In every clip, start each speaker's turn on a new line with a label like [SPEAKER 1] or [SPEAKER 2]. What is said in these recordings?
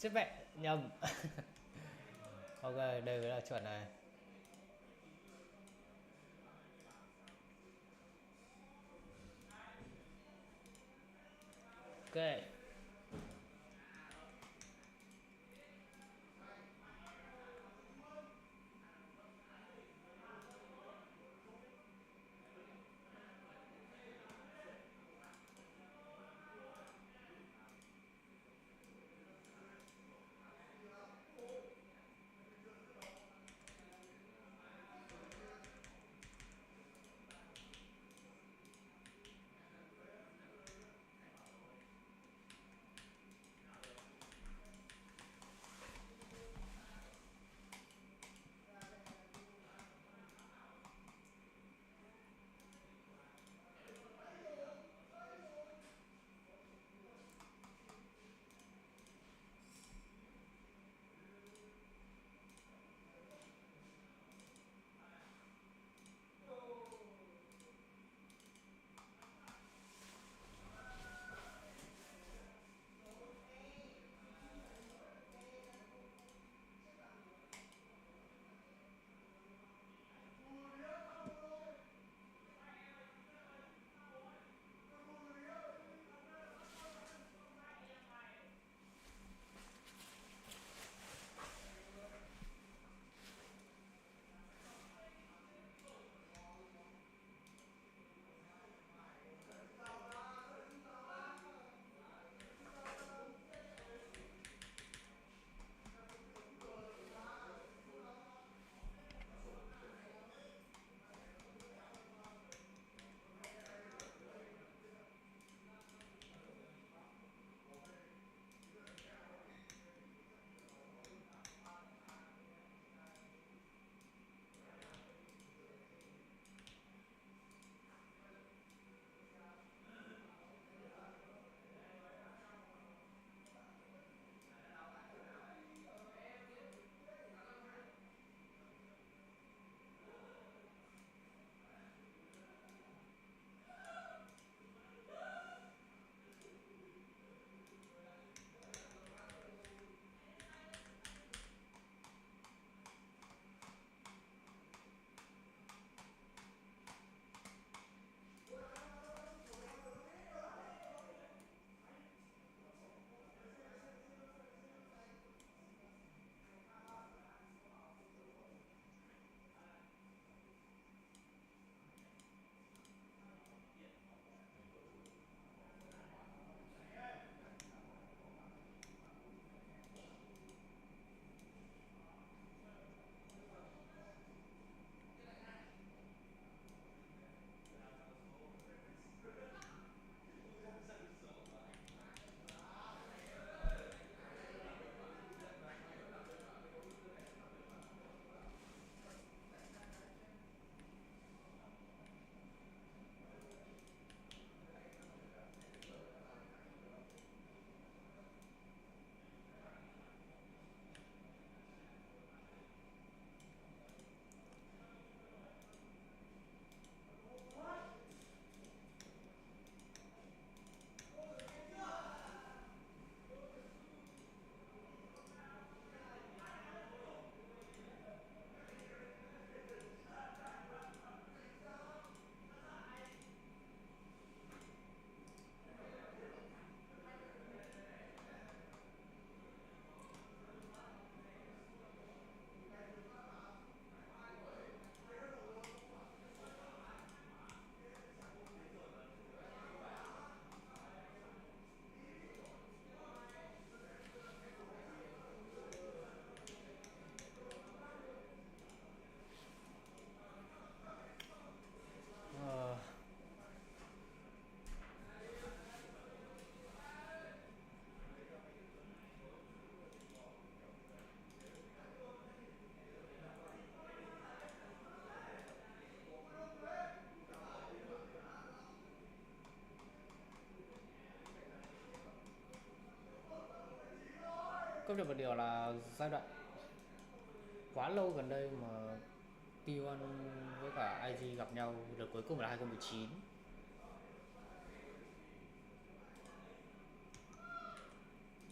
[SPEAKER 1] Chết mẹ, nhầm. Ok, đây là chuẩn này. Ok. Ờ, Công nhận một điều là giai đoạn quá lâu gần đây mà T1 với cả IG gặp nhau lần cuối cùng là 2019.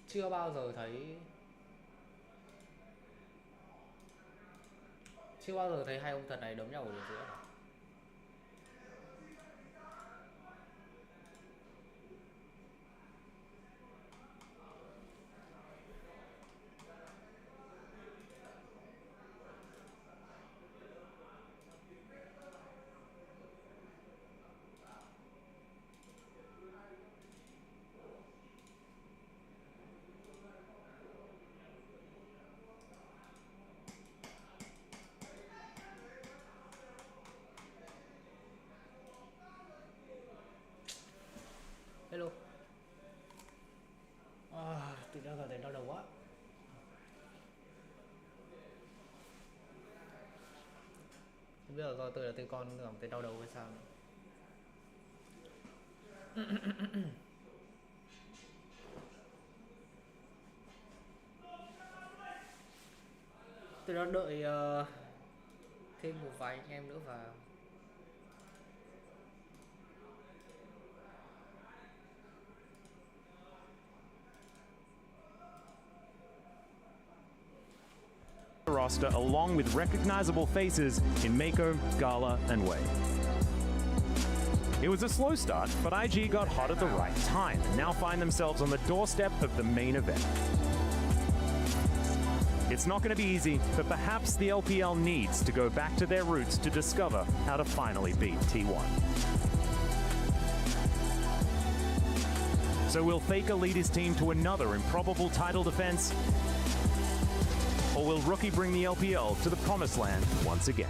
[SPEAKER 1] Chưa bao giờ thấy Chưa bao giờ thấy hai ông thần này đấm nhau ở đường giữa. Hello. Tự nhiên cảm thấy đau đầu quá. Không biết là do tôi là tên con cảm thấy đau đầu hay sao nữa. Tôi đang đợi thêm một vài anh em nữa vào.
[SPEAKER 2] Roster along with recognizable faces in Mako, Gala, and Wei. It was a slow start, but IG got hot at the right time and now find themselves on the doorstep of the main event. It's not going to be easy, but perhaps the LPL needs to go back to their roots to discover how to finally beat T1. So will Faker lead his team to another improbable title defense? Or will Rookie bring the LPL to the promised land once again?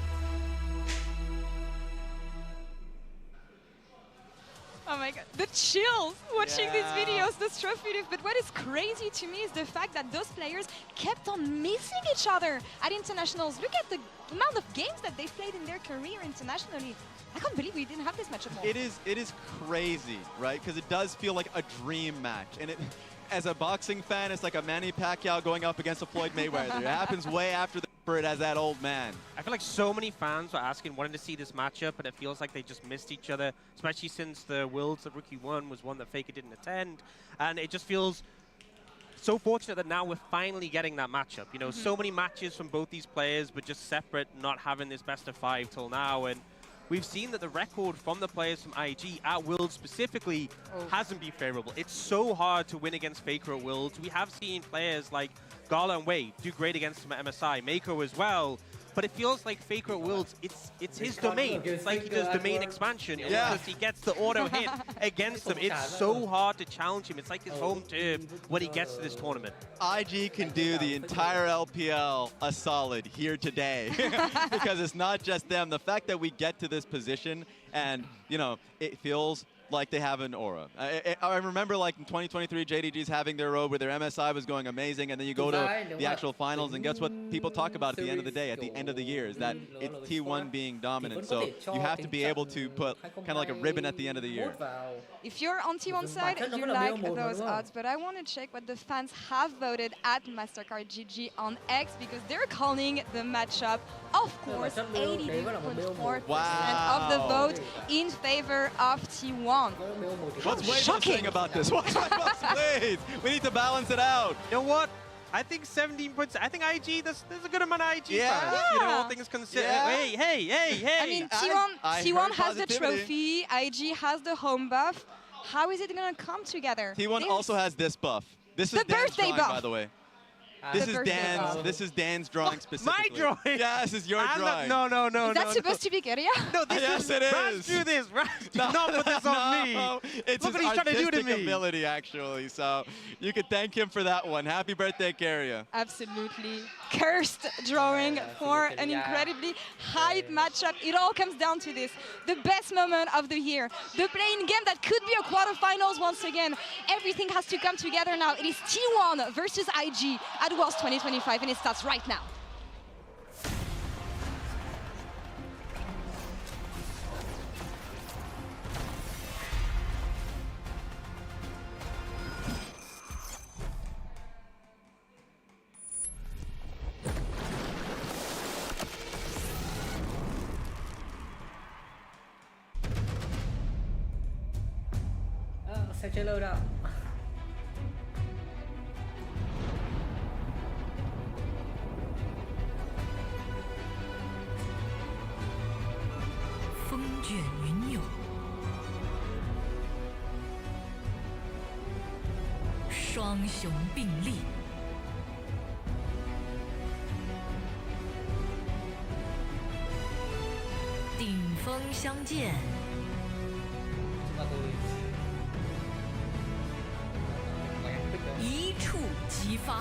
[SPEAKER 3] Oh my god, the chills watching these videos, the trophy lift. But what is crazy to me is the fact that those players kept on missing each other at internationals. Look at the amount of games that they've played in their career internationally. I can't believe we didn't have this match at all.
[SPEAKER 4] It is crazy, right? Because it does feel like a dream match. And it, as a boxing fan, it's like a Manny Pacquiao going up against a Floyd Mayweather. It happens way after the it as that old man.
[SPEAKER 5] I feel like so many fans were asking, wanting to see this matchup, and it feels like they just missed each other, especially since the Worlds that Rookie won was one that Faker didn't attend. And it just feels so fortunate that now we're finally getting that matchup. You know, so many matches from both these players, but just separate, not having this best of 5 till now. And we've seen that the record from the players from IG at Worlds specifically hasn't been favorable. It's so hard to win against Faker at Worlds. We have seen players like Gala and Wei do great against him at MSI, Mako as well. But it feels like Faker at Worlds, it's his domain. It's like he does domain expansion. Because he gets the auto hit against them. It's so hard to challenge him. It's like his home turf when he gets to this tournament.
[SPEAKER 4] IG can do the entire LPL a solid here today. Because it's not just them. The fact that we get to this position and, you know, it feels like they have an aura. I remember like in 2023, JDG's having their road where their MSI was going amazing, and then you go to the actual finals, and guess what people talk about at the end of the day, at the end of the year, is that it's T1 being dominant. So you have to be able to put kind of like a ribbon at the end of the year.
[SPEAKER 3] If you're on T1 side, you like those odds, but I want to check what the fans have voted at MasterCard GG on X, because they're calling the matchup, of course, 82.4% of the vote in favor of T1.
[SPEAKER 4] What's Wade saying about this? What's Wade? We need to balance it out.
[SPEAKER 5] You know what? I think 17 points. I think IG, there's a good amount of IG fans. You know, all things considered. Hey.
[SPEAKER 3] I mean, T1 has the trophy, IG has the home buff. How is it going to come together?
[SPEAKER 4] T1 also has this buff. This is
[SPEAKER 3] the
[SPEAKER 4] Dan's
[SPEAKER 3] birthday
[SPEAKER 4] drawing,
[SPEAKER 3] buff.
[SPEAKER 4] by the way. This is Dan's drawing specifically.
[SPEAKER 5] My drawing?
[SPEAKER 4] Yeah, this is your drawing.
[SPEAKER 5] No.
[SPEAKER 3] Is that supposed to be Kirai?
[SPEAKER 5] No,
[SPEAKER 4] yes, it is.
[SPEAKER 5] Raj, do this. Raj, do not put this on me.
[SPEAKER 4] It's
[SPEAKER 5] Look
[SPEAKER 4] his
[SPEAKER 5] what he's trying to do to
[SPEAKER 4] artistic
[SPEAKER 5] me.
[SPEAKER 4] ability, actually. So you could thank him for that one. Happy birthday, Kirai.
[SPEAKER 3] Absolutely. Cursed drawing for an incredibly hype matchup. It all comes down to this. The best moment of the year. The playing game that could be a quarterfinals once again. Everything has to come together now. It is T1 versus IG at Worlds 2025, and it starts right now.
[SPEAKER 1] Xe trailer nào.
[SPEAKER 6] 双雄并立。顶峰相见，
[SPEAKER 1] chúng ta tôi Mày pick rồi.
[SPEAKER 6] 一触即发。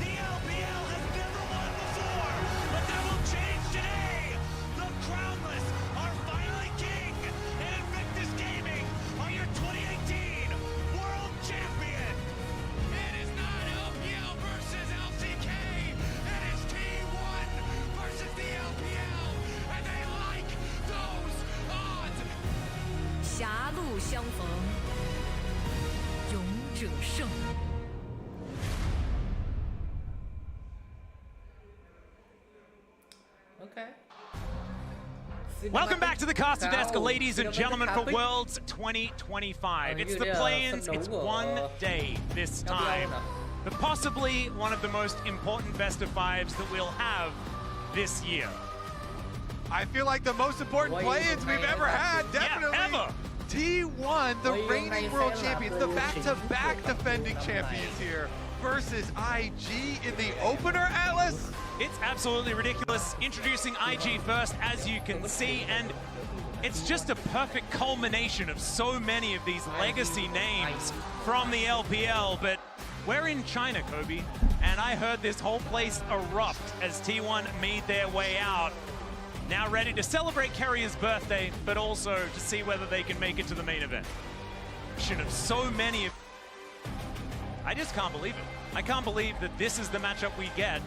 [SPEAKER 7] The LPL has never won before, but that will change today. The Crownless are finally king, and Invictus Gaming are your 2018 World Champion. It is not LPL versus LCK. It is T1 versus the LPL, and they like those odds.
[SPEAKER 6] 狭路相逢，勇者胜。
[SPEAKER 1] Okay.
[SPEAKER 2] Welcome back to the Caster Desk,
[SPEAKER 1] Ciao.
[SPEAKER 2] ladies and gentlemen, for
[SPEAKER 1] Topic.
[SPEAKER 2] Worlds 2025. It's the
[SPEAKER 1] Như
[SPEAKER 2] play-ins,
[SPEAKER 1] đây là
[SPEAKER 2] it's
[SPEAKER 1] sân đấu
[SPEAKER 2] one
[SPEAKER 1] của
[SPEAKER 2] day this time. But possibly one of the most important best of fives that we'll have this year.
[SPEAKER 8] I feel like the most important
[SPEAKER 1] Wait,
[SPEAKER 8] play-ins we've ever had, definitely.
[SPEAKER 2] Yeah, ever.
[SPEAKER 8] T1, the
[SPEAKER 1] Wait,
[SPEAKER 8] reigning
[SPEAKER 1] hôm
[SPEAKER 8] world
[SPEAKER 1] nay sẽ là
[SPEAKER 8] champions, the
[SPEAKER 1] pro
[SPEAKER 8] back-to-back
[SPEAKER 1] chính thức của
[SPEAKER 8] defending
[SPEAKER 1] năm
[SPEAKER 8] champions
[SPEAKER 1] này.
[SPEAKER 8] here versus IG in the opener, Atlas.
[SPEAKER 2] It's absolutely ridiculous. Introducing IG first, as you can see, and it's just a perfect culmination of so many of these legacy names from the LPL. But we're in China, Kobe, and I heard this whole place erupt as T1 made their way out. Now ready to celebrate Carrier's birthday, but also to see whether they can make it to the main event. Of so many of... I just can't believe it. I can't believe that this is the matchup we get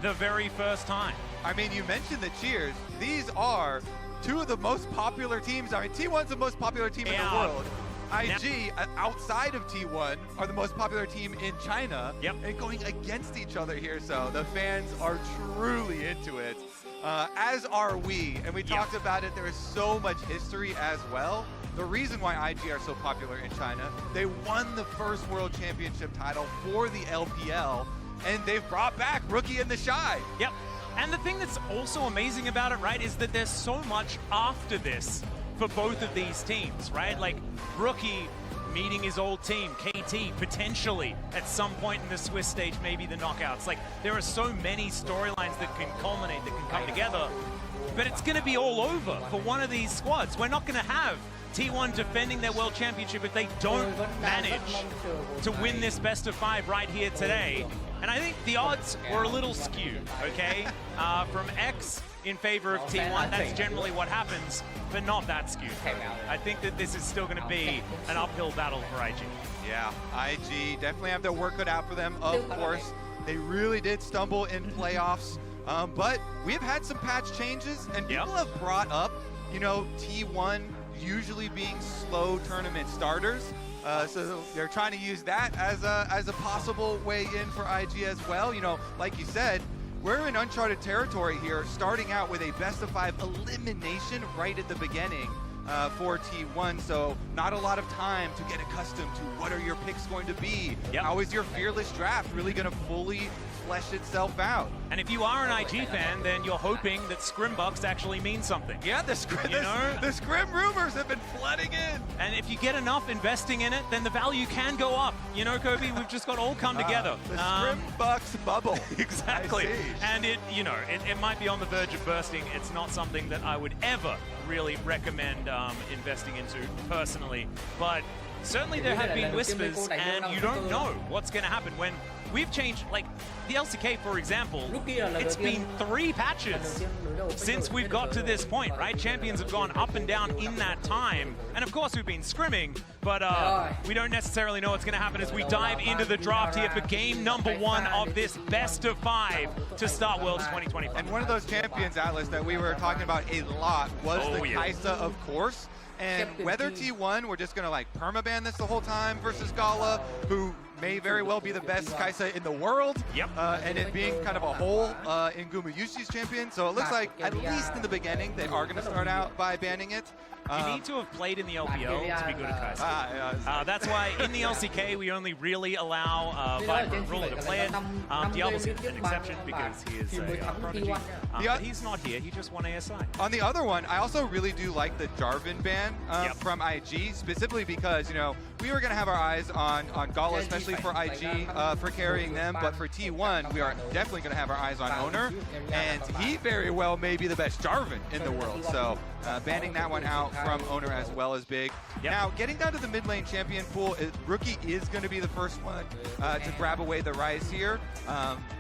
[SPEAKER 2] the very first time.
[SPEAKER 8] I mean, you mentioned the cheers. These are two of the most popular teams. I mean, T1's the most popular team in the world. IG, outside of T1, are the most popular team in China.
[SPEAKER 2] Yep.
[SPEAKER 8] And going against each other here, so the fans are truly into it. As are we, and we talked about it, there is so much history as well. The reason why IG are so popular in China, they won the first World Championship title for the LPL, and they've brought back Rookie and the Shy.
[SPEAKER 2] Yep. And the thing that's also amazing about it, right, is that there's so much after this for both of these teams, right? Like, Rookie meeting his old team, KT, potentially at some point in the Swiss stage, maybe the knockouts. Like, there are so many storylines that can culminate, that can come together, but it's going to be all over for one of these squads. We're not going to have T1 defending their world championship if they don't manage to win this best of five right here today. And I think the odds were a little skewed, okay? From X in favor of T1, that's generally what happens, but not that skewed. I think that this is still going to be an uphill battle for IG.
[SPEAKER 8] Yeah, IG definitely have their work cut out for them, of course. They really did stumble in playoffs, but we've had some patch changes, and people have brought up, you know, T1 usually being slow tournament starters. So they're trying to use that as a possible way in for IG as well. You know, like you said, we're in uncharted territory here, starting out with a best of five elimination right at the beginning for T1. So not a lot of time to get accustomed to what are your picks going to be. How is your fearless draft really going to fully flesh itself out?
[SPEAKER 2] And if you are an IG fan, then you're hoping that Scrimbucks actually means something.
[SPEAKER 8] Yeah, the Scrim rumors have been flooding in.
[SPEAKER 2] And if you get enough investing in it, then the value can go up. You know, Kobe, we've just got all come together.
[SPEAKER 8] The Scrimbucks bubble.
[SPEAKER 2] Exactly. And it, you know, it might be on the verge of bursting. It's not something that I would ever really recommend investing into personally. But certainly there have been whispers, and you don't know what's going to happen when we've changed, like the LCK, for example. It's been 3 patches since we've got to this point, right? Champions have gone up and down in that time. And of course, we've been scrimming, but we don't necessarily know what's going to happen as we dive into the draft here for game number 1 of this best of 5 to start Worlds 2025.
[SPEAKER 8] And one of those champions, Atlas, that we were talking about a lot was the Kaisa, of course. And whether T1 were just going to like permaban this the whole time versus Gala, who may very well be the best Kaisa in the world, and it being kind of a hole in Gumayusi's champion. So it looks like, at least in the beginning, they are going to start out by banning it.
[SPEAKER 2] You need to have played in the LPL to be good at Kaisa. That's why in the LCK we only really allow Vibrant Ruler to play it. Diablo's an exception because he is a prodigy. But he's not here, he just won ASI.
[SPEAKER 8] On the other one, I also really do like the Jarvan ban from IG, specifically because, you know, we were going to have our eyes on Gala, especially for IG, for carrying them. But for T1, we are definitely going to have our eyes on Owner. And he very well may be the best Jarvan in the world. So banning that one out from Owner as well is big.
[SPEAKER 2] Yep.
[SPEAKER 8] Now, getting down to the mid lane champion pool, Rookie is going to be the first one to grab away the Rise here.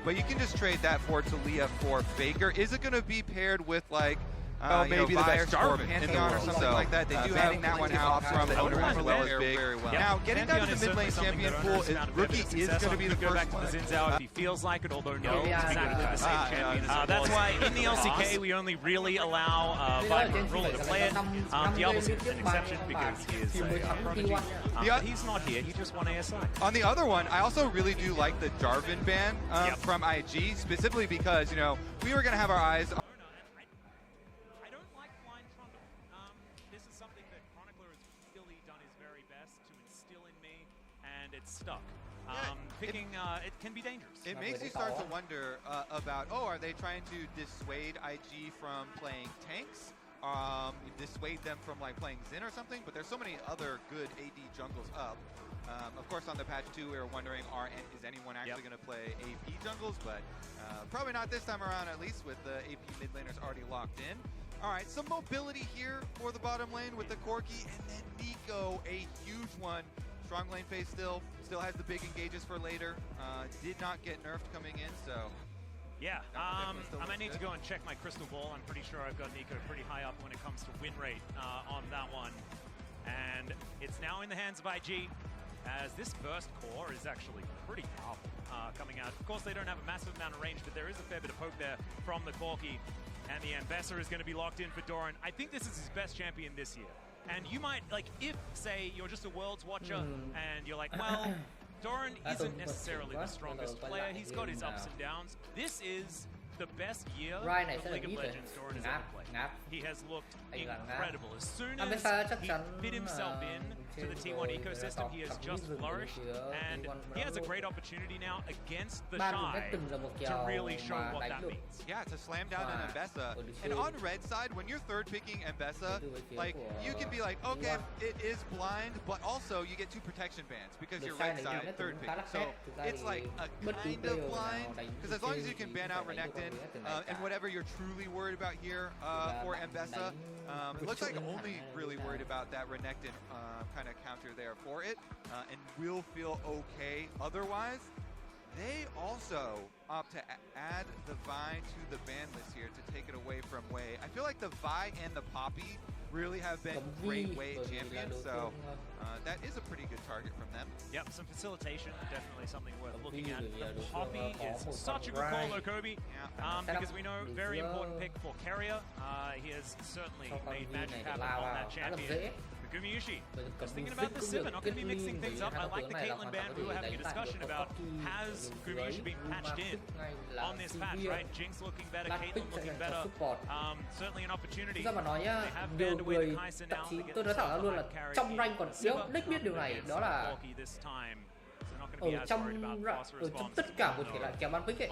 [SPEAKER 8] But you can just trade that for Talia for Faker. Is it going to be paired with like maybe the best Jarvan Pantheon or something like that? They do banning that one out from Owner as well as big. Now, getting down to the mid lane champion pool, Rookie is going to be the first one.
[SPEAKER 2] If he feels like it, although no, that's why in the LCK we only really allow Vibrant Ruler to play it. Diablo's an exception because he is a prodigy. But he's not here, he just won ASI.
[SPEAKER 8] On the other one, I also really do like the Jarvan ban from IG, specifically because, you know, we were going to have our eyes on
[SPEAKER 2] stuck. It can be dangerous.
[SPEAKER 8] It makes you start to wonder about, are they trying to dissuade IG from playing tanks? Dissuade them from like playing Xin or something? But there's so many other good AD jungles up. Of course, on the patch 2, we were wondering, is anyone actually going to play AP jungles? But probably not this time around, at least with the AP mid laners already locked in. All right, some mobility here for the bottom lane with the Corki, and then Nico, a huge one. Strong lane phase still has the big engages for later. Did not get nerfed coming in, so.
[SPEAKER 2] Yeah, I might need to go and check my crystal ball. I'm pretty sure I've got Nico pretty high up when it comes to win rate on that one. And it's now in the hands of IG, as this burst core is actually pretty powerful coming out. Of course, they don't have a massive amount of range, but there is a fair bit of poke there from the Corki. And the Ambassador is going to be locked in for Doran. I think this is his best champion this year. And you might, like, if, say, you're just a Worlds watcher and you're like, well, Doran isn't necessarily the strongest player. He's got his ups and downs. This is the best year of League of Legends Doran has ever played. He has looked incredible. As soon as he fit himself in to the T1 ecosystem, he has just flourished, and he has a great opportunity now against the Shy to really show what that means.
[SPEAKER 8] Yeah, to slam down an Mbessa. And on red side, when you're third picking Mbessa, like, you can be like, okay, it is blind, but also you get 2 protection bans because you're red side third pick. So it's like a kind of blind, because as long as you can ban out Renekton, and whatever you're truly worried about here for Mbessa, it looks like only really worried about that Renekton kind of counter there for it, and will feel okay otherwise. They also opt to add the Vi to the ban list here to take it away from Wei. I feel like the Vi and the Poppy really have been great Wei champions, so that is a pretty good target from them.
[SPEAKER 2] Yep, some facilitation, definitely something worth looking at. The Poppy is such a good call, though, Kobe, because we know very important pick for Carrier. He has certainly made magic happen on that champion. Gumayushi, just thinking about the Sivir, not going to be mixing things up. I like the Caitlyn ban. We were having a discussion about, has Gumayushi been patched in on this patch, right? Jinx looking better, Caitlyn looking better. Certainly an opportunity.
[SPEAKER 1] Ra mà nói nhá, nhiều người thậm chí tôi nói thẳng ra luôn là trong rank còn yếu, Nick biết điều này, đó là trong tất cả một thể loại kèo ban pick ấy,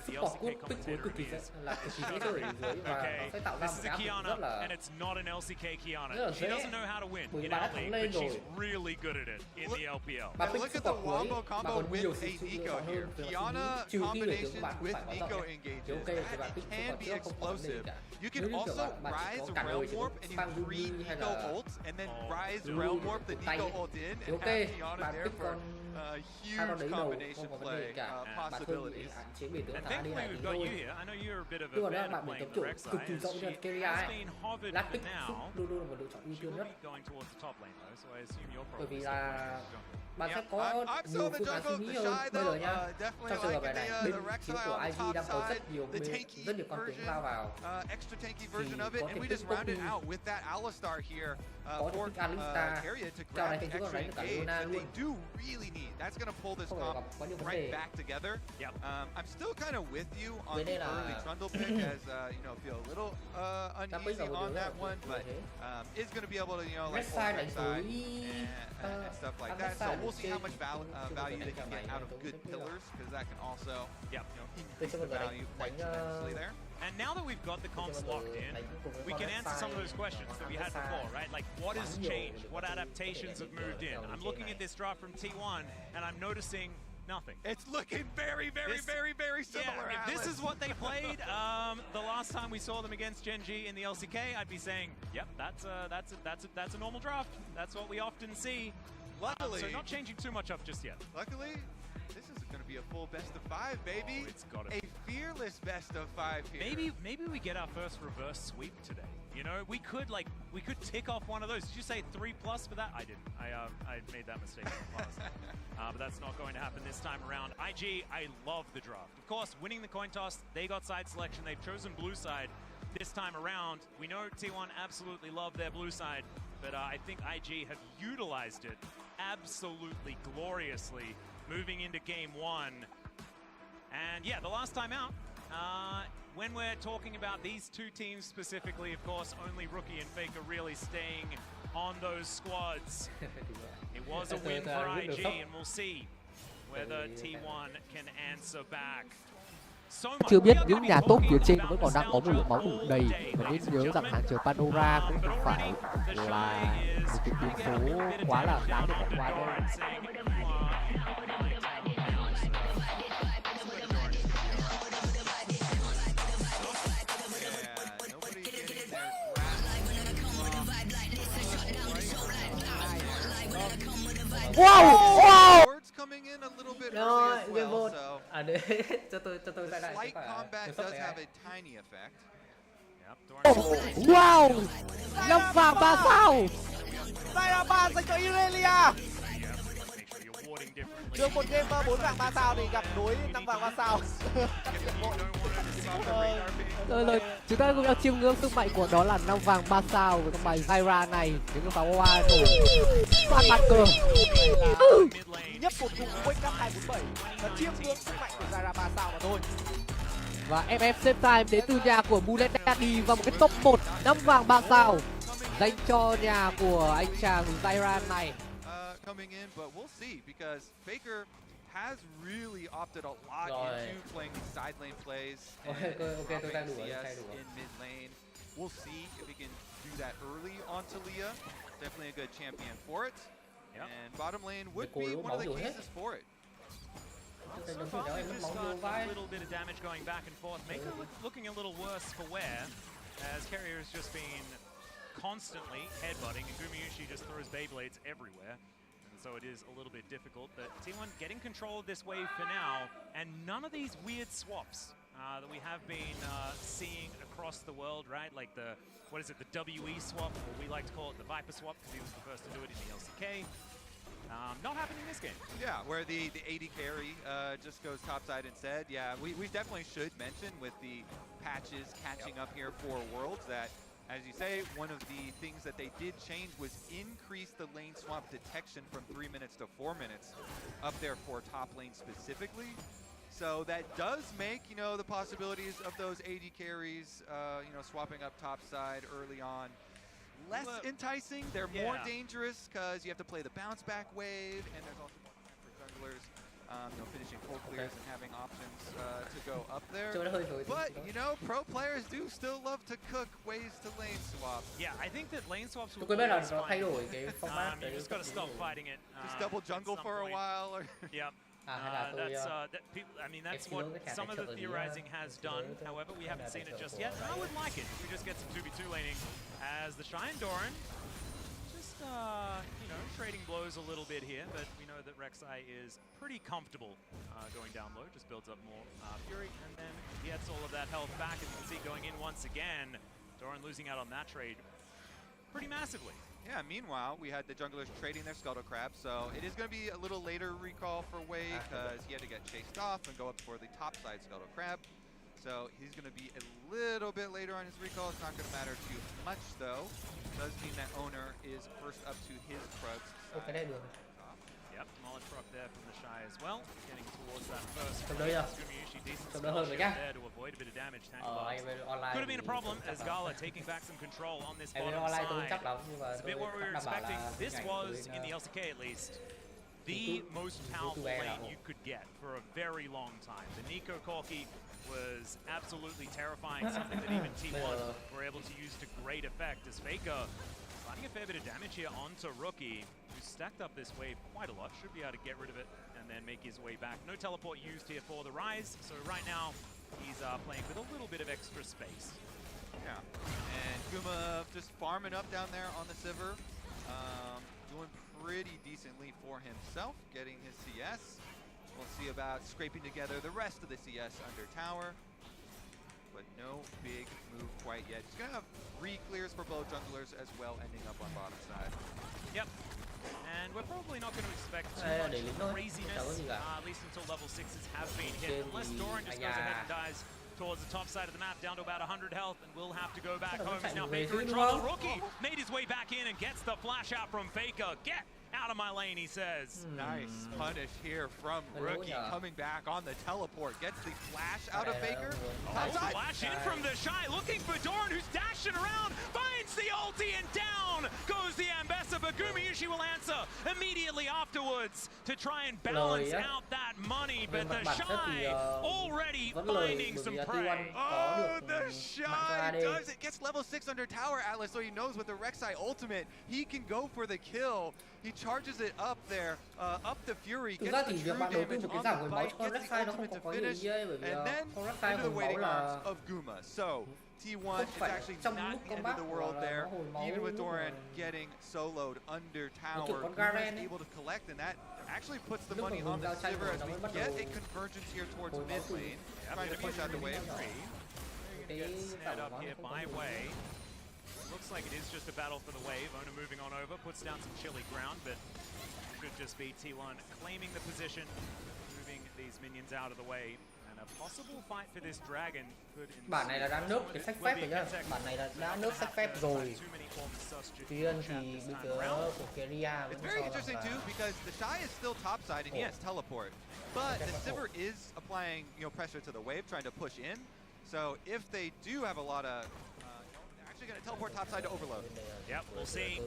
[SPEAKER 1] support pick cuối cực kỳ dễ là cực kỳ dễ chơi ở dưới và nó sẽ tạo ra một cái áp lực rất là dễ. Bởi vì bạn đã thắng lên rồi. Bạn pick support cuối, bạn còn nhiều sự lựa chọn hơn về trừ khi để tướng bạn không phải có dòng này. Thì ok thì bạn pick support trước không có vấn đề gì cả.
[SPEAKER 8] You can also rise Realm Warp and you free Nico ult, and then rise Realm Warp the Nico ult in, and have Kiana there for huge combination play possibilities.
[SPEAKER 2] And thankfully we've got you here. I know you're a bit of a fan of playing the rec side. Has been hovered for now. Should be going towards the top lane though, so I assume you're probably
[SPEAKER 1] bạn sẽ có nhiều phương án suy nghĩ hơn. Bây giờ nhá, trong trường hợp này bên phía của IG đang có rất nhiều con tướng lao vào thì có thể pick Poppy, có thể pick Alistar, trao này thành chúng còn đánh được cả Leona luôn.
[SPEAKER 8] That's going to pull this comp right back together. I'm still kind of with you on the early Trundle pick, as you know, feel a little uneasy on that one, but is going to be able to, you know, like hold right side and stuff like that. So we'll see how much value they can get out of good pillars, because that can also, you know, increase the value quite tremendously there.
[SPEAKER 2] And now that we've got the comps locked in, we can answer some of those questions that we had before, right? Like, what has changed? What adaptations have moved in? I'm looking at this draft from T1, and I'm noticing nothing.
[SPEAKER 8] It's looking very similar.
[SPEAKER 2] Yeah, if this is what they played the last time we saw them against Gen G in the LCK, I'd be saying, yep, that's a normal draft. That's what we often see.
[SPEAKER 8] Luckily,
[SPEAKER 2] so not changing too much up just yet.
[SPEAKER 8] Luckily, this is going to be a full best of 5, baby.
[SPEAKER 2] Oh, it's got
[SPEAKER 8] a fearless best of 5 here.
[SPEAKER 2] Maybe we get our first reverse sweep today. You know, we could tick off one of those. Did you say 3+ for that? I didn't. I made that mistake in the past. But that's not going to happen this time around. IG, I love the draft. Of course, winning the coin toss, they got side selection. They've chosen blue side this time around. We know T1 absolutely love their blue side, but I think IG have utilized it absolutely gloriously moving into game 1. And yeah, the last time out, when we're talking about these two teams specifically, of course, only Rookie and Faker really staying on those squads. It was a win for IG, and we'll see whether T1 can answer back.
[SPEAKER 9] Chưa biết những nhà tốt phía trên vẫn còn đang có một lượng máu đủ đầy, và nên nhớ rằng hàng chờ Pandora cũng không phải là một cái biến số quá là đáng để bỏ qua đâu.
[SPEAKER 8] Wow! Wow! Words coming in a little bit early as well, so the slight combat does have a tiny effect.
[SPEAKER 9] Wow! 5 vàng 3 sao!
[SPEAKER 10] Đây là 3 dành cho Irelia! Được một game 4 vàng 3 sao thì gặp đối 5 vàng 3 sao.
[SPEAKER 9] Rồi, chúng ta cùng nhau chiêm ngưỡng sức mạnh của đó là 5 vàng 3 sao của con bài Zyra này. Những cái pháo hoa nổ phát bát cờ.
[SPEAKER 10] Nhấp một cú quên cấp 247 và chiêm ngưỡng sức mạnh của Zyra 3 sao mà thôi.
[SPEAKER 9] Và FF Save Time đến từ nhà của Bullet Daddy và một cái top 1 5 vàng 3 sao dành cho nhà của anh chàng Zyra này.
[SPEAKER 8] Coming in, but we'll see because Faker has really opted a lot into playing these side lane plays and CS in mid lane. We'll see if he can do that early on Talia. Definitely a good champion for it. And bottom lane would be one of the cases for it.
[SPEAKER 2] So far, we've just got a little bit of damage going back and forth. Maker looking a little worse for wear, as Carrier has just been constantly headbutting, and Gumayushi just throws Beyblades everywhere. So it is a little bit difficult, but T1 getting control of this wave for now, and none of these weird swaps that we have been seeing across the world, right? Like the, what is it, the WE swap, or we like to call it the Viper swap, because he was the first to do it in the LCK. Not happening in this game.
[SPEAKER 8] Yeah, where the AD carry just goes topside instead. Yeah, we definitely should mention with the patches catching up here for Worlds that, as you say, one of the things that they did change was increase the lane swap detection from 3 minutes to 4 minutes up there for top lane specifically. So that does make, you know, the possibilities of those AD carries, you know, swapping up top side early on less enticing. They're more dangerous because you have to play the bounce back wave, and there's also more time for junglers, you know, finishing full clears and having options to go up there. But, you know, pro players do still love to cook ways to lane swap.
[SPEAKER 2] Yeah, I think that lane swaps will always fine. You just got to stop fighting it.
[SPEAKER 8] Just double jungle for a while. Or
[SPEAKER 2] yep. That's what some of the theorizing has done. However, we haven't seen it just yet. I would like it if we just get some 2v2 laning as the Shy and Doran just, you know, trading blows a little bit here, but we know that Rek'Sai is pretty comfortable going down low, just builds up more Fury, and then gets all of that health back, as you can see going in once again. Doran losing out on that trade pretty massively.
[SPEAKER 8] Yeah, meanwhile, we had the junglers trading their Scuttle Crab, so it is going to be a little later recall for Wei because he had to get chased off and go up for the top side Scuttle Crab. So he's going to be a little bit later on his recall. It's not going to matter too much, though. Does mean that owner is first up to his Krugs side.
[SPEAKER 2] Yep, knowledge proc there from the Shy as well. Getting towards that first. Gumayushi decent there to avoid a bit of damage. Could have been a problem as Gala taking back some control on this bottom side. It's a bit what we were expecting. This was, in the LCK at least, the most powerful lane you could get for a very long time. The Nico Corki was absolutely terrifying, something that even T1 were able to use to great effect as Faker finding a fair bit of damage here onto Rookie, who's stacked up this wave quite a lot, should be able to get rid of it and then make his way back. No teleport used here for the Rise, so right now he's playing with a little bit of extra space.
[SPEAKER 8] Yeah, and Guma just farming up down there on the Sivir, doing pretty decently for himself, getting his CS. We'll see about scraping together the rest of the CS under tower, but no big move quite yet. He's gonna have re-clears for both junglers as well, ending up on bottom side.
[SPEAKER 2] Yep. And we're probably not going to expect too much craziness, at least until level 6s have been hit. Unless Doran just goes ahead and dies towards the top side of the map, down to about 100 health, and will have to go back home. He's now Faker in trouble. Rookie made his way back in and gets the flash out from Faker. Get out of my lane, he says.
[SPEAKER 8] Nice punish here from Rookie, coming back on the teleport. Gets the flash out of Faker.
[SPEAKER 2] Flash in from the Shy, looking for Doran, who's dashing around, finds the ulti, and down goes the Ambassador, but Gumayushi will answer immediately afterwards to try and balance out that money, but the Shy already finding some prey.
[SPEAKER 8] Oh, the Shy does it. Gets level 6 under tower, Atlas, so he knows with the Rek'Sai ultimate, he can go for the kill. He charges it up there, up the Fury, gets the true damage on the bite, gets the ultimate to finish, and then into the waiting arms of Guma. So, T1 is actually not the end of the world there, even with Doran getting soloed under tower. Guma's able to collect, and that actually puts the money on the Sivir as we get a convergence here towards mid lane, trying to push out the wave.
[SPEAKER 2] Gets head up here by Way. Looks like it is just a battle for the wave. Ona moving on over, puts down some chilly ground, but should just be T1 claiming the position, moving these minions out of the way. And a possible fight for this dragon could
[SPEAKER 1] Bản này là đã nớp cái sách phép rồi nhá. Bản này là đã nớp sách phép rồi. Tuy nhiên thì bây giờ của Kirai
[SPEAKER 8] It's very interesting too because the Shy is still topside and he has teleport, but the Sivir is applying pressure to the wave, trying to push in. So if they do have a lot of actually going to teleport topside to overload.
[SPEAKER 2] Yep, we'll see.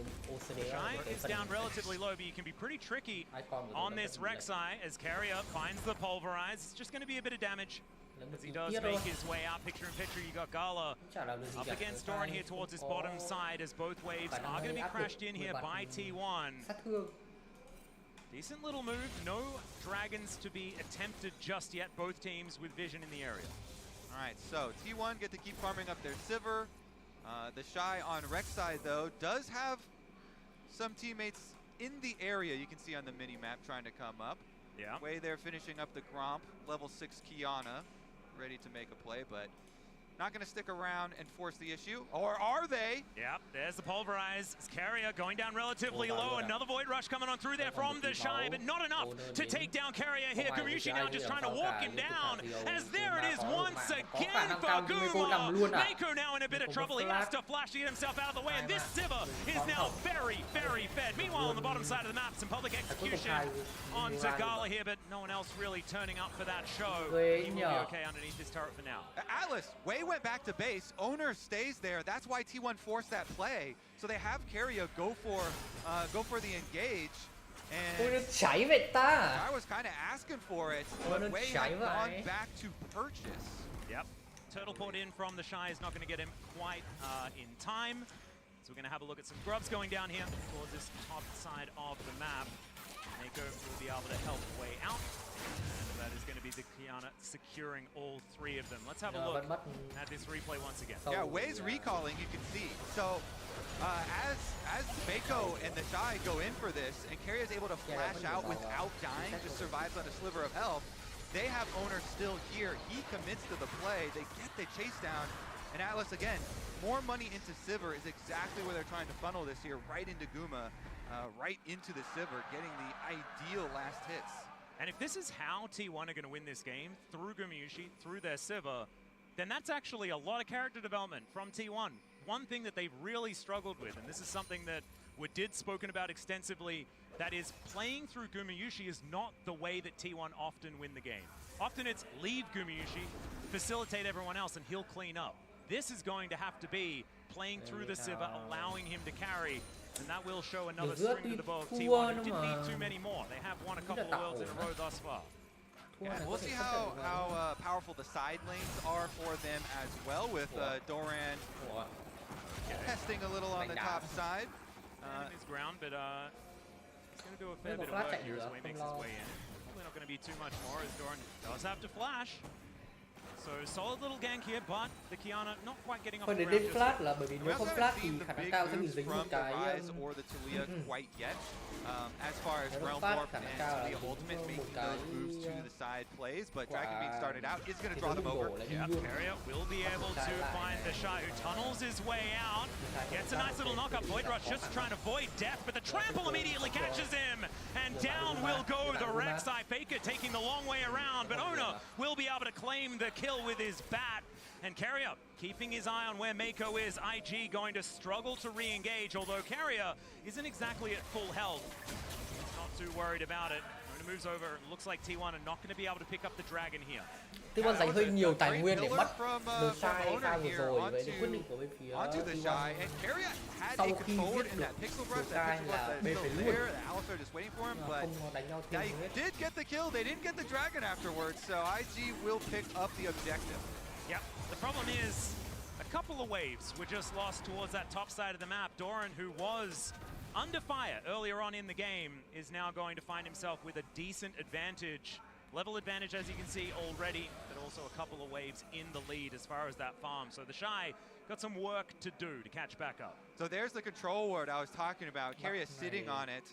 [SPEAKER 2] Shy is down relatively low, but you can be pretty tricky on this Rek'Sai as Carrier finds the Pulverize. It's just going to be a bit of damage as he does make his way out. Picture in picture, you got Gala up against Doran here towards his bottom side as both waves are going to be crashed in here by T1. Decent little move. No dragons to be attempted just yet. Both teams with vision in the area.
[SPEAKER 8] All right, so T1 get to keep farming up their Sivir. The Shy on Rek'Sai, though, does have some teammates in the area you can see on the mini-map trying to come up.
[SPEAKER 2] Yeah.
[SPEAKER 8] Way they're finishing up the Gromp, level 6 Kiana, ready to make a play, but not going to stick around and force the issue. Or are they?
[SPEAKER 2] Yep, there's the Pulverize. Carrier going down relatively low. Another Void Rush coming on through there from the Shy, but not enough to take down Carrier here. Gumayushi now just trying to walk him down, as there it is once again for Guma. Mako now in a bit of trouble. He has to flash to get himself out of the way, and this Sivir is now very, very fed. Meanwhile, on the bottom side of the map, some public execution on Gala here, but no one else really turning up for that show. He will be okay underneath this turret for now.
[SPEAKER 8] Atlas, Way went back to base. Owner stays there. That's why T1 forced that play. So they have Carrier go for the engage. And I was kind of asking for it, but Way had gone back to purchase.
[SPEAKER 2] Yep. Turtle port in from the Shy is not going to get him quite in time. So we're going to have a look at some grubs going down here towards this top side of the map. Mako will be able to help Way out. And that is going to be the Kiana securing all three of them. Let's have a look at this replay once again.
[SPEAKER 8] Yeah, Way's recalling, you can see. So as Mako and the Shy go in for this, and Carrier is able to flash out without dying, just survives on a sliver of health, they have Owner still here. He commits to the play. They get the chase down. And Atlas, again, more money into Sivir is exactly where they're trying to funnel this here, right into Guma, right into the Sivir, getting the ideal last hits.
[SPEAKER 2] And if this is how T1 are going to win this game, through Gumayushi, through their Sivir, then that's actually a lot of character development from T1. One thing that they've really struggled with, and this is something that we did spoken about extensively, that is playing through Gumayushi is not the way that T1 often win the game. Often it's leave Gumayushi, facilitate everyone else, and he'll clean up. This is going to have to be playing through the Sivir, allowing him to carry, And that will show another
[SPEAKER 1] giữa
[SPEAKER 2] string to the bow of
[SPEAKER 1] thua
[SPEAKER 2] T1, who
[SPEAKER 1] nữa
[SPEAKER 2] didn't
[SPEAKER 1] mà.
[SPEAKER 2] need too many more. They have won a couple of worlds in a row thus far.
[SPEAKER 8] Yeah, we'll see how powerful the side lanes are for them as well, with Doran testing a little on the top side.
[SPEAKER 2] In his ground, but he's going to do a fair bit of work here as he makes his way in. Probably not going to be too much more, as Doran does have to flash. So solid little gank here, but the Kiana not quite getting off the
[SPEAKER 1] Thôi
[SPEAKER 2] ground
[SPEAKER 1] đến
[SPEAKER 2] just
[SPEAKER 1] flash
[SPEAKER 2] yet.
[SPEAKER 1] là bởi vì
[SPEAKER 8] We
[SPEAKER 1] nếu
[SPEAKER 8] also
[SPEAKER 1] không
[SPEAKER 8] haven't
[SPEAKER 1] flash thì
[SPEAKER 8] seen the
[SPEAKER 1] khả năng
[SPEAKER 8] big
[SPEAKER 1] cao sẽ bị
[SPEAKER 8] boost
[SPEAKER 1] dính một
[SPEAKER 8] from the
[SPEAKER 1] cái
[SPEAKER 8] Rise or the Talia quite yet. As far as
[SPEAKER 1] Nếu
[SPEAKER 8] Realm
[SPEAKER 1] flash
[SPEAKER 8] Warp
[SPEAKER 1] khả năng
[SPEAKER 8] and
[SPEAKER 1] cao là
[SPEAKER 8] Talia
[SPEAKER 1] dính
[SPEAKER 8] Ultimate
[SPEAKER 1] một
[SPEAKER 8] making
[SPEAKER 1] cái
[SPEAKER 8] those moves to the side plays, but Dragon Beat
[SPEAKER 1] quả
[SPEAKER 8] started out is going to
[SPEAKER 1] cái
[SPEAKER 8] draw them
[SPEAKER 1] đổ
[SPEAKER 8] over.
[SPEAKER 1] lại
[SPEAKER 2] Yep,
[SPEAKER 1] luôn.
[SPEAKER 2] Carrier will be able to find the Shy, who tunnels his way out. Gets a nice little knock-up. Void Rush just trying to avoid death, but the trample immediately catches him. And down will go the Rek'Sai. Faker taking the long way around, but Ona will be able to claim the kill with his bat. And Carrier keeping his eye on where Mako is. IG going to struggle to re-engage, although Carrier isn't exactly at full health. He's not too worried about it. Ona moves over. It looks like T1 are not going to be able to pick up the dragon here.
[SPEAKER 1] T1 dành hơi nhiều tài nguyên để bắt
[SPEAKER 8] from
[SPEAKER 1] được sai
[SPEAKER 8] Owner
[SPEAKER 1] pha vừa
[SPEAKER 8] here
[SPEAKER 1] rồi, vậy thì quyết
[SPEAKER 8] onto
[SPEAKER 1] định của bên phía
[SPEAKER 8] onto the Shy,
[SPEAKER 1] T1
[SPEAKER 8] and Carrier had a
[SPEAKER 1] sau khi
[SPEAKER 8] control
[SPEAKER 1] giết
[SPEAKER 8] in
[SPEAKER 1] được
[SPEAKER 8] that pixel
[SPEAKER 1] được
[SPEAKER 8] brush,
[SPEAKER 1] sai là
[SPEAKER 8] that
[SPEAKER 1] bên
[SPEAKER 8] still
[SPEAKER 1] phải luôn.
[SPEAKER 8] there, the Alistar just waiting for him, but
[SPEAKER 1] không đánh nhau
[SPEAKER 8] they
[SPEAKER 1] thêm hết.
[SPEAKER 8] did get the kill. They didn't get the dragon afterwards, so IG will pick up the objective.
[SPEAKER 2] Yep, the problem is a couple of waves were just lost towards that top side of the map. Doran, who was under fire earlier on in the game, is now going to find himself with a decent advantage. Level advantage, as you can see already, but also a couple of waves in the lead as far as that farm. So the Shy got some work to do to catch back up.
[SPEAKER 8] So there's the control ward I was talking about. Carrier sitting on it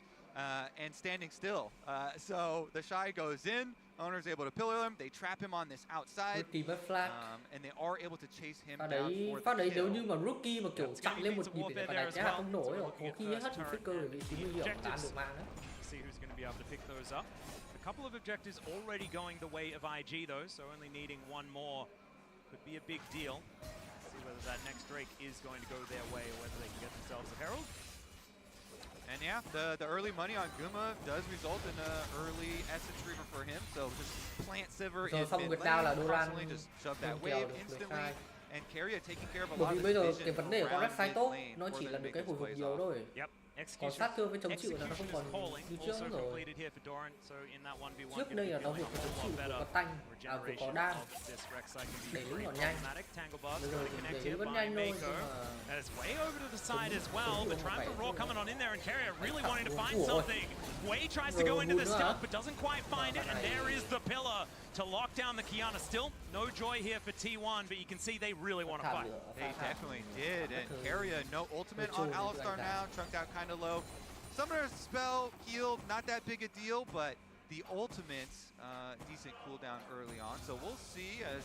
[SPEAKER 8] and standing still. So the Shy goes in, Owner's able to pillar him, they trap him on this outside,
[SPEAKER 1] Rookie với flash.
[SPEAKER 8] and they are able to chase him
[SPEAKER 1] Pha
[SPEAKER 8] down
[SPEAKER 1] đấy,
[SPEAKER 8] for
[SPEAKER 1] pha
[SPEAKER 8] the
[SPEAKER 1] đấy nếu
[SPEAKER 8] kill.
[SPEAKER 1] như mà Rookie mà kiểu chặn lên một nhịp thì phải đánh ra không nổi rồi. Có khi hết một Faker ở vị trí nguy hiểm là ăn được mạng đấy.
[SPEAKER 2] See who's going to be able to pick those up. A couple of objectives already going the way of IG though, so only needing one more could be a big deal. See whether that next Drake is going to go their way or whether they can get themselves a Herald.
[SPEAKER 8] And yeah, the early money on Guma does result in an early essence reaver for him, so just plant Sivir
[SPEAKER 1] Rồi
[SPEAKER 8] in
[SPEAKER 1] xong
[SPEAKER 8] mid
[SPEAKER 1] Việt Nam là
[SPEAKER 8] lane,
[SPEAKER 1] Doran
[SPEAKER 8] constantly just shove that
[SPEAKER 1] không
[SPEAKER 8] wave
[SPEAKER 1] kèo được
[SPEAKER 8] instantly,
[SPEAKER 1] Sai.
[SPEAKER 8] and Carrier taking care of a
[SPEAKER 1] Bởi
[SPEAKER 8] lot
[SPEAKER 1] vì
[SPEAKER 8] of
[SPEAKER 1] bây
[SPEAKER 8] the
[SPEAKER 1] giờ
[SPEAKER 8] vision
[SPEAKER 1] cái vấn đề của
[SPEAKER 8] around
[SPEAKER 1] Rek'Sai
[SPEAKER 8] mid
[SPEAKER 1] tốt,
[SPEAKER 8] lane
[SPEAKER 1] nó
[SPEAKER 8] for
[SPEAKER 1] chỉ
[SPEAKER 8] them
[SPEAKER 1] là
[SPEAKER 8] to
[SPEAKER 1] được
[SPEAKER 8] make
[SPEAKER 1] cái
[SPEAKER 8] those
[SPEAKER 1] hồi phục
[SPEAKER 8] plays
[SPEAKER 1] nhiều
[SPEAKER 8] off.
[SPEAKER 1] thôi.
[SPEAKER 2] Yep.
[SPEAKER 1] Còn sát thương với chống chịu là nó không
[SPEAKER 2] Execution is
[SPEAKER 1] còn
[SPEAKER 2] calling,
[SPEAKER 1] như trước
[SPEAKER 2] also
[SPEAKER 1] nữa rồi.
[SPEAKER 2] completed here for Doran, so in that 1v1
[SPEAKER 1] Trước đây là nó vừa có chống chịu, vừa có tanh, vừa có đan. Đẩy lính còn nhanh. Bây giờ thì đẩy lính vẫn nhanh thôi, nhưng mà
[SPEAKER 2] That is way over to the side as well, but Trample Raw coming on in there, and Carrier really wanting to find
[SPEAKER 1] Ủa.
[SPEAKER 2] something. Way tries to go into the stealth, but doesn't quite find it, and there is the pillar to lock down the Kiana. Still, no joy here for T1, but you can see they really want to fight.
[SPEAKER 8] They definitely did, and Carrier, no ultimate on Alistar now, trunked out kind of low. Summoner's spell, healed, not that big a deal, but the ultimate's decent cooldown early on. So we'll see as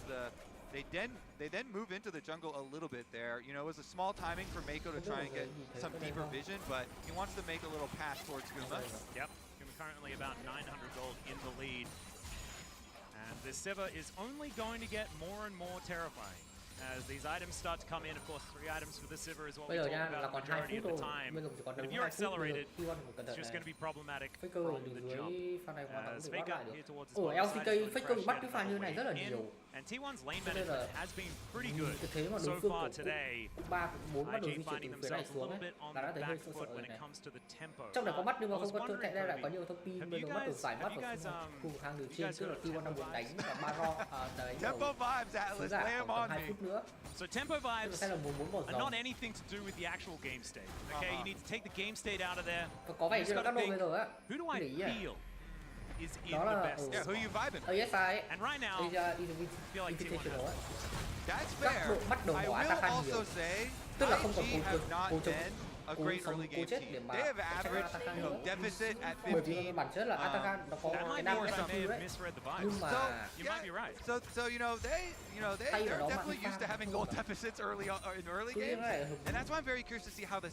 [SPEAKER 8] they then move into the jungle a little bit there. You know, it was a small timing for Mako to try and get some deeper vision, but he wants to make a little pass towards Guma.
[SPEAKER 2] Yep, Guma currently about 900 gold in the lead. And this Sivir is only going to get more and more terrifying as these items start to come in. Of course, 3 items for the Sivir is what we
[SPEAKER 1] bây giờ
[SPEAKER 2] talked
[SPEAKER 1] nha
[SPEAKER 2] about
[SPEAKER 1] là
[SPEAKER 2] the
[SPEAKER 1] còn 2
[SPEAKER 2] majority
[SPEAKER 1] phút
[SPEAKER 2] of the
[SPEAKER 1] thôi.
[SPEAKER 2] time.
[SPEAKER 1] Bây giờ chỉ còn
[SPEAKER 2] But
[SPEAKER 1] đúng
[SPEAKER 2] if you're
[SPEAKER 1] 2 phút, bây
[SPEAKER 2] accelerated,
[SPEAKER 1] giờ T1 phải cẩn
[SPEAKER 2] it's
[SPEAKER 1] thận
[SPEAKER 2] just
[SPEAKER 1] này.
[SPEAKER 2] going to be problematic
[SPEAKER 1] Faker
[SPEAKER 2] from
[SPEAKER 1] từ
[SPEAKER 2] the
[SPEAKER 1] dưới
[SPEAKER 2] jump.
[SPEAKER 1] pha này hoàn toàn
[SPEAKER 2] As
[SPEAKER 1] có thể bắt
[SPEAKER 2] Faker
[SPEAKER 1] lại được.
[SPEAKER 2] here towards his
[SPEAKER 1] Ủa,
[SPEAKER 2] bottom
[SPEAKER 1] LCK
[SPEAKER 2] side,
[SPEAKER 1] Faker bị bắt
[SPEAKER 2] fresh
[SPEAKER 1] cái pha như này rất là
[SPEAKER 2] in.
[SPEAKER 1] nhiều.
[SPEAKER 2] And T1's lane
[SPEAKER 1] Cho nên là
[SPEAKER 2] management has been pretty good
[SPEAKER 1] cái thế mà
[SPEAKER 2] so
[SPEAKER 1] đối phương
[SPEAKER 2] far
[SPEAKER 1] của
[SPEAKER 2] today.
[SPEAKER 1] cũng 3, cũng 4 bắt đầu di
[SPEAKER 2] IG
[SPEAKER 1] chuyển từ
[SPEAKER 2] finding
[SPEAKER 1] phía này
[SPEAKER 2] themselves a
[SPEAKER 1] xuống
[SPEAKER 2] little
[SPEAKER 1] ấy,
[SPEAKER 2] bit on
[SPEAKER 1] là
[SPEAKER 2] the
[SPEAKER 1] đã thấy hơi
[SPEAKER 2] back
[SPEAKER 1] sợ
[SPEAKER 2] foot
[SPEAKER 1] sợ
[SPEAKER 2] when
[SPEAKER 1] rồi
[SPEAKER 2] it
[SPEAKER 1] này.
[SPEAKER 2] comes to the tempo.
[SPEAKER 1] Trong này có bắt nhưng mà
[SPEAKER 2] I was
[SPEAKER 1] không có chỗ
[SPEAKER 2] wondering,
[SPEAKER 1] chạy ra lại
[SPEAKER 2] Kirby,
[SPEAKER 1] có nhiều thông tin
[SPEAKER 2] have
[SPEAKER 1] bây
[SPEAKER 2] you
[SPEAKER 1] giờ bắt đầu
[SPEAKER 2] guys-
[SPEAKER 1] giải
[SPEAKER 2] have
[SPEAKER 1] mất
[SPEAKER 2] you
[SPEAKER 1] vào
[SPEAKER 2] guys,
[SPEAKER 1] khu vực hang từ
[SPEAKER 2] you
[SPEAKER 1] trên,
[SPEAKER 2] guys
[SPEAKER 1] tức là
[SPEAKER 2] heard of
[SPEAKER 1] T1 đang muốn
[SPEAKER 2] tempo
[SPEAKER 1] đánh
[SPEAKER 2] vibes?
[SPEAKER 1] và Baron đấy
[SPEAKER 8] Tempo vibes,
[SPEAKER 1] sứ
[SPEAKER 8] Atlas,
[SPEAKER 1] giả
[SPEAKER 8] lay him
[SPEAKER 1] còn
[SPEAKER 8] on
[SPEAKER 1] 2
[SPEAKER 8] me.
[SPEAKER 1] phút nữa.
[SPEAKER 2] So tempo
[SPEAKER 1] Tức là
[SPEAKER 2] vibes
[SPEAKER 1] sẽ là muốn bỏ
[SPEAKER 2] are
[SPEAKER 1] dòng.
[SPEAKER 2] not anything to do with the actual game state. Okay, you need to take the game state out of there.
[SPEAKER 1] Và có vẻ
[SPEAKER 2] You
[SPEAKER 1] như
[SPEAKER 2] just
[SPEAKER 1] là
[SPEAKER 2] gotta
[SPEAKER 1] các đội
[SPEAKER 2] think,
[SPEAKER 1] bây giờ á,
[SPEAKER 2] who do I
[SPEAKER 1] nghĩ à,
[SPEAKER 2] feel is in
[SPEAKER 1] đó
[SPEAKER 2] the
[SPEAKER 1] là
[SPEAKER 2] best?
[SPEAKER 8] Yeah, who you vibing?
[SPEAKER 1] ASI ấy,
[SPEAKER 2] And right now, feel like T1
[SPEAKER 1] Invitational ấy.
[SPEAKER 8] That's
[SPEAKER 1] Các
[SPEAKER 8] fair.
[SPEAKER 1] đội bắt đầu
[SPEAKER 8] I
[SPEAKER 1] bỏ
[SPEAKER 8] will
[SPEAKER 1] attack
[SPEAKER 8] also
[SPEAKER 1] nhiều.
[SPEAKER 8] say,
[SPEAKER 1] Tức là không còn
[SPEAKER 8] IG have not
[SPEAKER 1] cố
[SPEAKER 8] been a
[SPEAKER 1] cố
[SPEAKER 8] great
[SPEAKER 1] sống
[SPEAKER 8] early
[SPEAKER 1] cố
[SPEAKER 8] game
[SPEAKER 1] chết
[SPEAKER 8] team.
[SPEAKER 1] để mà
[SPEAKER 8] They have
[SPEAKER 1] attack
[SPEAKER 8] averaged,
[SPEAKER 1] nữa.
[SPEAKER 8] deficit at
[SPEAKER 1] Bởi vì
[SPEAKER 8] 15.
[SPEAKER 1] bản chất là Atakan nó có
[SPEAKER 2] that
[SPEAKER 1] cái
[SPEAKER 2] might
[SPEAKER 1] đam
[SPEAKER 2] be where
[SPEAKER 1] cái
[SPEAKER 2] I may
[SPEAKER 1] thứ
[SPEAKER 2] have
[SPEAKER 1] đấy.
[SPEAKER 2] misread the vibes.
[SPEAKER 1] Nhưng mà
[SPEAKER 2] You might be right.
[SPEAKER 8] So you know they're
[SPEAKER 1] Tay của nó
[SPEAKER 8] definitely
[SPEAKER 1] mạnh
[SPEAKER 8] used to
[SPEAKER 1] pha
[SPEAKER 8] having
[SPEAKER 1] hơn
[SPEAKER 8] goal
[SPEAKER 1] mà.
[SPEAKER 8] deficits early on in early
[SPEAKER 1] Cứ như
[SPEAKER 8] games,
[SPEAKER 1] thế này,
[SPEAKER 8] and that's why I'm very curious to see how the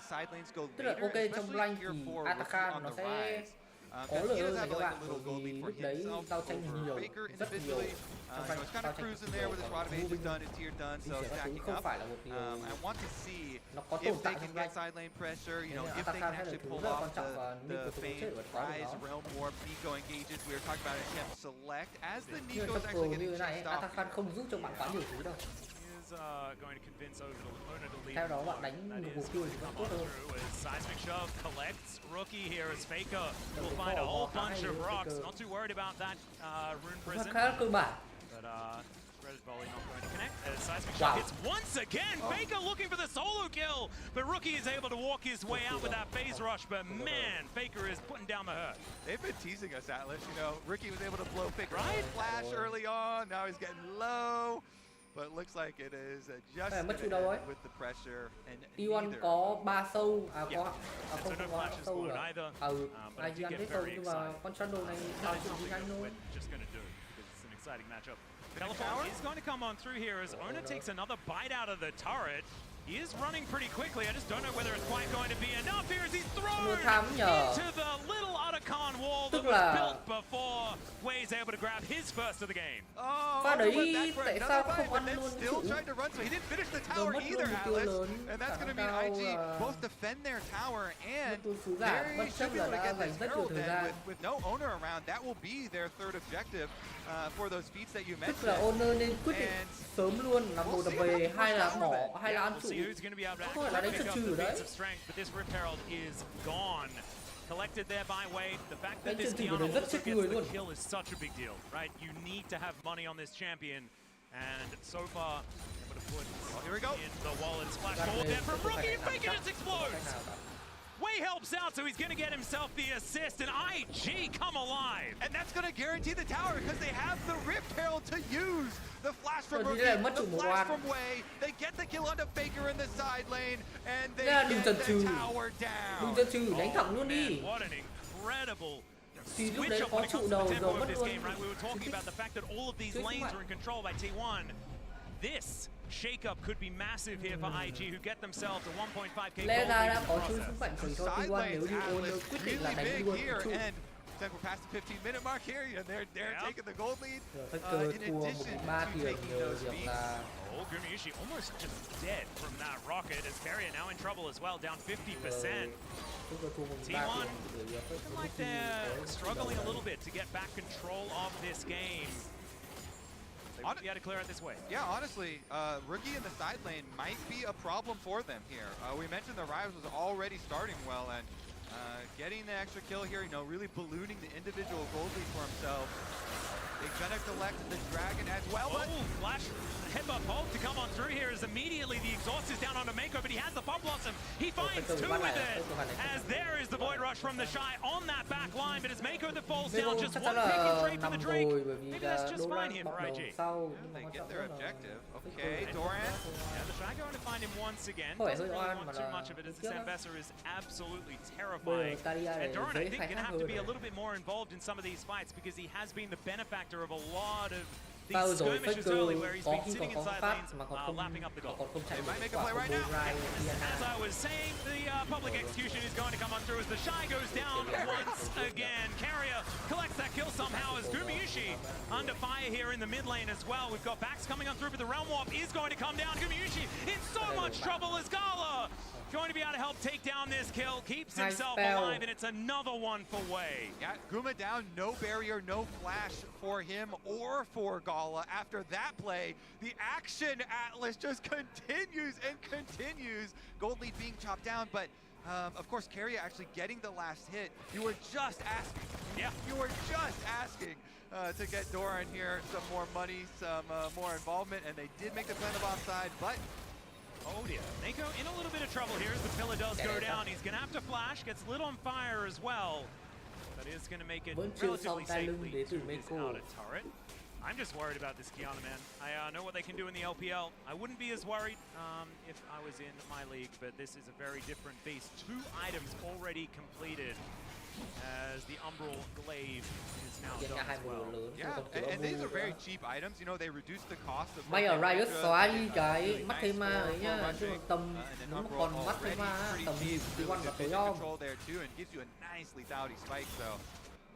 [SPEAKER 8] side lanes go
[SPEAKER 1] tức là
[SPEAKER 8] later,
[SPEAKER 1] ok trong
[SPEAKER 8] especially
[SPEAKER 1] rank
[SPEAKER 8] here
[SPEAKER 1] thì
[SPEAKER 8] for Rookie
[SPEAKER 1] Atakan
[SPEAKER 8] on
[SPEAKER 1] nó
[SPEAKER 8] the
[SPEAKER 1] sẽ
[SPEAKER 8] rise.
[SPEAKER 1] có
[SPEAKER 8] Because
[SPEAKER 1] lợi
[SPEAKER 8] he
[SPEAKER 1] hơn
[SPEAKER 8] does
[SPEAKER 1] này
[SPEAKER 8] have
[SPEAKER 1] các
[SPEAKER 8] like
[SPEAKER 1] bạn
[SPEAKER 8] a little goal
[SPEAKER 1] bởi
[SPEAKER 8] lead
[SPEAKER 1] vì
[SPEAKER 8] for
[SPEAKER 1] lúc đấy
[SPEAKER 8] himself
[SPEAKER 1] giao tranh
[SPEAKER 8] over
[SPEAKER 1] nhiều,
[SPEAKER 8] Faker
[SPEAKER 1] rất nhiều.
[SPEAKER 8] individually. You know, he's kind of cruising there with his Rod of Age done, his tier done,
[SPEAKER 1] Đi
[SPEAKER 8] so
[SPEAKER 1] sẽ các thứ
[SPEAKER 8] stacking
[SPEAKER 1] không
[SPEAKER 8] up.
[SPEAKER 1] phải là một điều
[SPEAKER 8] I want to see
[SPEAKER 1] nó có
[SPEAKER 8] if
[SPEAKER 1] tồn
[SPEAKER 8] they
[SPEAKER 1] tại
[SPEAKER 8] can
[SPEAKER 1] trong
[SPEAKER 8] get
[SPEAKER 1] rank.
[SPEAKER 8] side lane pressure, you know,
[SPEAKER 1] Nên
[SPEAKER 8] if they can
[SPEAKER 1] Atakan sẽ là
[SPEAKER 8] actually
[SPEAKER 1] thứ
[SPEAKER 8] pull
[SPEAKER 1] rất là
[SPEAKER 8] off
[SPEAKER 1] quan trọng và
[SPEAKER 8] the
[SPEAKER 1] Nico sẽ
[SPEAKER 8] famed
[SPEAKER 1] vượt qua được
[SPEAKER 8] Rise,
[SPEAKER 1] nó.
[SPEAKER 8] Realm Warp, Nico engages. We were talking about attempt select as the
[SPEAKER 1] Nhưng
[SPEAKER 8] Nico
[SPEAKER 1] mà
[SPEAKER 8] is
[SPEAKER 1] pro
[SPEAKER 8] actually
[SPEAKER 1] như
[SPEAKER 8] getting
[SPEAKER 1] thế này ấy,
[SPEAKER 8] chased off.
[SPEAKER 1] Atakan không giúp cho bạn quá nhiều thứ đâu.
[SPEAKER 2] Is going to convince Owner to leave.
[SPEAKER 1] Theo đó bạn đánh
[SPEAKER 2] That
[SPEAKER 1] một
[SPEAKER 2] is
[SPEAKER 1] cuộc
[SPEAKER 2] going to
[SPEAKER 1] vẫn
[SPEAKER 2] come
[SPEAKER 1] tốt
[SPEAKER 2] on
[SPEAKER 1] hơn.
[SPEAKER 2] through as Seismic Shove collects Rookie here as Faker will find a whole bunch of rocks. Not too worried about that Rune
[SPEAKER 1] Nó
[SPEAKER 2] Prison.
[SPEAKER 1] khá là cơ bản.
[SPEAKER 2] But threaded volley not going to connect. As Seismic Shove hits once again. Faker looking for the solo kill, but Rookie is able to walk his way out with that phase rush. But man, Faker is putting down the hurt.
[SPEAKER 8] They've been teasing us, Atlas. You know, Ricky was able to blow Faker
[SPEAKER 2] Right?
[SPEAKER 8] flash early on. Now he's getting low. But it looks like it is just
[SPEAKER 1] mất chủ đâu ấy.
[SPEAKER 8] with the pressure and
[SPEAKER 1] T1
[SPEAKER 8] neither.
[SPEAKER 1] có 3 sâu, có không
[SPEAKER 2] no
[SPEAKER 1] có
[SPEAKER 2] flashes
[SPEAKER 1] sâu
[SPEAKER 2] forward
[SPEAKER 1] rồi.
[SPEAKER 2] either. But I
[SPEAKER 1] IG
[SPEAKER 2] do
[SPEAKER 1] ăn
[SPEAKER 2] get
[SPEAKER 1] hết sâu
[SPEAKER 2] very
[SPEAKER 1] nhưng mà
[SPEAKER 2] excited.
[SPEAKER 1] con Shadow này sao chịu đi nhanh thôi.
[SPEAKER 2] Just going to do because it's an exciting matchup. Telephone is going to come on through here as Owner takes another bite out of the turret. He is running pretty quickly. I just don't know whether it's quite going to be enough here as he's thrown into the little Otacon wall that was built before Wei's able to grab his first of the game.
[SPEAKER 8] Oh,
[SPEAKER 1] Pha đấy
[SPEAKER 8] went back for
[SPEAKER 1] tại
[SPEAKER 8] another
[SPEAKER 1] sao
[SPEAKER 8] bite,
[SPEAKER 1] không
[SPEAKER 8] but
[SPEAKER 1] ăn
[SPEAKER 8] then
[SPEAKER 1] luôn
[SPEAKER 8] still
[SPEAKER 1] trụ?
[SPEAKER 8] tried to run, so he didn't finish the tower
[SPEAKER 1] mất
[SPEAKER 8] either,
[SPEAKER 1] luôn mục tiêu
[SPEAKER 8] Atlas.
[SPEAKER 1] lớn.
[SPEAKER 8] And that's going to mean
[SPEAKER 1] Khả năng
[SPEAKER 8] IG
[SPEAKER 1] cao,
[SPEAKER 8] both defend their tower and
[SPEAKER 1] mất luôn phú gà,
[SPEAKER 8] they
[SPEAKER 1] bất chấp
[SPEAKER 8] should be
[SPEAKER 1] là
[SPEAKER 8] able to
[SPEAKER 1] đã
[SPEAKER 8] get
[SPEAKER 1] dành
[SPEAKER 8] this
[SPEAKER 1] rất nhiều
[SPEAKER 8] Herald
[SPEAKER 1] thời
[SPEAKER 8] in
[SPEAKER 1] gian.
[SPEAKER 8] with no owner around. That will be their third objective for those feats that you
[SPEAKER 1] Tức là
[SPEAKER 8] mentioned.
[SPEAKER 1] Owner nên quyết định sớm luôn là một là về, hai là bỏ, hai là ăn
[SPEAKER 2] We'll
[SPEAKER 1] trụ.
[SPEAKER 2] see who's going to be able to
[SPEAKER 1] Không phải là đánh
[SPEAKER 2] pick
[SPEAKER 1] thật
[SPEAKER 2] up
[SPEAKER 1] trừ
[SPEAKER 2] the
[SPEAKER 1] đấy.
[SPEAKER 2] bits of strength, but this Rip Herald is gone. Collected there by Wade. The fact that
[SPEAKER 1] Đánh
[SPEAKER 2] this
[SPEAKER 1] chân trừ
[SPEAKER 2] Kiana
[SPEAKER 1] đấy rất
[SPEAKER 2] also
[SPEAKER 1] chết
[SPEAKER 2] gets
[SPEAKER 1] người
[SPEAKER 2] the
[SPEAKER 1] luôn.
[SPEAKER 2] kill is such a big deal, right? You need to have money on this champion, and so far, able to put
[SPEAKER 8] here we go.
[SPEAKER 2] in the wall and splash forward there from Rookie, and Faker just explodes! Way helps out, so he's going to get himself the assist, and IG come alive.
[SPEAKER 8] And that's going to guarantee the tower because they have the Rift Herald to use. The flash from Rookie,
[SPEAKER 1] đây là mất
[SPEAKER 8] the
[SPEAKER 1] trụ một
[SPEAKER 8] flash
[SPEAKER 1] loạt.
[SPEAKER 8] from Way. They get the kill onto Faker in the side lane, and they
[SPEAKER 1] Đây là đừng
[SPEAKER 8] get
[SPEAKER 1] chần
[SPEAKER 8] the
[SPEAKER 1] chừ.
[SPEAKER 8] tower down.
[SPEAKER 1] Đừng chân trừ, đánh thẳng luôn đi.
[SPEAKER 2] Man, what an incredible
[SPEAKER 1] Thì lúc
[SPEAKER 2] switch
[SPEAKER 1] đấy
[SPEAKER 2] up
[SPEAKER 1] có
[SPEAKER 2] when it
[SPEAKER 1] trụ
[SPEAKER 2] comes to
[SPEAKER 1] đầu
[SPEAKER 2] the tempo
[SPEAKER 1] rồi
[SPEAKER 2] of
[SPEAKER 1] mất
[SPEAKER 2] this
[SPEAKER 1] luôn.
[SPEAKER 2] game, right? We were talking about the fact that all of these lanes are in control by T1. This shakeup could be massive here for IG, who get themselves a 1.5k
[SPEAKER 1] Lẽ
[SPEAKER 2] gold
[SPEAKER 1] ra
[SPEAKER 2] lead
[SPEAKER 1] đã
[SPEAKER 2] in
[SPEAKER 1] có
[SPEAKER 2] the
[SPEAKER 1] chui
[SPEAKER 2] process.
[SPEAKER 1] xuống mạnh
[SPEAKER 8] The
[SPEAKER 1] cho
[SPEAKER 8] side
[SPEAKER 1] T1 nếu
[SPEAKER 8] lanes,
[SPEAKER 1] như Owner
[SPEAKER 8] Atlas,
[SPEAKER 1] quyết định là
[SPEAKER 8] really
[SPEAKER 1] đánh
[SPEAKER 8] big
[SPEAKER 1] luôn
[SPEAKER 8] here,
[SPEAKER 1] trụ.
[SPEAKER 8] and we're past the 15-minute mark here, and they're taking the gold lead.
[SPEAKER 1] Faker
[SPEAKER 8] In
[SPEAKER 1] thua một
[SPEAKER 8] addition
[SPEAKER 1] ba
[SPEAKER 8] to
[SPEAKER 1] tiền
[SPEAKER 8] taking
[SPEAKER 1] nhờ
[SPEAKER 8] those
[SPEAKER 1] việc
[SPEAKER 8] beats.
[SPEAKER 1] là
[SPEAKER 2] Oh, Gumiushi almost just dead from that rocket as Carrier now in trouble as well, down 50%.
[SPEAKER 1] Faker thua một ba
[SPEAKER 2] T1
[SPEAKER 1] tiền để
[SPEAKER 2] looking like they're struggling a little bit to get back control of this game. They won't be able to clear it this way.
[SPEAKER 8] Yeah, honestly, Rookie in the side lane might be a problem for them here. We mentioned the Rise was already starting well, and getting the extra kill here, you know, really ballooning the individual gold lead for himself. They're gonna collect the Dragon as well.
[SPEAKER 2] Oh, flash headbutt poke to come on through here as immediately the exhaust is down onto Mako, but he has the Pump Blossom. He finds two with it, as there is the Void Rush from the Shy on that back line, but it's Mako that falls down, just one pick and trade for the Drake. Maybe that's just fine here for IG.
[SPEAKER 8] They get their objective. Okay, Doran.
[SPEAKER 2] Yeah, the Shy going to find him once again. Doesn't really want too much of it as the Sambessa is absolutely terrifying. And Doran, I think, going to have to be a little bit more involved in some of these fights because he has been the benefactor of a lot of these skirmishes early where he's been sitting inside lanes, lapping up the goal.
[SPEAKER 8] They might make a play right now.
[SPEAKER 2] As I was saying, the public execution is going to come on through as the Shy goes down once again. Carrier collects that kill somehow as Gumiushi under fire here in the mid lane as well. We've got backs coming on through, but the Realm Warp is going to come down. Gumiushi in so much trouble as Gala going to be able to help take down this kill, keeps himself alive, and it's another one for Wei.
[SPEAKER 8] Yeah, Guma down, no barrier, no flash for him or for Gala. After that play, the action Atlas just continues and continues. Gold lead being chopped down, but of course, Carrier actually getting the last hit. You were just asking.
[SPEAKER 2] Yeah.
[SPEAKER 8] You were just asking to get Doran here some more money, some more involvement, and they did make the plan of offside, but
[SPEAKER 2] oh dear, Mako in a little bit of trouble here as the pillar does go down. He's going to have to flash, gets lit on fire as well. But is going to make it relatively safely to his outer turret. I'm just worried about this Kiana, man. I know what they can do in the LPL. I wouldn't be as worried if I was in my league, but this is a very different beast. 2 items already completed as the Umbral Glaive is now done as well.
[SPEAKER 8] yeah, and these are very cheap items. You know, they reduce the cost of
[SPEAKER 1] May ở Riot xóa đi cái
[SPEAKER 8] really
[SPEAKER 1] mắt
[SPEAKER 8] nice
[SPEAKER 1] thêm ma
[SPEAKER 8] for
[SPEAKER 1] ấy nhá, chứ
[SPEAKER 8] rushing,
[SPEAKER 1] tầm
[SPEAKER 8] and
[SPEAKER 1] nó
[SPEAKER 8] then
[SPEAKER 1] còn mắt thêm ma
[SPEAKER 8] pretty
[SPEAKER 1] tầm
[SPEAKER 8] cheap.
[SPEAKER 1] T1 là tối
[SPEAKER 8] Efficient
[SPEAKER 1] om.
[SPEAKER 8] control there too, and gives you a nice lethality spike. So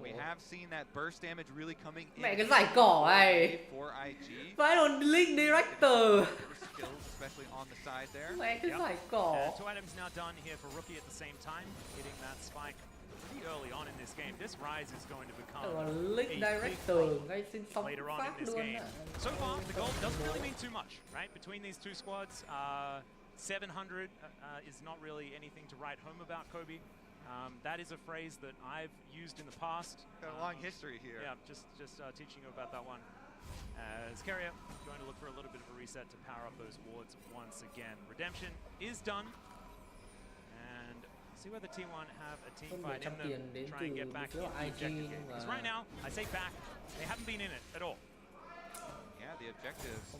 [SPEAKER 8] we have seen that burst damage really coming in
[SPEAKER 1] Mẹ cái giải cỏ này.
[SPEAKER 8] for IG.
[SPEAKER 1] Vãi đồn Link Director.
[SPEAKER 8] Skills especially on the side there.
[SPEAKER 1] Mẹ cái giải cỏ.
[SPEAKER 2] Two items now done here for Rookie at the same time, hitting that spike pretty early on in this game. This Rise is going to become
[SPEAKER 1] Link Director ngay xin sóng
[SPEAKER 2] later on
[SPEAKER 1] phát
[SPEAKER 2] in this
[SPEAKER 1] luôn
[SPEAKER 2] game. So far, the gold doesn't really mean too much, right? Between these two squads, 700 is not really anything to write home about, Kobe. That is a phrase that I've used in the past.
[SPEAKER 8] Got a long history here.
[SPEAKER 2] Yeah, just teaching you about that one. As Carrier going to look for a little bit of a reset to power up those wards once again. Redemption is done. And see whether T1 have a team fight in them, try and get back into the objective game. Because right now, I say back, they haven't been in it at all.
[SPEAKER 8] Yeah, the objectives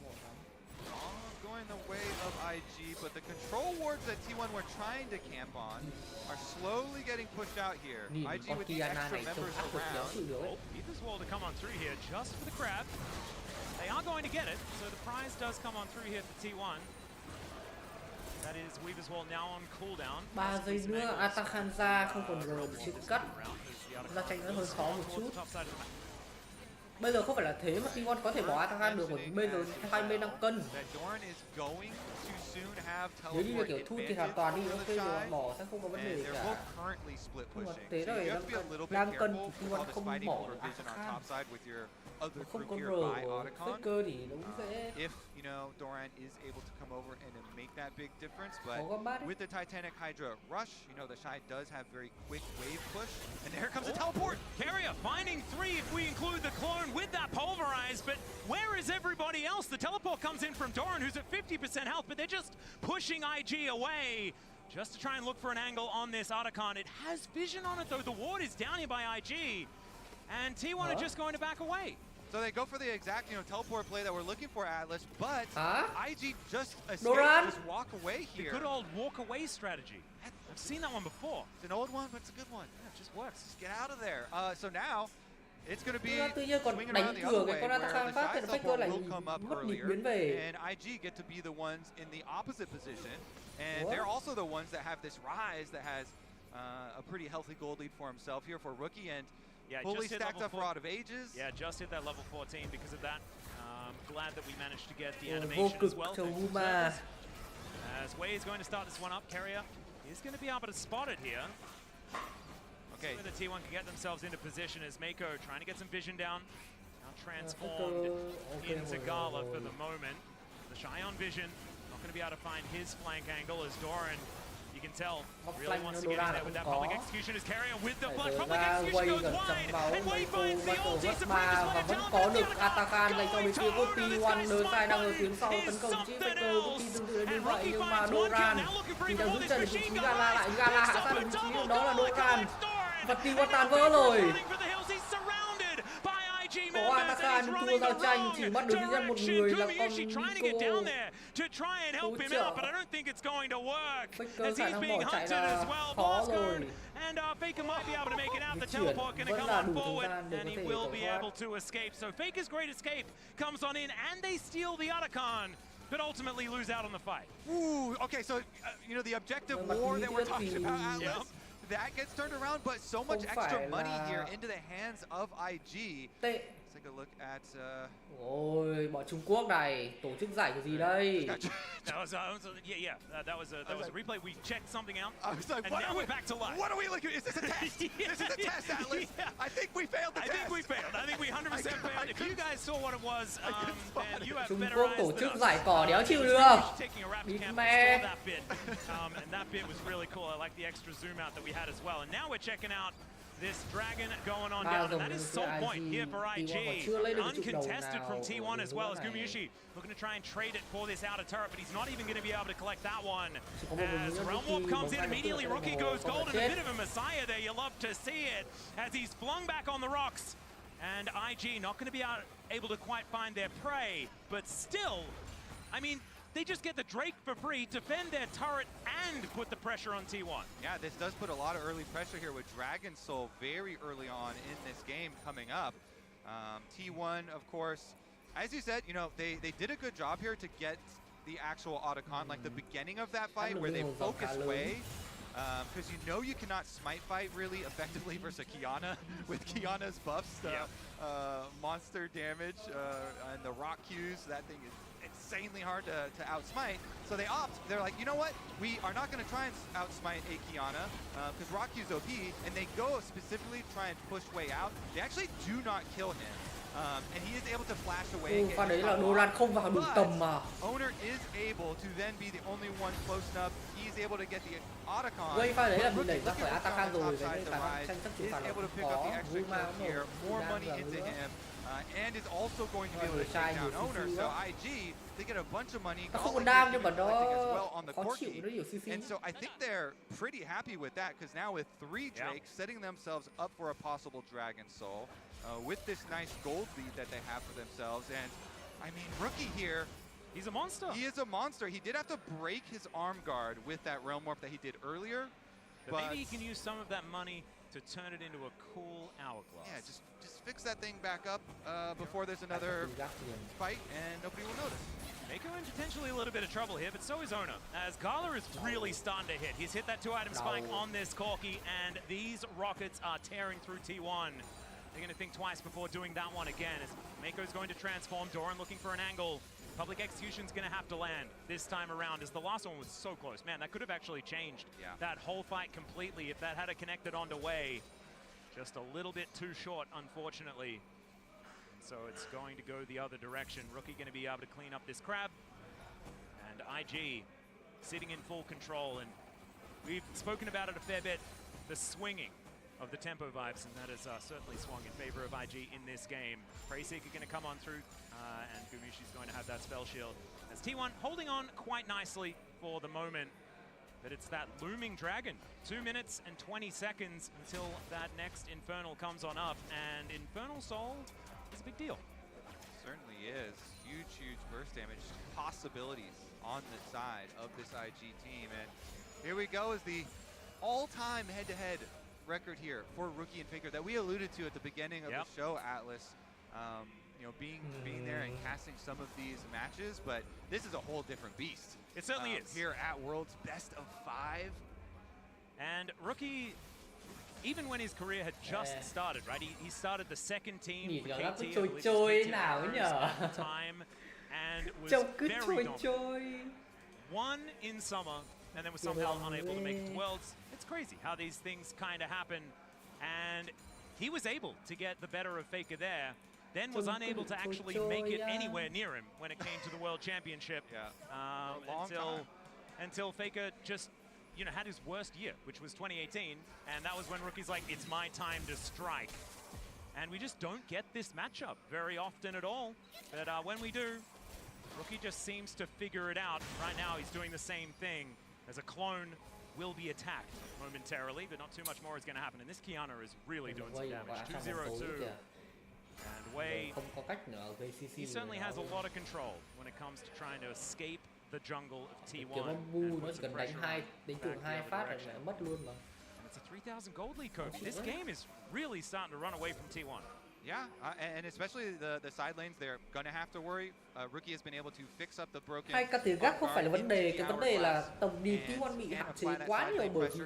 [SPEAKER 8] all going the way of IG, but the control wards that T1 were trying to camp on are slowly getting pushed out here. IG with the extra members around.
[SPEAKER 2] Oh, Weaver's Wall to come on through here just for the crab. They are going to get it, so the prize does come on through here for T1. That is Weaver's Wall now on cooldown.
[SPEAKER 1] 3 giây nữa Atakan ra không còn rồi chịu cắt. Ra tranh nó hơi khó một chút. Bây giờ không phải là thế mà T1 có thể bỏ Atakan được, bởi bây giờ hai bên đang cân. Nếu như kiểu thu thì hoàn toàn đi, ok rồi bỏ sẽ không có vấn đề cả. Nhưng mà thế rồi đang cân thì T1 không bỏ được Atakan. Không có R Faker thì nó cũng sẽ.
[SPEAKER 8] If you know Doran is able to come over and make that big difference, but with the Titanic Hydra rush, you know the Shy does have very quick wave push, and there comes a teleport.
[SPEAKER 2] Carrier finding 3 if we include the clone with that pulverize, but where is everybody else? The teleport comes in from Doran, who's at 50% health, but they're just pushing IG away just to try and look for an angle on this Otacon. It has vision on it though. The ward is down here by IG, and T1 are just going to back away.
[SPEAKER 8] So they go for the exact, you know, teleport play that we're looking for, Atlas, but IG just just walk away here.
[SPEAKER 2] The good old walk away strategy. I've seen that one before.
[SPEAKER 8] It's an old one, but it's a good one. Yeah, it just works. Just get out of there. So now it's going to be swinging around the other way, where the Shy support will come up earlier, and IG get to be the ones in the opposite position, and they're also the ones that have this Rise that has a pretty healthy gold lead for himself here for Rookie, and fully stacked up for Out of Ages.
[SPEAKER 2] Yeah, just hit that level 14 because of that. Glad that we managed to get the animation as well. As Wei is going to start this one up, Carrier is going to be able to spot it here. Okay. So the T1 can get themselves into position as Mako trying to get some vision down. Now transformed into Gala for the moment. The Shy on vision, not going to be able to find his flank angle as Doran, you can tell, really wants to get in there with that public execution as Carrier with the flash. Public execution goes wide, and Wei finds the ulti, Supreme is going to
[SPEAKER 1] vẫn có được Atakan dành cho bên phía của T1. Đời sai đang ở tuyến sau tấn công chiếc Faker của T tương tự đến như vậy, nhưng mà Doran thì đang giữ chân được vị trí Gala lại. Gala hạ sát được vị trí, đó là Doran và T1 tàn vỡ rồi. Có Atakan nhưng thua giao tranh, chỉ bắt được duy nhất một người là con Nico.
[SPEAKER 2] To try and help him out, but I don't think it's going to work as he's being
[SPEAKER 1] bỏ chạy
[SPEAKER 2] hunted as well.
[SPEAKER 1] khó rồi.
[SPEAKER 2] And Faker might be able to make it out. The teleport going to come on forward, and he will be able to escape. So Faker's great escape comes on in, and they steal the Otacon, but ultimately lose out on the fight.
[SPEAKER 8] Ooh, okay, so you know the objective war that we're talking about, Atlas. That gets turned around, but so much extra money here into the hands of IG. Let's take a look at.
[SPEAKER 1] Ôi, bọn Trung Quốc này tổ chức giải cái gì đây?
[SPEAKER 2] That was a replay. We checked something out,
[SPEAKER 8] I was like,
[SPEAKER 2] and now we're back to life.
[SPEAKER 8] What are we looking at? Is this a test? This is a test, Atlas. I think we failed the test.
[SPEAKER 2] I think we failed. I think we 100% failed. If you guys saw what it was, then you have
[SPEAKER 1] Trung
[SPEAKER 2] better
[SPEAKER 1] Quốc
[SPEAKER 2] eyes
[SPEAKER 1] tổ
[SPEAKER 2] than
[SPEAKER 1] chức
[SPEAKER 2] us.
[SPEAKER 1] giải cỏ đéo chịu được.
[SPEAKER 2] Taking a rap camp
[SPEAKER 1] Mẹ.
[SPEAKER 2] saw that bit, and that bit was really cool. I like the extra zoom out that we had as well. And now we're checking out this dragon going on down, and that is Soul Point here for IG. Uncontested from T1 as well as Gumayushi looking to try and trade it for this outer turret, but he's not even going to be able to collect that one. As Realm Warp comes in, immediately Rookie goes gold, and a bit of a Messiah there. You love to see it as he's flung back on the rocks. And IG not going to be able to quite find their prey, but still, I mean, they just get the Drake for free, defend their turret, and put the pressure on T1.
[SPEAKER 8] Yeah, this does put a lot of early pressure here with Dragon Soul very early on in this game coming up. T1, of course, as you said, you know, they did a good job here to get the actual Otacon, like the beginning of that fight where they focused Wei. because you know you cannot smite fight really effectively versus Kiana with Kiana's buffs, monster damage, and the rock Qs. That thing is insanely hard to outsmite. So they opt. They're like, you know what? We are not going to try and outsmite a Kiana because rock Q's OP, and they go specifically try and push way out. They actually do not kill him. And he is able to flash away and
[SPEAKER 1] pha đấy là
[SPEAKER 8] get
[SPEAKER 1] Doran không vào được tầm mà.
[SPEAKER 8] Owner is able to then be the only one close enough. He's able to get the Otacon.
[SPEAKER 1] Gây pha đấy là bị đẩy ra khỏi Atachan rồi, với cái khả năng tranh chấp chúng ta là có Ruma
[SPEAKER 8] more money into him. And is also going to be able to take down Owner. So IG, they get a bunch of money.
[SPEAKER 1] Nó không còn đam nhưng mà nó
[SPEAKER 8] on the
[SPEAKER 1] khó chịu, nó nhiều CC.
[SPEAKER 8] And so I think they're pretty happy with that because now with 3 Drakes setting themselves up for a possible Dragon Soul with this nice gold lead that they have for themselves. And I mean, Rookie here,
[SPEAKER 2] he's a monster.
[SPEAKER 8] He is a monster. He did have to break his arm guard with that Realm Warp that he did earlier.
[SPEAKER 2] But maybe he can use some of that money to turn it into a cool hourglass.
[SPEAKER 8] Yeah, just fix that thing back up before there's another fight, and nobody will notice.
[SPEAKER 2] Mako in potentially a little bit of trouble here, but so is Owner, as Gala is really starting to hit. He's hit that 2-item spike on this Corki, and these rockets are tearing through T1. They're going to think twice before doing that one again, as Mako's going to transform. Doran looking for an angle. Public Execution's going to have to land this time around, as the last one was so close. Man, that could have actually changed that whole fight completely if that had connected onto Wei. Just a little bit too short, unfortunately. So it's going to go the other direction. Rookie going to be able to clean up this crab. And IG sitting in full control. And we've spoken about it a fair bit, the swinging of the tempo vibes, and that has certainly swung in favor of IG in this game. Preyseeker going to come on through, and Gumushi's going to have that spell shield. As T1 holding on quite nicely for the moment, but it's that looming dragon. 2 minutes and 20 seconds until that next Infernal comes on up, and Infernal Soul is a big deal.
[SPEAKER 8] Certainly is. Huge, huge burst damage possibilities on the side of this IG team. And here we go, is the all-time head-to-head record here for Rookie and Faker that we alluded to at the beginning of the show, Atlas. You know, being there and casting some of these matches, but this is a whole different beast.
[SPEAKER 2] It certainly is.
[SPEAKER 8] Here at World's Best of 5.
[SPEAKER 2] And Rookie, even when his career had just started, right? He started the second team for KT at time and was very dominant. Won in summer, and then was somehow unable to make it to Worlds. It's crazy how these things kind of happen. And he was able to get the better of Faker there, then was unable to actually make it anywhere near him when it came to the World Championship. Until Faker just, you know, had his worst year, which was 2018, and that was when Rookie's like, it's my time to strike. And we just don't get this matchup very often at all. But when we do, Rookie just seems to figure it out. Right now, he's doing the same thing. As a clone will be attacked momentarily, but not too much more is going to happen. And this Kiana is really doing some damage. 2-0-2. And Wei, he certainly has a lot of control when it comes to trying to escape the jungle of T1. And put some pressure on back the other direction. And it's a 3,000 gold lead, Kobe. This game is really starting to run away from T1.
[SPEAKER 8] Yeah, and especially the side lanes, they're gonna have to worry. Rookie has been able to fix up the broken.
[SPEAKER 1] Hai ca tiền gác không phải là vấn đề, cái vấn đề là tầm nhìn T1 bị hạn chế quá nhiều bởi vì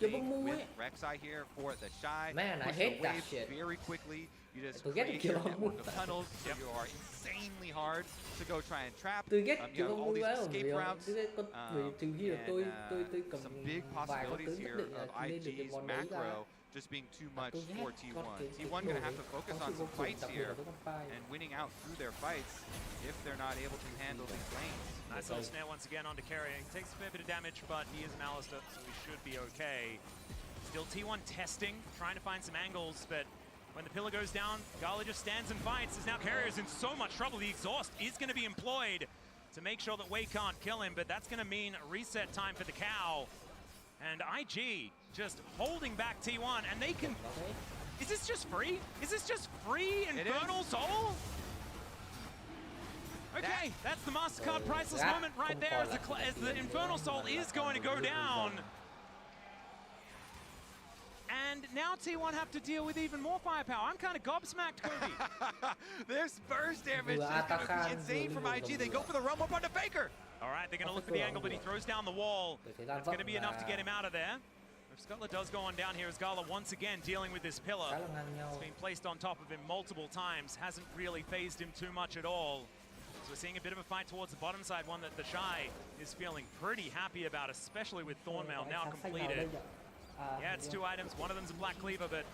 [SPEAKER 1] cái bông mu ấy. Man, I hate that shit. Tôi ghét kiểu bông mu.
[SPEAKER 8] You are insanely hard to go try and trap.
[SPEAKER 1] Tôi ghét kiểu bông mu ấy, bởi vì trừ khi là tôi cầm vài con tướng nhất định là lên được cái món đấy ra.
[SPEAKER 8] Just being too much for T1. T1 gonna have to focus on some fights here and winning out through their fights if they're not able to handle these lanes.
[SPEAKER 2] Nice little snare once again onto Kirai. He takes a fair bit of damage, but he is an Alistair, so he should be okay. Still T1 testing, trying to find some angles, but when the pillar goes down, Gala just stands and fights, as now Kirai is in so much trouble. The exhaust is going to be employed to make sure that Wei can't kill him, but that's going to mean reset time for the cow. And IG just holding back T1, and they can... Is this just free? Is this just free Infernal Soul? Okay, that's the MasterCard priceless moment right there as the Infernal Soul is going to go down. And now T1 have to deal with even more firepower. I'm kind of gobsmacked, Kobe.
[SPEAKER 8] This burst damage is going to be insane from IG. They go for the Realm Up onto Faker.
[SPEAKER 2] All right, they're going to look for the angle, but he throws down the wall. It's going to be enough to get him out of there. If Scutler does go on down here, as Gala once again dealing with this pillar. It's been placed on top of him multiple times, hasn't really phased him too much at all. So we're seeing a bit of a fight towards the bottom side, one that the Shy is feeling pretty happy about, especially with Thornmail now completed. Yeah, it's 2 items. One of them's a Black Cleaver, but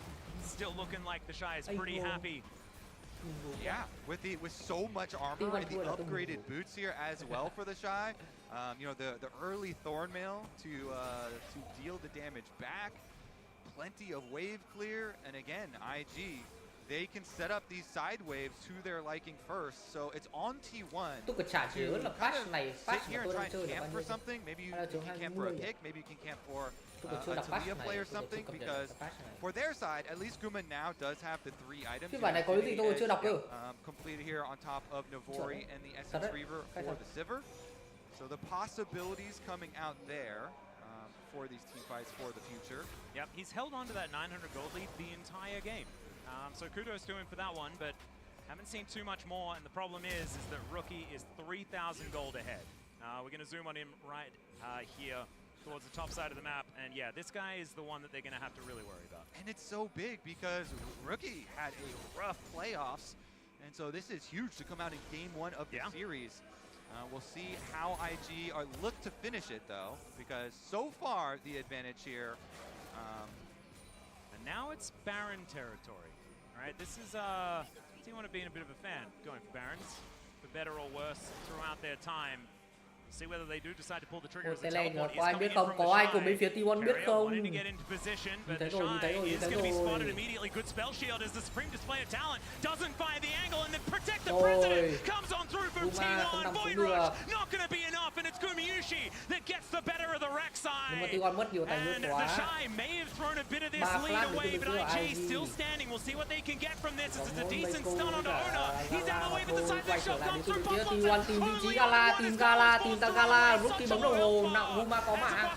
[SPEAKER 2] still looking like the Shy is pretty happy.
[SPEAKER 8] Yeah, with so much armor and the upgraded boots here as well for the Shy. You know, the early Thornmail to deal the damage back. Plenty of wave clear, and again, IG, they can set up these side waves to their liking first. So it's on T1 to kind of sit here and try and camp for something. Maybe you can camp for a pick, maybe you can camp for a Talia play or something, because for their side, at least Guma now does have the 3 items. Completed here on top of Navori and the Essence Reaver for the Sivir. So the possibilities coming out there for these team fights for the future.
[SPEAKER 2] Yep, he's held on to that 900 gold lead the entire game. So kudos to him for that one, but haven't seen too much more. And the problem is that Rookie is 3,000 gold ahead. We're going to zoom on him right here towards the top side of the map. And yeah, this guy is the one that they're going to have to really worry about.
[SPEAKER 8] And it's so big because Rookie had a rough playoffs. And so this is huge to come out in game 1 of the series. We'll see how IG look to finish it, though, because so far the advantage here.
[SPEAKER 2] And now it's Baron territory. All right, this is T1 have been a bit of a fan going for Barons, for better or worse, throughout their time. See whether they do decide to pull the trigger as the teleport is coming in from the Shy. Wanting to get into position, but the Shy is going to be spotted immediately. Good spell shield as the supreme display of talent doesn't find the angle, and then protect the president comes on through from T1. Void Rush not going to be enough, and it's Gumayushi that gets the better of the Rek'Sai. And the Shy may have thrown a bit of this lead away, but IG still standing. We'll see what they can get from this. It's a decent stun onto Ona. He's out of the way, but the side back shot comes through.
[SPEAKER 1] Gala, Rookie bấm đồng hồ, nặng Guma có mạng.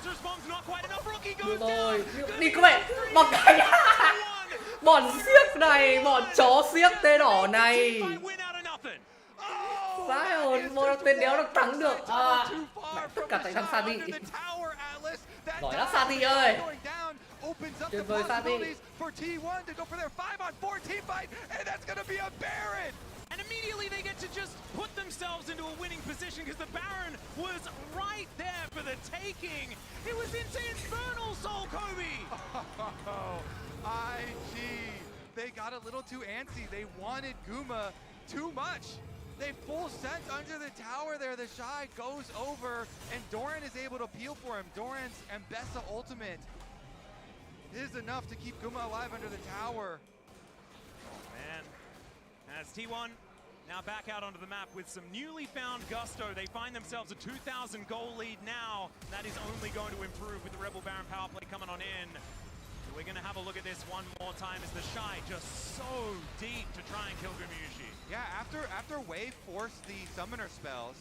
[SPEAKER 1] Được rồi, đi các bạn, bọn này, bọn xiếc này, bọn chó xiếc tên đỏ này. Vãi hồn, một tên đéo được thắng được. Tất cả tại thằng Sati. Giỏi lắm Sati ơi. Tuyệt vời Sati.
[SPEAKER 2] And immediately they get to just put themselves into a winning position because the Baron was right there for the taking. It was into Infernal Soul, Kobe!
[SPEAKER 8] IG, they got a little too antsy. They wanted Guma too much. They full sent under the tower there. The Shy goes over, and Doran is able to peel for him. Doran's Mbessa ultimate is enough to keep Guma alive under the tower.
[SPEAKER 2] Man. As T1 now back out onto the map with some newly found gusto. They find themselves a 2,000 goal lead now. That is only going to improve with the Rebel Baron power play coming on in. So we're going to have a look at this one more time as the Shy just so deep to try and kill Gumayushi.
[SPEAKER 8] Yeah, after Wave forced the summoner spells,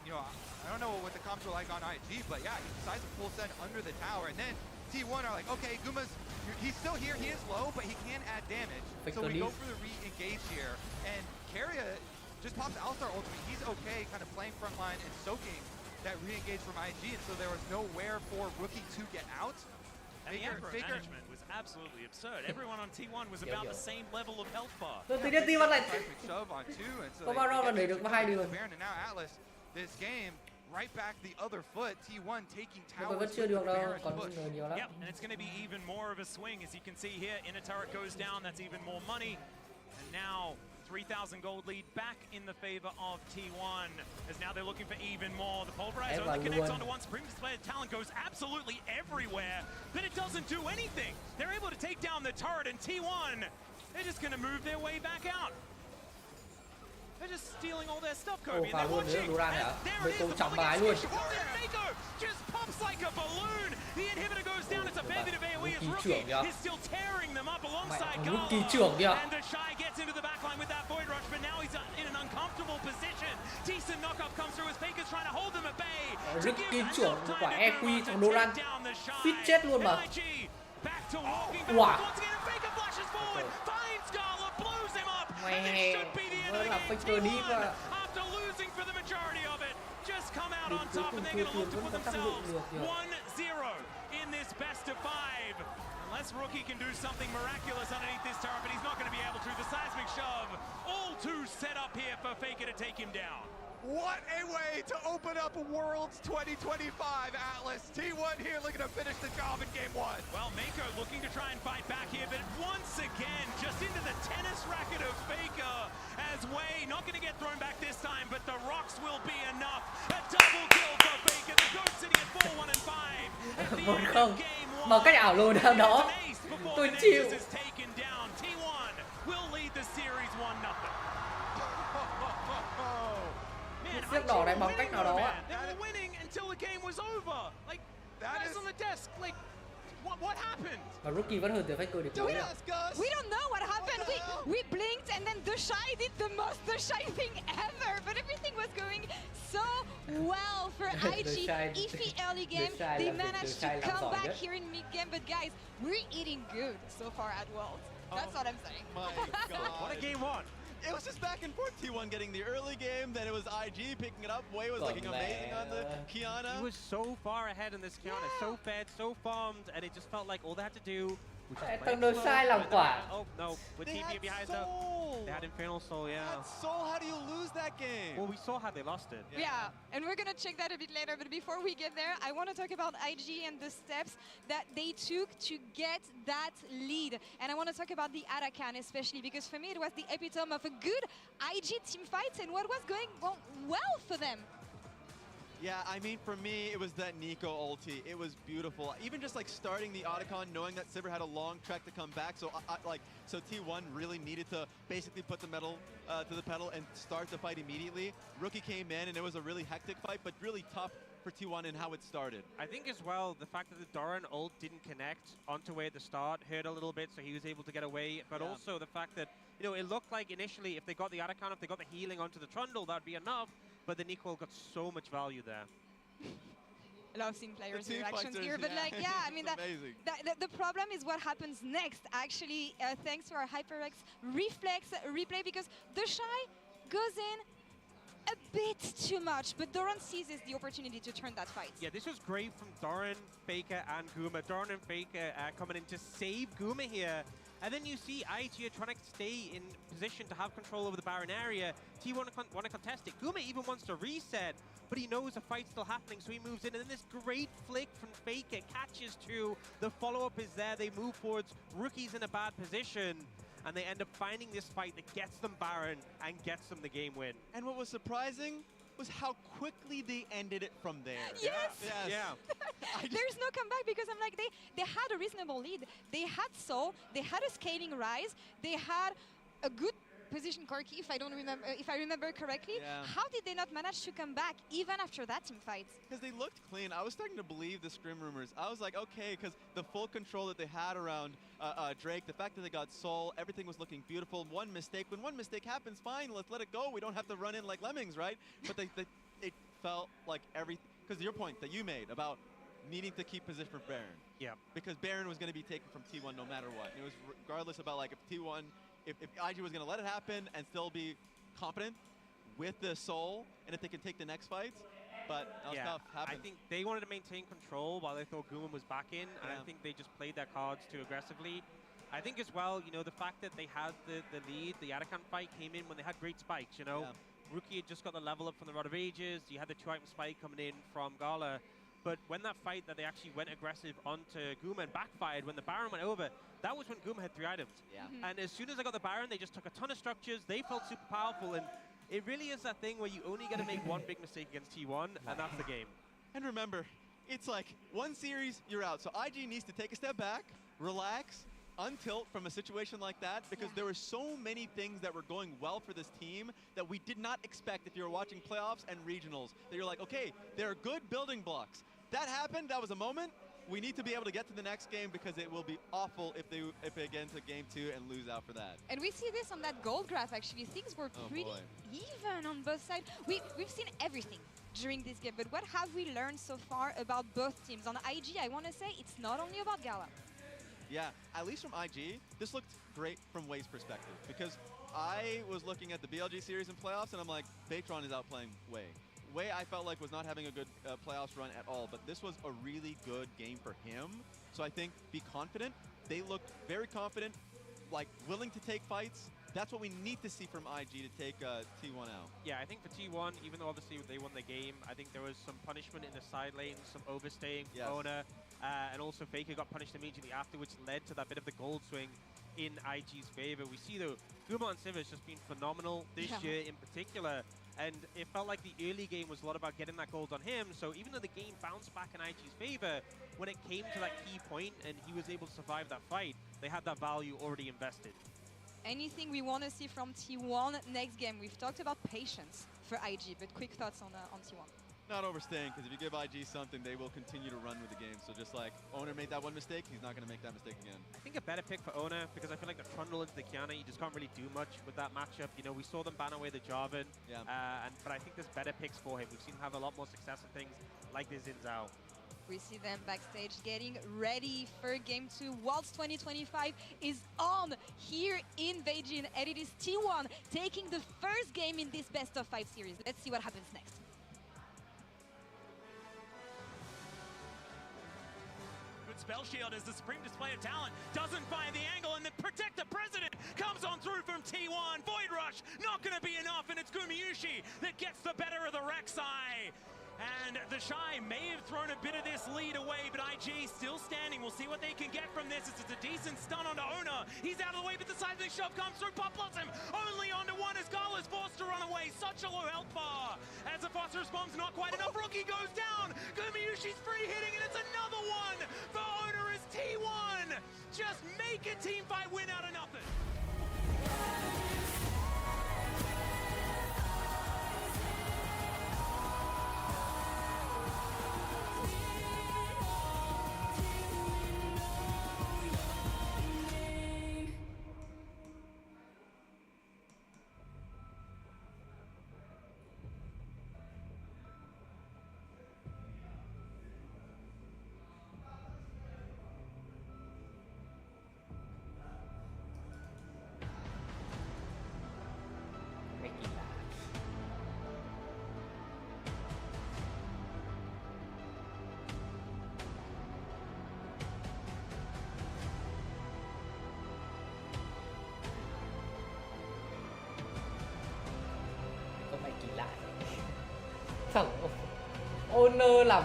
[SPEAKER 8] you know, I don't know what the comps were like on IG, but yeah, he decides to full send under the tower, and then T1 are like, okay, he's still here, he is low, but he can add damage. So we go for the re-engage here, and Kirai just pops Alistar ultimate. He's okay kind of playing frontline and soaking that re-engage from IG, and so there was nowhere for Rookie to get out.
[SPEAKER 2] And the Emperor management was absolutely absurd. Everyone on T1 was about the same level of health bar.
[SPEAKER 8] Shove on 2, and so they get Baron, and now Atlas, this game, right back the other foot. T1 taking towers with the Baron's push.
[SPEAKER 2] Yep, and it's going to be even more of a swing. As you can see here, inner turret goes down. That's even more money. And now 3,000 gold lead back in the favor of T1, as now they're looking for even more. The pulverizer only connects onto one. Supreme display of talent goes absolutely everywhere, but it doesn't do anything. They're able to take down the turret, and T1, they're just going to move their way back out. They're just stealing all their stuff, Kobe, and they're watching. There it is, the Mako just pops like a balloon. The inhibitor goes down. It's a fair bit of AoE as Rookie is still tearing them up alongside Gala. And the Shy gets into the backline with that Void Rush, but now he's in an uncomfortable position. Decent knockup comes through as Faker's trying to hold them at bay.
[SPEAKER 1] Rookie trưởng quả EQ thằng Doran fit chết luôn mà. Wow. Mẹ, nó là Faker đi mà.
[SPEAKER 2] After losing for the majority of it, just come out
[SPEAKER 1] Thì
[SPEAKER 2] on
[SPEAKER 1] cuối
[SPEAKER 2] top
[SPEAKER 1] cùng
[SPEAKER 2] and they're
[SPEAKER 1] thua
[SPEAKER 2] going to look to
[SPEAKER 1] vẫn
[SPEAKER 2] put
[SPEAKER 1] có tăng lượng
[SPEAKER 2] themselves
[SPEAKER 1] được.
[SPEAKER 2] 1-0 in this best of 5. Unless Rookie can do something miraculous underneath this turret, but he's not going to be able to. The seismic shove, all too set up here for Faker to take him down.
[SPEAKER 8] What a way to open up Worlds 2025, Atlas. T1 here looking to finish the job in game 1.
[SPEAKER 2] Well, Mako looking to try and fight back here, but once again, just into the tennis racket of Faker as Wei, not going to get thrown back this time, but the rocks will be enough. A double kill for Faker, the Ghost sitting at 4-1 and 5. At the end of game 1,
[SPEAKER 1] một cách ảo luôn đó. Tôi chịu.
[SPEAKER 2] is taken down. T1 will lead the series 1-0.
[SPEAKER 1] Chiếc đỏ này bằng cách nào đó ạ.
[SPEAKER 2] They were winning until the game was over. Like, guys on the desk, like, what happened?
[SPEAKER 1] Và Rookie vẫn hơn từ Faker được cuối.
[SPEAKER 3] We don't know what happened. We blinked and then The Shy did the most The Shy thing ever, but everything was going so well for IG. Iffy early game, they managed to come back here in mid game, but guys, we're eating good so far at Worlds. That's what I'm saying.
[SPEAKER 4] My God.
[SPEAKER 2] What a game 1.
[SPEAKER 4] It was just back and forth. T1 getting the early game, then it was IG picking it up. Wei was looking amazing on the Kiana.
[SPEAKER 5] He was so far ahead in this Kiana, so fed, so farmed, and it just felt like all they had to do was just
[SPEAKER 1] Tầng đầu sai làm quả.
[SPEAKER 5] Oh no, with TP behind them. They had Infernal Soul, yeah.
[SPEAKER 4] That Soul, how do you lose that game?
[SPEAKER 5] Well, we saw how they lost it.
[SPEAKER 3] Yeah, and we're gonna check that a bit later, but before we get there, I want to talk about IG and the steps that they took to get that lead. And I want to talk about the Arakan especially, because for me it was the epitome of a good IG team fight and what was going well for them.
[SPEAKER 4] Yeah, I mean, for me, it was that Nico ulti. It was beautiful. Even just like starting the Otacon, knowing that Sivir had a long trek to come back, so so T1 really needed to basically put the metal to the pedal and start the fight immediately. Rookie came in, and it was a really hectic fight, but really tough for T1 and how it started.
[SPEAKER 5] I think as well, the fact that the Doran ult didn't connect onto Wei at the start hurt a little bit, so he was able to get away. But also the fact that, you know, it looked like initially if they got the Arakan, if they got the healing onto the Trundle, that'd be enough. But the Nico got so much value there.
[SPEAKER 3] I love seeing players' reactions
[SPEAKER 4] fighters,
[SPEAKER 3] here, but like, yeah, I mean, the problem is what happens next, actually, thanks to our HyperX reflex replay, because the Shy goes in a bit too much, but Doran seizes the opportunity to turn that fight.
[SPEAKER 5] Yeah, this was great from Doran, Faker, and Guma. Doran and Faker coming in to save Guma here. And then you see IG trying to stay in position to have control over the Baron area. T1 want to contest it. Guma even wants to reset, but he knows the fight's still happening, so he moves in. And then this great flick from Faker catches two. The follow-up is there. They move forwards. Rookie's in a bad position, and they end up finding this fight that gets them Baron and gets them the game win.
[SPEAKER 4] And what was surprising was how quickly they ended it from there.
[SPEAKER 3] Yes!
[SPEAKER 5] Yeah.
[SPEAKER 3] There's no comeback, because I'm like, they had a reasonable lead. They had Soul, they had a scaling Rise, they had a good position Corki, if I remember correctly.
[SPEAKER 4] Yeah.
[SPEAKER 3] How did they not manage to come back even after that team fight?
[SPEAKER 4] Because they looked clean. I was starting to believe the scrim rumors. I was like, okay, because the full control that they had around Drake, the fact that they got Soul, everything was looking beautiful. One mistake, when one mistake happens, fine, let's let it go. We don't have to run in like lemmings, right? But it felt like everything, because your point that you made about needing to keep position for Baron.
[SPEAKER 5] Yeah.
[SPEAKER 4] Because Baron was going to be taken from T1 no matter what. It was regardless about like if T1, if IG was going to let it happen and still be competent with the Soul, and if they can take the next fights. But that was tough.
[SPEAKER 5] I think they wanted to maintain control while they thought Guma was back in, and I think they just played their cards too aggressively. I think as well, you know, the fact that they had the lead, the Arakan fight came in when they had great spikes, you know. Rookie had just got the level up from the Rod of Ages. You had the 2-item spike coming in from Gala. But when that fight that they actually went aggressive onto Guma and backfired, when the Baron went over, that was when Guma had 3 items. And as soon as I got the Baron, they just took a ton of structures. They felt super powerful, and it really is that thing where you only got to make one big mistake against T1, and that's the game.
[SPEAKER 4] And remember, it's like one series, you're out. So IG needs to take a step back, relax, untilt from a situation like that, because there were so many things that were going well for this team that we did not expect if you were watching playoffs and regionals. That you're like, okay, there are good building blocks. That happened, that was a moment. We need to be able to get to the next game, because it will be awful if they get into game 2 and lose out for that.
[SPEAKER 3] And we see this on that gold graph, actually. Things were pretty even on both sides. We've seen everything during this game, but what have we learned so far about both teams? On IG, I want to say it's not only about Gala.
[SPEAKER 4] Yeah, at least from IG, this looked great from Wei's perspective, because I was looking at the BLG series and playoffs, and I'm like, Baytron is outplaying Wei. Wei, I felt like, was not having a good playoffs run at all, but this was a really good game for him. So I think be confident. They looked very confident, like willing to take fights. That's what we need to see from IG to take T1 out.
[SPEAKER 5] Yeah, I think for T1, even though obviously they won the game, I think there was some punishment in the side lanes, some overstaying from Owner, and also Faker got punished immediately after, which led to that bit of the gold swing in IG's favor. We see, though, Guma and Siva has just been phenomenal this year in particular, and it felt like the early game was a lot about getting that gold on him, so even though the game bounced back in IG's favor, when it came to that key point and he was able to survive that fight, they had that value already invested.
[SPEAKER 3] Anything we want to see from T1 next game? We've talked about patience for IG, but quick thoughts on T1.
[SPEAKER 4] Not overstaying, because if you give IG something, they will continue to run with the game. So just like Owner made that one mistake, he's not going to make that mistake again.
[SPEAKER 5] I think a better pick for Owner, because I feel like the Trundle into the Kiana, you just can't really do much with that matchup. You know, we saw them ban away the Jarvan, but I think there's better picks for him. We've seen him have a lot more success in things like this Xin Zhao.
[SPEAKER 3] We see them backstage getting ready for Game 2. Worlds 2025 is on here in Beijing, and it is T1 taking the first game in this best-of-5 series. Let's see what happens next.
[SPEAKER 11] Good spell shield as the supreme display of talent doesn't find the angle, and the Protect the President comes on through from T1. Void Rush not going to be enough, and it's Gumayushi that gets the better of the Rek'Sai. And the Shy may have thrown a bit of this lead away, but IG still standing. We'll see what they can get from this. It's a decent stun onto Owner. He's out of the way, but the seismic shove comes through. Pop Blossom only onto one as Gala's forced to run away. Such a low health bar. As the phosphorus bomb's not quite enough, Rookie goes down. Gumayushi's free hitting, and it's another one for Owner as T1 just make a team fight win out of nothing.
[SPEAKER 1] Thằng Owner làm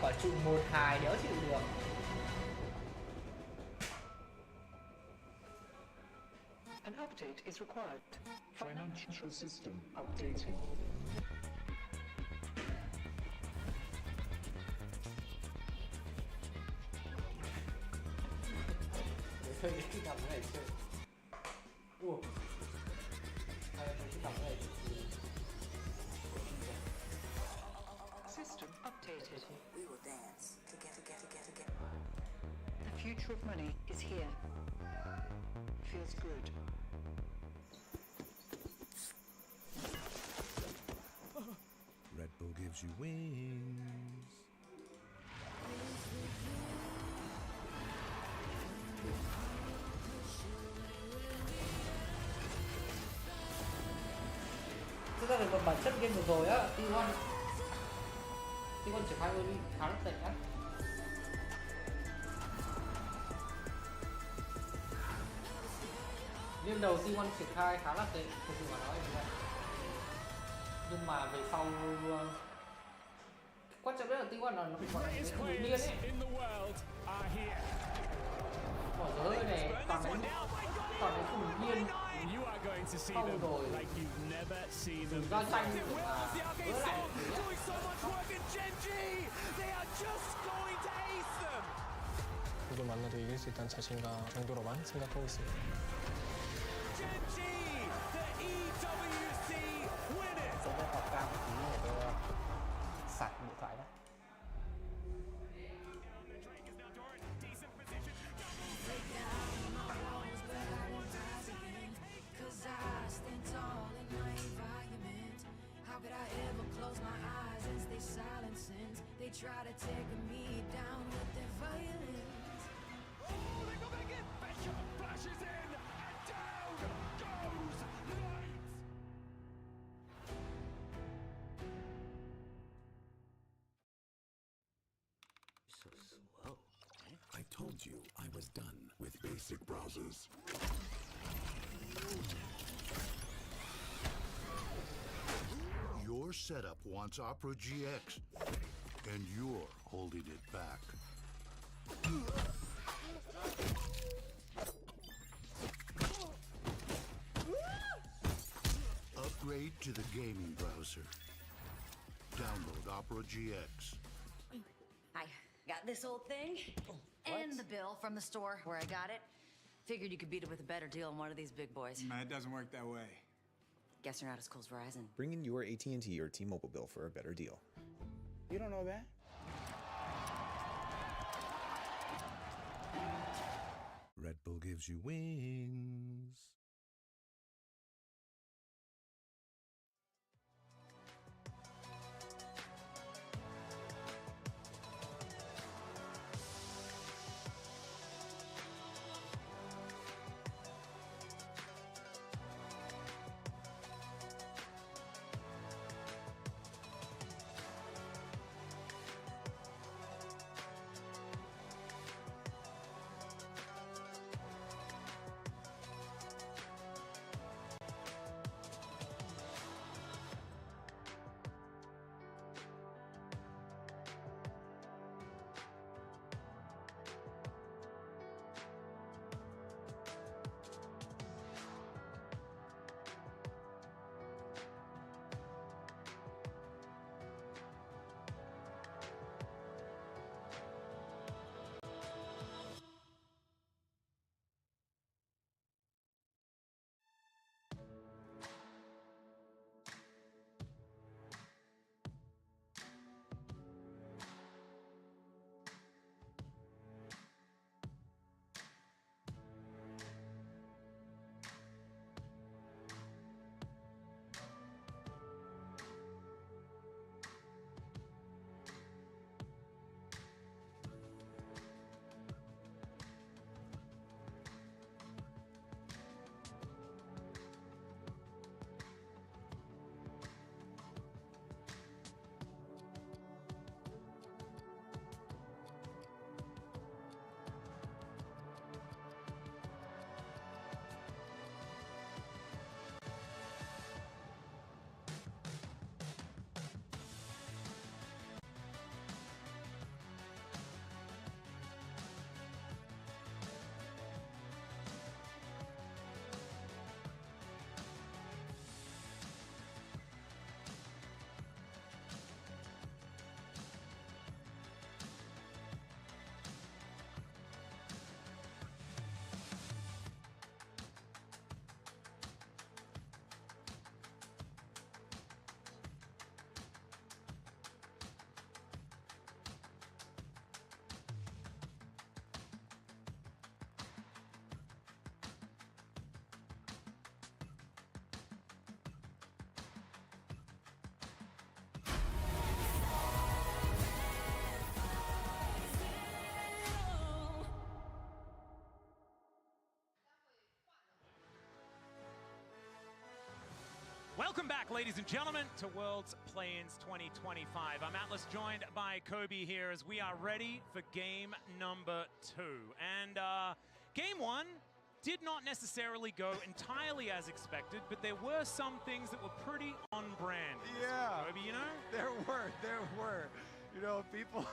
[SPEAKER 1] quả trụ 1-2 đéo chịu được.
[SPEAKER 12] An update is required. Financial system updating.
[SPEAKER 1] Chơi đến khi nằm cái này chơi. Ủa.
[SPEAKER 12] System updated. We will dance together. The future of money is here. Feels good.
[SPEAKER 13] Red Bull gives you wings.
[SPEAKER 1] Thực ra về bản chất game vừa rồi á, T1 triển khai early khá là tệ á. Game đầu T1 triển khai khá là tệ, thực sự mà nói như vậy. Nhưng mà về sau quan trọng nhất là T1 là nó bị gọi là cái hồn niên ấy. Bỏ giới này toàn đánh hồn niên. Không rồi đừng ra xanh được mà vỡ lại
[SPEAKER 14] 누굴 만나도 이길 수 있다는 자신감 정도로만 생각하고 있습니다.
[SPEAKER 1] Sống lên học cam tí để tôi sạc điện thoại đó.
[SPEAKER 6] They try to take me down with their violence.
[SPEAKER 11] Oh, they go back in. Bishop flashes in, and down goes Knight.
[SPEAKER 13] I told you I was done with basic browsers.
[SPEAKER 15] Your setup wants Opera GX, and you're holding it back. Upgrade to the gaming browser. Download Opera GX.
[SPEAKER 16] I got this old thing and the bill from the store where I got it. Figured you could beat it with a better deal on one of these big boys.
[SPEAKER 17] It doesn't work that way.
[SPEAKER 16] Guess you're not as cool as Verizon.
[SPEAKER 18] Bring in your AT&T or T-Mobile bill for a better deal.
[SPEAKER 17] You don't know that?
[SPEAKER 13] Red Bull gives you wings.
[SPEAKER 11] Welcome back, ladies and gentlemen, to Worlds Play-Ins 2025. I'm Atlas, joined by Kobe here as we are ready for game number 2. And game 1 did not necessarily go entirely as expected, but there were some things that were pretty on brand.
[SPEAKER 8] Yeah.
[SPEAKER 11] Kobe, you know?
[SPEAKER 8] There were. You know, people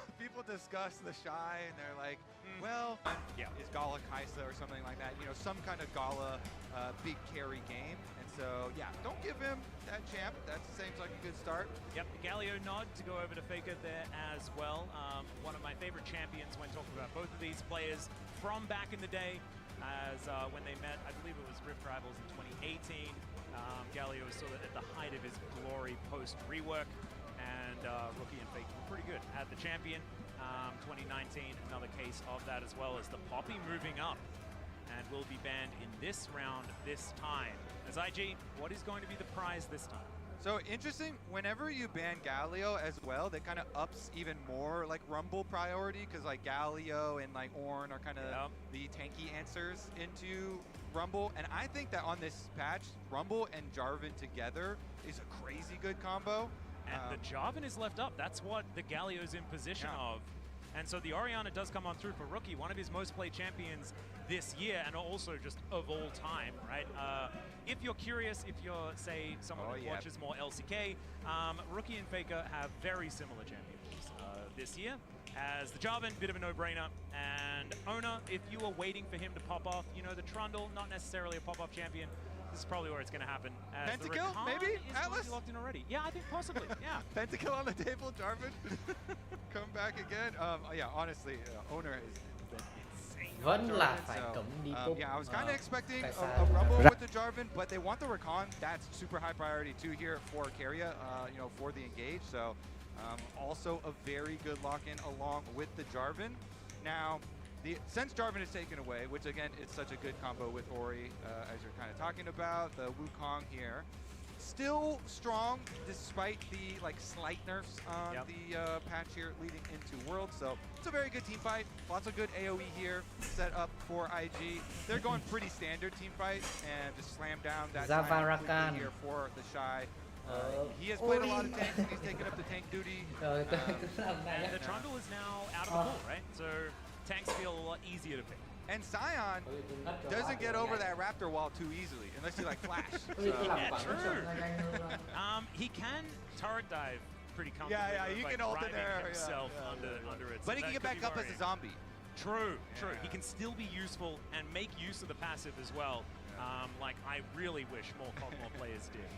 [SPEAKER 8] discuss the Shy and they're like, well, is Gala Kaisa or something like that? You know, some kind of Gala big carry game. And so, yeah, don't give him that champ. That seems like a good start.
[SPEAKER 11] Yep, Galio nod to go over to Faker there as well. One of my favorite champions when talking about both of these players from back in the day, as when they met, I believe it was Rift Rivals in 2018. Galio was sort of at the height of his glory post-rework, and Rookie and Faker were pretty good. Had the champion, 2019, another case of that, as well as the Poppy moving up and will be banned in this round this time. As IG, what is going to be the prize this time?
[SPEAKER 8] So interesting, whenever you ban Galio as well, that kind of ups even more like Rumble priority, because like Galio and like Ornn are kind of the tanky answers into Rumble. And I think that on this patch, Rumble and Jarvan together is a crazy good combo.
[SPEAKER 11] And the Jarvan is left up. That's what the Galio's in position of. And so the Orianna does come on through for Rookie, one of his most played champions this year, and also just of all time, right? If you're curious, if you're, say, someone who watches more LCK, Rookie and Faker have very similar champions this year. As the Jarvan, bit of a no-brainer, and Owner, if you were waiting for him to pop off, you know, the Trundle, not necessarily a pop-off champion. This is probably where it's going to happen.
[SPEAKER 8] Pentakill, maybe? Atlas?
[SPEAKER 11] Locked in already. Yeah, I think possibly, yeah.
[SPEAKER 8] Pentakill on the table, Jarvan. Come back again. Yeah, honestly, Owner is insane.
[SPEAKER 1] Vẫn là phải cấm đi top.
[SPEAKER 8] Yeah, I was kind of expecting a rumble with the Jarvan, but they want the Rakan. That's super high priority too here for Keria, you know, for the engage. So also a very good lock-in along with the Jarvan. Now, since Jarvan is taken away, which again, it's such a good combo with Ori, as you're kind of talking about, the Wukong here, still strong despite the slight nerfs on the patch here leading into Worlds. So it's a very good team fight. Lots of good AoE here set up for IG. They're going pretty standard team fight and just slam down that Rakan here for the Shy. He has played a lot of tanks and he's taken up the tank duty.
[SPEAKER 11] And the Trundle is now out of the pool, right? So tanks feel a lot easier to pick.
[SPEAKER 8] And Sion doesn't get over that Raptor wall too easily, unless you flash.
[SPEAKER 11] Yeah, true. He can turret dive pretty comfortably.
[SPEAKER 8] Yeah, you can ult in there
[SPEAKER 11] himself under it.
[SPEAKER 8] But he can get back up as a zombie.
[SPEAKER 11] True. He can still be useful and make use of the passive as well. I really wish more players did.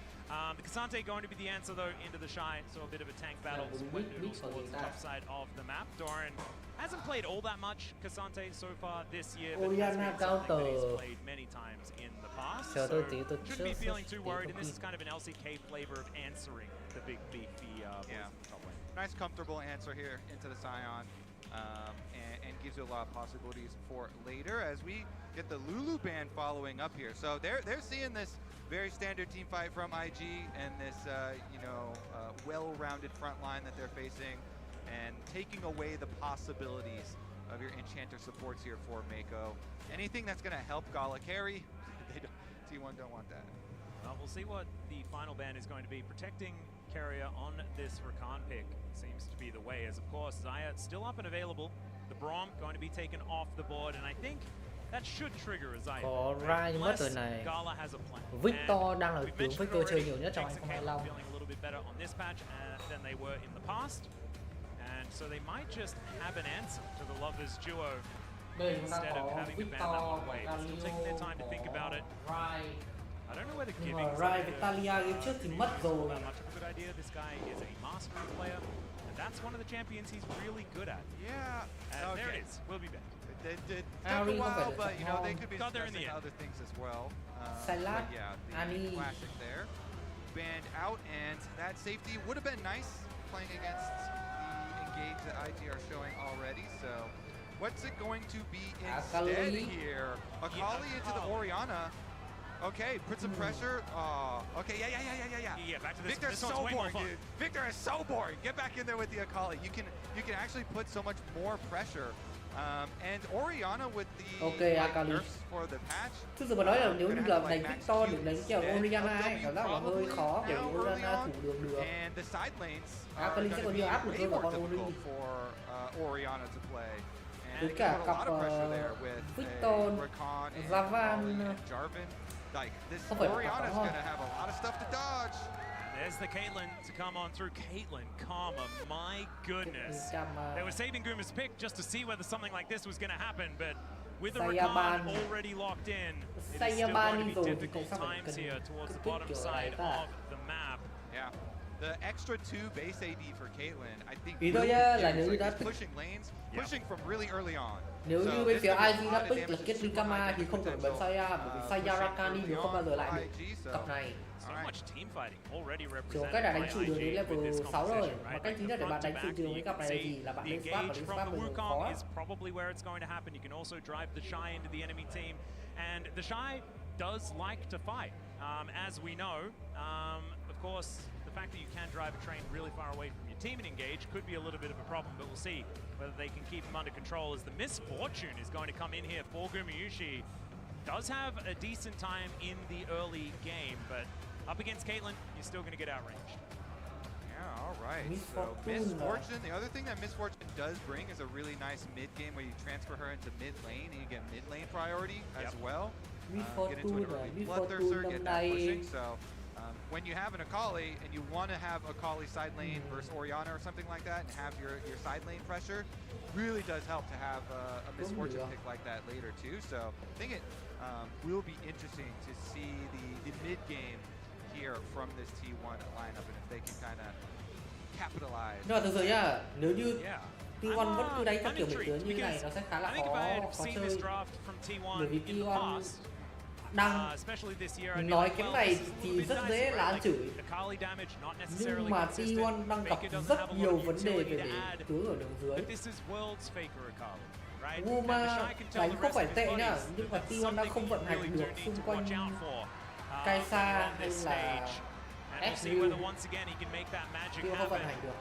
[SPEAKER 11] The K'Sante going to be the answer, though, into the Shy, so a bit of a tank battle when Noodles towards the top side of the map. Doran hasn't played all that much K'Sante so far this year, but has been something that he's played many times in the past, so shouldn't be feeling too worried, and this is kind of an LCK flavor of answering the big beefy boys in the top lane.
[SPEAKER 8] Nice, comfortable answer here into the Sion, and gives you a lot of possibilities for later as we get the Lulu ban following up here. So they're seeing this very standard team fight from IG and this well-rounded front line that they're facing, and taking away the possibilities of your Enchanter supports here for Mako. Anything that's going to help Gala carry, T1 don't want that.
[SPEAKER 11] Well, we'll see what the final ban is going to be. Protecting Keria on this Rakan pick seems to be the way, as of course Xayah still up and available. The Braum going to be taken off the board, and I think that should trigger a Xayah.
[SPEAKER 1] Có Rai mất rồi này. Victor đang là tướng Victor chơi nhiều nhất trong 2025.
[SPEAKER 11] Feeling a little bit better on this patch than they were in the past, and so they might just have an answer to the Lovers duo instead of having to ban that one away. Still taking their time to think about it. I don't know whether giving
[SPEAKER 1] Rai Vitalia game trước thì mất rồi.
[SPEAKER 11] Much of a good idea. This guy is a mastery player, and that's one of the champions he's really good at.
[SPEAKER 8] Yeah.
[SPEAKER 11] There it is. We'll be back.
[SPEAKER 8] It took a while, but they could be discussing other things as well.
[SPEAKER 1] Salat,
[SPEAKER 8] yeah, the classic there. Banned out, and that safety would have been nice playing against the engage that IG are showing already. So what's it going to be instead here? Akali into the Orianna. Okay, put some pressure. Okay, yeah.
[SPEAKER 11] Back to this.
[SPEAKER 8] Victor is so boring, dude. Victor is so boring. Get back in there with the Akali. You can actually put so much more pressure. And Orianna with the nerfs for the patch.
[SPEAKER 1] Thực sự mà nói là nếu như là đánh Victor được đánh kiểu Orianna ấy, cảm giác là hơi khó để Orianna thủ được.
[SPEAKER 8] And the side lanes
[SPEAKER 1] Akali sẽ có nhiều áp lực hơn vào con Ori.
[SPEAKER 8] For Orianna to play.
[SPEAKER 1] Với cả cặp Victor, Javan,
[SPEAKER 8] like this Orianna's gonna have a lot of stuff to dodge.
[SPEAKER 11] There's the Caitlyn to come on through. Caitlyn, Karma, my goodness. They were saving Guma's pick just to see whether something like this was going to happen, but with the Rakan already locked in, it is still going to be difficult times here towards the bottom side of the map.
[SPEAKER 8] Yeah. The extra 2 base AD for Caitlyn, I think, is pushing lanes, pushing from really early on.
[SPEAKER 1] Nếu như bên phía IG đã pick là kết Rikama thì không thể bắn Saya, bởi vì Saya Rakan đi nếu không bao giờ lại được cặp này. Chỉ có cách là đánh trừ đường đến level 6 rồi, mà cách chính là để bạn đánh trừ đường với cặp này thì là bạn lên swap và lên swap mình khó.
[SPEAKER 11] Is probably where it's going to happen. You can also drive the Shy into the enemy team, and the Shy does like to fight, as we know. Of course, the fact that you can drive a train really far away from your team and engage could be a little bit of a problem, but we'll see whether they can keep him under control, as the misfortune is going to come in here for Gumayushi. Does have a decent time in the early game, but up against Caitlyn, you're still going to get outranged.
[SPEAKER 8] Yeah, all right.
[SPEAKER 1] Miss
[SPEAKER 8] So
[SPEAKER 1] Fortune.
[SPEAKER 8] Miss Fortune, the other thing that Miss Fortune does bring is a really nice mid game where you transfer her into mid lane and you get mid lane priority as well.
[SPEAKER 1] Miss
[SPEAKER 8] Get into an
[SPEAKER 1] Fortune
[SPEAKER 8] early
[SPEAKER 1] Miss
[SPEAKER 8] bloodthirster,
[SPEAKER 1] Fortune
[SPEAKER 8] get
[SPEAKER 1] năm
[SPEAKER 8] that
[SPEAKER 1] nay
[SPEAKER 8] pushing. So when you have an Akali and you want to have Akali side lane versus Orianna or something like that and have your side lane pressure, really does help to have a Miss Fortune pick like that later too. So I think it will be interesting to see the mid game here from this T1 lineup and if they can kind of capitalize.
[SPEAKER 1] Nhưng mà thực sự nha, nếu như T1 vẫn cứ đánh theo kiểu bình thường như thế này nó sẽ khá là khó chơi. Bởi vì T1 đang nói cái này thì rất dễ là ăn chửi. Nhưng mà T1 đang gặp rất nhiều vấn đề về để tướng ở đường dưới. Guma đánh không phải tệ nha, nhưng mà T1 đang không vận hành được xung quanh Kaisa hay là X-View. T1 không vận hành được.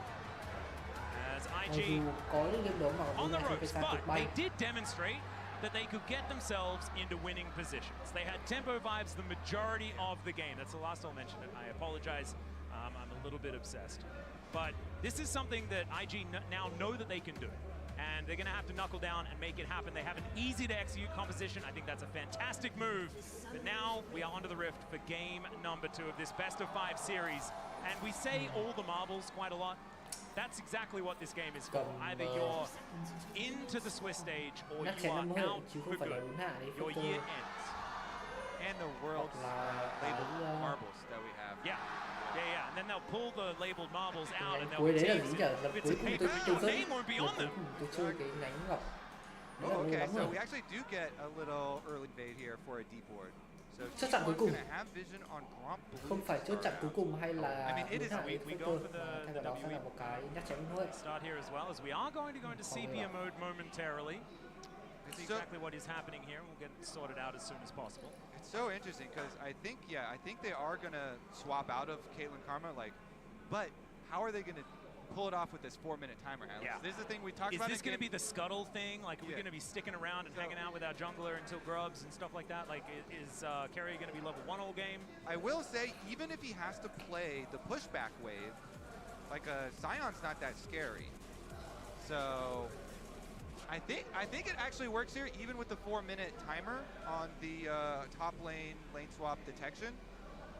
[SPEAKER 1] Mặc dù có những game đấu mà
[SPEAKER 11] On the
[SPEAKER 1] Guma
[SPEAKER 11] ropes,
[SPEAKER 1] Kaisa
[SPEAKER 11] but
[SPEAKER 1] cực
[SPEAKER 11] they
[SPEAKER 1] bay.
[SPEAKER 11] did demonstrate that they could get themselves into winning positions. They had tempo vibes the majority of the game. That's the last I'll mention it. I apologize. I'm a little bit obsessed. But this is something that IG now know that they can do. And they're going to have to knuckle down and make it happen. They have an easy to execute composition. I think that's a fantastic move. But now we are onto the rift for game number 2 of this best of 5 series. And we say all the marbles quite a lot. That's exactly what this game is for. Either you're into the Swiss stage or you are out for good. Your year ends.
[SPEAKER 8] And the world's labeled marbles that we have.
[SPEAKER 11] Yeah. And then they'll pull the labeled marbles out and they'll
[SPEAKER 1] Cuối đấy là
[SPEAKER 11] take
[SPEAKER 1] gì
[SPEAKER 11] it.
[SPEAKER 1] nhỉ? Là
[SPEAKER 11] If
[SPEAKER 1] cuối
[SPEAKER 11] it's a
[SPEAKER 1] cùng
[SPEAKER 11] paper,
[SPEAKER 1] tôi
[SPEAKER 11] your
[SPEAKER 1] rất
[SPEAKER 11] name won't be on them.
[SPEAKER 1] tôi chơi cái nhánh ngọc.
[SPEAKER 8] Oh, okay, so we actually do get a little early bait here for a deep ward. So
[SPEAKER 1] Chốt chặn cuối cùng. Không phải chốt chặn cuối cùng hay là
[SPEAKER 11] I mean, it is. We go for
[SPEAKER 1] thay
[SPEAKER 11] the
[SPEAKER 1] vào đó sẽ là một cái nhắc chém thôi.
[SPEAKER 11] start here as well, as we are going to go into sepia mode momentarily. That's exactly what is happening here. We'll get it sorted out as soon as possible.
[SPEAKER 8] It's so interesting because I think they are gonna swap out of Caitlyn Karma, but how are they gonna pull it off with this 4-minute timer, Alex?
[SPEAKER 11] Yeah.
[SPEAKER 8] This is the thing we talked
[SPEAKER 11] Is
[SPEAKER 8] about.
[SPEAKER 11] Is this going to be the scuttle thing? Like, are we going to be sticking around and hanging out with our jungler until grubs and stuff like that? Like, is Kirai going to be level 1 all game?
[SPEAKER 8] I will say, even if he has to play the pushback wave, like Sion's not that scary. So I think it actually works here, even with the 4-minute timer on the top lane swap detection.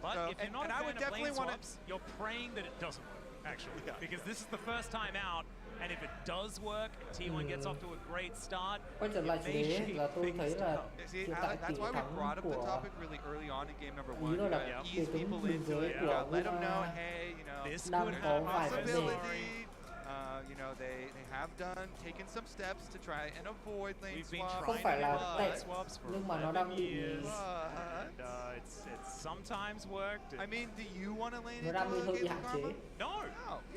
[SPEAKER 11] But
[SPEAKER 8] so,
[SPEAKER 11] if you're not a fan of lane swaps, you're praying that it doesn't work. Actually, because this is the first time out, and if it does work, T1 gets off to a great start.
[SPEAKER 1] Quay trở lại chủ đề là tôi thấy là hiện tại tỷ
[SPEAKER 8] That's why we
[SPEAKER 1] thắng
[SPEAKER 8] brought up the
[SPEAKER 1] của
[SPEAKER 8] topic really early on in game number 1.
[SPEAKER 1] ý
[SPEAKER 8] You
[SPEAKER 1] là
[SPEAKER 8] gotta
[SPEAKER 1] tỷ
[SPEAKER 8] ease people
[SPEAKER 1] tướng đường
[SPEAKER 8] into
[SPEAKER 1] dưới
[SPEAKER 8] it. You
[SPEAKER 1] của
[SPEAKER 8] gotta let them know,
[SPEAKER 1] Guma
[SPEAKER 8] hey, you know,
[SPEAKER 1] đang có vài vấn đề.
[SPEAKER 8] You know, they have taken some steps to try and avoid lane swaps.
[SPEAKER 1] Không phải là tệ, nhưng mà nó đang bị
[SPEAKER 11] It's sometimes worked.
[SPEAKER 8] I mean, do you want to lane
[SPEAKER 1] nó đang bị hơi bị hạn chế.
[SPEAKER 11] No.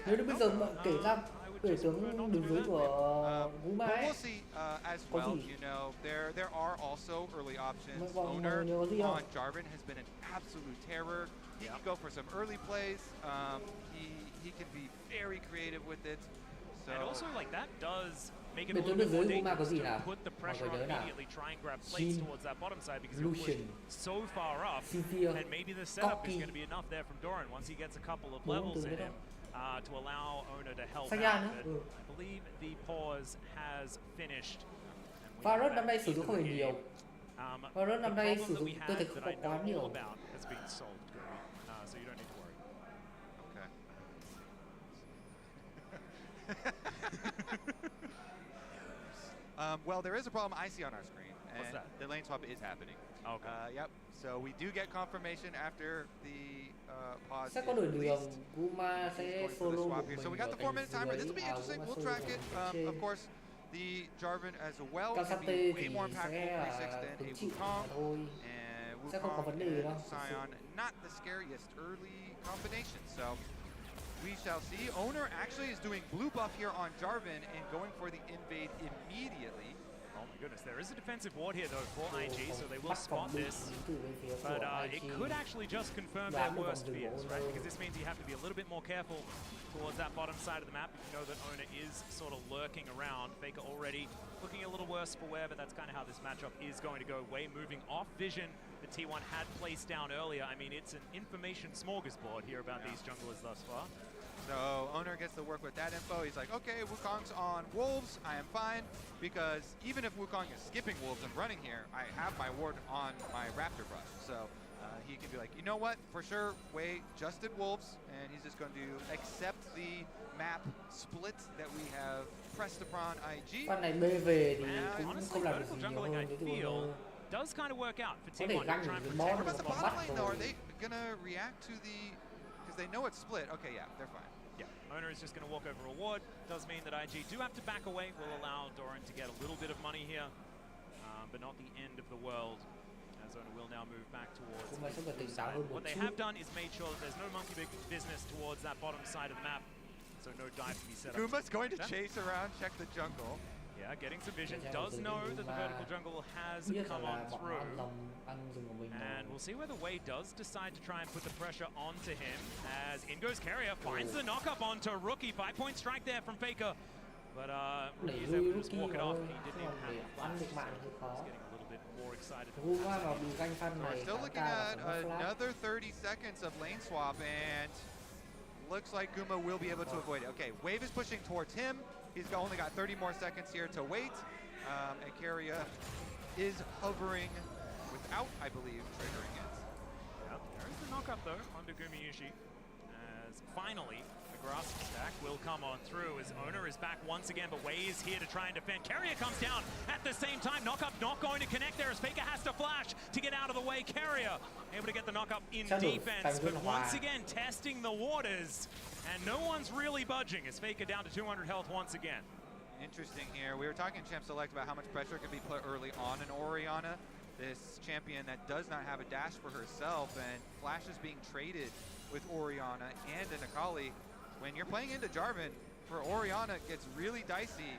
[SPEAKER 1] Nếu đến bây giờ mà kể ra kể tướng đường dưới của Guma ấy,
[SPEAKER 8] we'll see as
[SPEAKER 1] có
[SPEAKER 8] well.
[SPEAKER 1] gì?
[SPEAKER 8] You know, there are also early options.
[SPEAKER 1] Mọi
[SPEAKER 8] Owner
[SPEAKER 1] người gì không?
[SPEAKER 8] on Jarvan has been an absolute terror. He can go for some early plays. He can be very creative with it. So
[SPEAKER 11] And also, like, that does make it a
[SPEAKER 1] Bên
[SPEAKER 11] little
[SPEAKER 1] tướng
[SPEAKER 11] bit
[SPEAKER 1] đường
[SPEAKER 11] more
[SPEAKER 1] dưới Guma có
[SPEAKER 11] dangerous
[SPEAKER 1] gì
[SPEAKER 11] to
[SPEAKER 1] nào?
[SPEAKER 11] put the
[SPEAKER 1] Mọi
[SPEAKER 11] pressure
[SPEAKER 1] người
[SPEAKER 11] on
[SPEAKER 1] nhớ nào?
[SPEAKER 11] immediately, try and grab plates
[SPEAKER 1] Jhin,
[SPEAKER 11] towards that bottom side because you're pushed
[SPEAKER 1] Lucian,
[SPEAKER 11] so far up,
[SPEAKER 1] Sivir,
[SPEAKER 11] and maybe the setup is
[SPEAKER 1] Corki.
[SPEAKER 11] going to be enough there from Doran once he gets a couple of
[SPEAKER 1] 4
[SPEAKER 11] levels
[SPEAKER 1] tướng
[SPEAKER 11] in
[SPEAKER 1] đấy
[SPEAKER 11] him
[SPEAKER 1] thôi.
[SPEAKER 11] to allow Owner to help
[SPEAKER 1] Saya
[SPEAKER 11] out.
[SPEAKER 1] nữa.
[SPEAKER 11] But I believe the pause has finished.
[SPEAKER 1] Varus năm nay sử dụng không hề nhiều. Varus năm nay sử dụng tôi thấy không có quá nhiều.
[SPEAKER 11] Has been solved, so you don't need to worry.
[SPEAKER 8] Well, there is a problem I see on our screen, and
[SPEAKER 11] What's that?
[SPEAKER 8] the lane swap is happening.
[SPEAKER 11] Okay.
[SPEAKER 8] Yep. So we do get confirmation after the pause.
[SPEAKER 1] Sẽ có đổi đường, Guma sẽ solo một
[SPEAKER 8] So we
[SPEAKER 1] mình
[SPEAKER 8] got
[SPEAKER 1] ở
[SPEAKER 8] the 4-minute
[SPEAKER 1] cánh
[SPEAKER 8] timer. This will
[SPEAKER 1] dưới.
[SPEAKER 8] be interesting.
[SPEAKER 1] Guma
[SPEAKER 8] We'll
[SPEAKER 1] solo
[SPEAKER 8] track it.
[SPEAKER 1] một cánh
[SPEAKER 8] Of
[SPEAKER 1] trên.
[SPEAKER 8] course, the Jarvan as well can
[SPEAKER 1] Kasate
[SPEAKER 8] be way
[SPEAKER 1] thì
[SPEAKER 8] more impactful
[SPEAKER 1] sẽ
[SPEAKER 8] for 3-6
[SPEAKER 1] là
[SPEAKER 8] than a
[SPEAKER 1] tướng chịu mà
[SPEAKER 8] Wukong.
[SPEAKER 1] thôi.
[SPEAKER 8] And
[SPEAKER 1] Sẽ không có vấn đề gì đâu.
[SPEAKER 8] Wukong and Sion, not the scariest early combination. So we shall see. Owner actually is doing blue buff here on Jarvan and going for the invade immediately.
[SPEAKER 11] Oh my goodness, there is a defensive ward here though for IG, so they will spot this. But it could actually just confirm their worst fears, right? Because this means you have to be a little bit more careful towards that bottom side of the map. If you know that Owner is sort of lurking around. Faker already looking a little worse for wear, but that's kind of how this matchup is going to go. Way moving off vision that T1 had placed down earlier. I mean, it's an information smorgasbord here about these junglers thus far.
[SPEAKER 8] So Owner gets to work with that info. He's like, okay, Wukong's on Wolves. I am fine, because even if Wukong is skipping Wolves and running here, I have my ward on my Raptor Brush. So he can be like, you know what, for sure, Wei just did Wolves, and he's just going to accept the map split that we have pressed upon IG.
[SPEAKER 1] Con này B về thì cũng
[SPEAKER 11] Honestly,
[SPEAKER 1] không làm được
[SPEAKER 11] vertical
[SPEAKER 1] gì nhiều
[SPEAKER 11] jungling, I
[SPEAKER 1] hơn với
[SPEAKER 11] feel,
[SPEAKER 1] T1.
[SPEAKER 11] does kind of work out for
[SPEAKER 1] Có thể
[SPEAKER 11] T1 to
[SPEAKER 1] găng
[SPEAKER 11] try and
[SPEAKER 1] những
[SPEAKER 11] protect.
[SPEAKER 1] món
[SPEAKER 8] What about the
[SPEAKER 1] mà
[SPEAKER 8] bottom
[SPEAKER 1] bắt
[SPEAKER 8] lane though? Are
[SPEAKER 1] rồi.
[SPEAKER 8] they gonna react to the? Because they know it's split. Okay, yeah, they're fine.
[SPEAKER 11] Yeah, Owner is just going to walk over a ward. Does mean that IG do have to back away. Will allow Doran to get a little bit of money here, but not the end of the world. As Owner will now move back towards. What they have done is made sure that there's no monkey big business towards that bottom side of the map, so no dive to be set up.
[SPEAKER 8] Guma's going to chase around, check the jungle.
[SPEAKER 11] Yeah, getting some vision. Does know that the vertical jungle has come on through. And we'll see whether Wei does decide to try and put the pressure onto him. As in goes Carrier, finds the knock-up onto Rookie. 5-point strike there from Faker. But Rookie is able to just walk it off. He didn't even have the flash, so he's getting a little bit more excited.
[SPEAKER 8] So we're still looking at another 30 seconds of lane swap, and looks like Guma will be able to avoid it. Okay, Wave is pushing towards him. He's only got 30 more seconds here to wait. And Carrier is hovering without, I believe, triggering it.
[SPEAKER 11] Yep, there is the knock-up though onto Gumayushi. As finally, the grass stack will come on through as Owner is back once again, but Wei is here to try and defend. Carrier comes down at the same time. Knock-up not going to connect there as Faker has to flash to get out of the way. Carrier able to get the knock-up in defense, but once again testing the waters. And no one's really budging as Faker down to 200 health once again.
[SPEAKER 8] Interesting here. We were talking in Champ Select about how much pressure can be put early on in Orianna. This champion that does not have a dash for herself, and Flash is being traded with Orianna and an Akali. When you're playing into Jarvan, for Orianna, it gets really dicey.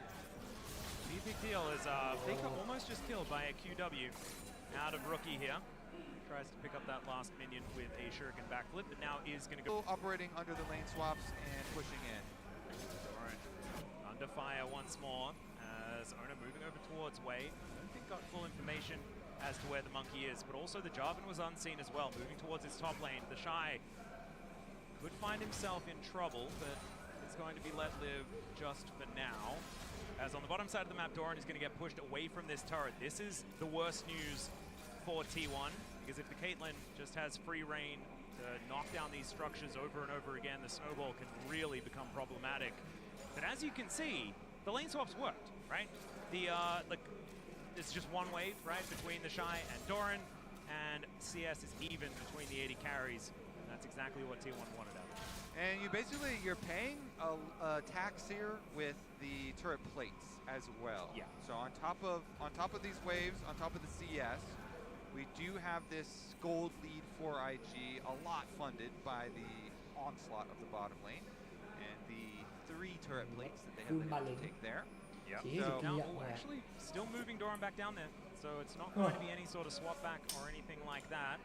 [SPEAKER 11] Big deal is Faker almost just killed by a QW out of Rookie here. Tries to pick up that last minion with a shuriken backflip, but now is going to go
[SPEAKER 8] operating under the lane swaps and pushing in.
[SPEAKER 11] Doran under fire once more as Owner moving over towards Wei. I don't think got full information as to where the monkey is, but also the Jarvan was unseen as well, moving towards his top lane. The Shy could find himself in trouble, but it's going to be let live just for now. As on the bottom side of the map, Doran is going to get pushed away from this turret. This is the worst news for T1. Because if the Caitlyn just has free reign to knock down these structures over and over again, the snowball can really become problematic. But as you can see, the lane swaps worked, right? It's just one wave, right, between the Shy and Doran, and CS is even between the 80 carries. And that's exactly what T1 wanted out of it.
[SPEAKER 8] And you're paying a tax here with the turret plates as well.
[SPEAKER 11] Yeah.
[SPEAKER 8] So on top of these waves, on top of the CS, we do have this gold lead for IG, a lot funded by the onslaught of the bottom lane and the 3 turret plates that they have been able to take there.
[SPEAKER 11] Yeah.
[SPEAKER 8] So
[SPEAKER 11] now, actually, still moving Doran back down there, so it's not going to be any sort of swap back or anything like that.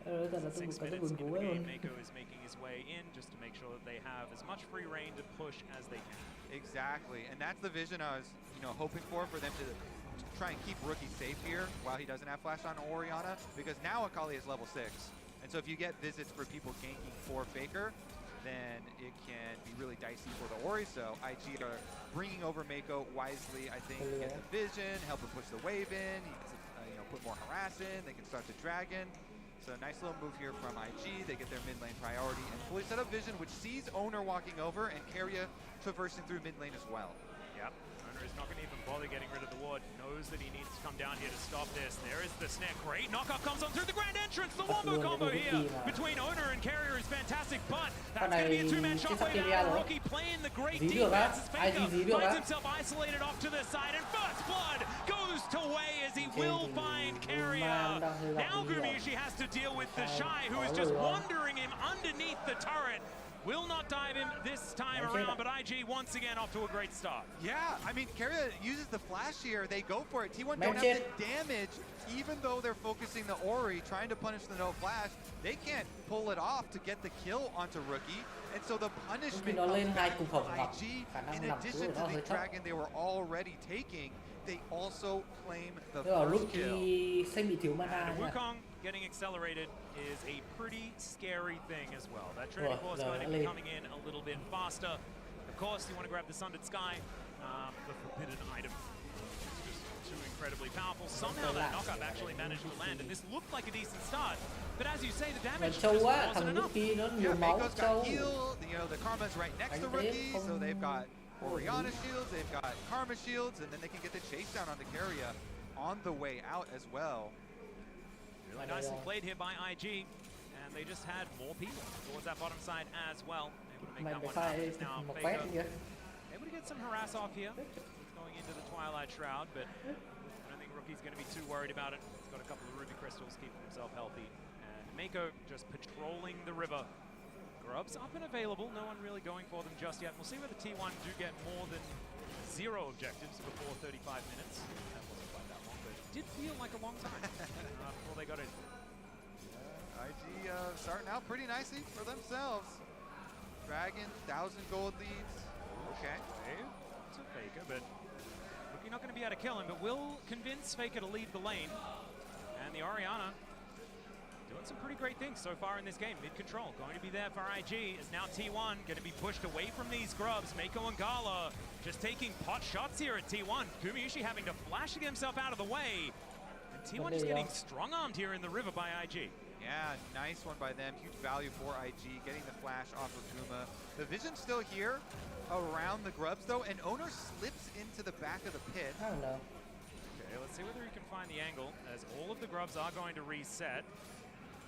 [SPEAKER 11] 6 minutes into the game, Mako is making his way in just to make sure that they have as much free reign to push as they can.
[SPEAKER 8] Exactly, and that's the vision I was, hoping for them to try and keep Rookie safe here while he doesn't have flash on Orianna, because now Akali is level 6. And so if you get visits for people ganking for Faker, then it can be really dicey for the Ori. So IG are bringing over Mako wisely, I think, get the vision, help him push the wave in, he can, put more harass in, they can start the dragon. So nice little move here from IG. They get their mid lane priority and fully set up vision, which sees Owner walking over and Carrier traversing through mid lane as well.
[SPEAKER 11] Yep, Owner is not going to even bother getting rid of the ward. Knows that he needs to come down here to stop this. There is the snare. Great knockup comes on through the grand entrance. The wombo combo here between Owner and Carrier is fantastic, but that's going to be a 2-man shockwave out of Rookie playing the great defense as Faker finds himself isolated off to the side, and first blood goes to Wei as he will find Carrier. Now Gumayushi has to deal with the Shy, who is just wandering him underneath the turret. Will not dive him this time around, but IG once again off to a great start.
[SPEAKER 8] Yeah, I mean, Carrier uses the flash here. They go for it. T1 don't have the damage, even though they're focusing the Ori, trying to punish the no flash. They can't pull it off to get the kill onto Rookie. And so the punishment comes back for IG, in addition to the dragon they were already taking. they also claim the
[SPEAKER 1] Tức là
[SPEAKER 8] first kill.
[SPEAKER 1] rookie sẽ bị thiếu mana
[SPEAKER 11] And
[SPEAKER 1] nha.
[SPEAKER 11] Wukong getting accelerated is a pretty scary thing as well. That Trinity Core is
[SPEAKER 1] rồi,
[SPEAKER 11] going to
[SPEAKER 1] đã
[SPEAKER 11] be
[SPEAKER 1] lên.
[SPEAKER 11] coming in a little bit faster. Of course, you want to grab the Sundered Sky, the forbidden item. It's just too incredibly powerful. Somehow that knockup actually managed to land, and this looked like a decent start. But as you say, the
[SPEAKER 1] Mà
[SPEAKER 11] damage
[SPEAKER 1] trâu
[SPEAKER 11] just
[SPEAKER 1] quá,
[SPEAKER 11] wasn't
[SPEAKER 1] thằng
[SPEAKER 11] enough.
[SPEAKER 1] rookie nó nhiều
[SPEAKER 8] Yeah,
[SPEAKER 1] máu
[SPEAKER 8] Mako's
[SPEAKER 1] trâu.
[SPEAKER 8] got heal. You know, the Karma's right next to rookie, so they've got Orianna shields, they've got Karma shields, and then they can get the chase down on the Keria on the way out as well.
[SPEAKER 11] Really nicely played here by IG, and they just had more people towards that bottom side as well. Able to make
[SPEAKER 1] Mày
[SPEAKER 11] that
[SPEAKER 1] phải
[SPEAKER 11] one happen.
[SPEAKER 1] phay
[SPEAKER 11] It's now
[SPEAKER 1] một
[SPEAKER 11] Faker
[SPEAKER 1] phát kìa.
[SPEAKER 11] able to get some harass off here, going into the Twilight Shroud, but I don't think Rookie's going to be too worried about it. He's got a couple of Ruby Crystals keeping himself healthy. And Mako just patrolling the river. Grubs up and available, no one really going for them just yet. We'll see whether T1 do get more than 0 objectives before 35 minutes. That wasn't quite that long, but it did feel like a long time before they got it.
[SPEAKER 8] IG starting out pretty nicely for themselves. Dragon, 1,000 gold leads. Okay.
[SPEAKER 11] It's a Faker, but Rookie not going to be able to kill him, but will convince Faker to leave the lane. And the Orianna doing some pretty great things so far in this game. Mid-control, going to be there for IG, is now T1, going to be pushed away from these grubs. Mako and Gala just taking pot shots here at T1. Gumayushi having to flash to get himself out of the way. And T1 is getting strong-armed here in the river by IG.
[SPEAKER 8] Yeah, nice one by them. Huge value for IG, getting the flash off of Guma. The vision's still here around the grubs, though, and Owner slips into the back of the pit.
[SPEAKER 1] I don't know.
[SPEAKER 11] Okay, let's see whether he can find the angle, as all of the grubs are going to reset.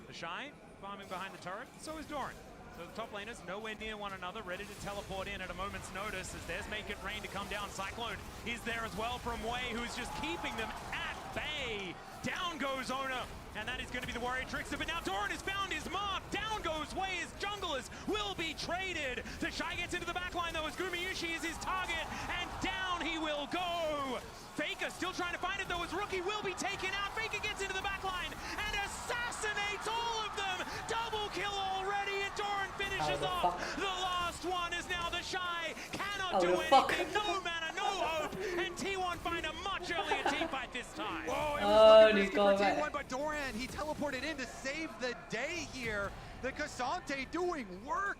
[SPEAKER 11] The Shy farming behind the turret, so is Doran. So the top laners nowhere near one another, ready to teleport in at a moment's notice as there's Make It Rain to come down. Cyclone is there as well from Wei, who's just keeping them at bay. Down goes Owner, and that is going to be the Warrior Trickster, but now Doran has found his mark. Down goes Wei as junglers will be traded. The Shy gets into the backline though as Gumayushi is his target, and down he will go. Faker still trying to find it though as Rookie will be taken out. Faker gets into the backline and assassinates all of them. Double kill already, and Doran finishes off. The last one is now the Shy. Cannot do anything. No mana, no hope. And T1 find a much earlier team fight this time.
[SPEAKER 8] Whoa, it was looking risky for T1, but Doran, he teleported in to save the day here. The Cassante doing work.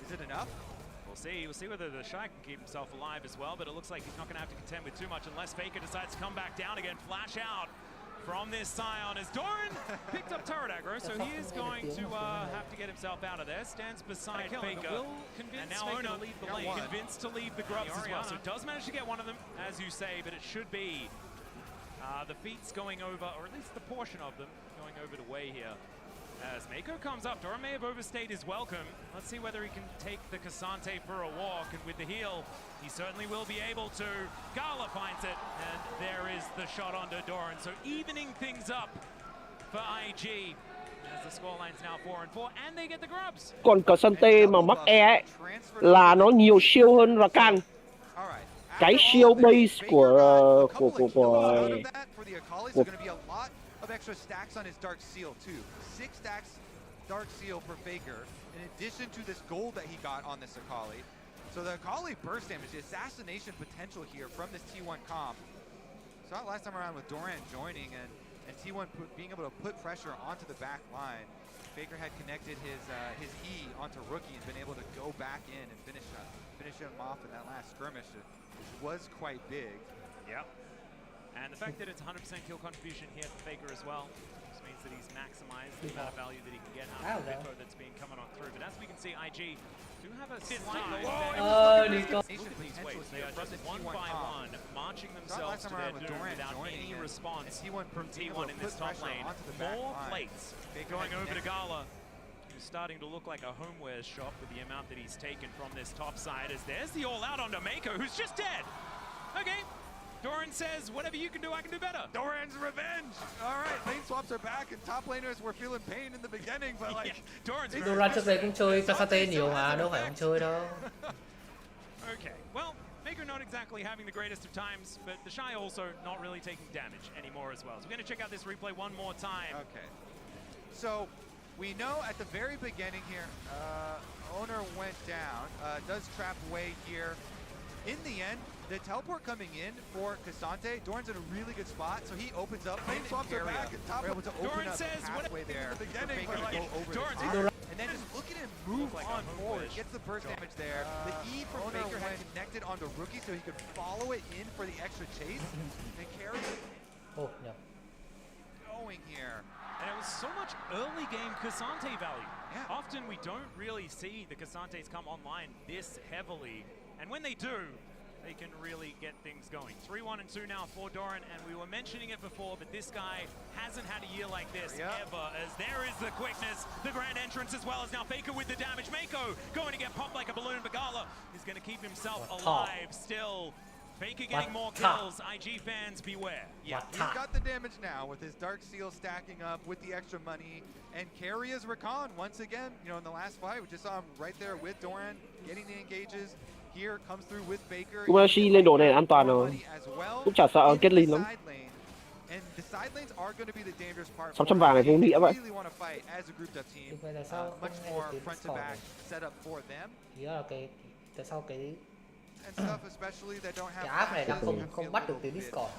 [SPEAKER 8] Is it enough?
[SPEAKER 11] We'll see whether the Shy can keep himself alive as well, but it looks like he's not going to have to contend with too much unless Faker decides to come back down again. Flash out from this Scion as Doran picked up turret aggro, so he is going to have to get himself out of there. Stands beside Faker, will convince and now Faker to leave the lane. Convinced to leave the grubs as well, so does manage to get one of them, as you say, but it should be the feats going over, or at least the portion of them going over to Wei here. As Mako comes up, Doran may have overstayed his welcome. Let's see whether he can take the Cassante for a walk, and with the heal, he certainly will be able to. Gala finds it, and there is the shot onto Doran. So evening things up for IG, as the scoreline's now 4-4, and they get the grubs.
[SPEAKER 19] Còn Cassante mà mắc E ấy là nó nhiều siêu hơn Rakan. Cái siêu base của
[SPEAKER 8] of extra stacks on his Dark Seal too. 6 stacks Dark Seal for Faker, in addition to this gold that he got on this Akali. So the Akali burst damage, the assassination potential here from this T1 comp. Saw it last time around with Doran joining and T1 being able to put pressure onto the back line. Faker had connected his E onto Rookie and been able to go back in and finish him off in that last skirmish, which was quite big.
[SPEAKER 11] Yep. And the fact that it's 100% kill contribution here for Faker as well just means that he's maximized the amount of value that he can get out of the info that's been coming on through. But as we can see, IG do have a slight these waves. They are just 1 by 1, marching themselves to their doom without any response from T1 in this top lane. More plates going over to Gala, who's starting to look like a homewares shop with the amount that he's taken from this top side, as there's the all-out onto Mako, who's just dead. Okay. Doran says, whatever you can do, I can do better.
[SPEAKER 8] Doran's revenge. All right, lane swaps are back, and top laners were feeling pain in the beginning, but like
[SPEAKER 11] Doran
[SPEAKER 1] trước đây cũng chơi Cassante nhiều mà, đâu phải không chơi đâu.
[SPEAKER 11] Okay, well, Mako not exactly having the greatest of times, but the Shy also not really taking damage anymore as well. So we're going to check out this replay one more time.
[SPEAKER 8] Okay. So we know at the very beginning here, Owner went down, does trap Wei here. In the end, the teleport coming in for Cassante, Doran's in a really good spot, so he opens up. Flame swaps are back at top. We're able to open up the pathway there for Faker to go over the top. And then just look at him move on forward. Gets the burst damage there. The E from Faker had connected onto Rookie so he could follow it in for the extra chase. And Kirai going here.
[SPEAKER 11] And it was so much early game Cassante value. Yeah. Often we don't really see the Cassantes come online this heavily. And when they do, they can really get things going. 3-1 and 2 now for Doran, and we were mentioning it before, but this guy hasn't had a year like this ever, as there is the quickness, the grand entrance, as well as now Faker with the damage. Mako going to get popped like a balloon, but Gala is going to keep himself alive still. Faker getting more kills. IG fans, beware.
[SPEAKER 8] Yeah, he's got the damage now with his Dark Seal stacking up with the extra money. And Kirai is Rakan once again. You know, in the last fight, we just saw him right there with Doran, getting the engages. Here comes through with Faker.
[SPEAKER 19] Umashi lên đồ này an toàn rồi. Cũng chả sợ kết lane lắm.
[SPEAKER 8] And the side lanes are going to be the dangerous part.
[SPEAKER 19] 600 vàng này cũng nghĩa vậy.
[SPEAKER 8] Really want to fight as a grouped up team. Much more front to back setup for them.
[SPEAKER 1] Tại sao cái
[SPEAKER 8] And stuff especially that don't have
[SPEAKER 1] app này đang không bắt được từ Discord.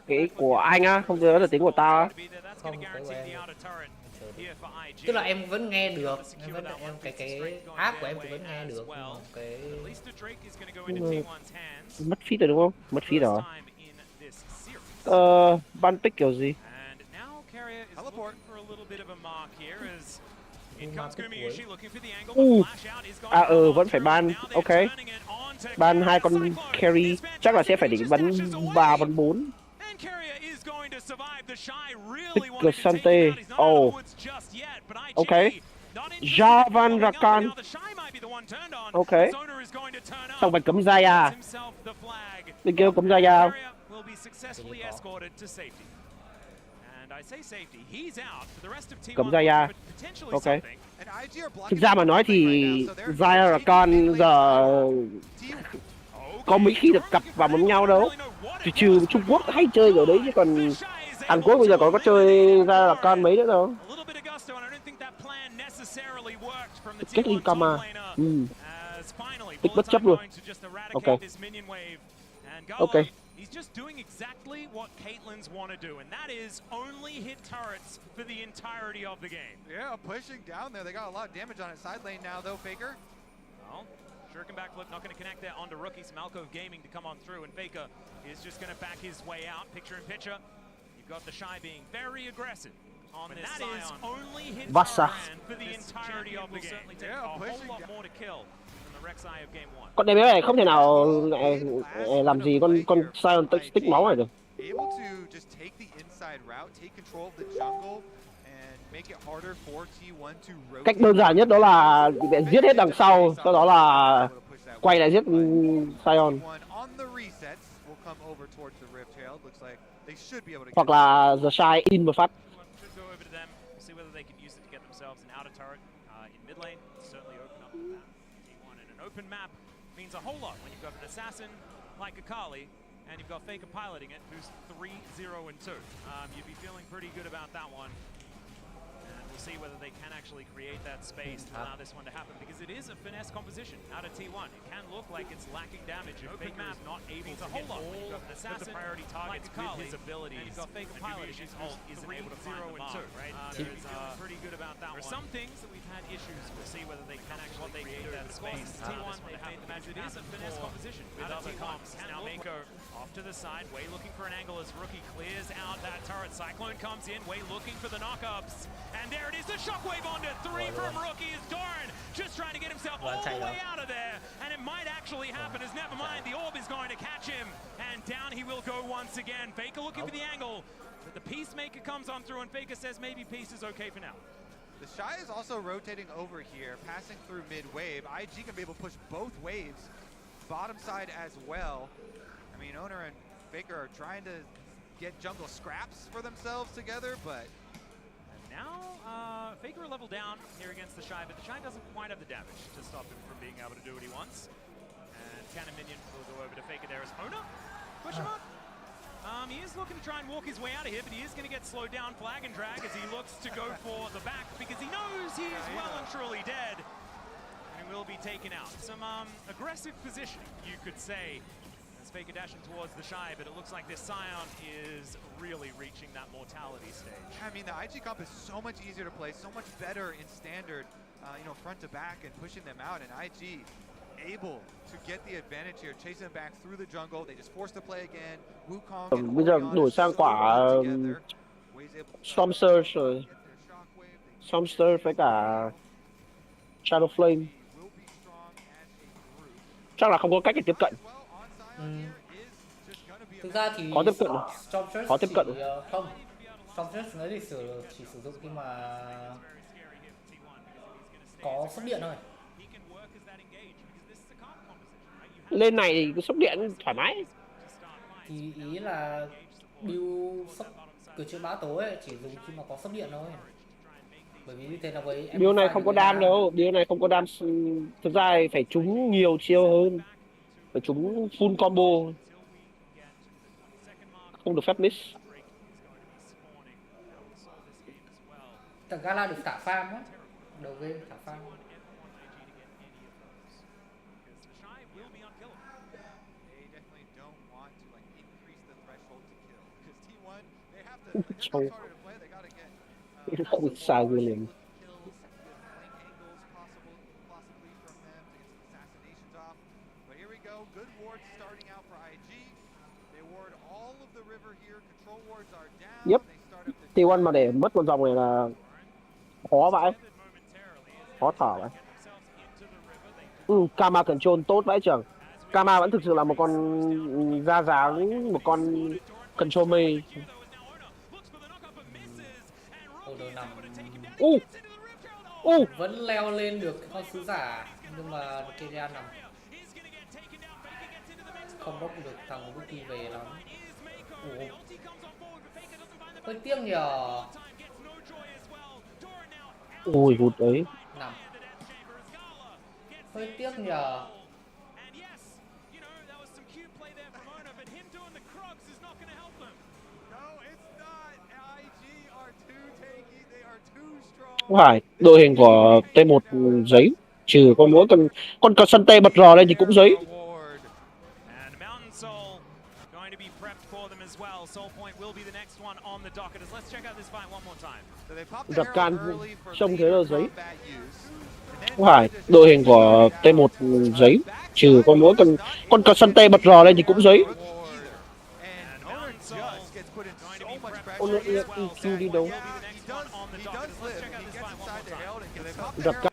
[SPEAKER 19] Cái của anh á, không nhớ được tiếng của tao á.
[SPEAKER 1] Không, tức là em vẫn nghe được, em cái app của em thì vẫn nghe được, cái
[SPEAKER 19] mất feed rồi đúng không? Mất feed rồi. Ban pick kiểu gì? Vẫn phải ban, ok. Ban 2 con carry, chắc là sẽ phải đỉnh bắn 3 bắn 4. Cassante, ok. Javan Rakan, ok. Xong phải cấm Zaya. Bên kia cấm Zaya. Cấm Zaya, ok. Thực ra mà nói thì Zaya Rakan giờ có mấy khi được cặp vào với nhau đâu. Trừ Trung Quốc hay chơi ở đấy chứ còn Hàn Quốc bây giờ có chơi ra là con mấy nữa đâu. Cách ly Kama. Tích bất chấp luôn. Ok. Ok.
[SPEAKER 11] He's just doing exactly what Caitlyn's want to do, and that is only hit turrets for the entirety of the game.
[SPEAKER 8] Yeah, pushing down there. They got a lot of damage on its side lane now, though, Faker.
[SPEAKER 11] Well, shuriken backflip, not going to connect there onto Rookie. Malco Gaming to come on through, and Faker is just going to back his way out. Picture in picture. You've got the Shy being very aggressive on this Sion. That is only hit for the entirety of the game. Yeah, a whole lot more to kill.
[SPEAKER 19] Con bé này không thể nào làm gì con Sion tích máu này được. Cách đơn giản nhất đó là giết hết đằng sau, sau đó là quay lại giết Sion. Hoặc là The Shy in một phát.
[SPEAKER 11] Open map means a whole lot when you've got an assassin like Akali and you've got Faker piloting it, who's 3-0 and 2. You'd be feeling pretty good about that one. And we'll see whether they can actually create that space to allow this one to happen, because it is a finesse composition out of T1. It can look like it's lacking damage. If Faker is not able to hit all the priority targets with his abilities, and you've got Faker piloting his ult isn't able to find the mark, right? There's pretty good about that one. There's some things that we've had issues. We'll see whether they can actually create that space. T1, they've made the match. It is a finesse composition with other comps. Now Mako off to the side, Way looking for an angle as Rookie clears out that turret. Cyclone comes in, Way looking for the knockups. And there it is, the shockwave onto 3 from Rookie is Doran, just trying to get himself all the way out of there. And it might actually happen, as never mind, the orb is going to catch him. And down he will go once again. Faker looking for the angle, but the Peacemaker comes on through and Faker says maybe Peace is okay for now.
[SPEAKER 8] The Shy is also rotating over here, passing through mid-wave. IG can be able to push both waves, bottom side as well. I mean, Owner and Faker are trying to get jungle scraps for themselves together, but...
[SPEAKER 11] Now, Faker will level down here against the Shy, but the Shy doesn't quite have the damage to stop him from being able to do what he wants. And Cannon Minion will go over to Faker there as Owner. Push him up. He is looking to try and walk his way out of here, but he is going to get slowed down, flag and drag, as he looks to go for the back, because he knows he is well and truly dead. And will be taken out. Some aggressive positioning, you could say, as Faker dashing towards the Shy, but it looks like this Scion is really reaching that mortality stage.
[SPEAKER 8] I mean, the IG comp is so much easier to play, so much better in standard, you know, front to back and pushing them out, and IG able to get the advantage here, chasing them back through the jungle. They just forced to play again. Wukong and
[SPEAKER 19] Bây giờ
[SPEAKER 8] Orion
[SPEAKER 19] đổi
[SPEAKER 8] is
[SPEAKER 19] sang
[SPEAKER 8] so
[SPEAKER 19] quả
[SPEAKER 8] good together. Wade's able to
[SPEAKER 19] Storm Surge rồi. Storm Surge với cả Shadow Flame. Chắc là không có cách để tiếp cận.
[SPEAKER 1] Thực ra thì
[SPEAKER 19] có tiếp cận
[SPEAKER 1] Storm Surge
[SPEAKER 19] có tiếp cận
[SPEAKER 1] không. Storm Surge nó chỉ sử dụng khi mà có sốc điện thôi.
[SPEAKER 19] Lên này thì cái sốc điện thoải mái.
[SPEAKER 1] Thì ý là build sốc cửa trên bão tối ấy, chỉ dùng khi mà có sốc điện thôi. Bởi vì như thế là với
[SPEAKER 19] Build này không có đam đâu, build này không có đam. Thực ra phải trúng nhiều chiêu hơn, phải trúng full combo, không được phép miss.
[SPEAKER 1] Thằng Gala được thả farm á, đầu game thả farm.
[SPEAKER 19] Châu không sao ghê liền. Yep. T1 mà để mất con dòng này là khó vãi, khó thở vậy. Karma control tốt vãi trưởng. Karma vẫn thực sự là một con da dáng, một con control mây.
[SPEAKER 1] Vẫn leo lên được con sứ giả nhưng mà Kirai nằm không bốc được thằng Rookie về lắm. Hơi tiếc nhờ.
[SPEAKER 19] Ui hụt ấy.
[SPEAKER 1] Nằm. Hơi tiếc nhờ.
[SPEAKER 19] Không phải, đội hình của T1 giấy, trừ có mỗi con sân T bật rò lên thì cũng giấy. Giật can trông thế là giấy. Không phải, đội hình của T1 giấy, trừ có mỗi con sân T bật rò lên thì cũng giấy. Ôn EQ đi đâu? Giật can.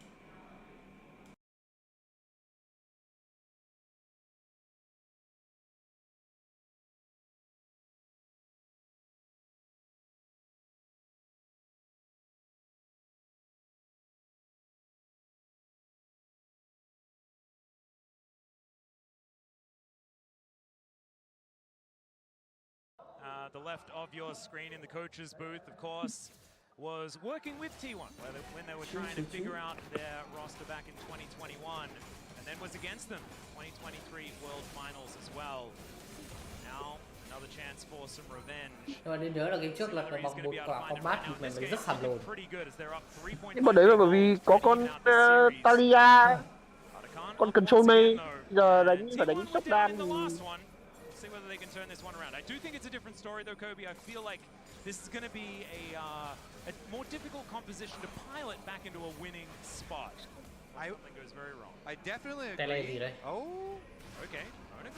[SPEAKER 11] The left of your screen in the coach's booth, of course, was working with T1 when they were trying to figure out their roster back in 2021, and then was against them 2023 World Finals as well. Now, another chance for some revenge.
[SPEAKER 1] Nhưng mà nên nhớ là game trước lật bằng một quả combat thì mình rất sầm lồn.
[SPEAKER 19] Nhưng mà đấy là bởi vì có con Talia, con control mây, giờ phải đánh sốc đam.
[SPEAKER 11] See whether they can turn this one around. I do think it's a different story though, Kobe. I feel like this is going to be a more difficult composition to pilot back into a winning spot. Something goes very wrong.
[SPEAKER 8] I definitely agree. Oh,
[SPEAKER 11] okay.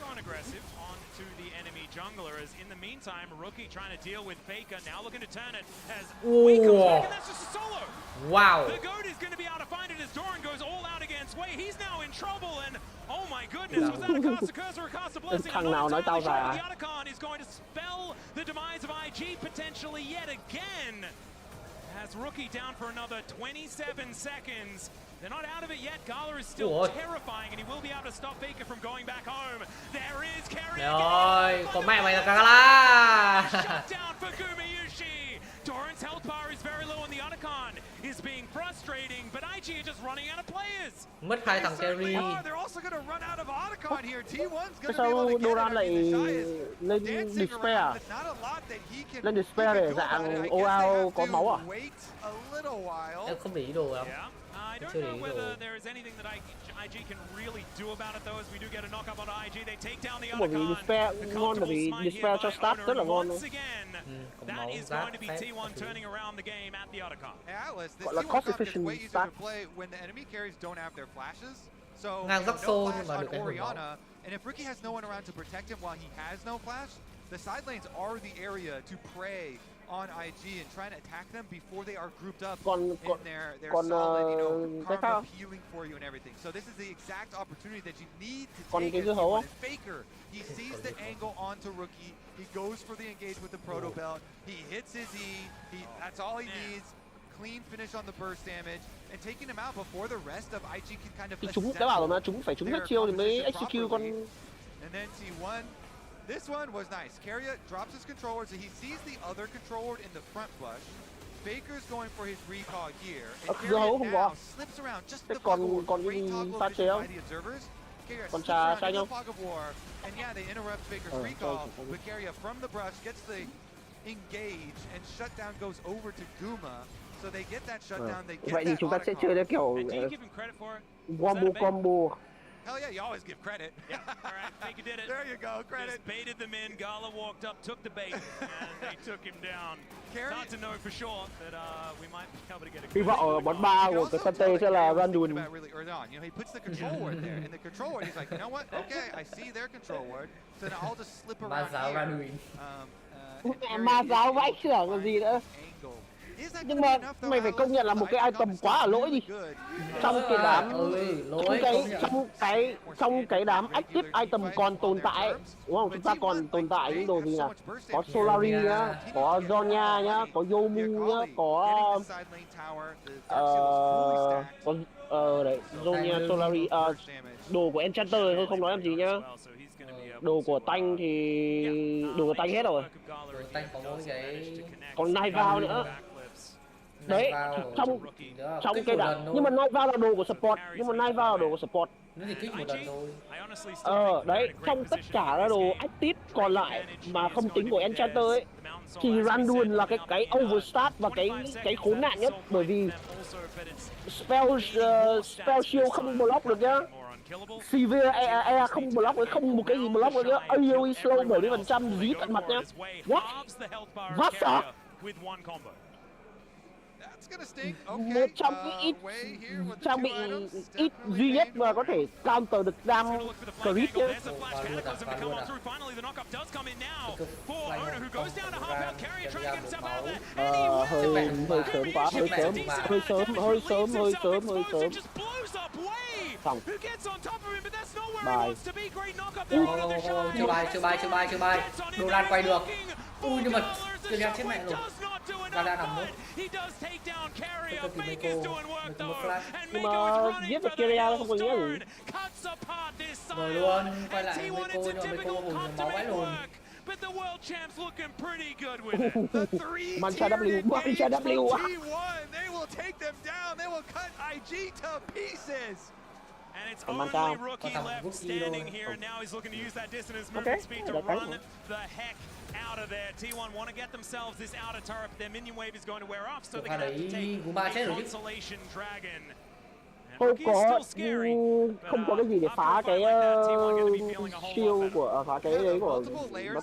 [SPEAKER 11] Going aggressive onto the enemy jungler as in the meantime, Rookie trying to deal with Faker, now looking to turn it as Wei comes back and that's just a solo.
[SPEAKER 1] Wow.
[SPEAKER 11] The GOAT is going to be able to find it as Doran goes all out against Wei. He's now in trouble and oh my goodness, was that a cast of curse or a cast of blessing?
[SPEAKER 19] Thằng nào nói tao già.
[SPEAKER 11] The Otacon is going to spell the demise of IG potentially yet again. As Rookie down for another 27 seconds. They're not out of it yet. Gala is still terrifying, and he will be able to stop Faker from going back home. There is Kirai
[SPEAKER 1] again. Còn mẹ mày là Gala.
[SPEAKER 11] Shut down for Gumayushi. Doran's health bar is very low, and the Otacon is being frustrating, but IG are just running out of players.
[SPEAKER 1] Mất hai thằng carry.
[SPEAKER 8] They're also going to run out of Otacon here. T1's going to be
[SPEAKER 19] Sao
[SPEAKER 8] able to get
[SPEAKER 19] Doran lại lên despair? Lên despair để dạng OAO có máu à?
[SPEAKER 1] Em không để ý đồ lắm.
[SPEAKER 11] I don't know whether there is anything that IG can really do about it though, as we do get a knock up on IG. They take down the
[SPEAKER 19] Bởi vì
[SPEAKER 11] Otacon.
[SPEAKER 19] Dispel ngon, bởi vì Dispel cho start rất là ngon luôn.
[SPEAKER 11] That is going to be T1 turning around the game at the Otacon.
[SPEAKER 8] Atlas, this
[SPEAKER 19] Gọi là
[SPEAKER 8] T1
[SPEAKER 19] cost
[SPEAKER 8] comp is
[SPEAKER 19] efficient
[SPEAKER 8] way easier
[SPEAKER 19] start.
[SPEAKER 8] to play when the enemy carries don't have their flashes. So
[SPEAKER 1] Ngang
[SPEAKER 8] no
[SPEAKER 1] rắc xô nhưng
[SPEAKER 8] flash
[SPEAKER 1] mà
[SPEAKER 8] on
[SPEAKER 1] được cái hồi máu.
[SPEAKER 8] Orianna, and if Rookie has no one around to protect him while he has no flash, the side lanes are the area to prey on IG and try and attack them before they are grouped up in their solid, you know, karma healing for you and everything. So this is the exact opportunity that you need to take as T1. Faker, he sees the angle onto Rookie, he goes for the engage with the Proto Belt, he hits his E, that's all he needs. Clean finish on the burst damage and taking him out before the rest of IG can kind of
[SPEAKER 19] Thì chúng đã bảo là chúng phải trúng hết chiêu thì mới execute con.
[SPEAKER 8] And then T1, this one was nice. Keria drops his controller, so he sees the other controller in the front bush. Faker's going for his recall here. And Keria now slips around just the fog of war. Great toggle vision by the observers. Keria slips around in the fog of war. And yeah, they interrupt Faker's recall. But Keria from the brush gets the engage and shutdown goes over to Guma. So they get that shutdown, they get
[SPEAKER 19] Vậy thì
[SPEAKER 8] that
[SPEAKER 19] chúng ta sẽ chơi theo kiểu combo.
[SPEAKER 8] Hell yeah, you always give credit.
[SPEAKER 11] Yeah, all right, Faker did it.
[SPEAKER 8] There you go, credit.
[SPEAKER 11] Just baited them in. Gala walked up, took the bait, and they took him down. It's hard to know for sure that we might be able to get a
[SPEAKER 19] Hy vọng ở món 3 của cái Sante sẽ là Randuin.
[SPEAKER 8] Really early on, you know, he puts the control word there, and the control word, he's like, you know what? Okay, I see their control word, so now I'll just slip around here.
[SPEAKER 19] Ma giáo vãi chưởng còn gì nữa. Nhưng mà mày phải công nhận là một cái item quá là lỗi đi. Trong cái đám trong cái đám active item còn tồn tại, đúng không? Chúng ta còn tồn tại những đồ gì nào? Có Solari nhá, có Zonya nhá, có Yomu nhá, có đấy, Zonya, Solari, đồ của Enchanter thôi không nói làm gì nhá. Đồ của Tanh thì đồ của Tanh hết rồi. Còn Knife Vow nữa. Đấy, trong cái đám, nhưng mà Knife Vow là đồ của support,
[SPEAKER 1] Nó thì kích một lần thôi.
[SPEAKER 19] Đấy, trong tất cả các đồ active còn lại mà không tính của Enchanter ấy, thì Randuin là cái overstart và cái khốn nạn nhất, bởi vì spell shield không block được nhá. Severe E không block được, không một cái gì block được nhá. AoE slow 70% dí tận mặt nhá. What the? Một trong cái trang bị ít duy nhất mà có thể counter được đam crit nhá. Hơi sớm quá, hơi sớm. Xong. Bài.
[SPEAKER 1] Chưa bài. Đồ đàn quay được. Ui nhưng mà cái chết mẹ rồi. Gala nằm nữa.
[SPEAKER 19] Nhưng mà giết được Kirai không có nghĩa gì.
[SPEAKER 1] Rồi luôn, quay lại với cô nhưng mà Meiko hùng máu vãi luôn.
[SPEAKER 19] Mancha W.
[SPEAKER 8] They will take them down. They will cut IG to pieces.
[SPEAKER 11] And it's only Rookie left standing here. Now he's looking to use that dissonance movement speed to run the heck out of there. T1 want to get themselves this outer turret. Their minion wave is going to wear off, so they're going to have to take the Consolation Dragon.
[SPEAKER 19] Không có cái gì để phá cái shield của phá cái đấy của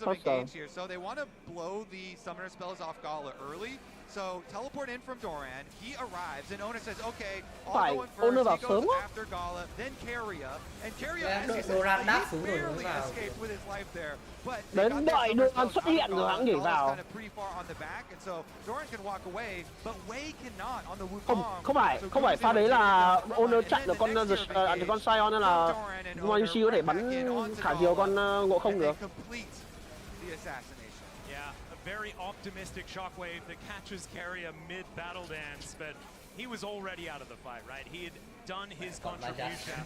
[SPEAKER 19] Buster.
[SPEAKER 8] So they want to blow the summoner spells off Gala early. So teleport in from Doran, he arrives, and Ona says, okay, I'll go in first, he goes after Gala, then Keria, and Keria, as he said, he barely escaped with his life there, but
[SPEAKER 19] đến đợi Doran xuất hiện rồi hắn nhảy vào.
[SPEAKER 8] Kind of pretty far on the back, and so Doran can walk away, but Wei cannot on the Wukong.
[SPEAKER 19] Không phải pha đấy là Ona chặn được con Sion nên là Moishi có thể bắn thả diều con Ngộ Không được.
[SPEAKER 11] Very optimistic shockwave that catches Keria mid-battle dance, but he was already out of the fight, right? He had done his contribution.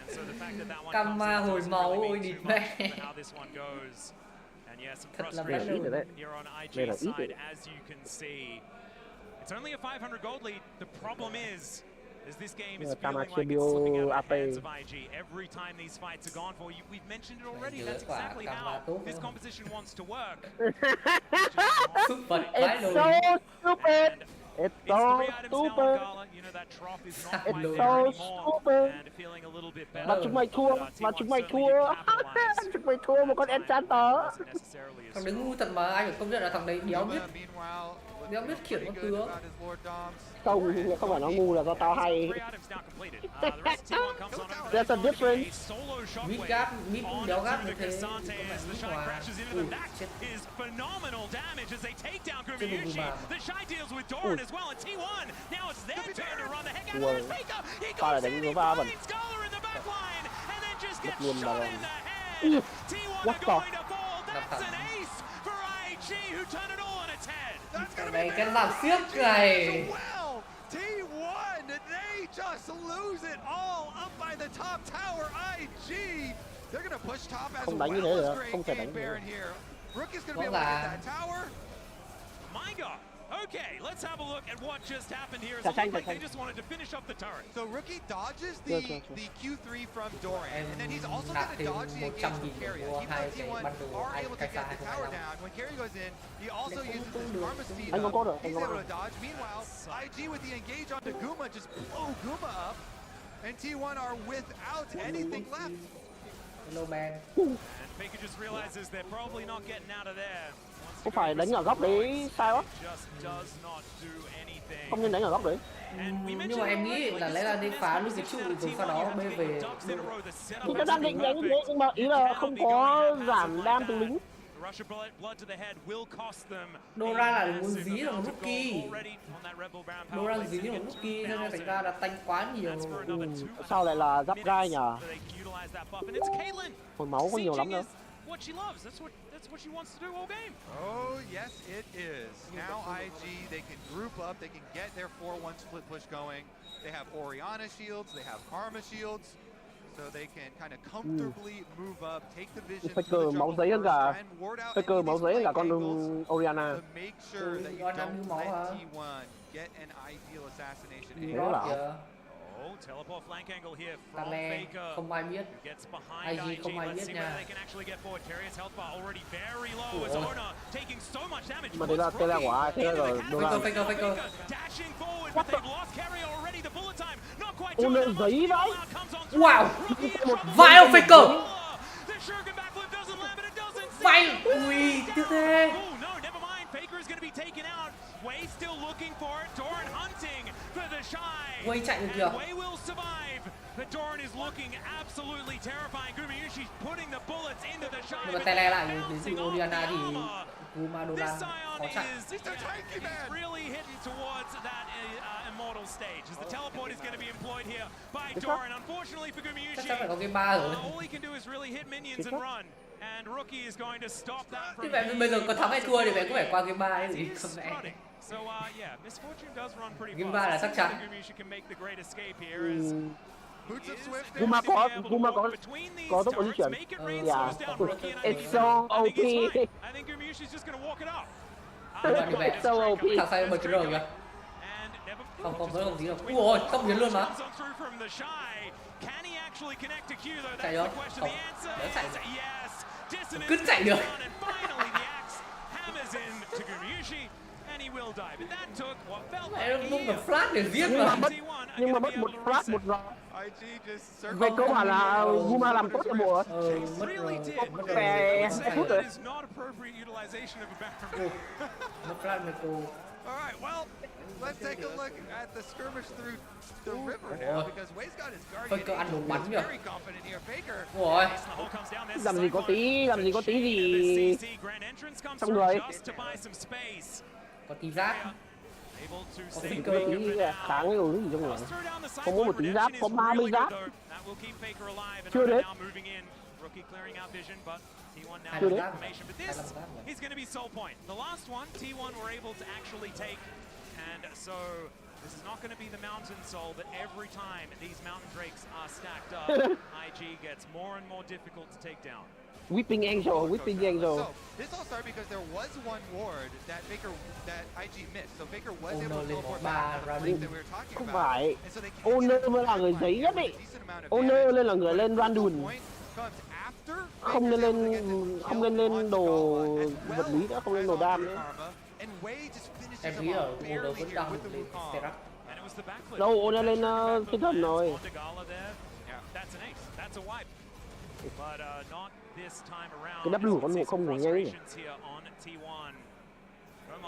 [SPEAKER 11] And so the fact that one comes in doesn't really how this one goes. And yeah, some frustration here on IG's side, as you can see. It's only a 500 gold lead. The problem is this game is feeling like it's slipping out of the hands of IG every time these fights are gone for you. We've mentioned it already. That's exactly how this composition wants to work.
[SPEAKER 19] It's so stupid. It's so stupid. It's so stupid. Mà chúng mày thua, mà chúng mày thua. Chúng mày thua một con Enchanter.
[SPEAKER 1] Thằng đấy ngu thật mà, anh phải công nhận là thằng đấy đéo biết khiển con tướng.
[SPEAKER 19] Không phải nó ngu, là do tao hay. There's a difference.
[SPEAKER 1] Mid cũng đéo gắt như thế.
[SPEAKER 11] Phenomenal damage as they take down Gumiyushi. The Shy deals with Doran as well, and T1 now it's their turn to run the heck out of this Faker. He goes in, he finds Scholar in the back line, and then just gets shot in the head. T1 are going to fall. That's an ace for IG, who turned it all on its head. That's going to be
[SPEAKER 1] cái làm xiếc này.
[SPEAKER 8] T1, they just lose it all up by the top tower. IG, they're going to push top as well as Great Baron here. Rookie's going to be able to get that tower.
[SPEAKER 11] My God. Okay, let's have a look at what just happened here. It looked like they just wanted to finish up the turret.
[SPEAKER 8] So Rookie dodges the Q3 from Doran, and then he's also going to dodge the engagement from Carry. Even though T1 are able to get the tower down, when Carry goes in, he also uses his Karma speed up. He's able to dodge. Meanwhile, IG with the engage onto Guma just blow Guma up, and T1 are without anything left.
[SPEAKER 1] Hello man.
[SPEAKER 11] And Faker just realizes they're probably not getting out of there.
[SPEAKER 19] Không phải đánh ở góc đấy sao á? Không nên đánh ở góc đấy.
[SPEAKER 1] Nhưng mà em nghĩ là lẽ là nên phá luôn cái trụ rồi sau đó bê về.
[SPEAKER 19] Thì tao đang định đánh thế nhưng mà ý là không có giảm đam từ lính.
[SPEAKER 1] Dora là muốn dí là một rookie. Dora dí là một rookie cho nên thành ra là tanh quá nhiều.
[SPEAKER 19] Sao lại là giáp gai nhờ? Hồi máu có nhiều lắm đâu.
[SPEAKER 11] What she loves. That's what she wants to do all game.
[SPEAKER 8] Oh, yes, it is. Now IG, they can group up, they can get their 4-1 split push going. They have Orianna shields, they have Karma shields, so they can kind of comfortably move up, take the vision.
[SPEAKER 19] Faker máu giấy hơn cả. Faker máu giấy hơn cả con Orianna.
[SPEAKER 8] To make sure that you don't let T1 get an ideal assassination.
[SPEAKER 11] Teleport flank angle here from Faker.
[SPEAKER 1] Không ai biết.
[SPEAKER 11] Gets behind IG.
[SPEAKER 1] Không ai
[SPEAKER 11] Let's
[SPEAKER 1] biết
[SPEAKER 11] see
[SPEAKER 1] nha.
[SPEAKER 11] whether they can actually get forward. Carrier's health bar already very low as Ona taking so much damage.
[SPEAKER 19] Mà đây là của ai? Thế là rồi.
[SPEAKER 1] Faker.
[SPEAKER 11] Dashing forward, but they've lost Carrier already. The bullet time not quite.
[SPEAKER 19] Ona giấy vậy.
[SPEAKER 1] Wow. Vãi ông Faker. Vãi. Ui, tiếp thế.
[SPEAKER 11] Faker is going to be taken out. Way still looking for it. Doran hunting for the Shy.
[SPEAKER 1] Way chạy được kìa.
[SPEAKER 11] Way will survive. The Doran is looking absolutely terrifying. Gumiyushi's putting the bullets into the Shy.
[SPEAKER 1] Nhưng mà tay lại đến từ Orianna thì Guma Doran khó chạy.
[SPEAKER 11] He's really hitting towards that immortal stage. As the teleport is going to be employed here by Doran. Unfortunately for Gumiyushi,
[SPEAKER 1] chắc phải có cái 3 rồi.
[SPEAKER 11] all he can do is really hit minions and run. And Rookie is going to stop that from.
[SPEAKER 1] Vậy bây giờ có thắng hay thua thì phải có phải qua cái 3 ấy gì không mẹ.
[SPEAKER 11] So yeah, Misfortune does run pretty fast.
[SPEAKER 1] Game 3 là chắc chắn.
[SPEAKER 11] Gumiyushi can make the great escape here as
[SPEAKER 19] Guma có tốc độ di chuyển. Yeah. It's so OP.
[SPEAKER 11] I think Gumiyushi's just going to walk it up.
[SPEAKER 19] It's so OP.
[SPEAKER 1] Thằng sai bật cái rồi kìa. Không vẫn không gì đâu. Ui không biến luôn mà. Chạy được. Không, đỡ chạy được. Cứ chạy được. Mẹ không được flash để giết mà.
[SPEAKER 19] Nhưng mà mất một flash một giò. Về cơ bản là Guma làm tốt cho bộ.
[SPEAKER 1] Mất rồi.
[SPEAKER 19] Về phút rồi.
[SPEAKER 1] Mất flash mấy cô.
[SPEAKER 8] Alright, well, let's take a look at the skirmish through the river now because Way's got his guardian. He's very confident here. Faker.
[SPEAKER 1] Ôi.
[SPEAKER 19] Làm gì có tí gì trong người.
[SPEAKER 1] Có tí giáp. Có
[SPEAKER 19] tí kháng cái gì trong người. Không có một tí giáp, có 30 giáp. Chưa đấy.
[SPEAKER 11] But this is going to be soul point. The last one, T1 were able to actually take, and so this is not going to be the mountain soul, but every time these mountain drakes are stacked up, IG gets more and more difficult to take down.
[SPEAKER 19] Whipping Angel.
[SPEAKER 8] So this all started because there was one ward that IG missed. So Faker was able to teleport back to the break that we were talking
[SPEAKER 19] Không
[SPEAKER 8] about.
[SPEAKER 19] phải. Owner mới là người giấy nhất đi. Owner lên là người lên Randun. Không nên lên đồ vật lý nữa, không lên đồ đam nữa.
[SPEAKER 1] Em nghĩ ở Owner vẫn đang lên Serac.
[SPEAKER 19] Đâu, ôn lên thiên thần rồi. Cái W con không ngủ nhanh nhỉ?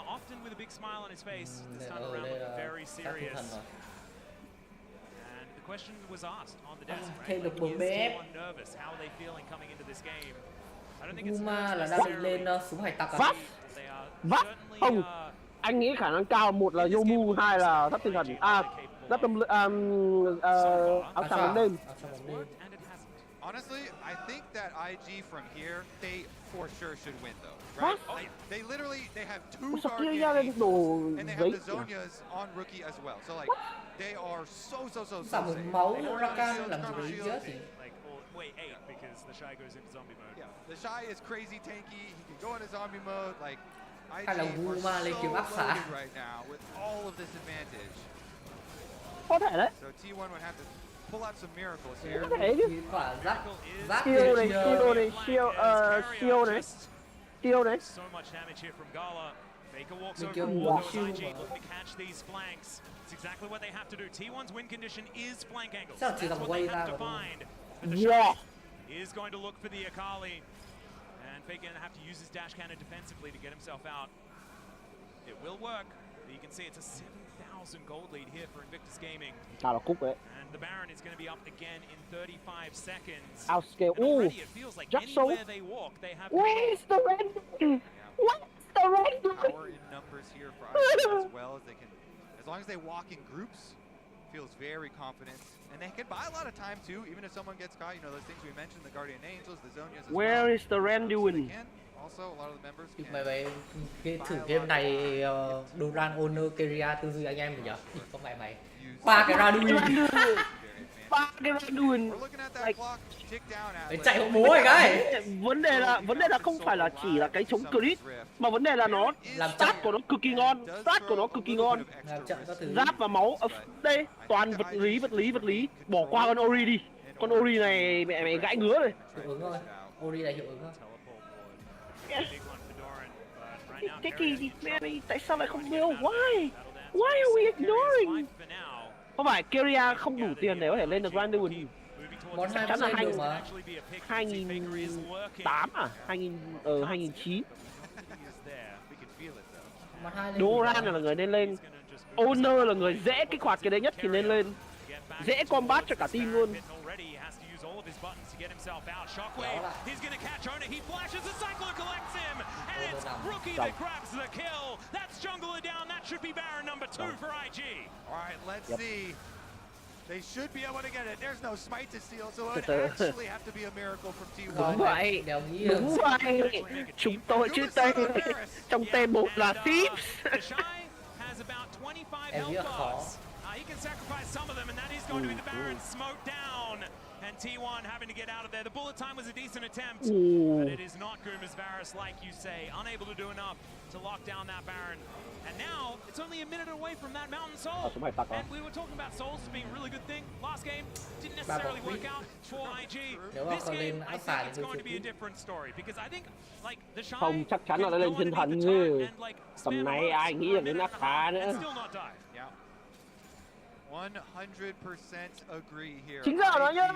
[SPEAKER 11] Often with a big smile on his face, this time around looking very serious. And the question was asked on the desk, right? Like, is T1 nervous? How are they feeling coming into this game? I don't think it's
[SPEAKER 1] Guma là đang lên xuống hải tặc
[SPEAKER 19] Vắt! Vắt! Không! Anh nghĩ khả năng cao một là Yomu, hai là tháp thiên thần. Tháp tâm áo trắng bóng đêm.
[SPEAKER 8] Honestly, I think that IG from here, they for sure should win though, right? They literally, they have two Guardian Angels, and they have the Zonias on rookie as well. So like, they are so
[SPEAKER 1] máu Rakan làm gì chết gì?
[SPEAKER 11] Wait, 8 because the Shy goes into zombie mode.
[SPEAKER 8] Yeah, the Shy is crazy tanky. He can go into zombie mode. Like, IG
[SPEAKER 1] Hay là Guma lên kiếm áp xạ
[SPEAKER 8] right now with all of this advantage.
[SPEAKER 19] Có thể đấy.
[SPEAKER 8] So T1 would have to pull out some miracles here.
[SPEAKER 19] Có thể chứ. Siêu này, siêu này. Siêu đấy.
[SPEAKER 11] So much damage here from Gala. Faker walks over IG, looking to catch these flanks. It's exactly what they have to do. T1's win condition is flank angles. That's what they have to find. But the Shy is going to look for the Akali. And Faker going to have to use his dash cannon defensively to get himself out. It will work. But you can see it's a 7,000 gold lead here for Invictus Gaming. And the Baron is going to be up again in 35 seconds.
[SPEAKER 19] Outskill.
[SPEAKER 11] Already it feels like anywhere they walk, they have.
[SPEAKER 19] Where's the red? What's the red?
[SPEAKER 8] Power in numbers here for IG as well as they can, as long as they walk in groups, feels very confident. And they can buy a lot of time too, even if someone gets caught. You know, those things we mentioned, the Guardian Angels, the Zonias as
[SPEAKER 19] Where
[SPEAKER 8] well.
[SPEAKER 19] is the Ren doing?
[SPEAKER 8] Also, a lot of the members can
[SPEAKER 1] Mày thử game này Duran, Honor, Kirai tư duy anh em mình nhỉ? Có mày. Ba cái Raduin.
[SPEAKER 19] Ba cái Raduin.
[SPEAKER 1] Mày chạy hộ bố rồi cái.
[SPEAKER 19] Vấn đề là không phải là chỉ là cái chống crit, mà vấn đề là nó làm start của nó cực kỳ ngon, start của nó cực kỳ ngon. Giáp và máu đây toàn vật lý, bỏ qua con Ori đi. Con Ori này mẹ gãi ngứa rồi.
[SPEAKER 1] Hiệu ứng thôi. Ori này hiệu ứng thôi.
[SPEAKER 19] Cái gì mẹ này tại sao lại không build? Why are we ignoring? Không phải Kirai không đủ tiền để có thể lên được Randuin. Chắc chắn là 2008 à? 2009. Duran là người nên lên. Honor là người dễ kích hoạt cái đấy nhất thì nên lên. Dễ combat cho cả team luôn.
[SPEAKER 11] Get himself out. Shockwave, he's going to catch Ona. He flashes, the Cyclone collects him, and it's Rookie that grabs the kill. That's Jungler down. That should be Baron number 2 for IG.
[SPEAKER 8] All right, let's see. They should be able to get it. There's no smite to steal, so it would actually have to be a miracle from T1.
[SPEAKER 19] Đúng vậy. Chúng tôi chứ tên trong T1 là Thieves.
[SPEAKER 11] The Shy has about 25 health bars. He can sacrifice some of them, and that is going to be the Baron smoked down. And T1 having to get out of there. The bullet time was a decent attempt, but it is not Guma's Varus, like you say. Unable to do enough to lock down that Baron. And now, it's only a minute away from that Mountain Soul. And we were talking about Souls being a really good thing. Last game didn't necessarily work out for IG. This game, I think it's going to be a different story. Because I think, like, the Shy
[SPEAKER 19] không chắc chắn là nó lên thiên thần chứ. Tầm này ai nghĩ là đến Aka nữa.
[SPEAKER 8] 100% agree here.
[SPEAKER 19] Chính ra nó nhá,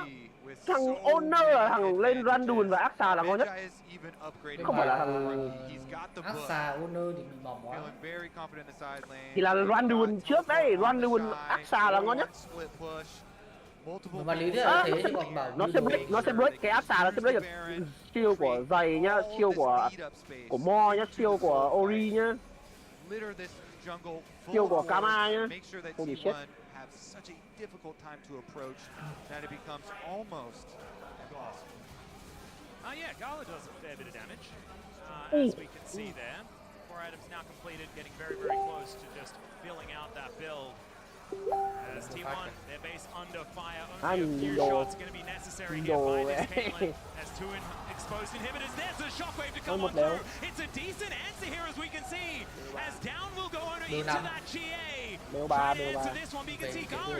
[SPEAKER 19] thằng Honor là thằng lên Randuin và Axa là ngon nhất. Không phải là thằng
[SPEAKER 1] Axa, Honor thì bị bỏng quá.
[SPEAKER 19] Thì là Randuin trước đấy, Randuin Axa là ngon nhất.
[SPEAKER 1] Mà lý thuyết là thế chứ còn bảo
[SPEAKER 19] nó sẽ break cái Axa, nó sẽ break được skill của giày nhá, skill của Mo nhá, skill của Ori nhá, skill của Kama nhá. Holy shit.
[SPEAKER 8] Such a difficult time to approach that it becomes almost impossible.
[SPEAKER 11] Yeah, Gala does a fair bit of damage, as we can see there. 4 items now completed, getting very, very close to just filling out that build. As T1, their base under fire, only a few shots going to be necessary here by this Caitlyn. As 2 exposed inhibitors, there's a shockwave to come on through. It's a decent answer here, as we can see, as down will go into that GA. Trying to answer this one, but you can see Gala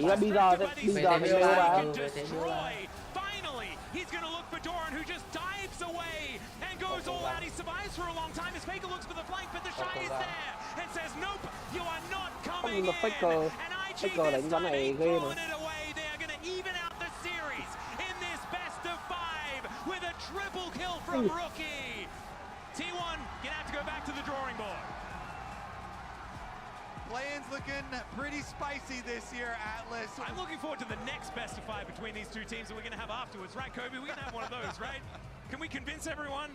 [SPEAKER 11] destroy. Finally, he's going to look for Doran, who just dives away and goes all out. He survives for a long time as Faker looks for the flank, but the Shy is there and says, nope, you are not coming in. And IG
[SPEAKER 19] Hacker đánh ván này ghê mà.
[SPEAKER 11] T1 gonna have to go back to the drawing board.
[SPEAKER 8] Play-in's looking pretty spicy this year, Atlas.
[SPEAKER 11] I'm looking forward to the next best of 5 between these two teams that we're going to have afterwards, right, Kobe? We're going to have one of those, right? Can we convince everyone?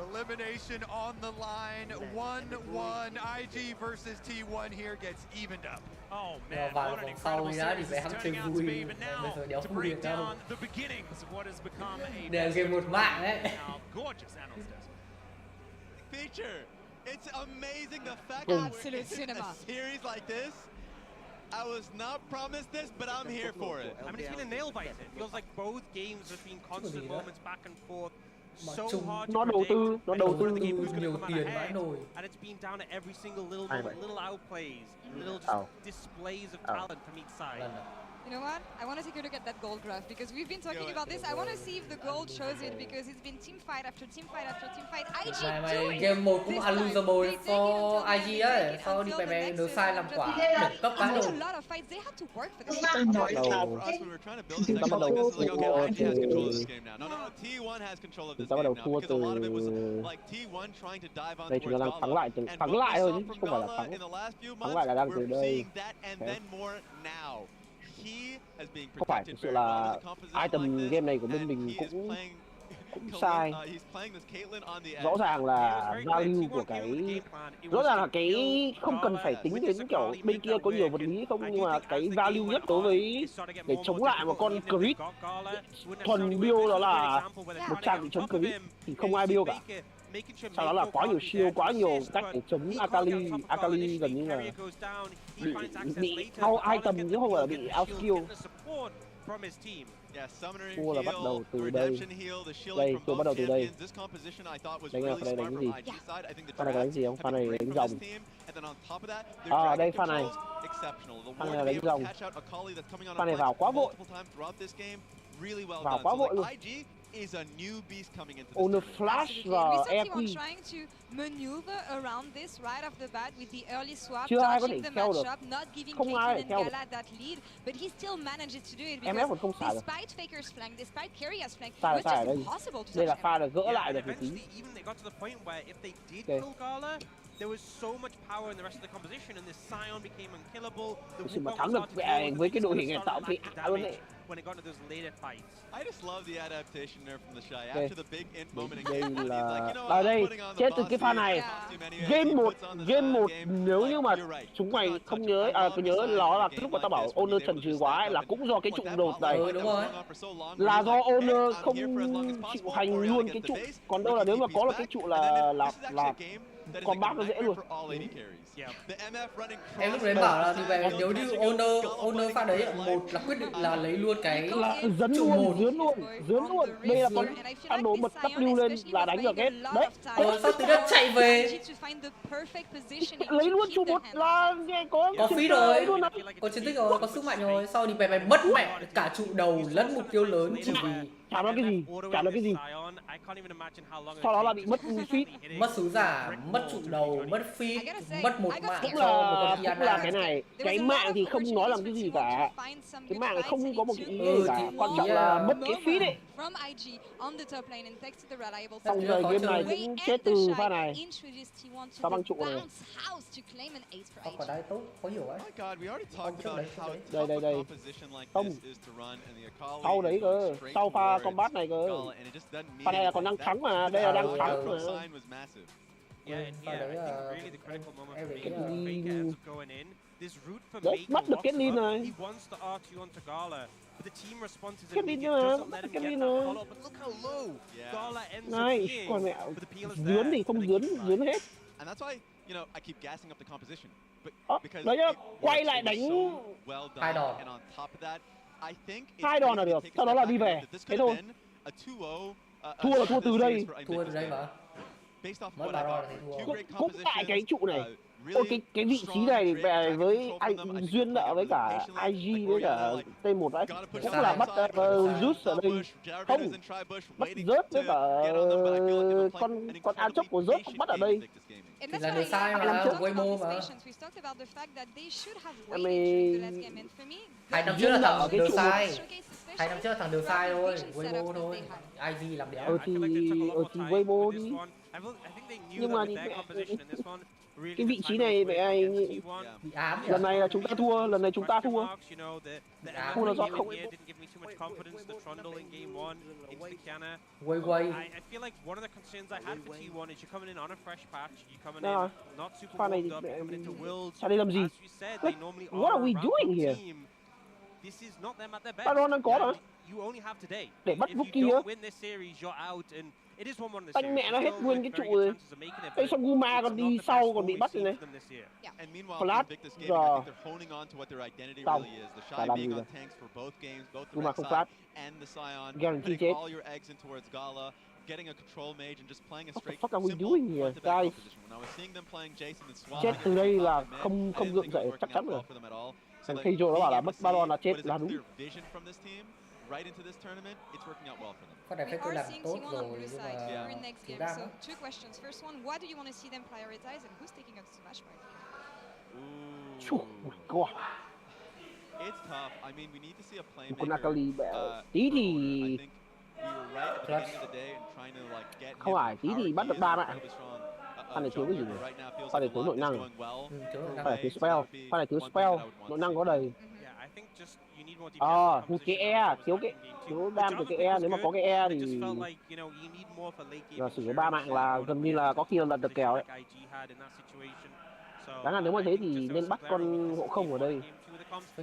[SPEAKER 8] Elimination on the line, 1-1. IG versus T1 here gets evened up.
[SPEAKER 11] Oh man, what an incredible series this is turning out to be. But now, to break down the beginnings of what has become a now gorgeous analyst.
[SPEAKER 4] Feature. It's amazing the fact that we're in
[SPEAKER 3] cinema.
[SPEAKER 4] a series like this. I was not promised this, but I'm here for it.
[SPEAKER 5] I mean, it's been a nail biter. It feels like both games have been constant moments back and forth. So hard to predict when the game was going to come out ahead. And it's been down to every single little moment, little outplays, little displays of talent from each side.
[SPEAKER 3] You know what? I want to take a look at that gold graph because we've been talking about this. I want to see if the gold shows it because it's been team fight after team fight after team fight. IG doing
[SPEAKER 1] game 1 cũng unlosable for IG ấy. Sau đi bè được sai làm quả được cấp quá rồi.
[SPEAKER 3] A lot of fights. They had to work for this.
[SPEAKER 4] For us, when we were trying to build this next focus, it's like, okay, IG has control of this game now. No, T1 has control of this game now because a lot of it was like T1 trying to dive on towards Gala. And what we saw from Gala in the last few months, we're seeing that and then more now.
[SPEAKER 19] Không phải thực sự là item game này của bên mình cũng sai. Rõ ràng là value của cái không cần phải tính đến kiểu bên kia có nhiều vật lý không, nhưng mà cái value nhất đối với để chống lại một con crit thuần build đó là 100 bị chống crit thì không ai build cả. Sau đó là quá nhiều shield, quá nhiều cách để chống Akali gần như là bị out item chứ không phải là bị out skill. Thua là bắt đầu từ đây. Đây, tôi bắt đầu từ đây. Đánh là pha này đánh cái gì? Pha này có đánh gì không? Pha này đánh rồng. Đây pha này. Pha này là đánh rồng. Pha này vào quá vội. Vào quá vội luôn. On the flash và
[SPEAKER 3] T1 trying to maneuver around this right off the bat with the early swap,
[SPEAKER 19] chưa ai có thể
[SPEAKER 3] dodging the
[SPEAKER 19] theo được.
[SPEAKER 3] matchup, not giving
[SPEAKER 19] Không ai
[SPEAKER 3] Caitlyn
[SPEAKER 19] theo
[SPEAKER 3] and
[SPEAKER 19] được.
[SPEAKER 3] Gala that lead, but he still manages to do it
[SPEAKER 19] MF còn không xả được.
[SPEAKER 3] despite Faker's flank, despite Kirei's flank, it
[SPEAKER 19] Sai
[SPEAKER 3] was
[SPEAKER 19] sai ở
[SPEAKER 3] just
[SPEAKER 19] đây.
[SPEAKER 3] impossible to
[SPEAKER 19] Đây là
[SPEAKER 3] touch
[SPEAKER 19] pha
[SPEAKER 3] him.
[SPEAKER 19] được gỡ lại được một tí.
[SPEAKER 5] Kill Gala, there was so much power in the rest of the composition, and this Sion became unkillable. The
[SPEAKER 19] Sự mà thắng được với cái đội hình hiện tại thì ảo luôn đấy.
[SPEAKER 5] When it got to those later fights.
[SPEAKER 4] I just love the adaptation there from the Shy. After the big in moment
[SPEAKER 19] Đây
[SPEAKER 4] again, he's
[SPEAKER 19] là
[SPEAKER 4] like, you know,
[SPEAKER 19] ở
[SPEAKER 4] I'm
[SPEAKER 19] đây
[SPEAKER 4] putting on the
[SPEAKER 19] chết từ
[SPEAKER 4] boss
[SPEAKER 19] cái pha
[SPEAKER 4] here.
[SPEAKER 19] này.
[SPEAKER 4] Game
[SPEAKER 19] Game 1 nếu như mà chúng mày không nhớ cứ nhớ nó là lúc mà tao bảo Owner trần trừ quá ấy, là cũng do cái trụ đột này.
[SPEAKER 1] Đúng rồi.
[SPEAKER 19] Là do Owner không chịu hành luôn cái trụ. Còn đâu là nếu mà có là cái trụ là combat nó dễ luôn.
[SPEAKER 1] Em lúc đấy bảo là nếu như owner pha đấy một là quyết định là lấy luôn cái
[SPEAKER 19] dấn luôn. Đây là con ăn đố bật W lên là đánh được hết. Đấy.
[SPEAKER 1] Sau từ đất chạy về
[SPEAKER 19] lấy luôn trụ một là có
[SPEAKER 1] phí rồi, có chiến tích rồi, có sức mạnh rồi. Sau thì mày mất mẹ cả trụ đầu lẫn mục tiêu lớn chỉ vì
[SPEAKER 19] chả là cái gì. Sau đó là bị mất feed,
[SPEAKER 1] mất sứ giả, mất trụ đầu, mất feed, mất một mạng
[SPEAKER 19] cũng là cái này. Cái mạng thì không nói làm cái gì cả. Cái mạng không có một cái ý gì cả. Quan trọng là mất cái feed ấy. Xong rồi game này cũng chết từ pha này. Sao băng trụ này.
[SPEAKER 1] Còn đấy tốt, có hiểu ấy.
[SPEAKER 19] Đây. Không. Sau đấy cơ, sau pha combat này cơ. Pha này là còn đang thắng mà, đây là đang thắng mà. Đấy, bắt được Caitlyn rồi. Caitlyn mà, bắt được Caitlyn rồi. Này, còn mẹ dướn thì không dướn hết. Đấy nhá, quay lại đánh
[SPEAKER 1] 2 đòn.
[SPEAKER 19] 2 đòn là được, sau đó là đi về, thế thôi. Thua là thua từ đây.
[SPEAKER 1] Thua từ đây mà.
[SPEAKER 4] based off of
[SPEAKER 1] Mới
[SPEAKER 4] what I
[SPEAKER 1] Baron
[SPEAKER 4] got,
[SPEAKER 1] thì
[SPEAKER 4] were
[SPEAKER 1] thua.
[SPEAKER 4] two great
[SPEAKER 19] Cũng tại cái
[SPEAKER 4] compositions.
[SPEAKER 19] trụ này. Ôi
[SPEAKER 4] Really
[SPEAKER 19] cái vị trí
[SPEAKER 4] strong
[SPEAKER 19] này
[SPEAKER 4] Drake
[SPEAKER 19] về
[SPEAKER 4] attacking
[SPEAKER 19] với
[SPEAKER 4] control
[SPEAKER 19] anh
[SPEAKER 4] from them. I think
[SPEAKER 19] duyên
[SPEAKER 4] they're
[SPEAKER 19] nợ
[SPEAKER 4] playing
[SPEAKER 19] với
[SPEAKER 4] it
[SPEAKER 19] cả
[SPEAKER 4] really patiently.
[SPEAKER 19] IG
[SPEAKER 4] Like
[SPEAKER 19] với cả
[SPEAKER 4] Oriana, like,
[SPEAKER 19] T1 đấy.
[SPEAKER 4] gotta push
[SPEAKER 19] Chắc
[SPEAKER 4] on
[SPEAKER 19] là
[SPEAKER 4] the
[SPEAKER 19] bắt
[SPEAKER 4] side, gotta push on
[SPEAKER 19] Zeus
[SPEAKER 4] the
[SPEAKER 19] ở
[SPEAKER 4] top
[SPEAKER 19] đây.
[SPEAKER 4] bush. Jarabator's
[SPEAKER 19] Không,
[SPEAKER 4] in tri bush,
[SPEAKER 19] bắt
[SPEAKER 4] waiting
[SPEAKER 19] rớt với
[SPEAKER 4] to
[SPEAKER 19] cả
[SPEAKER 4] get on them, but I feel like they've been playing an
[SPEAKER 19] con Áo
[SPEAKER 4] incredibly
[SPEAKER 19] chốc của rớt cũng
[SPEAKER 4] patient
[SPEAKER 19] bắt ở
[SPEAKER 4] game
[SPEAKER 19] đây.
[SPEAKER 4] Invictus Gaming.
[SPEAKER 3] And
[SPEAKER 1] Thì
[SPEAKER 3] that's
[SPEAKER 1] là
[SPEAKER 3] why
[SPEAKER 1] được sai
[SPEAKER 3] I
[SPEAKER 1] mà,
[SPEAKER 3] talked about
[SPEAKER 1] Weibo
[SPEAKER 3] this
[SPEAKER 1] mà.
[SPEAKER 3] patience. We talked about the fact that they should have
[SPEAKER 19] Em
[SPEAKER 3] waited during the last
[SPEAKER 19] mày
[SPEAKER 3] game. And for me,
[SPEAKER 1] Hai năm
[SPEAKER 3] the
[SPEAKER 1] trước là
[SPEAKER 19] Duyên nợ
[SPEAKER 1] thằng
[SPEAKER 19] cái
[SPEAKER 1] được
[SPEAKER 19] trụ
[SPEAKER 1] sai.
[SPEAKER 3] showcase
[SPEAKER 1] 2 năm trước là thằng được sai thôi, Weibo thôi. IG làm đéo.
[SPEAKER 19] thì Weibo đi. Nhưng mà thì cái vị trí này mẹ anh
[SPEAKER 1] Bị ám nhỉ?
[SPEAKER 19] lần này là chúng ta thua, lần này chúng ta thua. Thua là do không
[SPEAKER 1] Weibo.
[SPEAKER 5] I feel like one of the concerns I had for T1 is you're coming in on a fresh patch, you're coming
[SPEAKER 19] Nah,
[SPEAKER 5] in not super
[SPEAKER 19] pha này
[SPEAKER 5] warmed up, you're coming into Worlds.
[SPEAKER 19] sao đây làm gì?
[SPEAKER 5] As you said, they normally
[SPEAKER 19] What are we
[SPEAKER 5] a
[SPEAKER 19] doing
[SPEAKER 5] ramp-up
[SPEAKER 19] here?
[SPEAKER 5] team. This is not them at their best.
[SPEAKER 19] Baron đang có rồi.
[SPEAKER 5] You only have today.
[SPEAKER 19] Để bắt
[SPEAKER 5] If
[SPEAKER 19] rookie
[SPEAKER 5] you
[SPEAKER 19] á.
[SPEAKER 5] don't win this series, you're out, and it is 1-1 in the
[SPEAKER 19] Tanh
[SPEAKER 5] series.
[SPEAKER 19] mẹ nó
[SPEAKER 5] There's
[SPEAKER 19] hết
[SPEAKER 5] still
[SPEAKER 19] nguyên
[SPEAKER 5] with
[SPEAKER 19] cái
[SPEAKER 5] very
[SPEAKER 19] trụ
[SPEAKER 5] good
[SPEAKER 19] rồi.
[SPEAKER 5] chances of making it,
[SPEAKER 19] Đây
[SPEAKER 5] but
[SPEAKER 19] xong Guma
[SPEAKER 5] it's
[SPEAKER 19] còn
[SPEAKER 5] not
[SPEAKER 19] đi
[SPEAKER 5] the
[SPEAKER 19] sau
[SPEAKER 5] best
[SPEAKER 19] còn bị
[SPEAKER 5] form
[SPEAKER 19] bắt
[SPEAKER 5] we've
[SPEAKER 19] rồi
[SPEAKER 5] seen
[SPEAKER 19] này.
[SPEAKER 5] from them this year.
[SPEAKER 4] And meanwhile,
[SPEAKER 19] Flash,
[SPEAKER 4] for Invictus Gaming, I
[SPEAKER 19] giờ.
[SPEAKER 4] think they're holding on to what their identity
[SPEAKER 19] Không.
[SPEAKER 4] really is. The
[SPEAKER 19] Chả
[SPEAKER 4] Shy
[SPEAKER 19] làm
[SPEAKER 4] being
[SPEAKER 19] gì
[SPEAKER 4] on
[SPEAKER 19] đâu.
[SPEAKER 4] tanks for both games, both the
[SPEAKER 19] Guma
[SPEAKER 4] red
[SPEAKER 19] không
[SPEAKER 4] side
[SPEAKER 19] flash.
[SPEAKER 4] and the Scion.
[SPEAKER 19] Guarantee
[SPEAKER 4] Putting
[SPEAKER 19] chết.
[SPEAKER 4] all your eggs in towards Gala, getting a control mage and just playing a
[SPEAKER 19] What the
[SPEAKER 4] straight
[SPEAKER 19] fuck are we
[SPEAKER 4] simple
[SPEAKER 19] doing here,
[SPEAKER 4] front-to-back
[SPEAKER 19] guys?
[SPEAKER 4] composition. When I was seeing them playing Jason and swapping
[SPEAKER 19] Chết
[SPEAKER 4] it
[SPEAKER 19] từ đây
[SPEAKER 4] from
[SPEAKER 19] là
[SPEAKER 4] top to mid,
[SPEAKER 19] không
[SPEAKER 4] I
[SPEAKER 19] không
[SPEAKER 4] didn't
[SPEAKER 19] gượng
[SPEAKER 4] think it was
[SPEAKER 19] dậy,
[SPEAKER 4] working
[SPEAKER 19] chắc
[SPEAKER 4] out
[SPEAKER 19] chắn
[SPEAKER 4] well
[SPEAKER 19] rồi.
[SPEAKER 4] for them at all. So
[SPEAKER 19] Thằng
[SPEAKER 4] like,
[SPEAKER 19] Keijo nó
[SPEAKER 4] being
[SPEAKER 19] bảo là
[SPEAKER 4] able
[SPEAKER 19] mất
[SPEAKER 4] to
[SPEAKER 19] Baron
[SPEAKER 4] see
[SPEAKER 19] là chết
[SPEAKER 4] what is
[SPEAKER 19] là
[SPEAKER 4] a
[SPEAKER 19] đúng.
[SPEAKER 4] clear vision from this team right into this tournament, it's working out well for them.
[SPEAKER 1] Con này
[SPEAKER 3] We
[SPEAKER 1] phải tôi
[SPEAKER 3] are
[SPEAKER 1] làm
[SPEAKER 3] seeing
[SPEAKER 1] tốt
[SPEAKER 3] T1 on
[SPEAKER 1] rồi
[SPEAKER 3] blue
[SPEAKER 1] nhưng
[SPEAKER 3] side
[SPEAKER 1] mà
[SPEAKER 3] for next
[SPEAKER 1] thiếu
[SPEAKER 3] game.
[SPEAKER 1] đam
[SPEAKER 3] So
[SPEAKER 1] á.
[SPEAKER 3] two questions. First one, what do you want to see them prioritize, and who's taking up Smash point?
[SPEAKER 19] Oh my god.
[SPEAKER 4] It's tough. I mean, we need to see a
[SPEAKER 19] Con
[SPEAKER 4] playmaker.
[SPEAKER 19] Akali bẻ tí
[SPEAKER 4] I
[SPEAKER 19] thì
[SPEAKER 4] think we were right at the beginning of the day and trying to like get
[SPEAKER 19] không
[SPEAKER 4] him
[SPEAKER 19] phải tí
[SPEAKER 4] power.
[SPEAKER 19] thì bắt
[SPEAKER 4] He
[SPEAKER 19] được
[SPEAKER 4] is
[SPEAKER 19] ba
[SPEAKER 4] an
[SPEAKER 19] mạng.
[SPEAKER 4] incredibly strong,
[SPEAKER 19] Pha này thiếu cái gì
[SPEAKER 4] jungler,
[SPEAKER 19] nhỉ?
[SPEAKER 4] but right now it feels
[SPEAKER 19] Pha này
[SPEAKER 4] like a
[SPEAKER 19] thiếu
[SPEAKER 4] lot
[SPEAKER 19] nội
[SPEAKER 4] is
[SPEAKER 19] năng.
[SPEAKER 4] going well.
[SPEAKER 19] Pha này thiếu
[SPEAKER 4] So
[SPEAKER 19] spell.
[SPEAKER 4] that would be
[SPEAKER 19] Pha này thiếu
[SPEAKER 4] one thing
[SPEAKER 19] spell.
[SPEAKER 4] that I would want
[SPEAKER 19] Nội
[SPEAKER 4] to
[SPEAKER 19] năng
[SPEAKER 4] see.
[SPEAKER 19] có đầy.
[SPEAKER 5] Yeah, I think just you need more DPS
[SPEAKER 19] Một cái E, thiếu đam từ cái E, nếu mà có cái E thì giờ sử dụng 3 mạng là gần như là có khi là lật được kèo đấy. Đáng là nếu mà thế thì nên bắt con hộ không ở đây.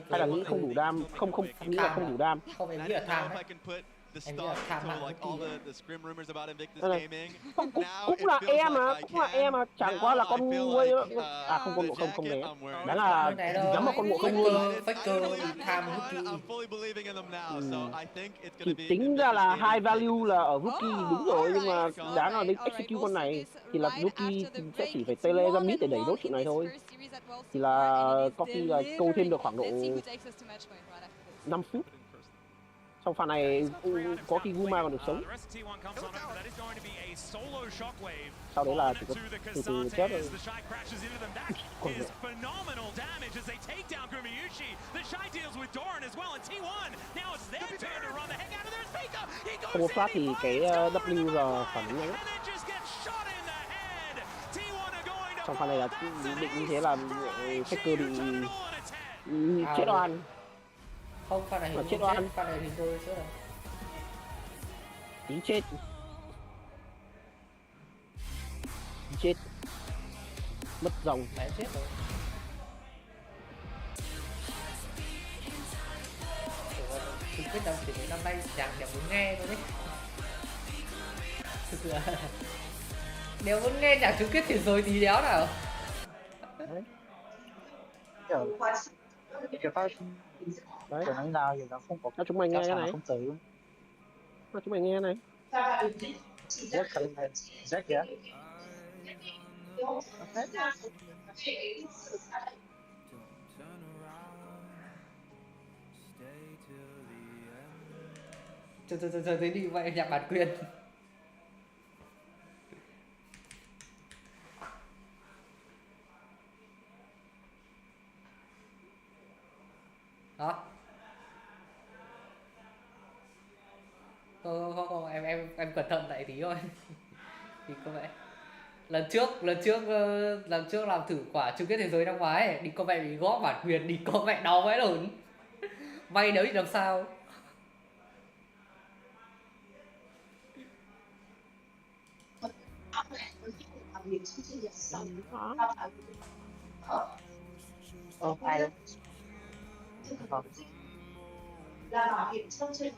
[SPEAKER 19] Hay là nghĩ không đủ đam, không nghĩ là không đủ đam.
[SPEAKER 1] Không, em
[SPEAKER 4] And I
[SPEAKER 1] nghĩ là
[SPEAKER 4] didn't know
[SPEAKER 1] tham
[SPEAKER 4] if I
[SPEAKER 1] đấy.
[SPEAKER 4] can put the
[SPEAKER 1] Em nghĩ
[SPEAKER 4] stop
[SPEAKER 1] là tham
[SPEAKER 4] to
[SPEAKER 1] mạng
[SPEAKER 4] like
[SPEAKER 1] cái
[SPEAKER 4] all
[SPEAKER 1] gì.
[SPEAKER 4] the scrim rumors about Invictus
[SPEAKER 19] Đây này.
[SPEAKER 4] Gaming.
[SPEAKER 19] Cũng
[SPEAKER 4] Now
[SPEAKER 19] cũng
[SPEAKER 4] it
[SPEAKER 19] là
[SPEAKER 4] feels
[SPEAKER 19] E mà,
[SPEAKER 4] like I
[SPEAKER 19] cũng là E
[SPEAKER 4] can.
[SPEAKER 19] mà chẳng
[SPEAKER 4] Now
[SPEAKER 19] qua là
[SPEAKER 4] I
[SPEAKER 19] con
[SPEAKER 4] feel
[SPEAKER 19] nguôi
[SPEAKER 4] like,
[SPEAKER 19] không con
[SPEAKER 4] the
[SPEAKER 19] ngộ không
[SPEAKER 4] jacket
[SPEAKER 19] né.
[SPEAKER 4] I'm wearing
[SPEAKER 19] Đáng
[SPEAKER 4] is
[SPEAKER 19] là
[SPEAKER 1] Này đâu.
[SPEAKER 19] nhắm vào con ngộ không luôn.
[SPEAKER 1] Faker bị tham
[SPEAKER 4] I'm
[SPEAKER 1] rookie.
[SPEAKER 4] fully believing in them now, so I think it's
[SPEAKER 19] Thì
[SPEAKER 4] gonna be
[SPEAKER 19] tính ra là
[SPEAKER 4] Invictus
[SPEAKER 19] high
[SPEAKER 4] Gaming
[SPEAKER 19] value là ở rookie đúng rồi, nhưng mà đáng là đến
[SPEAKER 3] Alright,
[SPEAKER 19] execute con này
[SPEAKER 3] we'll see
[SPEAKER 19] thì là
[SPEAKER 3] this
[SPEAKER 19] rookie
[SPEAKER 3] right after
[SPEAKER 19] thì
[SPEAKER 3] the
[SPEAKER 19] sẽ chỉ
[SPEAKER 3] break.
[SPEAKER 19] phải
[SPEAKER 3] It's
[SPEAKER 19] tele ra
[SPEAKER 3] one
[SPEAKER 19] mid để đẩy
[SPEAKER 3] and
[SPEAKER 19] nốt
[SPEAKER 3] one
[SPEAKER 19] trụ
[SPEAKER 3] in
[SPEAKER 19] này
[SPEAKER 3] this
[SPEAKER 19] thôi.
[SPEAKER 3] first series at Worlds
[SPEAKER 19] Thì
[SPEAKER 3] so
[SPEAKER 19] là
[SPEAKER 3] far, and it
[SPEAKER 19] có
[SPEAKER 3] is
[SPEAKER 19] khi là câu thêm được khoảng độ
[SPEAKER 3] delivering. Let's see who takes us to match point right after this.
[SPEAKER 19] 5 phút. Sau pha này có khi Guma còn được sống. Sau đấy là chỉ có từ từ chết rồi. Còn nữa.
[SPEAKER 11] Phenomenal damage as they take down Gumayushi. The Shy deals with Doran as well, and T1 now it's their turn to run the heck out of their speaker. He goes
[SPEAKER 19] Không có flash thì cái W giờ phản ứng nhanh lắm. Trong pha này là định như thế là Faker bị chết oan.
[SPEAKER 1] Không, pha này hình
[SPEAKER 19] chết
[SPEAKER 1] chết,
[SPEAKER 19] oan.
[SPEAKER 1] pha này hình tôi chết rồi.
[SPEAKER 19] Tí chết. Tí chết. Mất dòng.
[SPEAKER 1] Mẹ chết rồi. Thực biết đâu chỉ năm nay chẳng muốn nghe thôi đấy. Thực là nếu muốn nghe nhạc chung kết thì rồi tí đéo nào.
[SPEAKER 19] Đấy. Nào giờ nó không có. Cho chúng mày nghe cái này. Không tự. Cho chúng mày nghe này. Jack kìa.
[SPEAKER 1] Chờ tới đi vậy nhạc bản quyền. Đó. Không, em cẩn thận lại tí thôi. Thì có vẻ lần trước làm thử quả chung kết thế giới năm ngoái ấy, đi có vẻ bị góp bản quyền, đi có vẻ đau vãi đồn. May nếu thì làm sao.
[SPEAKER 12] Phải là bảo hiểm sâu trên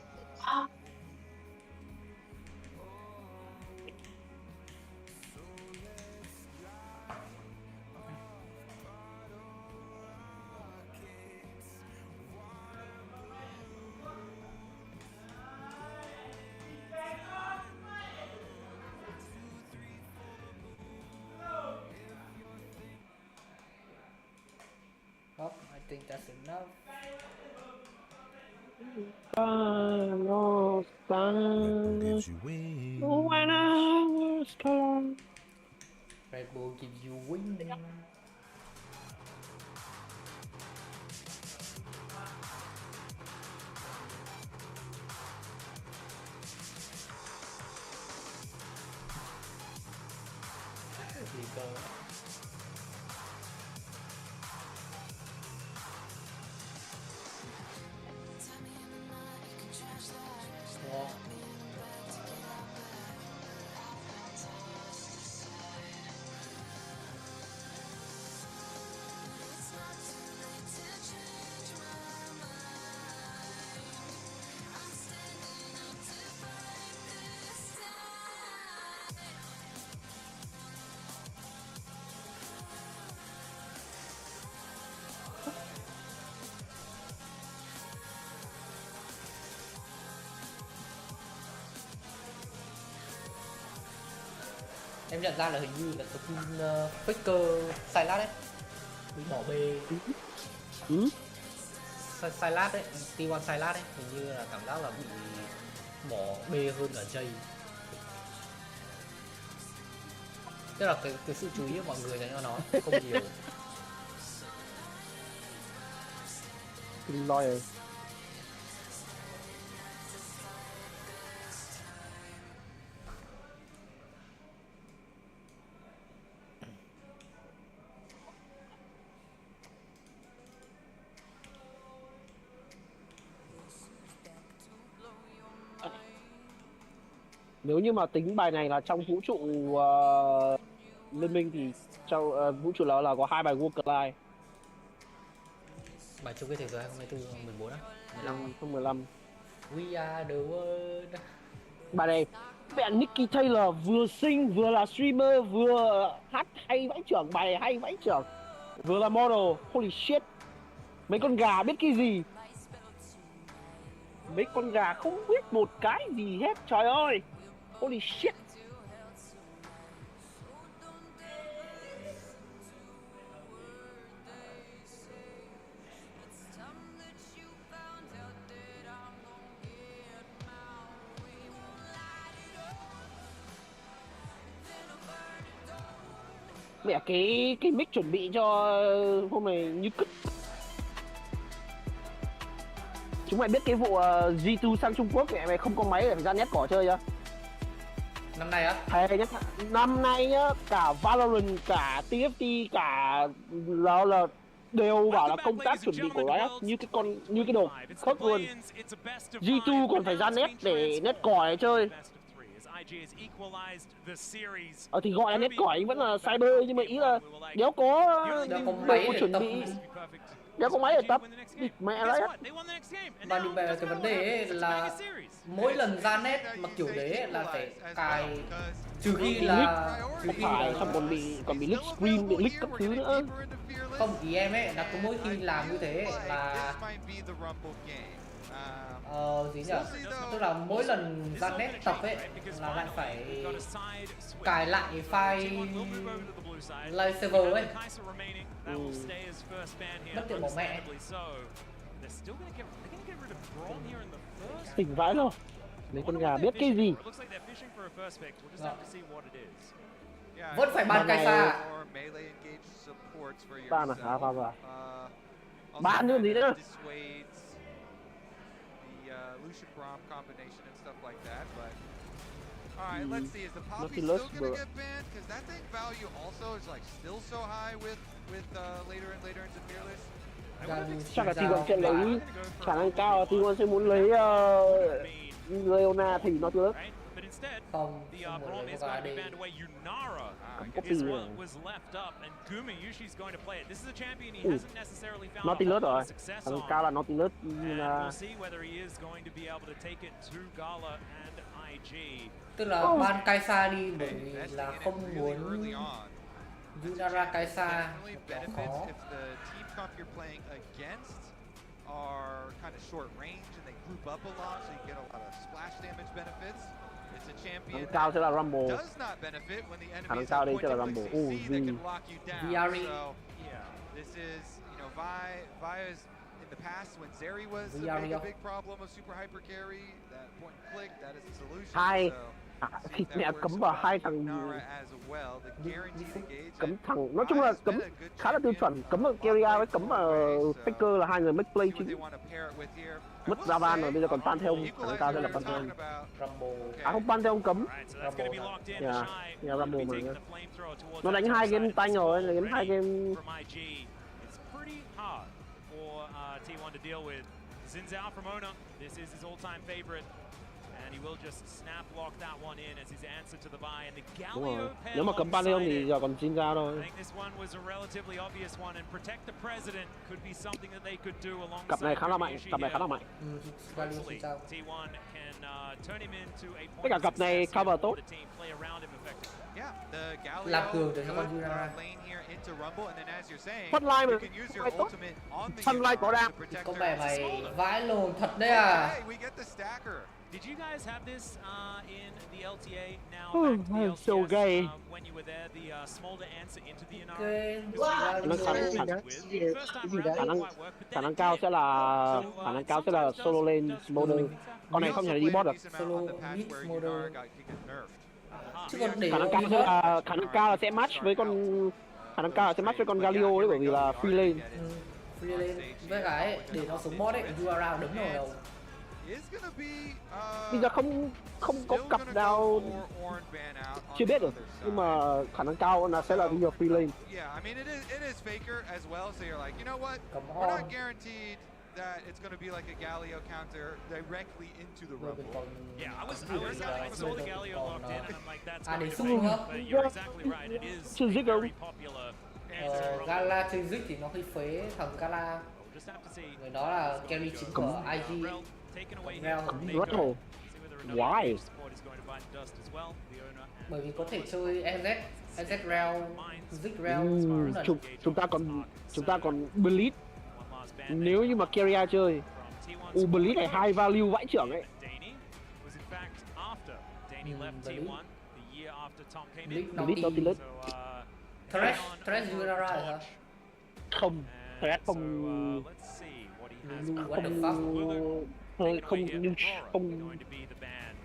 [SPEAKER 1] think that's enough.
[SPEAKER 13] Gives you wings.
[SPEAKER 19] When I was gone.
[SPEAKER 1] Red Bull gives you wings. Em nhận ra là hình như là skin Faker Silas đấy bị bỏ bê. Silas đấy, T1 Silas đấy, hình như là cảm giác là bị bỏ bê hơn là Jay. Tức là cái sự chú ý của mọi người dành cho nó không nhiều.
[SPEAKER 19] Lawyer. Nếu như mà tính bài này là trong vũ trụ liên minh thì trong vũ trụ là có 2 bài Work Life.
[SPEAKER 1] Bài chung kết thế giới 2024 14 á, 15
[SPEAKER 19] không 15.
[SPEAKER 1] We are the world.
[SPEAKER 19] Bài này mẹ Nicky Taylor vừa xinh vừa là streamer vừa hát hay vãi chưởng, bài này hay vãi chưởng, vừa là model. Holy shit, mấy con gà biết cái gì, mấy con gà không biết một cái gì hết, trời ơi. Holy shit. Mẹ cái mic chuẩn bị cho hôm này như cứt. Chúng mày biết cái vụ G2 sang Trung Quốc mẹ mày không có máy để phải ra net cỏ chơi chưa?
[SPEAKER 1] Năm nay á?
[SPEAKER 19] Thề nhất, năm nay á, cả Valorant, cả TFT, cả là đều bảo là công tác chuẩn bị của Riot như cái đồ khớp luôn. G2 còn phải ra net để net cỏ để chơi. Thì gọi là net cỏi vẫn là cyber, nhưng mà ý là nếu có máy chuẩn bị, nếu có máy để tập mẹ đấy.
[SPEAKER 1] Và đi về cái vấn đề ấy là mỗi lần ra net mà kiểu đấy là phải cài, trừ khi là
[SPEAKER 19] không còn bị leak screen, bị leak các thứ nữa.
[SPEAKER 1] Không, ý em ấy là cứ mỗi khi làm như thế là gì nhỉ? Tức là mỗi lần ra net tập ấy là lại phải cài lại file live server ấy. Mất tiện bỏ mẹ.
[SPEAKER 19] Tỉnh vãi rồi. Mấy con gà biết cái gì.
[SPEAKER 1] Vẫn phải ban cai xa.
[SPEAKER 19] Ban à? Ban. Ban như gì nữa?
[SPEAKER 8] Lucian Braum combination and stuff like that, but all right, let's see, is the Poppy still gonna get banned? Because that thing value also is like still so high with later into Fearless.
[SPEAKER 19] Chắc là T1 sẽ lấy khả năng cao là T1 sẽ muốn lấy Leona thì nó được.
[SPEAKER 1] Không muốn lấy qua đây.
[SPEAKER 19] Nautilus rồi, thằng cao là Nautilus là...
[SPEAKER 1] Tức là ban Kaisa đi bởi vì là không muốn Yunara Kaisa nó khó.
[SPEAKER 8] Are kind of short range and they group up a lot, so you get a lot of splash damage benefits. It's a champion
[SPEAKER 19] cao sẽ là Rumble.
[SPEAKER 8] Does not benefit when the
[SPEAKER 19] Thằng
[SPEAKER 8] enemies
[SPEAKER 19] cao
[SPEAKER 8] have
[SPEAKER 19] đây
[SPEAKER 8] point
[SPEAKER 19] sẽ là
[SPEAKER 8] to
[SPEAKER 19] Rumble.
[SPEAKER 8] click CC that can lock you down.
[SPEAKER 1] Viari.
[SPEAKER 8] So yeah, this is, you know, Vi's in the past when Zeri was a big problem of super hyper carry, that point and click, that is the solution.
[SPEAKER 19] Hai
[SPEAKER 8] So,
[SPEAKER 19] thịt mẹ cấm vào hai thằng cấm thằng nói chung là cấm khá là tiêu chuẩn, cấm vào Kirai với cấm vào Faker là hai người make play chính. Mất ra van rồi bây giờ còn Pantheon, khả năng cao sẽ là Pantheon. À không, Pantheon cấm. Rumble mà. Nó đánh 2 game tanh rồi, là đánh 2 game.
[SPEAKER 11] T1 to deal with. Zinzao from Ona, this is his all-time favorite. And he will just snap lock that one in as his answer to the buy. And the Galio pen.
[SPEAKER 19] Nếu mà cấm Pantheon thì giờ còn Zinzao thôi.
[SPEAKER 11] I think this one was a relatively obvious one, and protect the president could be something that they could do alongside.
[SPEAKER 19] Cặp này khá là mạnh, cặp này khá là mạnh.
[SPEAKER 11] Hopefully, T1 can turn him into a point.
[SPEAKER 19] Tất cả cặp này cover tốt.
[SPEAKER 1] Làm cường để cho con Yunara.
[SPEAKER 19] Frontline mà, tốt. Frontline có đam.
[SPEAKER 1] Con mẹ mày vãi lồn thật đấy à.
[SPEAKER 11] Did you guys have this in the LTA now? Back to the LCS,
[SPEAKER 19] so gay.
[SPEAKER 11] When you were there, the Smolder answer into the
[SPEAKER 19] Khả năng cao sẽ là solo lane Smolder. Con này không thể đi bot được.
[SPEAKER 1] Solo mid Smolder. Chứ còn để
[SPEAKER 19] khả năng cao là sẽ match với con Galio đấy, bởi vì là free lane.
[SPEAKER 1] Free lane với cái để nó xuống bot ấy, Yurara đứng ở đầu.
[SPEAKER 19] Bây giờ không có cặp nào chưa biết được, nhưng mà khả năng cao là sẽ là bây giờ free lane.
[SPEAKER 8] That it's going to be like a Galio counter directly into the Rumble.
[SPEAKER 11] Yeah, I saw the Galio locked in, and I'm like, that's going to be but you're exactly right. It is very popular.
[SPEAKER 1] Gala chơi dích thì nó hơi phế thằng Gala. Người đó là carry chính của IG.
[SPEAKER 19] Why?
[SPEAKER 1] Bởi vì có thể chơi NZ Rel, Zik Rel.
[SPEAKER 19] Chúng ta còn Bleed. Nếu như mà Kirai chơi Bleed này high value vãi trưởng ấy. Bleed nó Bleed.
[SPEAKER 1] Thresh Yunara hả?
[SPEAKER 19] Không, Thresh không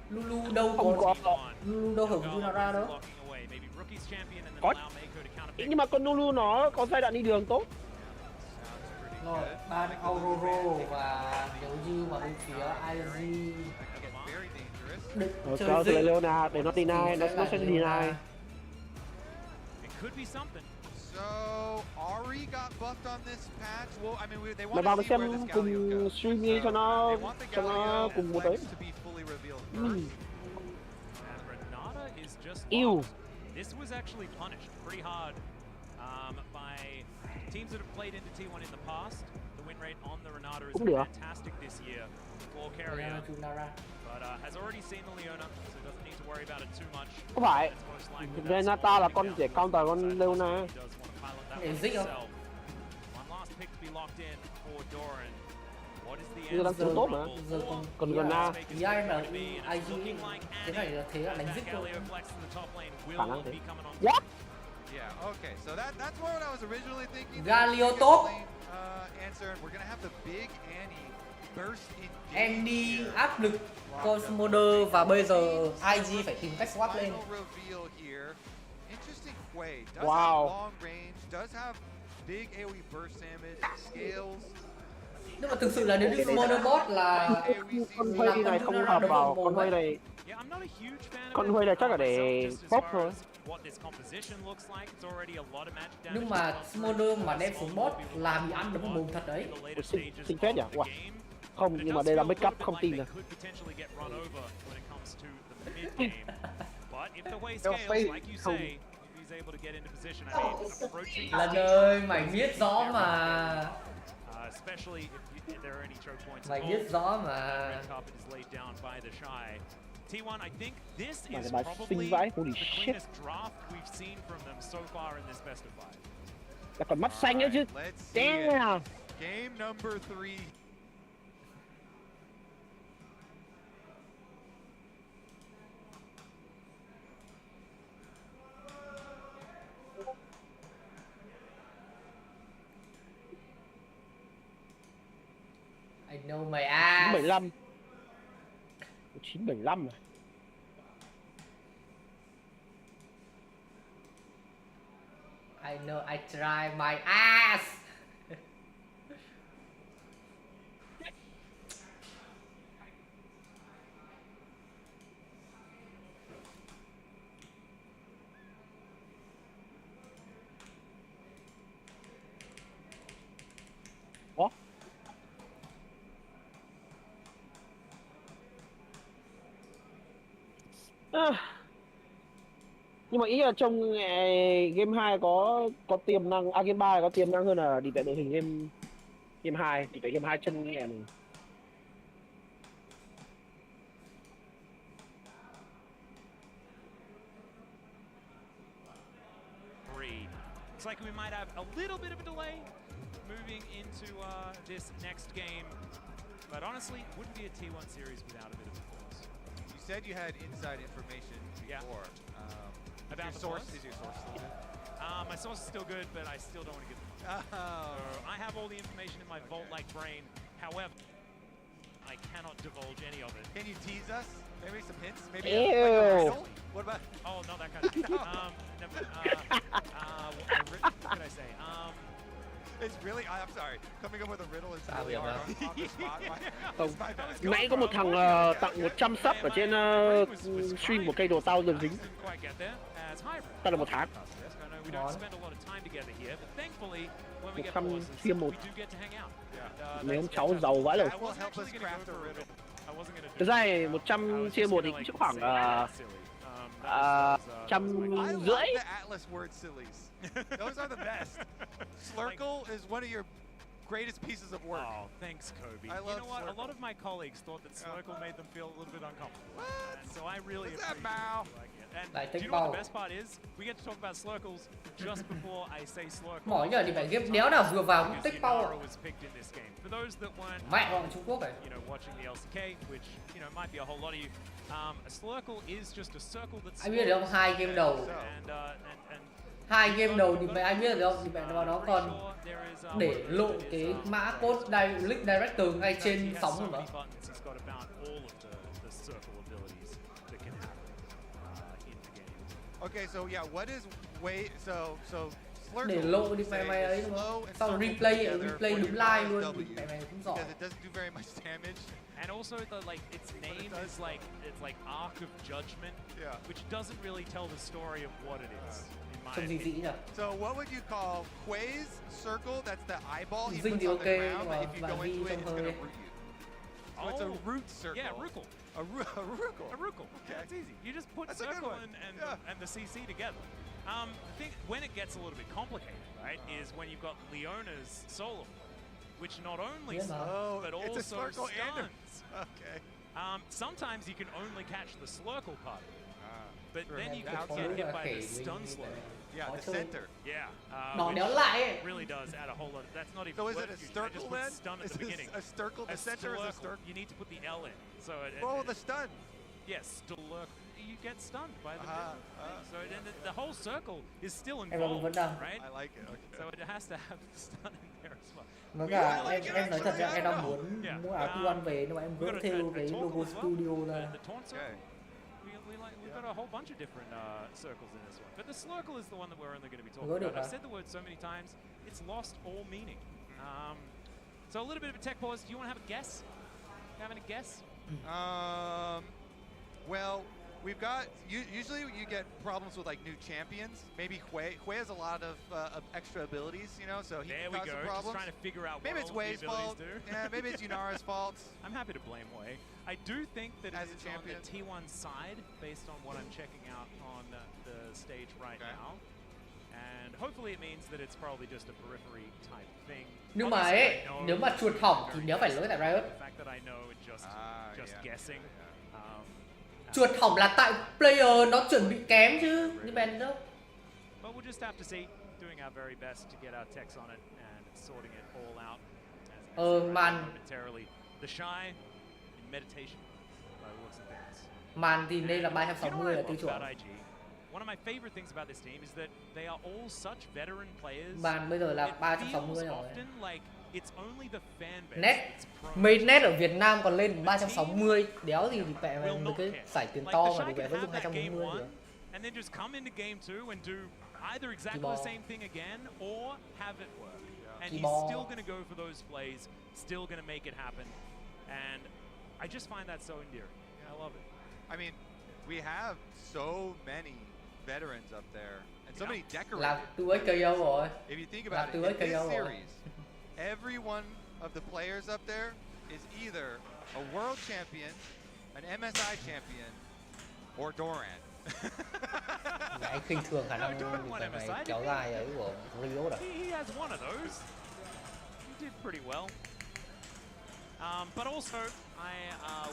[SPEAKER 1] Lulu đâu hưởng Yunara đâu.
[SPEAKER 19] Có. Nhưng mà con Lulu nó có giai đoạn đi đường tốt.
[SPEAKER 1] Rồi, ban Aurora và nếu như mà bên phía IG
[SPEAKER 19] cho từ Leona để nó deny, nó sẽ deny. Mày vào xem cùng stream đi cho nó cùng một đấy. Ew.
[SPEAKER 11] This was actually punished pretty hard by teams that have played into T1 in the past. The win rate on the Renata is fantastic this year for Carrier, but has already seen the Leona, so doesn't need to worry about it too much.
[SPEAKER 19] Không phải, Renata là con để counter con Leona. Giờ đang tốt mà. Còn Renata.
[SPEAKER 1] AI mà IG thế này là thế là đánh dích thôi.
[SPEAKER 19] Khả năng thế.
[SPEAKER 8] Yeah, okay. So that's what I was originally thinking.
[SPEAKER 1] Galio top.
[SPEAKER 8] Answer, and we're gonna have the big Annie burst in.
[SPEAKER 1] Annie áp lực Cosmoder và bây giờ IG phải tìm cách swap lên.
[SPEAKER 8] Interesting Quay. Does have long range, does have big AoE burst damage, scales.
[SPEAKER 1] Nhưng mà thực sự là nếu như Monorbot là
[SPEAKER 19] con Huey này không hợp vào con Huey này. Con Huey này chắc là để pop thôi.
[SPEAKER 1] Nhưng mà Smolder mà đem xuống bot là bị ăn đấm vào mồm thật đấy.
[SPEAKER 19] Xinh phết nhỉ? Wow. Không, nhưng mà đây là make up không tin rồi.
[SPEAKER 1] Lần ơi, mày biết rõ mà. Mày biết rõ mà.
[SPEAKER 11] T1, I think this is probably the cleanest draft we've seen from them so far in this best of 5.
[SPEAKER 19] Là còn mắt xanh nữa chứ. Damn.
[SPEAKER 8] Game number 3.
[SPEAKER 1] know my ass.
[SPEAKER 19] 975. 975 rồi.
[SPEAKER 1] I know I try my ass.
[SPEAKER 19] Ủa? Nhưng mà ý là trong game 2 có tiềm năng, game 3 có tiềm năng hơn là đi vẽ đội hình game 2, đi vẽ game 2 chân nhẹ này.
[SPEAKER 11] Looks like we might have a little bit of a delay moving into this next game, but honestly, wouldn't be a T1 series without a bit of a pause.
[SPEAKER 8] You said you had inside information before.
[SPEAKER 11] About the
[SPEAKER 8] source?
[SPEAKER 11] pause?
[SPEAKER 8] Is your source still good?
[SPEAKER 11] My source is still good, but I still don't want to give them up. I have all the information in my vault-like brain. However, I cannot divulge any of it.
[SPEAKER 8] Can you tease us? Maybe some hints? Maybe
[SPEAKER 19] Ew.
[SPEAKER 8] like a riddle? What about?
[SPEAKER 11] Oh, not that kind of thing. What can I say?
[SPEAKER 8] It's really, I'm sorry, coming up with a riddle is really hard on the spot.
[SPEAKER 19] Không, nãy có một thằng tặng 100 sub ở trên stream của cây đồ tao dần dính. Tao là 1 tháng. 100 chia 1. Mấy ông cháu giàu vãi rồi. Thực ra 100 chia 1 thì cũng chỉ khoảng 150.
[SPEAKER 8] Those are the best. Slurkle is one of your greatest pieces of work.
[SPEAKER 11] Oh, thanks, Kobe.
[SPEAKER 8] I love
[SPEAKER 11] you know what?
[SPEAKER 8] Slurkle.
[SPEAKER 11] A lot of my colleagues thought that Slurkle made them feel a little bit uncomfortable.
[SPEAKER 8] What?
[SPEAKER 11] And so I really
[SPEAKER 8] What's that,
[SPEAKER 11] appreciate
[SPEAKER 8] Mao?
[SPEAKER 11] it. Like it. And
[SPEAKER 1] Lại
[SPEAKER 11] do
[SPEAKER 1] thích
[SPEAKER 11] you know what
[SPEAKER 1] bao.
[SPEAKER 11] the best part is? We get to talk about Slurkles just before I say Slurkle.
[SPEAKER 1] Mỏi giờ thì phải game đéo nào vừa vào cũng tích bao.
[SPEAKER 11] Yunara was picked in this game. For those that weren't,
[SPEAKER 1] Mẹ bọn Trung Quốc này.
[SPEAKER 11] you know, watching the LCK, which might be a whole lot of you, a Slurkle is just a circle that's.
[SPEAKER 1] Anh biết được không? 2 game đầu.
[SPEAKER 11] And
[SPEAKER 1] 2 game đầu thì mẹ anh biết được không? Thì mẹ nó còn để lộ cái mã code link director ngay trên sóng rồi mà.
[SPEAKER 8] Okay, so yeah, what is so Slurkle
[SPEAKER 1] Để lộ đi mày ấy đúng không? Sau rồi replay đúng live luôn. Mẹ mày cũng giỏi.
[SPEAKER 8] Because it doesn't do very much damage.
[SPEAKER 11] And also, its name is like Arc of Judgment, which doesn't really tell the story of what it is.
[SPEAKER 1] Trông gì dĩ nhỉ?
[SPEAKER 8] So what would you call Quay's circle? That's the eyeball he
[SPEAKER 1] Dinh
[SPEAKER 8] puts
[SPEAKER 1] thì
[SPEAKER 8] on
[SPEAKER 1] ok,
[SPEAKER 8] the ground.
[SPEAKER 1] nhưng
[SPEAKER 8] But
[SPEAKER 1] mà
[SPEAKER 8] if you go
[SPEAKER 1] bạn
[SPEAKER 8] into
[SPEAKER 1] Vi
[SPEAKER 8] it, it's
[SPEAKER 1] trông
[SPEAKER 8] gonna
[SPEAKER 1] hơi.
[SPEAKER 8] root you. So it's a root circle.
[SPEAKER 11] Yeah, Ruckle.
[SPEAKER 8] A Ruckle.
[SPEAKER 11] A Ruckle. Okay. That's easy. You just put
[SPEAKER 8] That's a good
[SPEAKER 11] circle
[SPEAKER 8] one.
[SPEAKER 11] and the CC together. The thing when it gets a little bit complicated, right, is when you've got Leona's solo, which not only stuns, but
[SPEAKER 8] it's a
[SPEAKER 11] also
[SPEAKER 8] Slurkle and
[SPEAKER 11] stuns.
[SPEAKER 8] Okay.
[SPEAKER 11] Sometimes you can only catch the Slurkle part, but
[SPEAKER 8] Sure.
[SPEAKER 11] then you
[SPEAKER 8] The
[SPEAKER 11] can
[SPEAKER 8] outside.
[SPEAKER 11] get hit by the stun Slurkle.
[SPEAKER 8] Yeah, the center.
[SPEAKER 11] Yeah.
[SPEAKER 1] Nó
[SPEAKER 11] which
[SPEAKER 1] đéo lại ấy.
[SPEAKER 11] really does add a whole lot. That's not even
[SPEAKER 8] So is
[SPEAKER 11] worth
[SPEAKER 8] it a
[SPEAKER 11] using. I
[SPEAKER 8] Sturkle
[SPEAKER 11] just put
[SPEAKER 8] then?
[SPEAKER 11] stun at
[SPEAKER 8] Is
[SPEAKER 11] the
[SPEAKER 8] this
[SPEAKER 11] beginning.
[SPEAKER 8] a Sturkle? The center is a Sturkle?
[SPEAKER 11] You need to put the L in. So
[SPEAKER 8] The stun.
[SPEAKER 11] Yes, Sturkle. You get stunned by the
[SPEAKER 8] Uh-huh,
[SPEAKER 11] so then the whole circle is still
[SPEAKER 1] Em vẫn
[SPEAKER 11] involved,
[SPEAKER 1] đang.
[SPEAKER 11] right?
[SPEAKER 8] I like it. Okay.
[SPEAKER 11] So it has to have the stun in there as well.
[SPEAKER 1] Với cả em nói thật ra em đang muốn mua áo T1 về nhưng mà em gỡ theo cái logo studio ra.
[SPEAKER 11] The taunt circle. We've got a whole bunch of different circles in this one, but the Slurkle is the one that we're only going to be talking about. I've said the word so many times, it's lost all meaning. So a little bit of a tech pause. Do you want to have a guess? You have any guess?
[SPEAKER 8] Well, we've got usually you get problems with like new champions. Maybe Hui has a lot of extra abilities, so he
[SPEAKER 11] there
[SPEAKER 8] can
[SPEAKER 11] we
[SPEAKER 8] cause
[SPEAKER 11] go.
[SPEAKER 8] some problems.
[SPEAKER 11] Just trying to figure out
[SPEAKER 8] maybe
[SPEAKER 11] what
[SPEAKER 8] it's
[SPEAKER 11] all
[SPEAKER 8] Hui's
[SPEAKER 11] the abilities
[SPEAKER 8] fault.
[SPEAKER 11] do.
[SPEAKER 8] Yeah, maybe it's Yunara's fault.
[SPEAKER 11] I'm happy to blame Hui. I do think that
[SPEAKER 8] As
[SPEAKER 11] it
[SPEAKER 8] a
[SPEAKER 11] is on the T1 side, based on what I'm checking out on the stage right now. And hopefully it means that it's probably just a periphery type thing.
[SPEAKER 1] Nhưng mà ấy, nếu mà chuột hỏng thì đéo phải lỗi tại Riot.
[SPEAKER 11] The fact that I know it's just guessing.
[SPEAKER 1] Chuột hỏng là tại player nó chuẩn bị kém chứ, như bên đó.
[SPEAKER 11] But we'll just have to see, doing our very best to get our techs on it and sorting it all out. Momentarily. The Shy in meditation by the looks of things.
[SPEAKER 1] Màn thì nên là 360 là tiêu chuẩn.
[SPEAKER 11] One of my favorite things about this team is that they are all such veteran players.
[SPEAKER 1] Màn bây giờ là 360 rồi.
[SPEAKER 11] Often like it's only the fan base.
[SPEAKER 1] Net main net ở Việt Nam còn lên 360, đéo gì thì mẹ mày một cái giải tiền to mà được về vẫn dùng 240 nữa.
[SPEAKER 11] And then just come into game 2 and do either exactly the same thing again or have it work. And he's still going to go for those plays, still going to make it happen. And I just find that so endearing. I love it.
[SPEAKER 8] I mean, we have so many veterans up there and so many decorators.
[SPEAKER 1] Là tôi KO rồi.
[SPEAKER 8] If you think about it, in this series, every one of the players up there is either a world champion, an MSI champion, or Doran.
[SPEAKER 1] Anh khinh thường khả năng này kéo dài ấy của Rio rồi.
[SPEAKER 11] He has one of those. He did pretty well. But also, I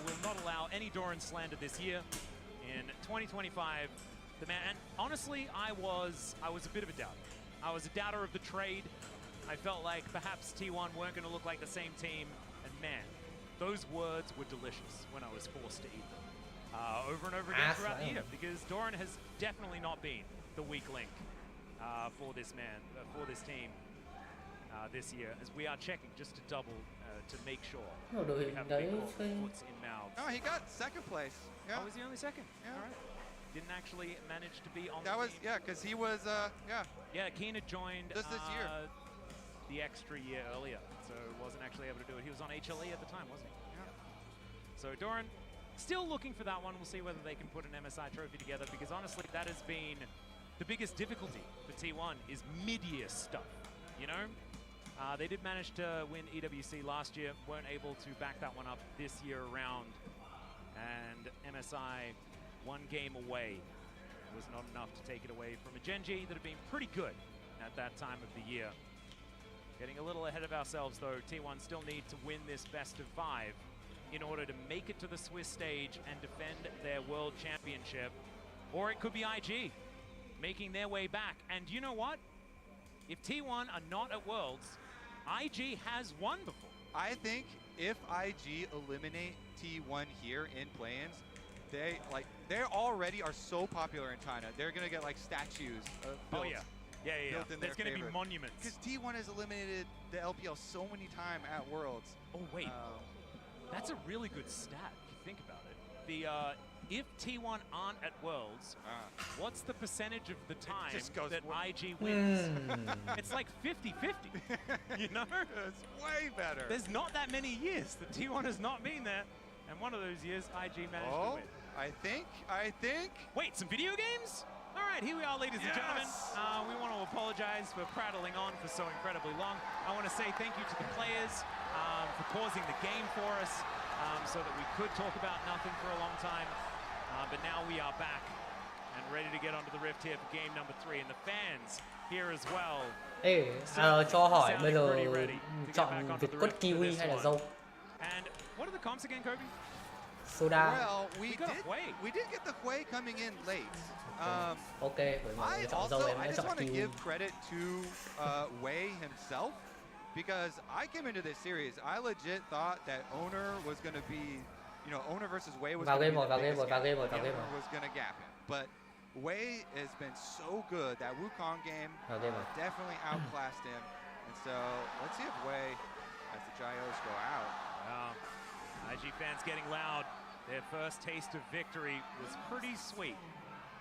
[SPEAKER 11] will not allow any Doran slander this year. In 2025, the man. And honestly, I was a bit of a doubter. I was a doubter of the trade. I felt like perhaps T1 weren't going to look like the same team. And man, those words were delicious when I was forced to eat them. Over and over again throughout the year, because Doran has definitely not been the weak link for this man, for this team this year, as we are checking just to double to make sure we have big puts in mouths.
[SPEAKER 8] No, he got second place. Yeah.
[SPEAKER 11] Oh, was he only second? Yeah. All right. Didn't actually manage to be on
[SPEAKER 8] that was team. Yeah, because he was
[SPEAKER 11] Yeah, Keen had joined
[SPEAKER 8] just this year.
[SPEAKER 11] The extra year earlier, so wasn't actually able to do it. He was on HLE at the time, wasn't he? Yeah. So Doran, still looking for that one. We'll see whether they can put an MSI trophy together, because honestly, that has been the biggest difficulty for T1 is mid-year stuff, you know? They did manage to win EWC last year, weren't able to back that one up this year around, and MSI 1 game away was not enough to take it away from a Genji that had been pretty good at that time of the year. Getting a little ahead of ourselves though, T1 still need to win this best of 5 in order to make it to the Swiss stage and defend their world championship. Or it could be IG making their way back. And you know what? If T1 are not at Worlds, IG has won before.
[SPEAKER 8] I think if IG eliminate T1 here in play-ins, they already are so popular in China. They're gonna get like statues built.
[SPEAKER 11] Oh yeah. Yeah. There's going to be monuments.
[SPEAKER 8] Because T1 has eliminated the LPL so many times at Worlds.
[SPEAKER 11] Oh, wait. That's a really good stat if you think about it. If T1 aren't at Worlds, what's the percentage of the time that IG wins? It's like 50-50, you know?
[SPEAKER 8] It's way better.
[SPEAKER 11] There's not that many years that T1 has not been there. And one of those years, IG managed to win.
[SPEAKER 8] I think.
[SPEAKER 11] Wait, some video games? All right, here we are, ladies and gentlemen. We want to apologize for prattling on for so incredibly long. I want to say thank you to the players for pausing the game for us so that we could talk about nothing for a long time. But now we are back and ready to get onto the rift here for game number 3. And the fans here as well.
[SPEAKER 1] Ê, cho hỏi bây giờ chọn Việt quất kiwi hay là dâu?
[SPEAKER 11] And what are the comps again, Kobe?
[SPEAKER 1] Soda.
[SPEAKER 8] Well, we did get the Hui coming in late.
[SPEAKER 1] Okay,
[SPEAKER 8] I just want to give credit to Wei himself, because I came into this series, I legit thought that Owner was going to be, you know, Owner versus Wei was going to gap him. But Wei has been so good. That Wukong game definitely outclassed him. And so let's see if Wei, as the Gyos go out.
[SPEAKER 11] IG fans getting loud. Their first taste of victory was pretty sweet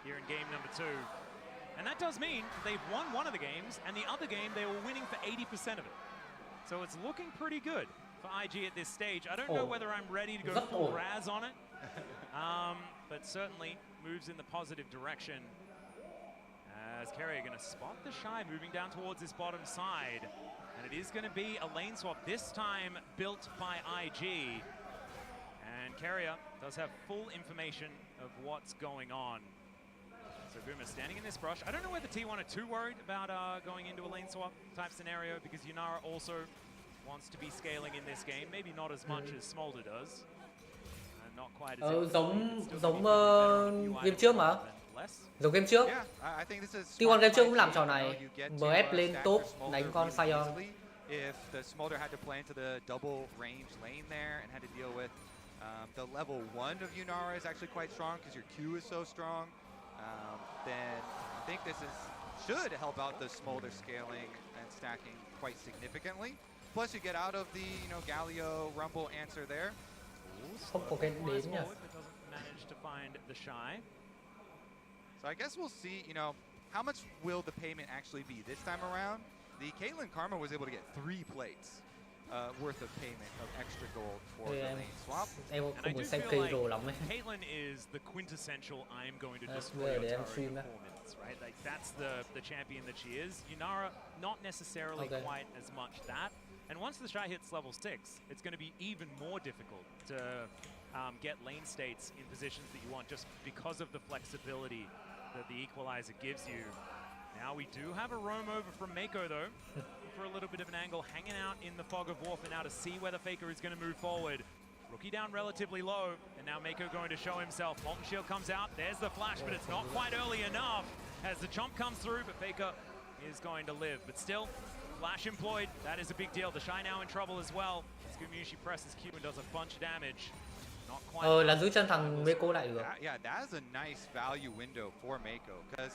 [SPEAKER 11] here in game number 2. And that does mean they've won one of the games, and the other game they were winning for 80% of it. So it's looking pretty good for IG at this stage. I don't know whether I'm ready to go full Raz on it, but certainly moves in the positive direction. As Kirai are going to spot the Shy moving down towards this bottom side. And it is going to be a lane swap, this time built by IG. And Kirai does have full information of what's going on. So Boomer standing in this brush. I don't know whether T1 are too worried about going into a lane swap type scenario, because Yunara also wants to be scaling in this game. Maybe not as much as Smolder does. Not quite as
[SPEAKER 1] giống game trước mà. Giống game trước. T1 game trước cũng làm trò này. BF lên top đánh con Sion.
[SPEAKER 8] If the Smolder had to play into the double range lane there and had to deal with the level 1 of Yunara is actually quite strong because your Q is so strong, then I think this should help out the Smolder scaling and stacking quite significantly. plus you get out of the Galio Rumble answer there.
[SPEAKER 1] Không có cái đến nhỉ.
[SPEAKER 8] So I guess we'll see, how much will the payment actually be this time around? The Caitlyn Karma was able to get 3 plates worth of payment of extra gold for the lane swap.
[SPEAKER 1] Em
[SPEAKER 11] And I
[SPEAKER 1] không
[SPEAKER 11] do
[SPEAKER 1] muốn xem
[SPEAKER 11] feel
[SPEAKER 1] cây
[SPEAKER 11] like
[SPEAKER 1] đồ lắm ấy.
[SPEAKER 11] Caitlyn is the quintessential I am going to
[SPEAKER 1] That's
[SPEAKER 11] destroy
[SPEAKER 1] where
[SPEAKER 11] your
[SPEAKER 1] the
[SPEAKER 11] turret
[SPEAKER 1] stream that.
[SPEAKER 11] performance, right? Like that's the champion that she is. Yunara, not necessarily quite as much that. And once the Shy hits level 6, it's going to be even more difficult to get lane states in positions that you want just because of the flexibility that the Equalizer gives you. Now we do have a roam over from Mako though, for a little bit of an angle, hanging out in the fog of war for now to see where the Faker is going to move forward. Rookie down relatively low, and now Mako going to show himself. Molten Shield comes out, there's the flash, but it's not quite early enough as the chomp comes through, but Faker is going to live. But still, flash employed, that is a big deal. The Shy now in trouble as well. Gumayusi presses Q and does a bunch of damage. Not quite
[SPEAKER 1] là giữ chân thằng Mako lại được.
[SPEAKER 8] Yeah, that is a nice value window for Mako, because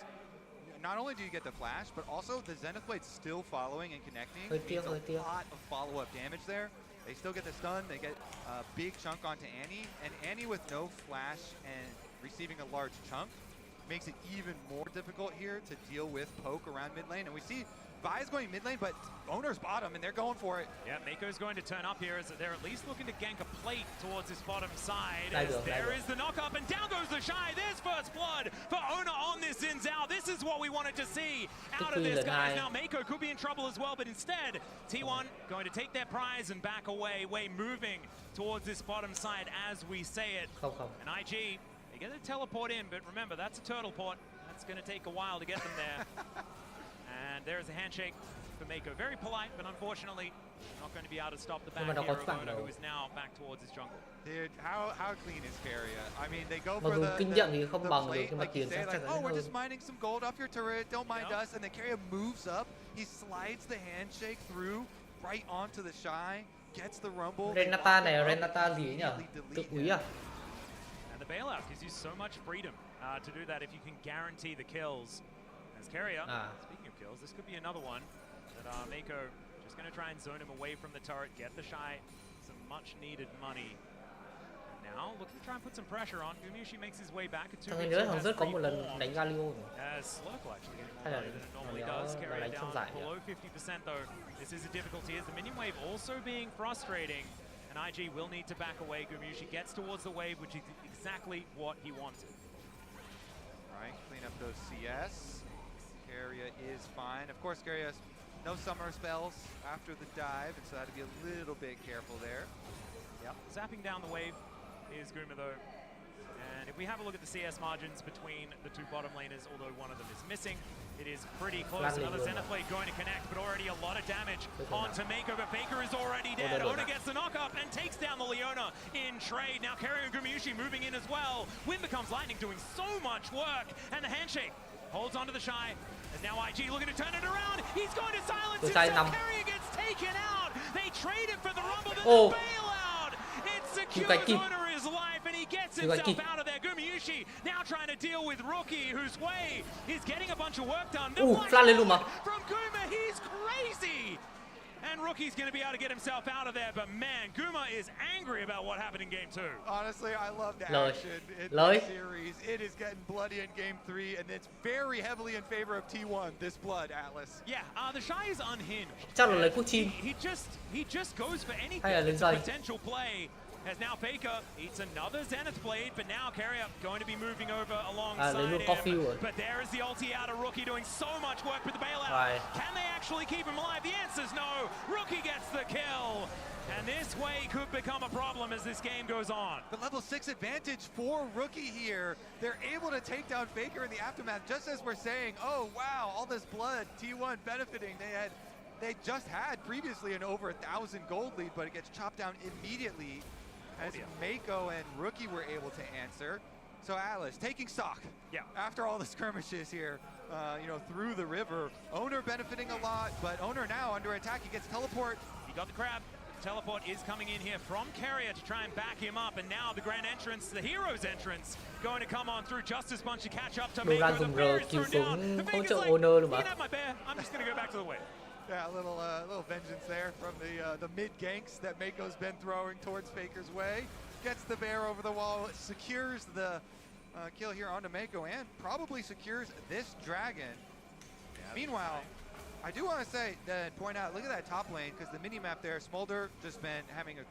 [SPEAKER 8] not only do you get the flash, but also the Zenith Blade's still following and connecting. Means a lot of follow-up damage there. They still get the stun, they get a big chunk onto Annie, and Annie with no flash and receiving a large chunk makes it even more difficult here to deal with poke around mid lane. And we see Vi's going mid lane, but Owner's bottom, and they're going for it.
[SPEAKER 11] Yeah, Mako's going to turn up here as they're at least looking to gank a plate towards this bottom side. There is the knock up, and down goes the Shy. There's first blood for Owner on this Zinzao. This is what we wanted to see out of this, guys. Now Mako could be in trouble as well, but instead, T1 going to take their prize and back away, moving towards this bottom side as we say it. And IG, they get a teleport in, but remember, that's a turtle port. That's going to take a while to get them there. And there's a handshake for Mako. Very polite, but unfortunately not going to be able to stop the back here of Owner, who is now back towards his jungle.
[SPEAKER 8] Dude, how clean is Keria? I mean, they go for the plate, like you say, like, oh, we're just mining some gold off your turret, don't mind us. And then Keria moves up, he slides the handshake through, right onto the Shy, gets the rumble.
[SPEAKER 1] Renata này, Renata gì nhỉ? Tự úy à?
[SPEAKER 11] And the bailout gives you so much freedom to do that if you can guarantee the kills. As Keria, speaking of kills, this could be another one that Mako just going to try and zone him away from the turret, get the Shy some much needed money. And now looking to try and put some pressure on. Gumayusi makes his way back.
[SPEAKER 1] Thằng nhớ thằng rất có một lần đánh Galio.
[SPEAKER 11] As Slurkle actually getting more money than it normally does. Keria down below 50% though. This is a difficulty as the minion wave also being frustrating. And IG will need to back away. Gumayusi gets towards the wave, which is exactly what he wanted.
[SPEAKER 8] Right, clean up those CS. Keria is fine. Of course, Keria has no summer spells after the dive, and so had to be a little bit careful there.
[SPEAKER 11] Yep, zapping down the wave is Guma though. And if we have a look at the CS margins between the two bottom laners, although one of them is missing, it is pretty close. Another Zenith Blade going to connect, but already a lot of damage onto Mako, but Faker is already dead. Owner gets the knock up and takes down the Leona in trade. Now Keria and Gumayusi moving in as well. Wind becomes lightning, doing so much work, and the handshake holds onto the Shy. And now IG looking to turn it around. He's going to silence himself. Keria gets taken out. They traded for the rumble, then the bailout. It secures Owner his life, and he gets himself out of there. Gumayusi now trying to deal with Rookie, whose way is getting a bunch of work done. From Guma, he's crazy. And Rookie's going to be able to get himself out of there, but man, Guma is angry about what happened in Game 2.
[SPEAKER 8] Honestly, I love the action in this series. It is getting bloody in Game 3, and it's very heavily in favor of T1, this blood, Atlas.
[SPEAKER 11] Yeah, the Shy is unhinged. He just goes for anything. It's a potential play. As now Faker eats another Zenith Blade, but now Keria going to be moving over alongside him. But there is the ulti out of Rookie doing so much work with the bailout. Can they actually keep him alive? The answer's no. Rookie gets the kill. And this way could become a problem as this game goes on.
[SPEAKER 8] The level 6 advantage for Rookie here. They're able to take down Faker in the aftermath, just as we're saying, oh wow, all this blood, T1 benefiting. They just had previously an over 1,000 gold lead, but it gets chopped down immediately as Mako and Rookie were able to answer. So Atlas taking stock. After all the skirmishes here, through the river, Owner benefiting a lot, but Owner now under attack. He gets teleport.
[SPEAKER 11] He got the crab. Teleport is coming in here from Keria to try and back him up, and now the grand entrance, the hero's entrance, going to come on through. Justice Bunch to catch up to Mako. The bear is thrown down. The Faker's like, you can have my bear. I'm just going to go back to the wave.
[SPEAKER 8] Yeah, a little vengeance there from the mid ganks that Mako's been throwing towards Faker's way. Gets the bear over the wall, secures the kill here onto Mako, and probably secures this dragon. Yeah, meanwhile, I do want to say that point out, look at that top lane, because the mini map there, Smolder just been having a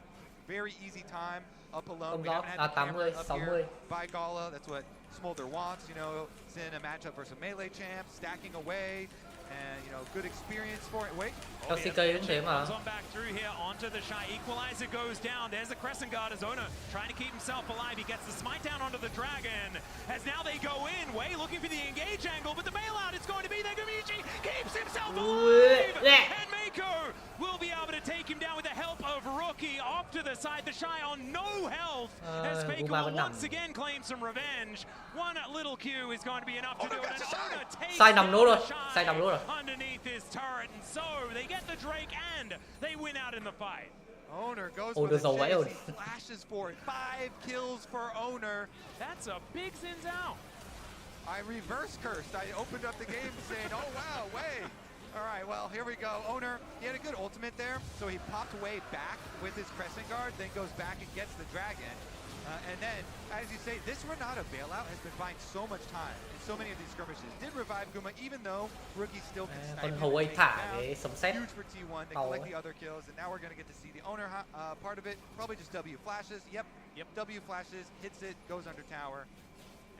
[SPEAKER 8] very easy time up alone. We haven't had the camera up here by Gala. That's what Smolder wants, you know. It's in a matchup versus melee champ, stacking away. And, you know, good experience for it. Wait.
[SPEAKER 1] Cho CK cũng thế mà.
[SPEAKER 11] On back through here onto the shy. Equalizer goes down. There's the Crescent Guard as Owner trying to keep himself alive. He gets the smite down onto the dragon. As now they go in. Way looking for the engage angle, but the bailout is going to be there. Gumiuchi keeps himself alive. And Mako will be able to take him down with the help of Rookie off to the side. The shy on no health. As Faker will once again claim some revenge. One little Q is going to be enough to do it. And Owner takes
[SPEAKER 1] Sai nằm lúa rồi. Sai nằm lúa rồi.
[SPEAKER 11] Underneath his turret, and so they get the Drake and they win out in the fight.
[SPEAKER 8] Owner goes for the chase, he flashes for it. 5 kills for Owner.
[SPEAKER 11] That's a big Zins out.
[SPEAKER 8] I reverse cursed. I opened up the game saying, oh wow, way. All right, well, here we go. Owner, he had a good ultimate there, so he popped way back with his Crescent Guard, then goes back and gets the dragon. And then, as you say, this Renata bailout has been buying so much time in so many of these skirmishes. Did revive Guma, even though Rookie still can snipe him. Huge for T1. They collect the other kills, and now we're going to get to see the Owner part of it. Probably just W flashes. Yep. W flashes, hits it, goes under tower.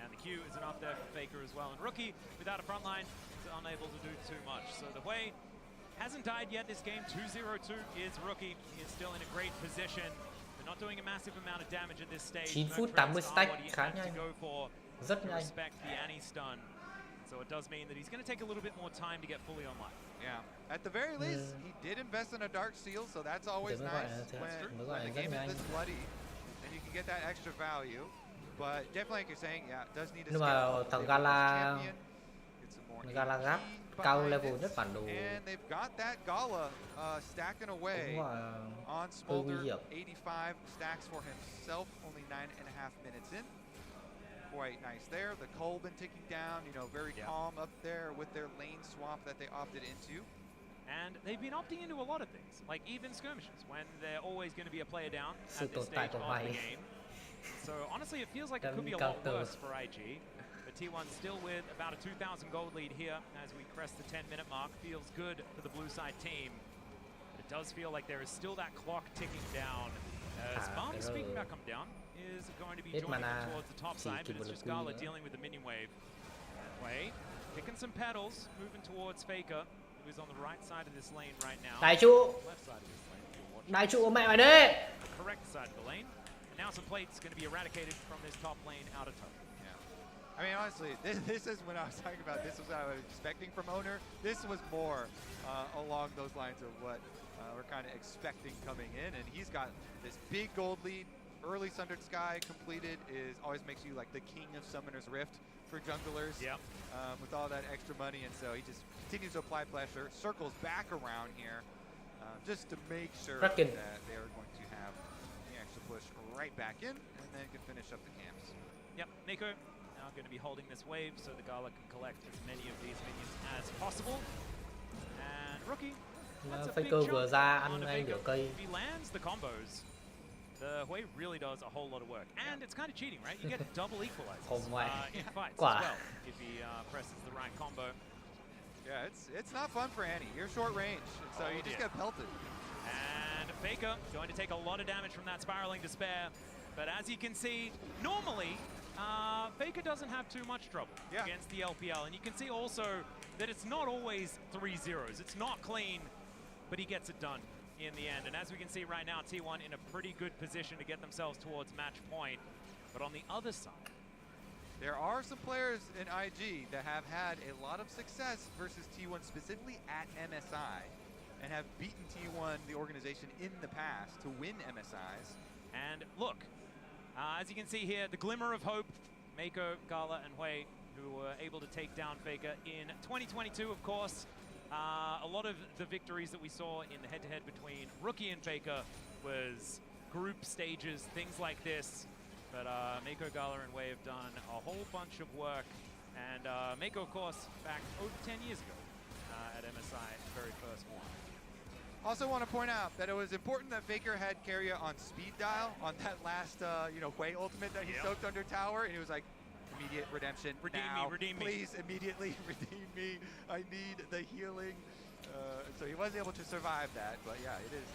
[SPEAKER 11] And the Q is enough there for Faker as well. And Rookie, without a front line, is unable to do too much. So the way hasn't died yet this game. 2-0-2 is Rookie. He is still in a great position. Not doing a massive amount of damage at this stage.
[SPEAKER 1] 9 phút 80 stack khá nhanh. Rất nhanh.
[SPEAKER 11] Respect the Annie stun. So it does mean that he's going to take a little bit more time to get fully online.
[SPEAKER 8] Yeah. At the very least, he did invest in a Dark Seal, so that's always nice when the game is this bloody. And you can get that extra value. But definitely, like you're saying, yeah, it does need to scale.
[SPEAKER 1] Thằng Gala Gap cao level nhất bản đồ.
[SPEAKER 8] And they've got that Gala stacking away on Smolder. 85 stacks for himself, only 9.5 minutes in. Quite nice there. The Cole been ticking down, you know, very calm up there with their lane swap that they opted into.
[SPEAKER 11] And they've been opting into a lot of things, like even skirmishes, when they're always going to be a player down at this stage of the game. So honestly, it feels like it could be a lot worse for IG. But T1 still with about a 2,000 gold lead here as we crest the 10-minute mark. Feels good for the blue side team. But it does feel like there is still that clock ticking down. As Bomb, speaking about come down, is going to be joining towards the top side, but it's just Gala dealing with the minion wave. That way, picking some petals, moving towards Faker, who is on the right side of this lane right now.
[SPEAKER 1] Đại trụ.
[SPEAKER 11] Left side of this lane.
[SPEAKER 1] Đại trụ mẹ mày đi.
[SPEAKER 11] Correct side of the lane. And now some plates going to be eradicated from this top lane out of total.
[SPEAKER 8] I mean, honestly, this is when I was talking about this was what I was expecting from Owner. This was more along those lines of what we're kind of expecting coming in. And he's got this big gold lead. Early Sundered Sky completed is always makes you like the king of Summoner's Rift for junglers.
[SPEAKER 11] Yep.
[SPEAKER 8] With all that extra money. And so he just continues to apply pressure, circles back around here just to make sure that they are going to have the extra push right back in and then can finish up the camps.
[SPEAKER 11] Yep, Mako now going to be holding this wave so the Gala can collect as many of these minions as possible. And Rookie, that's a big chunk on a Faker. If he lands the combos, the wave really does a whole lot of work. And it's kind of cheating, right? You get double equalizers in fights as well if he presses the right combo.
[SPEAKER 8] Yeah, it's not fun for Annie. You're short range, so you just get pelted.
[SPEAKER 11] And Faker going to take a lot of damage from that Spiraling Despair. But as you can see, normally, Faker doesn't have too much trouble against the LPL. And you can see also that it's not always 3-0s. It's not clean, but he gets it done in the end. And as we can see right now, T1 in a pretty good position to get themselves towards match point. But on the other side,
[SPEAKER 8] there are some players in IG that have had a lot of success versus T1, specifically at MSI, and have beaten T1, the organization, in the past to win MSIs.
[SPEAKER 11] And look, as you can see here, the glimmer of hope, Mako, Gala, and Hui, who were able to take down Faker in 2022, of course. A lot of the victories that we saw in the head-to-head between Rookie and Faker was group stages, things like this. But Mako, Gala, and Hui have done a whole bunch of work. And Mako, of course, back over 10 years ago at that MSI very first one.
[SPEAKER 8] Also want to point out that it was important that Faker had Keria on speed dial on that last, Hui ultimate that he soaked under tower, and he was like, immediate redemption.
[SPEAKER 11] Redeem
[SPEAKER 8] now.
[SPEAKER 11] me, redeem me.
[SPEAKER 8] Please, immediately redeem me. I need the healing. So he was able to survive that, but yeah, it is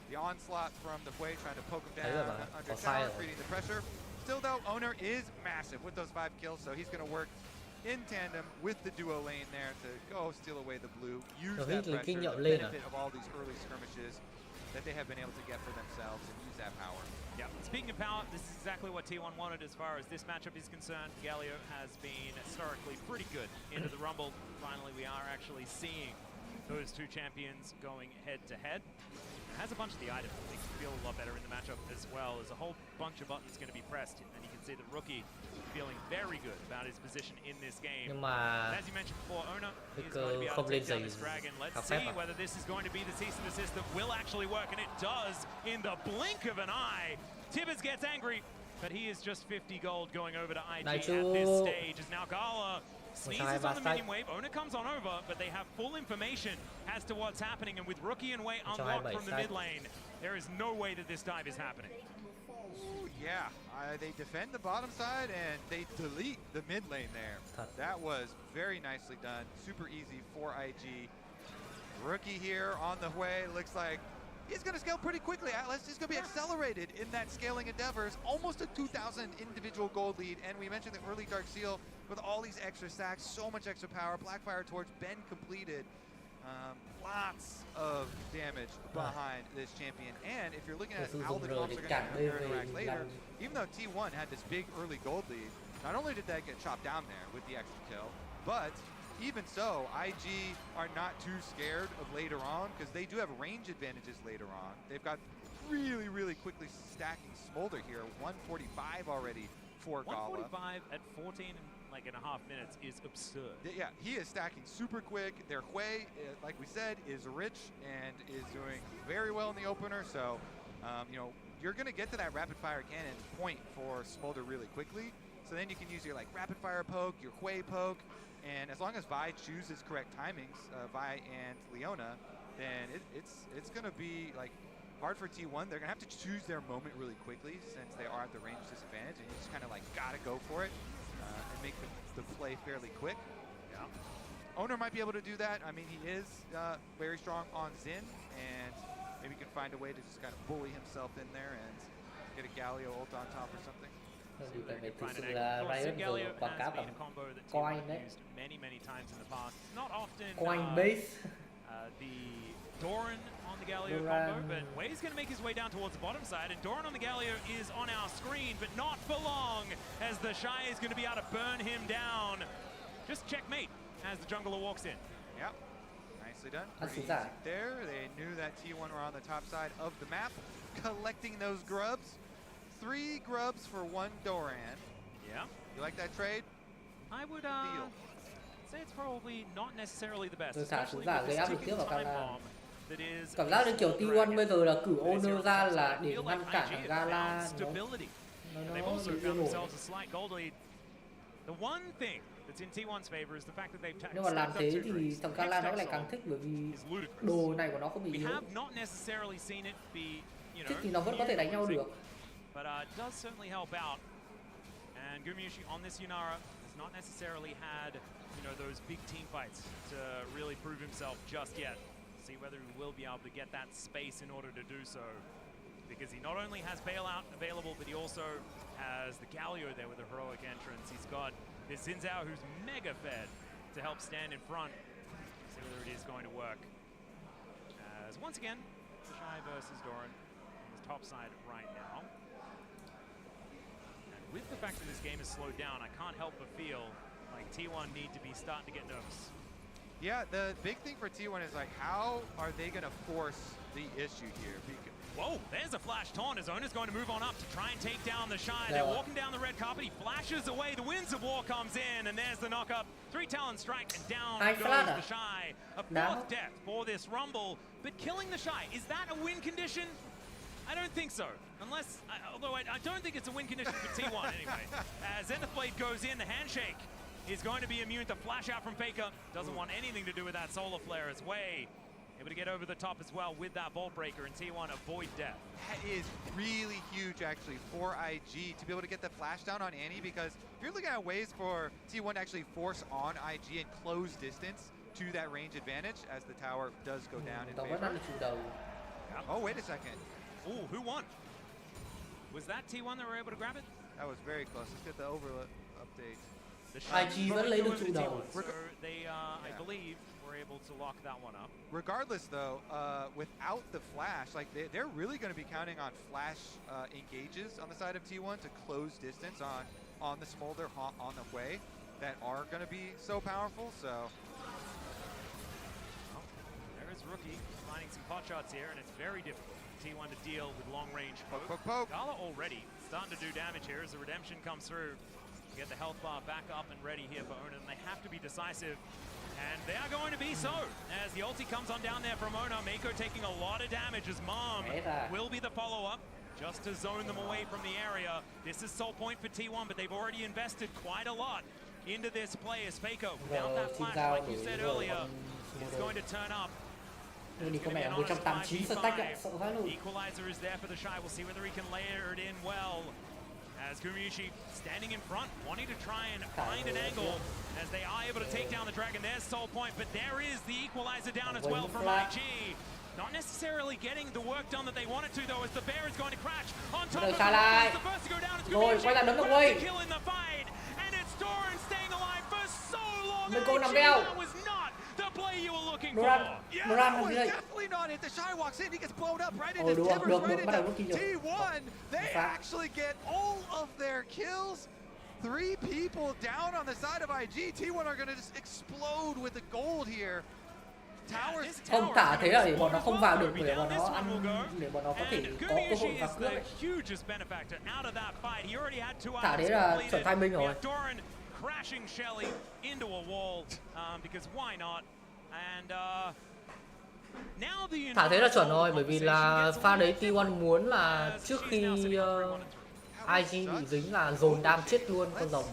[SPEAKER 8] the onslaught from the Hui trying to poke him down under tower, creating the pressure. Still though, Owner is massive with those 5 kills, so he's going to work in tandem with the duo lane there to go steal away the blue, use that pressure, the benefit of all these early skirmishes that they have been able to get for themselves and use that power.
[SPEAKER 11] Yeah, speaking of power, this is exactly what T1 wanted as far as this matchup is concerned. Galio has been historically pretty good into the Rumble. Finally, we are actually seeing those two champions going head-to-head. It has a bunch of the items that makes you feel a lot better in the matchup as well. There's a whole bunch of buttons going to be pressed, and you can see the rookie feeling very good about his position in this game. As you mentioned before, Owner is going to be able to take down this dragon. Let's see whether this is going to be the cease and desist that will actually work, and it does in the blink of an eye. Tibbers gets angry, but he is just 50 gold going over to IG at this stage. As now Gala sneezes on the minion wave. Owner comes on over, but they have full information as to what's happening, and with Rookie and Wei unlocked from the mid lane, there is no way that this dive is happening.
[SPEAKER 8] Yeah, they defend the bottom side and they delete the mid lane there. That was very nicely done. Super easy for IG. Rookie here on the Hui. Looks like he's going to scale pretty quickly. Atlas is going to be accelerated in that scaling endeavors. Almost a 2,000 individual gold lead. And we mentioned the early Dark Seal with all these extra stacks, so much extra power. Blackfire Torch been completed. Lots of damage behind this champion. And if you're looking at how the comps are going to interact later, even though T1 had this big early gold lead, not only did that get chopped down there with the extra kill, but even so, IG are not too scared of later on because they do have range advantages later on. They've got really, really quickly stacking Smolder here. 145 already for Gala.
[SPEAKER 11] 145 at 14 and a half minutes is absurd.
[SPEAKER 8] Yeah, he is stacking super quick. Their Hui, like we said, is rich and is doing very well in the opener. So, you're going to get to that rapid fire cannon point for Smolder really quickly. So then you can use your rapid fire poke, your Hui poke, and as long as Vi chooses correct timings, Vi and Leona, then it's going to be hard for T1. They're going to have to choose their moment really quickly since they are at the range disadvantage, and you just kind of gotta go for it. And make the play fairly quick. Yeah. Owner might be able to do that. I mean, he is very strong on Xin, and maybe he can find a way to just kind of bully himself in there and get a Galio ult on top or something.
[SPEAKER 11] Galio has been a combo that T1 used many times in the past. Not often the Doran on the Galio combo, but Wei's going to make his way down towards the bottom side, and Doran on the Galio is on our screen, but not for long, as the Shy is going to be able to burn him down. Just checkmate as the jungler walks in.
[SPEAKER 8] Yep, nicely done. Pretty easy there. They knew that T1 were on the top side of the map, collecting those grubs. 3 grubs for 1 Doran.
[SPEAKER 11] Yeah.
[SPEAKER 8] You like that trade?
[SPEAKER 11] I would say it's probably not necessarily the best, especially with this ticking time bomb.
[SPEAKER 1] Cảm giác như kiểu T1 bây giờ là cử Owner ra là để ngăn cản thằng Gala.
[SPEAKER 11] They've also found themselves a slight gold lead. The one thing that's in T1's favor is the fact that they've
[SPEAKER 1] Nhưng mà làm thế thì thằng Gala nó lại càng thích bởi vì đồ này của nó không bị yếu.
[SPEAKER 11] We have not necessarily seen it be,
[SPEAKER 1] thích thì nó vẫn có thể đánh nhau được.
[SPEAKER 11] But it does certainly help out. And Gumayushi on this Yunara has not necessarily had, those big team fights to really prove himself just yet. See whether he will be able to get that space in order to do so. Because he not only has bailout available, but he also has the Galio there with a heroic entrance. He's got this Xin Zhao who's mega fed to help stand in front. See whether it is going to work. As once again, Shy versus Doran on the top side right now. And with the fact that this game is slowed down, I can't help but feel like T1 need to be starting to get nervous.
[SPEAKER 8] Yeah, the big thing for T1 is how are they going to force the issue here?
[SPEAKER 11] Whoa, there's a flash taunt. His owner's going to move on up to try and take down the Shy. They're walking down the red carpet. He flashes away. The Winds of War comes in, and there's the knock-up. 3 Talon strike, and down goes the Shy. A 4th death for this Rumble, but killing the Shy, is that a win condition? I don't think so. Although I don't think it's a win condition for T1 anyway. As Zenith Blade goes in, the handshake is going to be immune to flash out from Faker. Doesn't want anything to do with that solar flare as Way able to get over the top as well with that Vault Breaker, and T1 avoid death.
[SPEAKER 8] That is really huge, actually, for IG to be able to get the flash down on Annie, because if you're looking at ways for T1 to actually force on IG and close distance to that range advantage, as the tower does go down in favor. Oh, wait a second.
[SPEAKER 11] Ooh, who won? Was that T1 that were able to grab it?
[SPEAKER 8] That was very close. Let's get the overlap update.
[SPEAKER 1] IG vẫn lấy được chủ đầu.
[SPEAKER 11] So they, I believe, were able to lock that one up.
[SPEAKER 8] Regardless, though, without the flash, like they're really going to be counting on flash engages on the side of T1 to close distance on the Smolder on the way that are going to be so powerful. So
[SPEAKER 11] there is Rookie finding some pot shots here, and it's very difficult for T1 to deal with long-range poke. Gala already starting to do damage here as the redemption comes through. Get the health bar back up and ready here for Ona, and they have to be decisive. And they are going to be so, as the ulti comes on down there from Ona. Mako taking a lot of damage as Mom will be the follow-up, just to zone them away from the area. This is soul point for T1, but they've already invested quite a lot into this play as Faker, without that flash, like you said earlier, is going to turn up. Equalizer is there for the Shy. We'll see whether he can layer it in well. As Gumayushi standing in front, wanting to try and find an angle as they are able to take down the Dragon. There's Soul Point, but there is the Equalizer down as well from IG. Not necessarily getting the work done that they wanted to, though, as the Bear is going to crash on top of the wall. The first to go down is Gumayushi. Kill in the fight, and it's Doran staying alive for so long. That was not the play you were looking for.
[SPEAKER 8] Yeah, that was definitely not it. The Shy walks in, he gets blown up right into Tibbers, right into T1. They actually get all of their kills. 3 people down on the side of IG. T1 are going to just explode with the gold here. Towers.
[SPEAKER 1] Không thả thế là để bọn nó không vào được, để bọn nó ăn, để bọn nó có thể có cơ hội vào cướp. Thả thế là chuẩn timing rồi.
[SPEAKER 11] Crashing Shelly into a wall, because why not? And now the
[SPEAKER 1] thả thế là chuẩn rồi, bởi vì là pha đấy T1 muốn là trước khi IG bị dính là dồn đam chết luôn con rồng.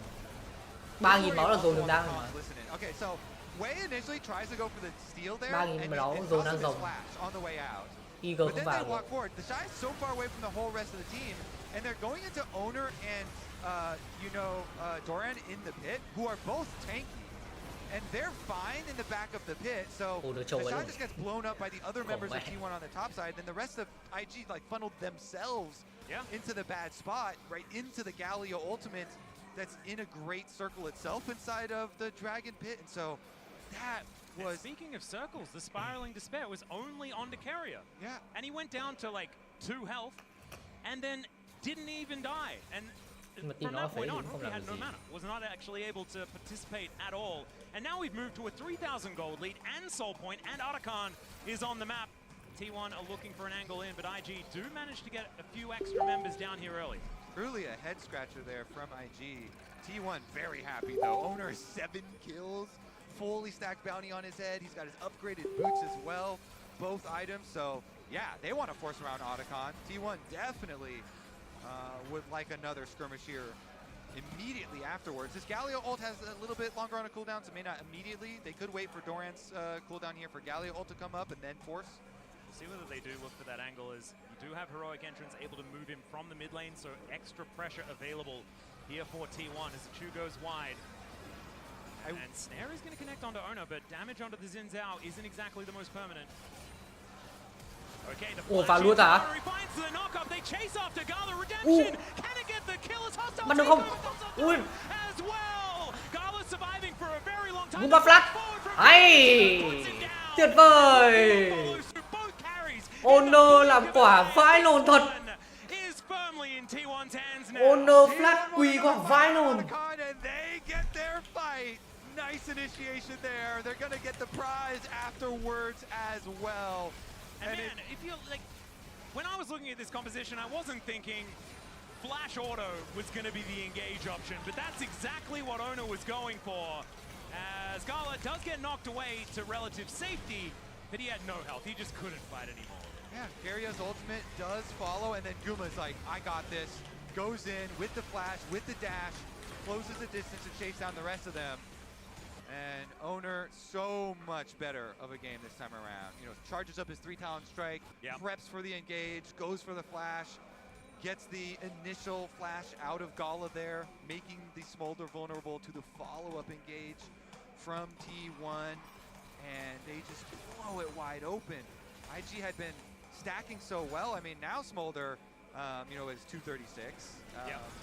[SPEAKER 1] 3.000 máu là dồn được đam mà. 3.000 máu dồn đam rồng. Eagle không vào được.
[SPEAKER 8] And they're going into Owner and Doran in the pit, who are both tanky, and they're fine in the back of the pit. So the shot just gets blown up by the other members of T1 on the top side. Then the rest of IG like funneled themselves into the bad spot, right into the Galio ultimate. That's in a great circle itself inside of the Dragon pit, and so that was.
[SPEAKER 11] And speaking of circles, the spiraling despair was only on Carrier.
[SPEAKER 8] Yeah,
[SPEAKER 11] and he went down to like 2 health, and then didn't even die. And from that point on, Rookie had no mana, was not actually able to participate at all. And now we've moved to a 3,000 gold lead, and Soul Point and Otacon is on the map. T1 are looking for an angle in, but IG do manage to get a few extra members down here early.
[SPEAKER 8] Truly a head scratcher there from IG. T1 very happy though. Owner 7 kills, fully stacked bounty on his head. He's got his upgraded boots as well, both items. So yeah, they want to force around Otacon. T1 definitely would like another skirmish here immediately afterwards. This Galio ult has a little bit longer on a cooldown, so may not immediately. They could wait for Doran's cooldown here for Galio ult to come up and then force.
[SPEAKER 11] See whether they do look for that angle, as you do have heroic entrance able to move him from the mid lane, so extra pressure available here for T1 as the Chu goes wide. And Snare is going to connect onto Ona, but damage onto the Xin Zhao isn't exactly the most permanent. Okay, the
[SPEAKER 1] vào luôn hả? Bắn được không? Ui. Gumba flash. Hay. Tuyệt vời. Honor làm quả vãi lồn thật. Honor flash quỳ quả vãi lồn.
[SPEAKER 8] Nice initiation there. They're gonna get the prize afterwards as well.
[SPEAKER 11] And man, if you like, when I was looking at this composition, I wasn't thinking flash auto was going to be the engage option, but that's exactly what Ona was going for. As Gala does get knocked away to relative safety, but he had no health. He just couldn't fight anymore.
[SPEAKER 8] Yeah, Carrier's ultimate does follow, and then Guma's like, I got this. Goes in with the flash, with the dash, closes the distance to chase down the rest of them. And Owner, so much better of a game this time around. You know, charges up his 3-talent strike, preps for the engage, goes for the flash, gets the initial flash out of Gala there, making the Smolder vulnerable to the follow-up engage from T1, and they just blow it wide open. IG had been stacking so well. I mean, now Smolder, you know, is 236,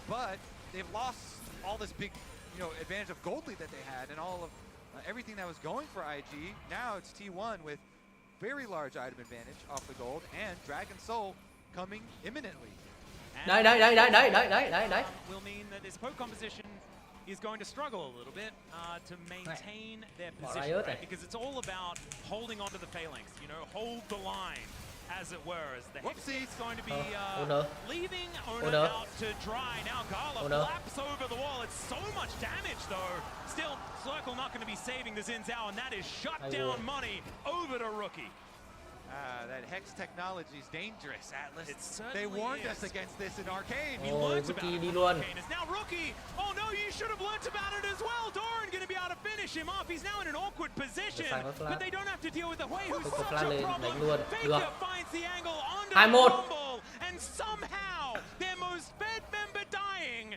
[SPEAKER 8] but they've lost all this big, you know, advantage of gold lead that they had and all of everything that was going for IG. Now it's T1 with very large item advantage off the gold, and Dragon Soul coming imminently.
[SPEAKER 1] Đấy.
[SPEAKER 11] Will mean that this poke composition is going to struggle a little bit to maintain their position, right? Because it's all about holding onto the phalanx, you know, hold the line, as it were, as the Hexgate's going to be leaving Owner out to dry. Now Gala flaps over the wall. It's so much damage, though. Still, Circle not going to be saving the Xin Zhao, and that is shut down money over to Rookie.
[SPEAKER 8] That Hex technology is dangerous, Atlas.
[SPEAKER 11] It certainly
[SPEAKER 8] they warned
[SPEAKER 11] is.
[SPEAKER 8] us against this in Arcane.
[SPEAKER 11] We learned about it in Arcane. Now Rookie, oh no, you should have learnt about it as well. Doran going to be able to finish him off. He's now in an awkward position, but they don't have to deal with the Hui, who's such a problem. Faker finds the angle onto the rumble, and somehow their most fed member dying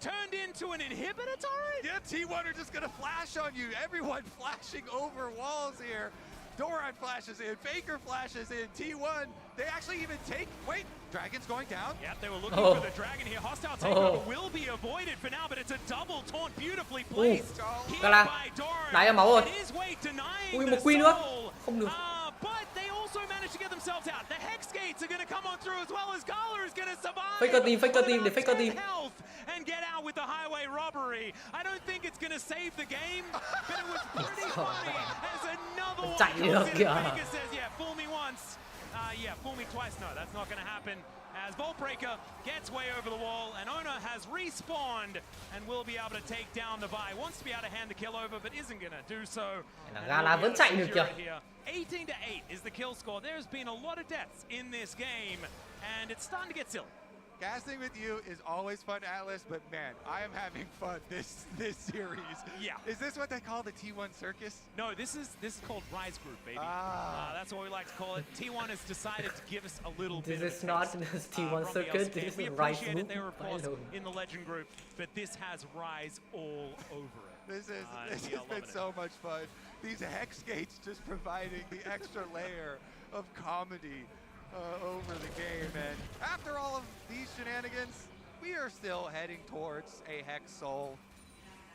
[SPEAKER 11] turned into an inhibitor turret?
[SPEAKER 8] Yeah, T1 are just going to flash on you. Everyone flashing over walls here. Doran flashes in, Faker flashes in, T1, they actually even take, wait, Dragon's going down.
[SPEAKER 11] Yep, they were looking for the Dragon here. Hostile takeover will be avoided for now, but it's a double taunt beautifully placed. Here by Doran, it is weight denying the soul. But they also managed to get themselves out. The Hex Gates are going to come on through as well as Gala is going to survive.
[SPEAKER 1] Faker team.
[SPEAKER 11] Health and get out with the highway robbery. I don't think it's going to save the game, but it was pretty funny as another one comes in and Faker says, yeah, fool me once. Yeah, fool me twice. No, that's not going to happen. As Voltbreaker gets way over the wall, and Owner has respawned and will be able to take down the Vi. Wants to be able to hand the kill over, but isn't going to do so.
[SPEAKER 1] Gala vẫn chạy được kìa.
[SPEAKER 11] 18-8 is the kill score. There's been a lot of deaths in this game, and it's starting to get silly.
[SPEAKER 8] Casting with you is always fun, Atlas, but man, I am having fun this series.
[SPEAKER 11] Yeah.
[SPEAKER 8] Is this what they call the T1 circus?
[SPEAKER 11] No, this is called Rise Group, baby. That's what we like to call it. T1 has decided to give us a little bit.
[SPEAKER 1] This is not T1 circus. This is
[SPEAKER 11] we
[SPEAKER 1] Rise
[SPEAKER 11] appreciate
[SPEAKER 1] Group.
[SPEAKER 11] it. They were, of course, in the Legend Group, but this has Rise all over it.
[SPEAKER 8] This has been so much fun. These Hex Gates just providing the extra layer of comedy over the game, and after all of these shenanigans, we are still heading towards a Hex Soul.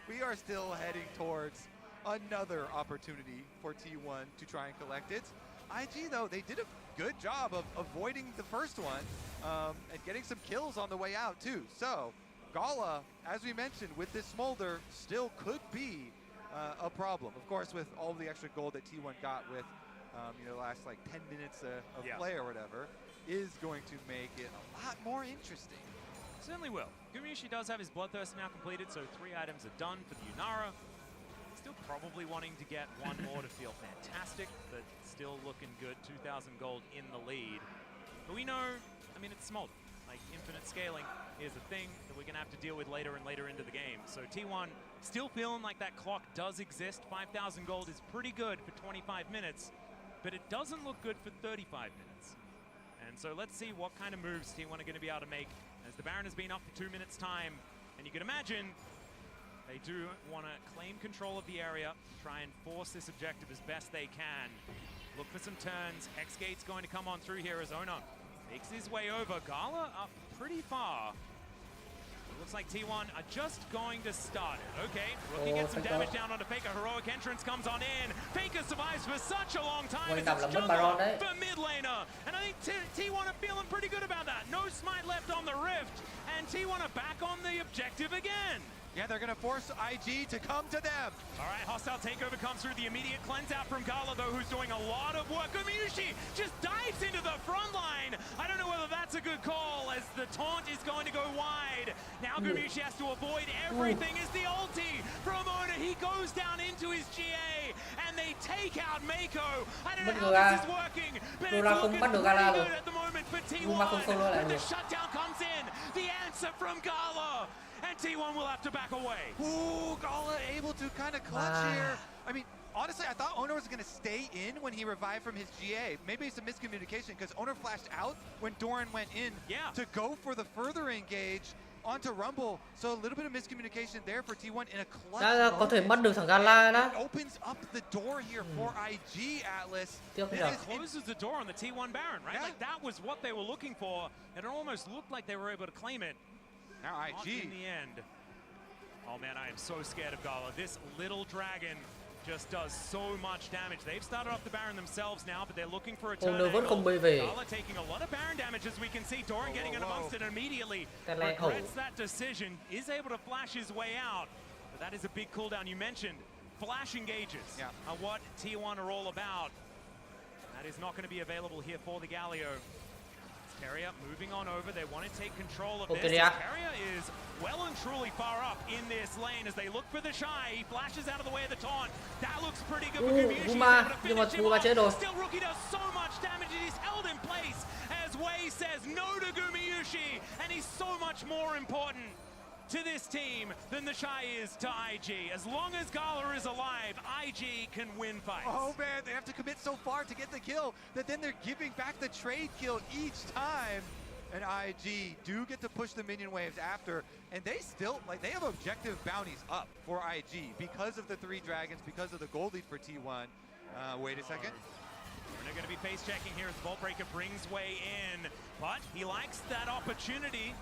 [SPEAKER 8] We are still heading towards another opportunity for T1 to try and collect it. IG, though, they did a good job of avoiding the first one and getting some kills on the way out, too. So, Gala, as we mentioned, with this Smolder, still could be a problem. Of course, with all the extra gold that T1 got with you know, the last like 10 minutes of play or whatever, is going to make it a lot more interesting.
[SPEAKER 11] Certainly will. Gumayusi does have his Bloodthirst now completed, so 3 items are done for the Yunara. Still probably wanting to get one more to feel fantastic, but still looking good. 2,000 gold in the lead. But we know, I mean, it's Smolder. Like, infinite scaling is a thing that we're going to have to deal with later and later into the game. So T1 still feeling like that clock does exist. 5,000 gold is pretty good for 25 minutes. But it doesn't look good for 35 minutes. And so let's see what kind of moves T1 are going to be able to make, as the Baron has been up for 2 minutes time. And you can imagine they do want to claim control of the area, try and force this objective as best they can. Look for some turns. Hexgate's going to come on through here as Owner makes his way over. Gala up pretty far. Looks like T1 are just going to start it. Okay, Rookie gets some damage down onto Faker. Heroic entrance comes on in. Faker survives for such a long time. It's jungle for mid laner. And I think T1 are feeling pretty good about that. No smite left on the Rift. And T1 are back on the objective again.
[SPEAKER 8] Yeah, they're going to force IG to come to them.
[SPEAKER 11] All right, hostile takeover comes through. The immediate cleanse out from Gala, though, who's doing a lot of work. Gumayusi just dives into the front line. I don't know whether that's a good call, as the taunt is going to go wide. Now Gumayusi has to avoid everything as the ulti from Owner. He goes down into his GA, and they take out Mako. I don't know how this is working, but it's looking pretty good at the moment for T1. The shutdown comes in. The answer from Gala. And T1 will have to back away.
[SPEAKER 8] Ooh, Gala able to kind of clutch here. I mean, honestly, I thought Owner was going to stay in when he revived from his GA. Maybe it's a miscommunication because Owner flashed out when Doran went in to go for the further engage onto Rumble. So a little bit of miscommunication there for T1 in a clutch
[SPEAKER 1] có thể bắt được thằng Gala đó.
[SPEAKER 8] It opens up the door here for IG Atlas.
[SPEAKER 11] It closes the door on the T1 Baron, right? Like that was what they were looking for. And it almost looked like they were able to claim it.
[SPEAKER 8] Now IG.
[SPEAKER 11] In the end. Oh man, I am so scared of Gala. This little dragon just does so much damage. They've started off the Baron themselves now, but they're looking for a turn
[SPEAKER 1] vẫn không bay về.
[SPEAKER 11] Gala taking a lot of Baron damage, as we can see. Doran getting in amongst it immediately. Regrets that decision, is able to flash his way out. But that is a big cooldown. You mentioned flash engages are what T1 are all about. That is not going to be available here for the Galio. Keria moving on over. They want to take control of this. Keria is well and truly far up in this lane as they look for the Shy. He flashes out of the way of the taunt. That looks pretty good for Gumayushi. Still Rookie does so much damage and he's held in place as Wei says no to Gumayushi, and he's so much more important to this team than the Shy is to IG. As long as Gala is alive, IG can win fights.
[SPEAKER 8] Oh man, they have to commit so far to get the kill that then they're giving back the trade kill each time. And IG do get to push the minion waves after, and they still, like, they have objective bounties up for IG because of the 3 dragons, because of the gold lead for T1. Wait a second.
[SPEAKER 11] They're going to be face checking here as the Vault Breaker brings Wei in, but he likes that opportunity.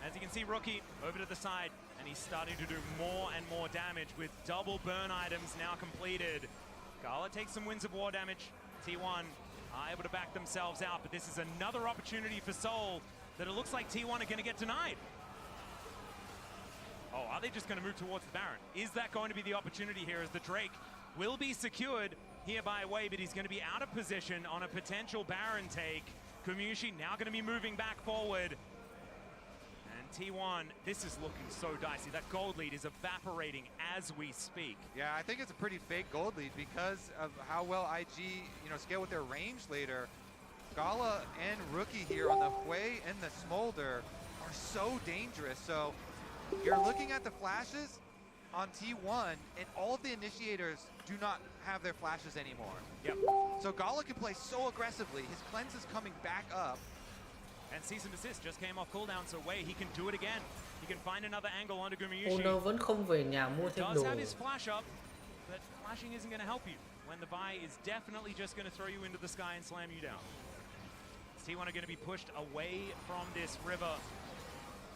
[SPEAKER 11] As you can see, Rookie over to the side, and he's starting to do more and more damage with double burn items now completed. Gala takes some Winds of War damage. T1 are able to back themselves out, but this is another opportunity for Seoul that it looks like T1 are going to get denied. Oh, are they just going to move towards the Baron? Is that going to be the opportunity here as the Drake will be secured here by Wei, but he's going to be out of position on a potential Baron take. Gumayushi now going to be moving back forward. T1, this is looking so dicey. That gold lead is evaporating as we speak.
[SPEAKER 8] Yeah, I think it's a pretty fake gold lead because of how well IG, scale with their range later. Gala and Rookie here on the Hui and the Smolder are so dangerous. So you're looking at the flashes on T1, and all of the initiators do not have their flashes anymore.
[SPEAKER 11] Yep.
[SPEAKER 8] So Gala can play so aggressively. His cleanse is coming back up.
[SPEAKER 11] And Cease and Desist just came off cooldown, so Wei, he can do it again. He can find another angle onto Gumayushi.
[SPEAKER 1] Owner vẫn không về nhà mua thêm
[SPEAKER 11] does
[SPEAKER 1] đồ.
[SPEAKER 11] have his flash up, but flashing isn't going to help you when the Vi is definitely just going to throw you into the sky and slam you down. T1 are going to be pushed away from this river.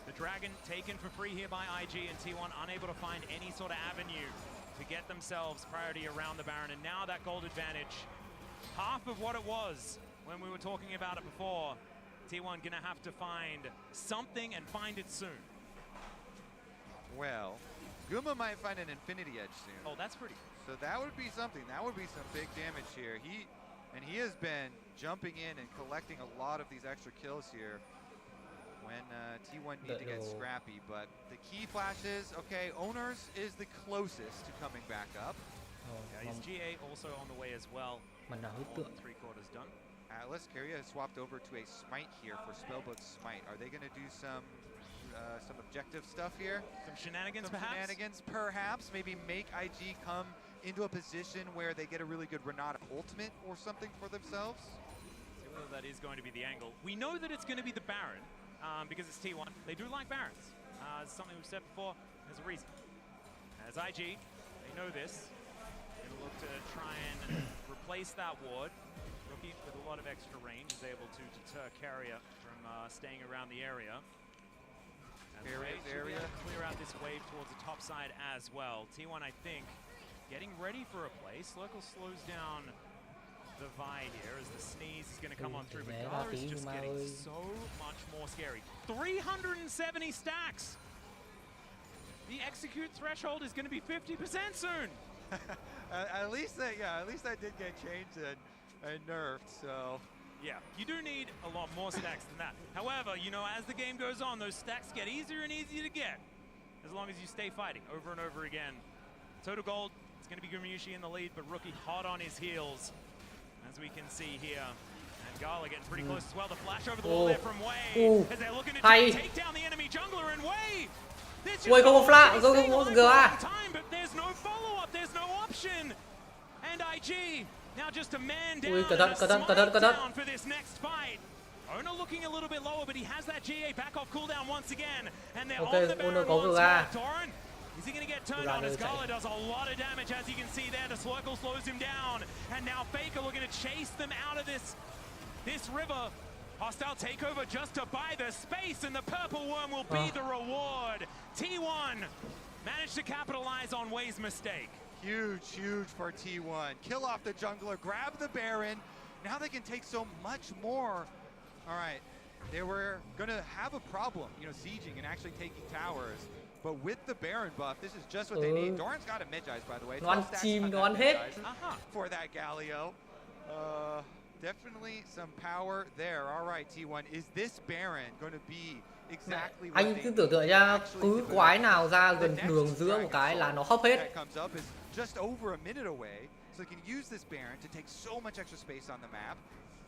[SPEAKER 11] The Dragon taken for free here by IG, and T1 unable to find any sort of avenue to get themselves priority around the Baron. And now that gold advantage, half of what it was when we were talking about it before. T1 gonna have to find something and find it soon.
[SPEAKER 8] Well, Guma might find an Infinity Edge soon.
[SPEAKER 11] Oh, that's pretty cool.
[SPEAKER 8] So that would be something. That would be some big damage here. He has been jumping in and collecting a lot of these extra kills here when T1 need to get scrappy. But the key flashes, okay, Owners is the closest to coming back up.
[SPEAKER 11] Yeah, his GA also on the way as well.
[SPEAKER 1] Mình đã hứa tượng.
[SPEAKER 11] 3/4 done.
[SPEAKER 8] Atlas, Keria has swapped over to a Smite here for Spellbook Smite. Are they going to do some objective stuff here?
[SPEAKER 11] Some shenanigans,
[SPEAKER 8] some shenanigans, perhaps. Maybe make IG come into a position where they get a really good Renata ultimate or something for themselves?
[SPEAKER 11] See whether that is going to be the angle. We know that it's going to be the Baron because it's T1. They do like Barons. It's something we've said before. There's a reason. As IG, they know this. They're going to look to try and replace that ward. Rookie with a lot of extra range is able to deter Keria from staying around the area. And
[SPEAKER 8] area.
[SPEAKER 11] Clear out this wave towards the top side as well. T1, I think, getting ready for a play. Slurkle slows down the Vi here as the sneeze is going to come on through, but Gala is just getting so much more scary. 370 stacks! The execute threshold is going to be 50% soon!
[SPEAKER 8] at least that did get changed and nerfed, so.
[SPEAKER 11] Yeah, you do need a lot more stacks than that. However, as the game goes on, those stacks get easier and easier to get, as long as you stay fighting over and over again. Total gold, it's going to be Gumayushi in the lead, but Rookie hot on his heels, as we can see here. And Gala getting pretty close as well. The flash over the wall there from Wei, as they're looking to take down the enemy jungler, and Wei,
[SPEAKER 1] Ui, không có flash, không có GA.
[SPEAKER 11] But there's no follow-up, there's no option. And IG now just a man down.
[SPEAKER 1] Ui, cẩn thận.
[SPEAKER 11] Down for this next fight. Ono looking a little bit lower, but he has that GA back off cooldown once again. And they're on the Baron once more. Doran, is he going to get turned on? As Gala does a lot of damage, as you can see there. The Slurkle slows him down. And now Faker looking to chase them out of this river. Hostile takeover just to buy the space, and the purple worm will be the reward. T1 managed to capitalize on Wei's mistake.
[SPEAKER 8] Huge for T1. Kill off the jungler, grab the Baron. Now they can take so much more. All right, they were gonna have a problem, sieging and actually taking towers. But with the Baron buff, this is just what they need. Doran's got a mid-ice, by the way.
[SPEAKER 1] Ngon chim, ngon hết.
[SPEAKER 8] For that Galio. Definitely some power there. All right, T1, is this Baron going to be exactly what
[SPEAKER 1] anh cứ tưởng tượng nha, cứ quái nào ra gần đường giữa một cái là nó hấp hết.
[SPEAKER 8] Just over a minute away, so they can use this Baron to take so much extra space on the map.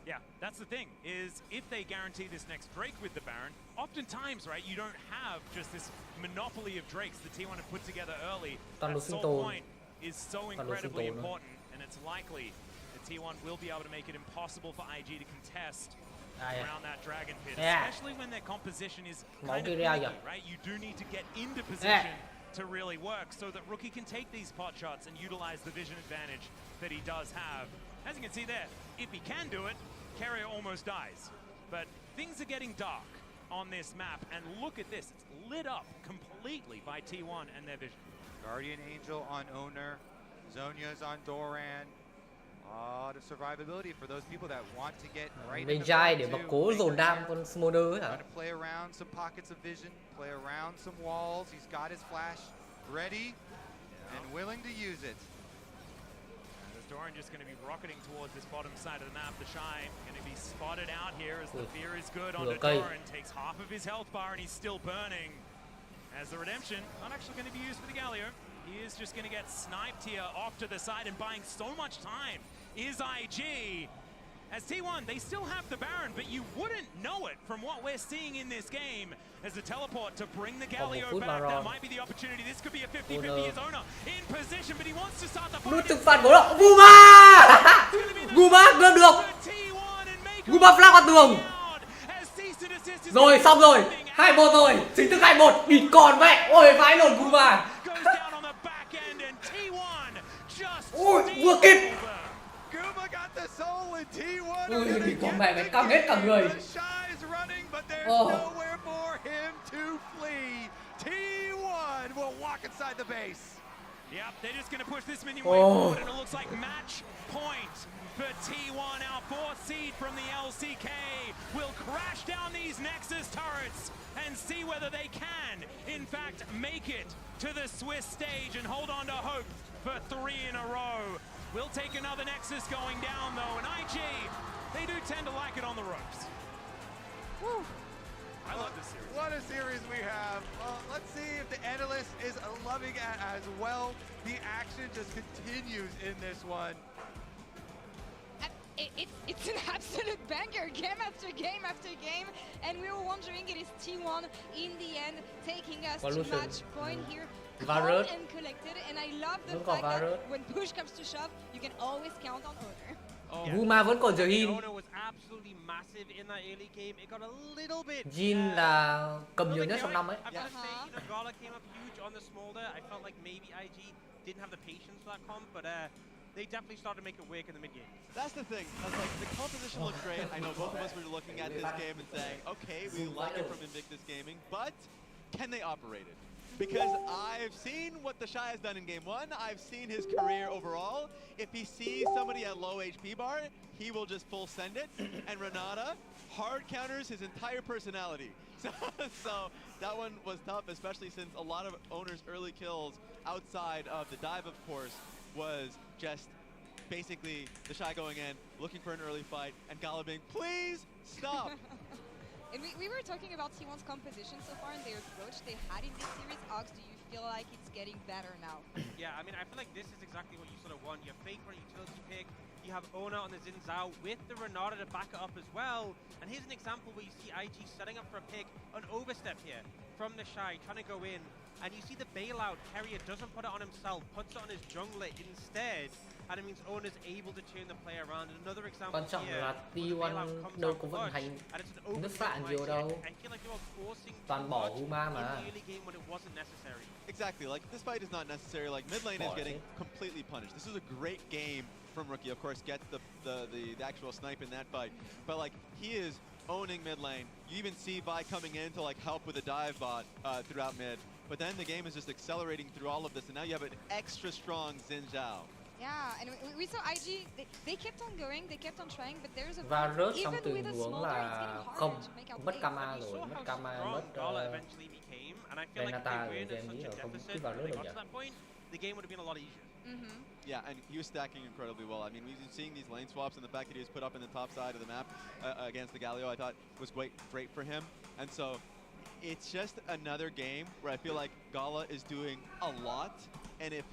[SPEAKER 11] Yeah, that's the thing, is if they guarantee this next Drake with the Baron, oftentimes, right, you don't have just this monopoly of Drakes that T1 have put together early. That sole point is so incredibly important, and it's likely that T1 will be able to make it impossible for IG to contest around that Dragon Pit, especially when their composition is kind of finicky, right? You do need to get into position to really work so that Rookie can take these pot shots and utilize the vision advantage that he does have. As you can see there, if he can do it, Carrier almost dies. But things are getting dark on this map, and look at this. It's lit up completely by T1 and their vision.
[SPEAKER 8] Guardian Angel on Owner, Zhonya's on Doran. A lot of survivability for those people that want to get right in the
[SPEAKER 1] fight để mà cố dồn đam con Smolder hả?
[SPEAKER 8] Trying to play around some pockets of vision, play around some walls. He's got his flash ready and willing to use it.
[SPEAKER 11] Doran just going to be rocketing towards this bottom side of the map. The Shy going to be spotted out here as the fear is good onto Doran. Takes half of his health bar and he's still burning. As the Redemption not actually going to be used for the Galio. He is just going to get sniped here off to the side, and buying so much time is IG. As T1, they still have the Baron, but you wouldn't know it from what we're seeing in this game. As the teleport to bring the Galio back, that might be the opportunity. This could be a 50-50 as Owner in position, but he wants to start the fight.
[SPEAKER 1] Nút trừng phạt của nó. Guma! Guma cướp được. Guma flash vào tường. Rồi, xong rồi. 2-1 rồi. Chính thức 2-1. Địt còn mẹ. Ôi, vãi lồn Guma. Ôi, vừa kịp. Ôi, thì con mẹ mày căng hết cả người.
[SPEAKER 8] T1 will walk inside the base.
[SPEAKER 11] Yep, they're just going to push this minion way forward, and it looks like match point for T1. Our fourth seed from the LCK will crash down these Nexus turrets and see whether they can, in fact, make it to the Swiss stage and hold on to hope for 3 in a row. We'll take another Nexus going down, though, and IG, they do tend to like it on the ropes.
[SPEAKER 8] Woo.
[SPEAKER 11] I love this series.
[SPEAKER 8] What a series we have. Let's see if the analyst is loving it as well. The action just continues in this one.
[SPEAKER 3] It's an absolute banger, game after game after game, and we were wondering, it is T1 in the end taking us to match point here, calm and collected, and I love the fact that when push comes to shove, you can always count on Owner.
[SPEAKER 1] Guma vẫn còn Jin. Jin là cầm nhiều nhất trong năm ấy.
[SPEAKER 4] They definitely started to make it work in the mid game. That's the thing. I was like, the composition looked great. I know both of us were looking at this game and saying, okay, we like it from Invictus Gaming, but can they operate it? Because I've seen what the Shy has done in game 1. I've seen his career overall. If he sees somebody at low HP bar, he will just full send it. And Renata hard counters his entire personality. So that one was tough, especially since a lot of Owner's early kills outside of the dive, of course, was just basically the Shy going in, looking for an early fight, and Gala being, please stop.
[SPEAKER 3] And we were talking about T1's composition so far and their approach they had in this series. Ox, do you feel like it's getting better now?
[SPEAKER 5] Yeah, I mean, I feel like this is exactly what you sort of want. You have Fake for a utility pick, you have Owner on the Xin Zhao with the Renata to back it up as well. And here's an example where you see IG setting up for a pick, an overstep here from the Shy, trying to go in And you see the bailout, Carrier doesn't put it on himself, puts it on his jungler instead. And it means Owner's able to turn the play around. And another example
[SPEAKER 1] Quan trọng
[SPEAKER 5] here,
[SPEAKER 1] là T1 đâu có vận hành nước sạn nhiều đâu. Toàn bỏ Huma mà.
[SPEAKER 4] Exactly, like this fight is not necessary. Like mid lane is getting completely punished. This is a great game from Rookie. Of course, gets the actual snipe in that fight, but like he is owning mid lane. You even see Vi coming in to like help with the dive bot throughout mid. But then the game is just accelerating through all of this, and now you have an extra strong Xin Zhao.
[SPEAKER 3] Yeah, and we saw IG, they kept on going, they kept on trying, but there's a
[SPEAKER 1] Và rớt trong
[SPEAKER 3] even
[SPEAKER 1] tình
[SPEAKER 3] with a
[SPEAKER 1] huống
[SPEAKER 3] smolder, it's
[SPEAKER 1] là
[SPEAKER 3] getting
[SPEAKER 1] không
[SPEAKER 3] harder to make out
[SPEAKER 1] mất
[SPEAKER 3] plays.
[SPEAKER 1] Kama rồi, mất Kama, mất Renata rồi, game nghĩ là không cứ vào rớt được nhỉ.
[SPEAKER 5] The game would have been a lot easier.
[SPEAKER 4] Yeah, and he was stacking incredibly well. I mean, we've been seeing these lane swaps, and the fact that he was put up in the top side of the map against the Galio, I thought was great for him. And so it's just another game where I feel like Gala is doing a lot, and if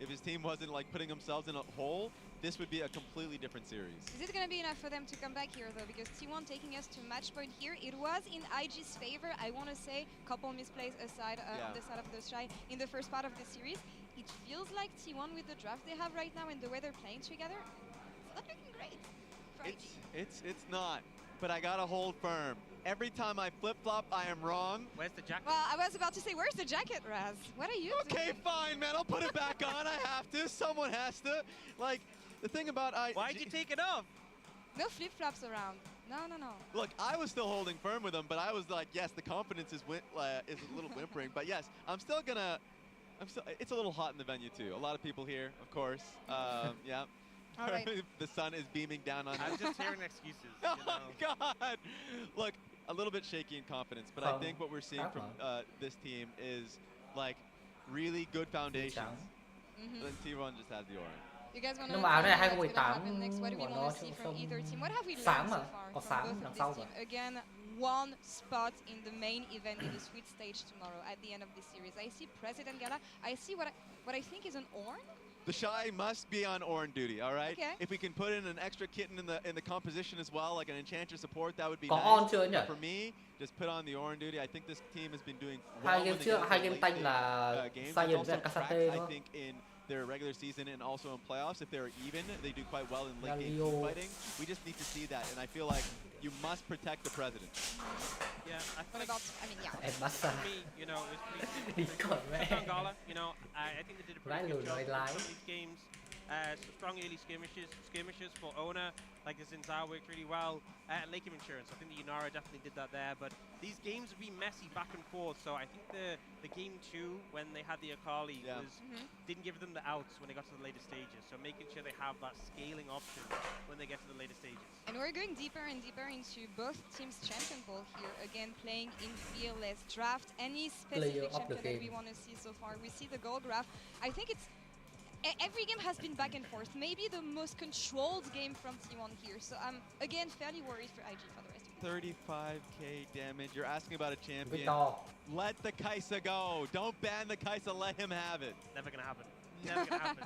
[SPEAKER 4] his team wasn't like putting themselves in a hole, this would be a completely different series.
[SPEAKER 3] Is it going to be enough for them to come back here, though? Because T1 taking us to match point here. It was in IG's favor, I want to say, couple misplays aside on the side of the Shy in the first part of the series. It feels like T1 with the draft they have right now and the way they're playing together, it's not looking great for IG.
[SPEAKER 4] It's not, but I gotta hold firm. Every time I flip-flop, I am wrong.
[SPEAKER 5] Where's the jacket?
[SPEAKER 3] Well, I was about to say, where's the jacket, Raz? What are you doing?
[SPEAKER 4] Okay, fine, man. I'll put it back on. I have to. Someone has to. Like, the thing about
[SPEAKER 5] Why'd you take it off?
[SPEAKER 3] No flip-flops around. No.
[SPEAKER 4] Look, I was still holding firm with him, but I was like, yes, the confidence is a little whimpering. But yes, it's a little hot in the venue, too. A lot of people here, of course. Yeah.
[SPEAKER 3] All right.
[SPEAKER 4] The sun is beaming down on us.
[SPEAKER 5] I'm just hearing excuses.
[SPEAKER 4] Oh, my God. Look, a little bit shaky in confidence, but I think what we're seeing from this team is, like, really good foundations. Then T1 just has the orange.
[SPEAKER 3] You guys want to
[SPEAKER 1] Nhưng mà áo này
[SPEAKER 3] what's gonna
[SPEAKER 1] 2018
[SPEAKER 3] happen next? What do we
[SPEAKER 1] của
[SPEAKER 3] want
[SPEAKER 1] nó
[SPEAKER 3] to see from
[SPEAKER 1] trông
[SPEAKER 3] either team? What have we
[SPEAKER 1] xám
[SPEAKER 3] learned so
[SPEAKER 1] mà,
[SPEAKER 3] far
[SPEAKER 1] có
[SPEAKER 3] from
[SPEAKER 1] xám
[SPEAKER 3] both
[SPEAKER 1] đằng
[SPEAKER 3] of
[SPEAKER 1] sau
[SPEAKER 3] this
[SPEAKER 1] mà.
[SPEAKER 3] team? Again, one spot in the main event in the sweet stage tomorrow at the end of this series. I see President Gala. I see what I think is an Ornn.
[SPEAKER 4] The Shy must be on Ornn duty, all right?
[SPEAKER 3] Okay.
[SPEAKER 4] If we can put in an extra kitten in the composition as well, like an Enchanter support, that would be
[SPEAKER 1] Có
[SPEAKER 4] nice.
[SPEAKER 1] Ornn chưa nhỉ?
[SPEAKER 4] For me, just put on the Ornn duty. I think this team has been doing well.
[SPEAKER 1] Hai game trước, hai game tanh là Science và Casate
[SPEAKER 4] I think in their regular season and also in playoffs, if they're even, they do quite well in late game team fighting. We just need to see that, and I feel like you must protect the president.
[SPEAKER 5] Yeah,
[SPEAKER 3] What about, I mean, yeah.
[SPEAKER 1] Em bắt xa.
[SPEAKER 5] For me, you know, it was pretty
[SPEAKER 1] Đi cẩn mẹ.
[SPEAKER 5] Gala, you know, I think they did a pretty good job in some of these games. Some strong early skirmishes for Owner, like the Zinzao worked really well. Lake of Insurance, I think the Yunara definitely did that there, but these games would be messy back and forth, so I think the game 2, when they had the Akali, didn't give them the outs when they got to the later stages, so making sure they have that scaling option when they get to the later stages.
[SPEAKER 3] And we're going deeper and deeper into both teams' champion pool here, again playing in fearless draft. Any specific champion that we want to see so far? We see the gold graph. I think it's every game has been back and forth. Maybe the most controlled game from T1 here. So I'm again fairly worried for IG for the rest of the
[SPEAKER 4] 35k damage. You're asking about a champion.
[SPEAKER 1] Victor.
[SPEAKER 4] Let the Kaisa go. Don't ban the Kaisa. Let him have it.
[SPEAKER 5] Never gonna happen. Never gonna happen.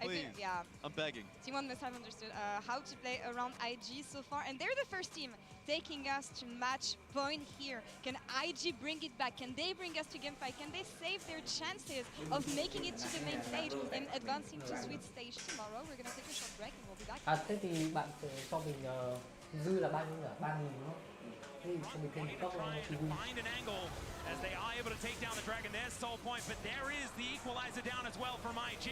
[SPEAKER 4] Please.
[SPEAKER 3] I think, yeah.
[SPEAKER 4] I'm begging.
[SPEAKER 3] T1 must have understood how to play around IG so far, and they're the first team taking us to match point here. Can IG bring it back? Can they bring us to game 5? Can they save their chances of making it to the main stage and advancing to sweet stage tomorrow? We're gonna take a short break and we'll be back.
[SPEAKER 1] Thế thì bạn cho mình dư là bao nhiêu nhỉ? 3.000 đúng không? Thế thì cho mình thêm một cốc
[SPEAKER 11] Find an angle as they are able to take down the Dragon. There's Soul Point, but there is the equalizer down as well from IG.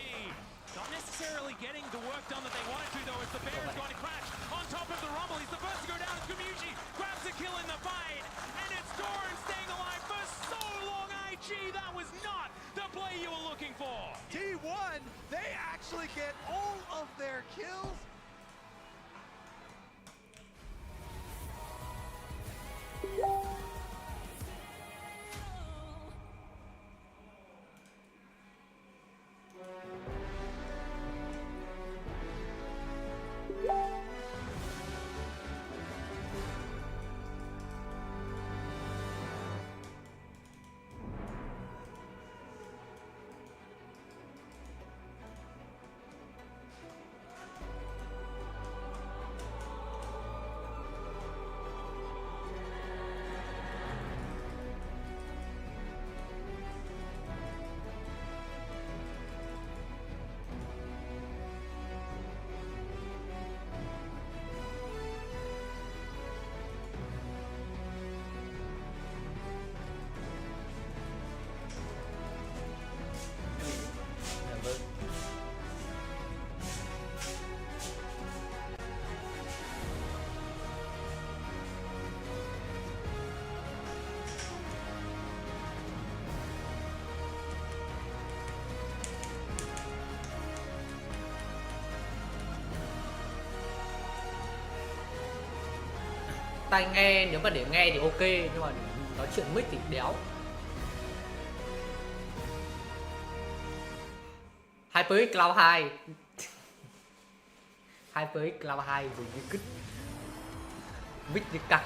[SPEAKER 11] Not necessarily getting the work done that they wanted to, though, as the Bear is going to crash on top of the Rumble. He's the first to go down as Gumushi grabs a kill in the fight, and it's Doran staying alive for so long. IG, that was not the play you were looking for.
[SPEAKER 8] T1, they actually get all of their kills.
[SPEAKER 1] Tai nghe nếu mà để nghe thì ok, nhưng mà nói chuyện mic thì đéo. HyperX Cloud 2 HyperX Cloud 2 với như cứt mic như cặc.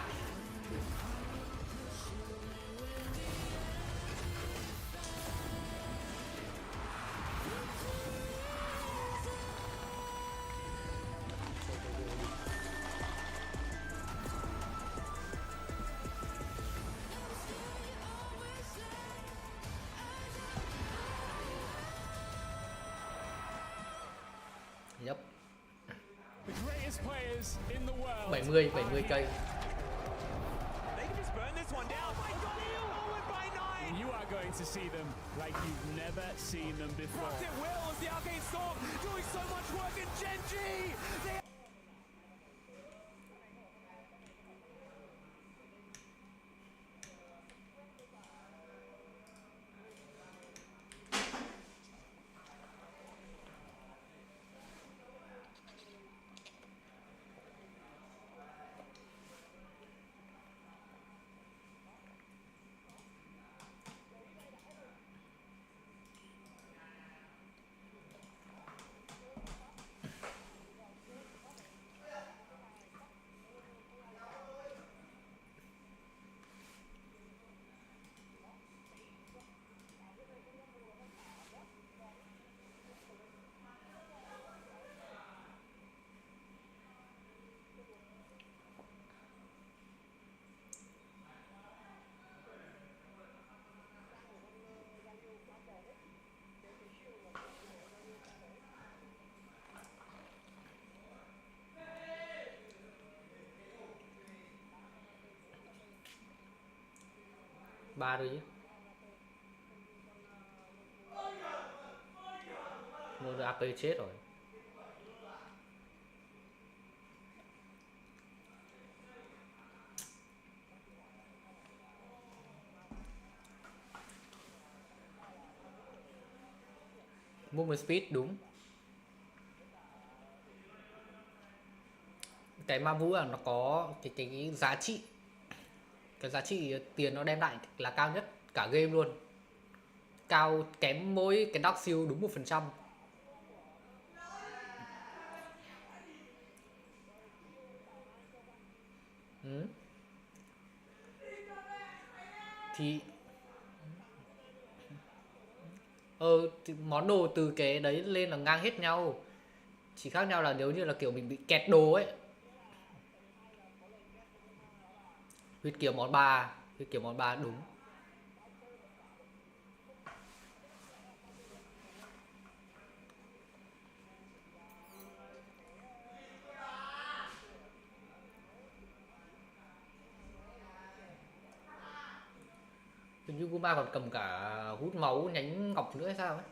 [SPEAKER 1] Yep. 70 cây.
[SPEAKER 11] You are going to see them like you've never seen them before. Rocked at will as the Arcane Storm doing so much work in Genji!
[SPEAKER 1] Ba rồi chứ. Mua được AP chết rồi. Movement speed đúng. Cái ma vũ là nó có cái giá trị, cái giá trị tiền nó đem lại là cao nhất cả game luôn, cao kém mỗi cái Dark Seal đúng 1%. Thì thì món đồ từ cái đấy lên là ngang hết nhau, chỉ khác nhau là nếu như là kiểu mình bị kẹt đồ ấy. Huyết kiếm món 3 đúng. Hình như Guma còn cầm cả hút máu nhánh ngọc nữa hay sao ấy.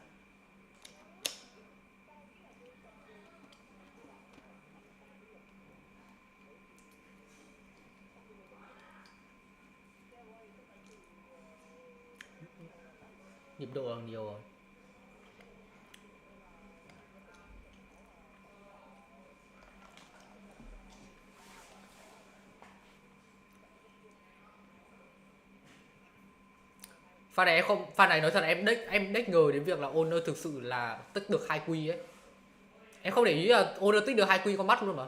[SPEAKER 1] Nhịp độ là nhiều rồi. Pha này nói thật là em đếch ngờ đến việc là owner thực sự là tích được 2 quy ấy. Em không để ý là owner tích được 2 quy con mắt luôn mà.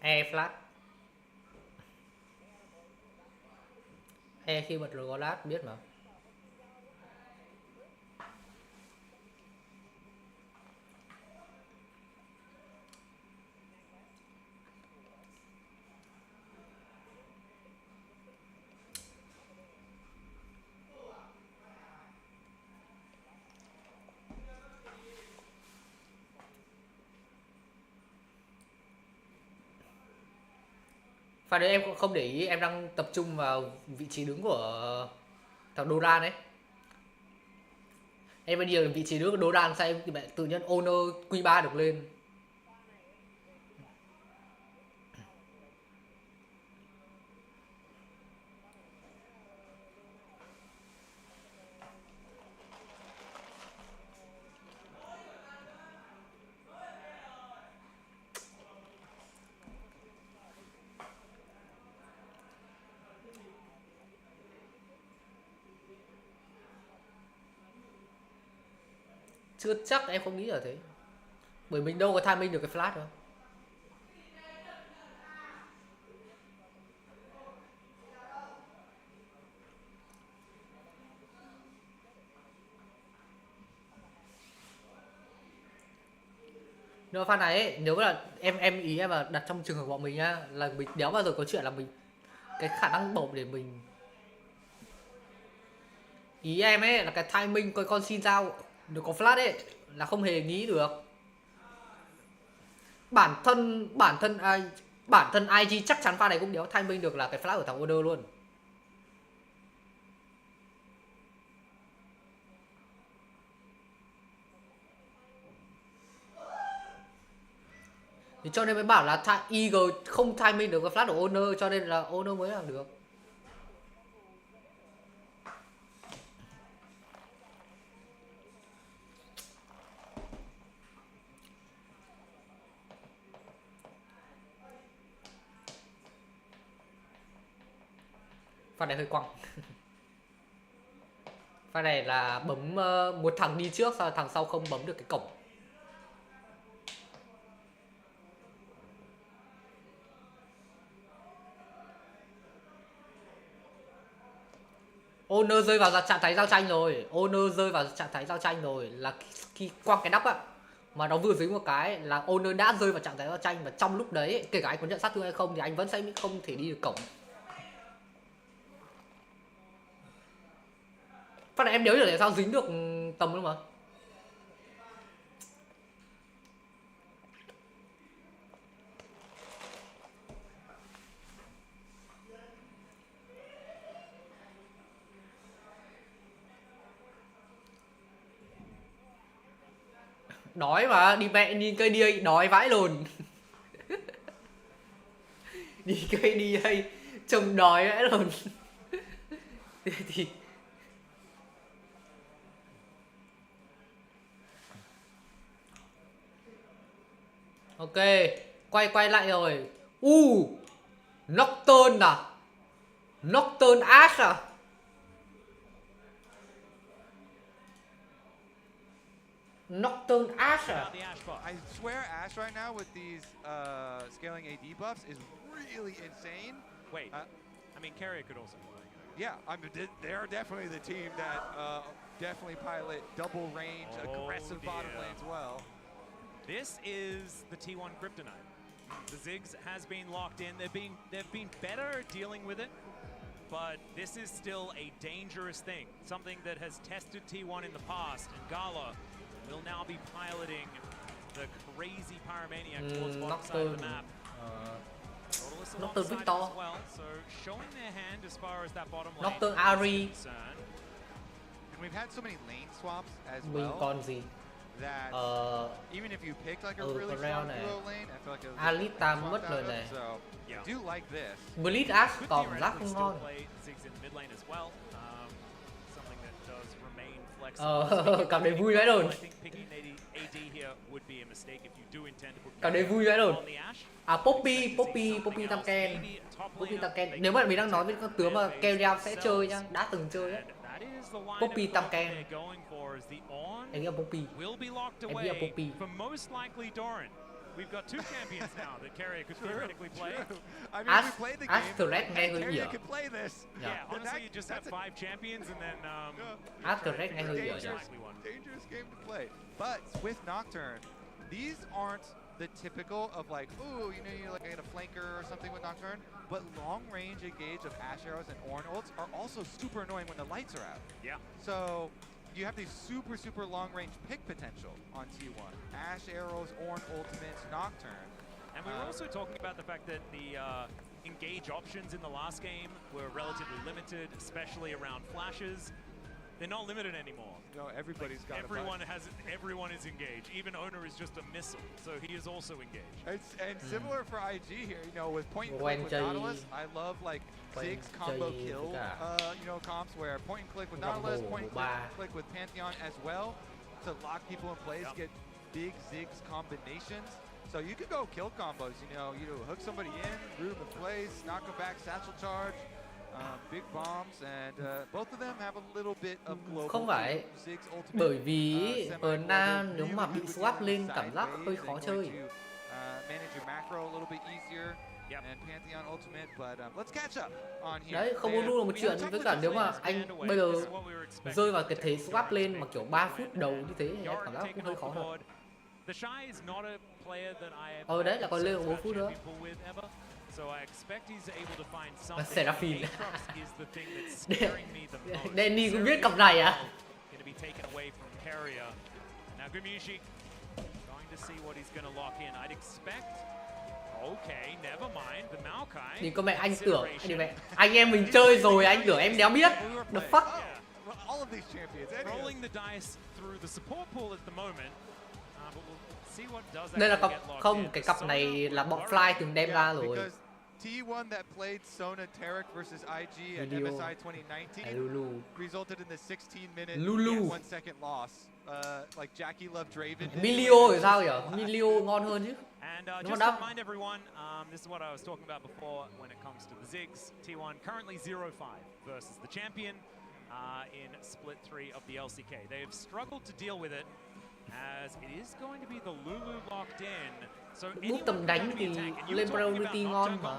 [SPEAKER 1] E flat. E khi bật Legolas biết mà. Pha đấy em cũng không để ý, em đang tập trung vào vị trí đứng của thằng Doran ấy. Em mới đi ở vị trí đứng của Doran sao em tự nhiên owner Q3 được lên. Chưa chắc, em không nghĩ là thế. Bởi mình đâu có timing được cái flash đâu. Nhưng mà pha này ấy, nếu là em ý em là đặt trong trường hợp bọn mình nhá, là mình đéo bao giờ có chuyện là mình cái khả năng bổng để mình, ý em ấy là cái timing coi con xin sao được có flash ấy là không hề nghĩ được. Bản thân IG chắc chắn pha này cũng đéo timing được là cái flash của thằng Order luôn. Thì cho nên mới bảo là IG không timing được cái flash của Owner, cho nên là Owner mới làm được. Pha này hơi quăng. Pha này là bấm một thằng đi trước, sau thằng sau không bấm được cái cổng. Owner rơi vào trạng thái giao tranh rồi. Owner rơi vào trạng thái giao tranh rồi là khi quăng cái nắp á, mà nó vừa dưới một cái là Owner đã rơi vào trạng thái giao tranh, và trong lúc đấy kể cả anh có nhận sát thương hay không thì anh vẫn sẽ không thể đi được cổng. Phát này em nhớ được tại sao dính được tầm luôn mà. Đói mà, đi mẹ nhìn cây đi đói vãi lồn. Đi cây đi hay trông đói vãi lồn. Thì ok, quay lại rồi. Nocturne à? Nocturne Ash à? Nocturne Ash à?
[SPEAKER 8] I swear Ash right now with these scaling AD buffs is really insane.
[SPEAKER 11] Wait, I mean Kirai could also.
[SPEAKER 8] Yeah, I mean they're definitely the team that definitely pilot double range aggressive bottom lane as well.
[SPEAKER 11] This is the T1 kryptonite. The Ziggs has been locked in. They've been better at dealing with it, but this is still a dangerous thing. Something that has tested T1 in the past, and Gala will now be piloting the crazy Pyromaniac towards the bottom side of the map.
[SPEAKER 1] Nocturne Victor.
[SPEAKER 11] Well, so showing their hand as far as that bottom lane.
[SPEAKER 1] Nocturne Ari.
[SPEAKER 8] And we've had so many lane swaps as
[SPEAKER 1] Mình
[SPEAKER 8] well.
[SPEAKER 1] còn gì?
[SPEAKER 8] That even if you picked like a really strong duo lane, I feel like it was
[SPEAKER 1] Alita mất rồi này.
[SPEAKER 8] So I do like this.
[SPEAKER 1] Bleed Ash còn lắc không ngon. Cảm thấy vui vãi đồn. Cảm thấy vui vãi đồn. À Poppy tăng ken. Poppy tăng ken. Nếu mà mình đang nói với con tướng mà Keriam sẽ chơi nhá, đã từng chơi á. Poppy tăng ken. Em nghĩ là Poppy. Em nghĩ là Poppy.
[SPEAKER 11] We've got two champions now that Kirai could theoretically play.
[SPEAKER 8] I mean, we played the game.
[SPEAKER 1] Asterek nghe hơi dở.
[SPEAKER 8] Could play this.
[SPEAKER 11] Yeah, honestly, you just have 5 champions and then
[SPEAKER 1] Asterek nghe hơi dở.
[SPEAKER 8] Dangerous game to play. But with Nocturne, these aren't the typical of like, ooh, you know, you like get a flanker or something with Nocturne. But long range engage of Ash arrows and Ornn ults are also super annoying when the lights are out.
[SPEAKER 11] Yeah.
[SPEAKER 8] So you have these super long range pick potential on T1. Ash arrows, Ornn ultimates, Nocturne.
[SPEAKER 11] And we were also talking about the fact that the engage options in the last game were relatively limited, especially around flashes. They're not limited anymore.
[SPEAKER 8] No, everybody's got
[SPEAKER 11] everyone is engaged. Even Owner is just a missile, so he is also engaged.
[SPEAKER 8] And similar for IG here, you know, with point and click with Nautilus, I love like Ziggs combo kill, you know, comps where point and click with Nautilus, point and click with Pantheon as well to lock people in place, get big Ziggs combinations. So you could go kill combos, you know, you hook somebody in, root them in place, knock them back, satchel charge. Big bombs, and both of them have a little bit of global.
[SPEAKER 1] Không phải, bởi vì ở Na nếu mà bị swap lên cảm giác hơi khó chơi. Đấy, không có là một chuyện, với cả nếu mà anh bây giờ rơi vào cái thế swap lên mà kiểu 3 phút đầu như thế thì em cảm giác cũng hơi khó thật. Đấy là còn lên 4 phút nữa. Seraphine. Danny cũng biết cặp này à? Thì có mẹ anh tưởng, anh em mình chơi rồi anh tưởng em đéo biết. The fuck? Đây là cặp không, cái cặp này là bọn Fly từng đem ra rồi.
[SPEAKER 8] T1 that played Sona Tarek versus IG at MSI 2019 resulted in the 16-minute and 1-second loss. Like Jackie Love Draven.
[SPEAKER 1] Milio thì sao nhỉ? Milio ngon hơn chứ.
[SPEAKER 11] And just to remind everyone, this is what I was talking about before when it comes to the Ziggs. T1 currently 0-5 versus the champion in split 3 of the LCK. They have struggled to deal with it as it is going to be the Lulu locked in. So
[SPEAKER 1] bút tầm đánh thì lên priority ngon mà.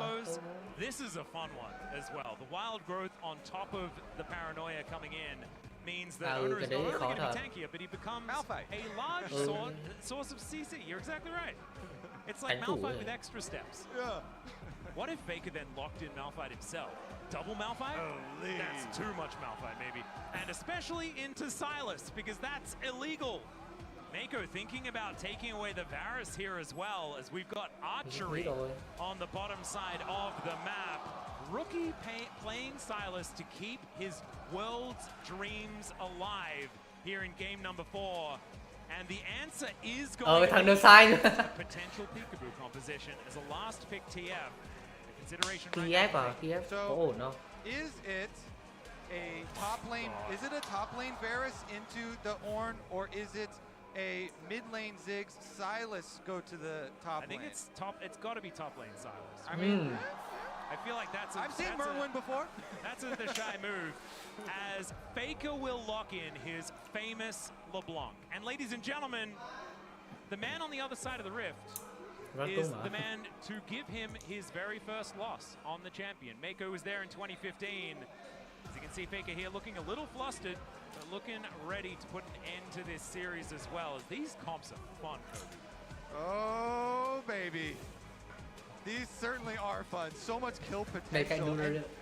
[SPEAKER 11] This is a fun one as well. The wild growth on top of the paranoia coming in means that owner is not only going to be tankier, but he becomes a large source of CC. You're exactly right. It's like Malphite with extra steps.
[SPEAKER 8] Yeah.
[SPEAKER 11] What if Faker then locked in Malphite himself? Double Malphite? That's too much Malphite, maybe. And especially into Sylas, because that's illegal. Mako thinking about taking away the Varus here as well, as we've got archery on the bottom side of the map. Rookie playing Sylas to keep his world's dreams alive here in game number 4. And the answer is going to be a potential peekaboo composition as a last pick TF. The consideration right now.
[SPEAKER 1] TF?
[SPEAKER 8] So, no. Is it a top lane? Is it a top lane Varus into the Ornn, or is it a mid lane Ziggs Sylas go to the top lane?
[SPEAKER 11] I think it's top. It's got to be top lane Sylas.
[SPEAKER 8] I mean,
[SPEAKER 11] I feel like that's.
[SPEAKER 8] I've seen Merwin before.
[SPEAKER 11] That's the shy move, as Faker will lock in his famous LeBlanc. And ladies and gentlemen, the man on the other side of the rift is the man to give him his very first loss on the champion. Mako was there in 2015. As you can see, Faker here looking a little flustered, but looking ready to put an end to this series as well, as these comps are fun, Kobe.
[SPEAKER 8] Oh, baby. These certainly are fun. So much kill potential.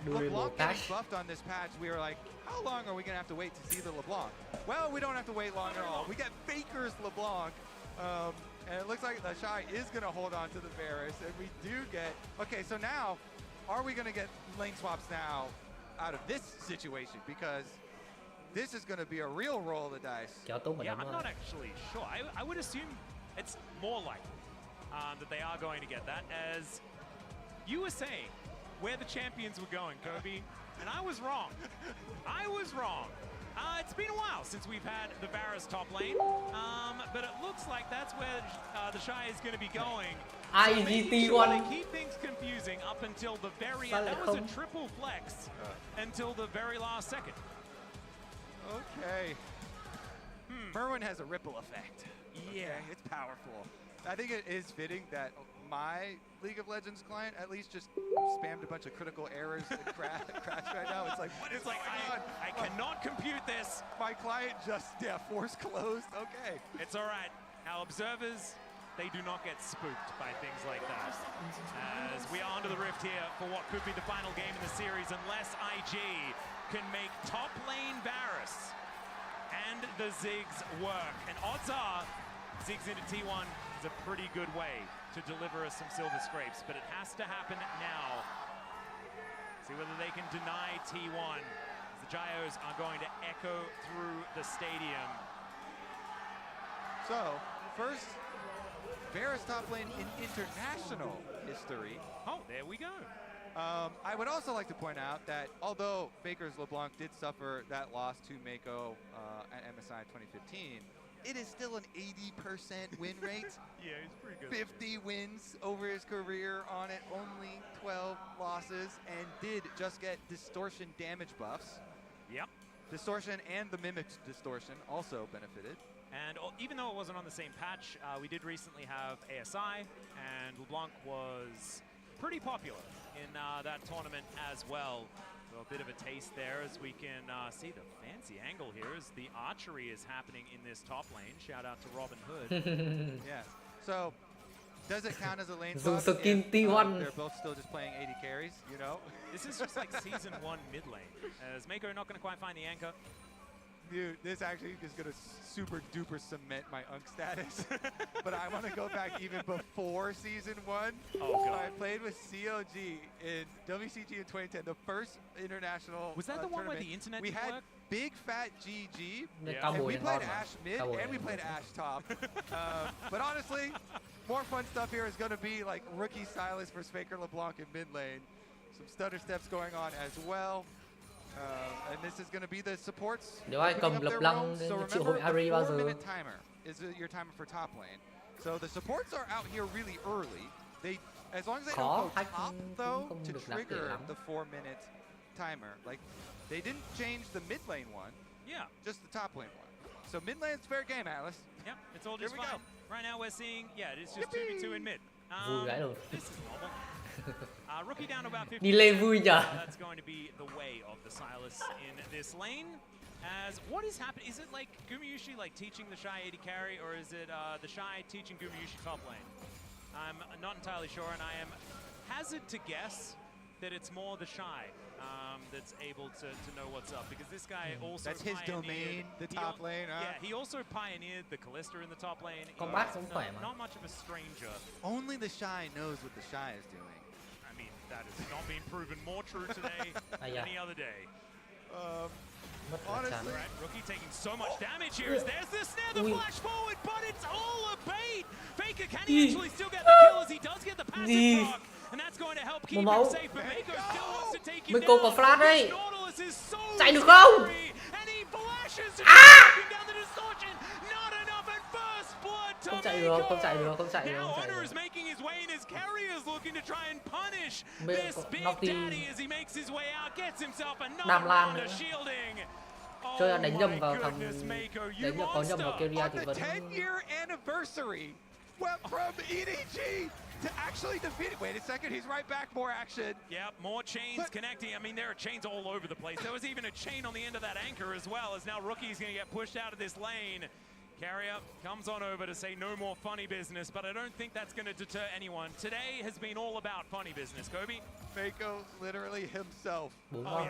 [SPEAKER 8] LeBlanc getting buffed on this patch. We were like, how long are we going to have to wait to see the LeBlanc? Well, we don't have to wait long at all. We get Faker's LeBlanc. And it looks like the Shy is going to hold on to the Varus. And we do get... Okay, so now, are we going to get lane swaps now out of this situation? Because this is going to be a real roll of the dice.
[SPEAKER 11] Yeah, I'm not actually sure. I would assume it's more likely that they are going to get that, as you were saying where the champions were going, Kobe, and I was wrong. I was wrong. It's been a while since we've had the Varus top lane, but it looks like that's where the Shy is going to be going. So they keep things confusing up until the very end. That was a triple flex until the very last second.
[SPEAKER 8] Okay. Merwin has a ripple effect. Yeah, it's powerful. I think it is fitting that my League of Legends client at least just spammed a bunch of critical errors and crashed right now. It's like, what is going on?
[SPEAKER 11] I cannot compute this.
[SPEAKER 8] My client just, force closed. Okay.
[SPEAKER 11] It's all right. Our observers, they do not get spooked by things like that. As we are onto the rift here for what could be the final game in the series, unless IG can make top lane Varus and the Ziggs work. And odds are, Ziggs into T1 is a pretty good way to deliver us some silver scrapes, but it has to happen now. See whether they can deny T1. The Gyos are going to echo through the stadium.
[SPEAKER 8] So, first, Varus top lane in international history.
[SPEAKER 11] Oh, there we go.
[SPEAKER 8] I would also like to point out that although Faker's LeBlanc did suffer that loss to Mako at MSI 2015, it is still an 80% win rate.
[SPEAKER 11] Yeah, he's pretty good.
[SPEAKER 8] 50 wins over his career on it, only 12 losses, and did just get distortion damage buffs.
[SPEAKER 11] Yep.
[SPEAKER 8] Distortion and the Mimic's distortion also benefited.
[SPEAKER 11] And even though it wasn't on the same patch, we did recently have ASI, and LeBlanc was pretty popular in that tournament as well. So a bit of a taste there as we can see the fancy angle here as the archery is happening in this top lane. Shout out to Robin Hood.
[SPEAKER 8] Yeah. So, does it count as a lane
[SPEAKER 1] Dùng
[SPEAKER 8] buff?
[SPEAKER 1] skin T1.
[SPEAKER 8] They're both still just playing 80 carries, you know?
[SPEAKER 11] This is just like Season 1 mid lane, as Mako not going to quite find the anchor.
[SPEAKER 8] Dude, this actually is going to super duper cement my Unk status. But I want to go back even before Season 1.
[SPEAKER 11] Oh, God.
[SPEAKER 8] I played with COG in WCG in 2010, the first international
[SPEAKER 11] Was that the one where
[SPEAKER 8] tournament.
[SPEAKER 11] the internet
[SPEAKER 8] We
[SPEAKER 11] didn't
[SPEAKER 8] had
[SPEAKER 11] work?
[SPEAKER 8] Big Fat GG,
[SPEAKER 1] Yeah.
[SPEAKER 8] and we played
[SPEAKER 1] Cowboy.
[SPEAKER 8] Ashe mid,
[SPEAKER 1] Cowboy.
[SPEAKER 8] and we played Ashe top. But honestly, more fun stuff here is going to be like rookie Silas versus Faker LeBlanc in mid lane. Some stutter steps going on as well. And this is going to be the supports.
[SPEAKER 1] Nếu ai cầm LeBlanc
[SPEAKER 8] So
[SPEAKER 1] chịu
[SPEAKER 8] remember,
[SPEAKER 1] hồi Ari
[SPEAKER 8] the
[SPEAKER 1] bao giờ.
[SPEAKER 8] 4-minute timer is your timer for top lane. So the supports are out here really early. They, as long as they
[SPEAKER 1] Khó,
[SPEAKER 8] don't go
[SPEAKER 1] hack
[SPEAKER 8] top though,
[SPEAKER 1] không
[SPEAKER 8] to
[SPEAKER 1] được đáng kể
[SPEAKER 8] trigger
[SPEAKER 1] lắm.
[SPEAKER 8] the 4-minute timer. Like, they didn't change the mid lane one.
[SPEAKER 11] Yeah.
[SPEAKER 8] Just the top lane one. So mid lane's fair game, Atlas.
[SPEAKER 11] Yep, it's all
[SPEAKER 8] Here
[SPEAKER 11] just
[SPEAKER 8] we
[SPEAKER 11] fine.
[SPEAKER 8] go.
[SPEAKER 11] Right now we're seeing, yeah, it's just 2v2 in mid.
[SPEAKER 1] Vui gái luôn.
[SPEAKER 11] This is normal. Rookie down to about 50.
[SPEAKER 1] Đi lên vui nhờ.
[SPEAKER 11] That's going to be the way of the Silas in this lane. As what is happening? Is it like Gumayushi like teaching the Shy AD carry, or is it the Shy teaching Gumayushi top lane? I'm not entirely sure, and I am hazard to guess that it's more the Shy that's able to know what's up, because this guy also
[SPEAKER 8] That's his domain, the top lane, huh?
[SPEAKER 11] Yeah, he also pioneered the Callista in the top lane.
[SPEAKER 1] Combat cũng khỏe mà.
[SPEAKER 11] Not much of a stranger.
[SPEAKER 8] Only the Shy knows what the Shy is doing.
[SPEAKER 11] I mean, that has not been proven more true today than any other day.
[SPEAKER 8] Honestly,
[SPEAKER 11] right, Rookie taking so much damage here. As there's the snare, the flash forward, but it's all a bait. Faker, can he actually still get the kill, as he does get the passive proc? And that's going to help keep him safe, but Mako still wants to take him
[SPEAKER 1] Mako có
[SPEAKER 11] down.
[SPEAKER 1] flash đây.
[SPEAKER 11] Nautilus is so
[SPEAKER 1] Chạy được không?
[SPEAKER 11] scary, and he flashes to take him down the distortion. Not enough, and first blood to
[SPEAKER 1] Không chạy được,
[SPEAKER 11] Mako.
[SPEAKER 1] không chạy được, không chạy được,
[SPEAKER 11] Now
[SPEAKER 1] không chạy
[SPEAKER 11] Honor
[SPEAKER 1] được.
[SPEAKER 11] is making his way, and his carrier is looking to try and punish
[SPEAKER 1] Mẹ-
[SPEAKER 11] this big
[SPEAKER 1] nó tìm-
[SPEAKER 11] daddy as he makes his way out, gets himself another
[SPEAKER 1] Đam lan
[SPEAKER 11] round of
[SPEAKER 1] nữa.
[SPEAKER 11] shielding.
[SPEAKER 1] Cho là đánh nhầm
[SPEAKER 11] my
[SPEAKER 1] vào thằng
[SPEAKER 11] goodness, Mako, you
[SPEAKER 1] đánh có nhầm vào
[SPEAKER 11] monster.
[SPEAKER 1] Kirai
[SPEAKER 8] on
[SPEAKER 1] thì
[SPEAKER 8] the
[SPEAKER 1] vẫn
[SPEAKER 8] 10-year anniversary, went from EDG to actually defeat it. Wait a second, he's right back, more action.
[SPEAKER 11] Yep, more chains connecting. I mean, there are chains all over the place. There was even a chain on the end of that anchor as well, as now Rookie's going to get pushed out of this lane. Carrier comes on over to say no more funny business, but I don't think that's going to deter anyone. Today has been all about funny business. Kobe?
[SPEAKER 8] Mako literally himself
[SPEAKER 1] Đúng rồi.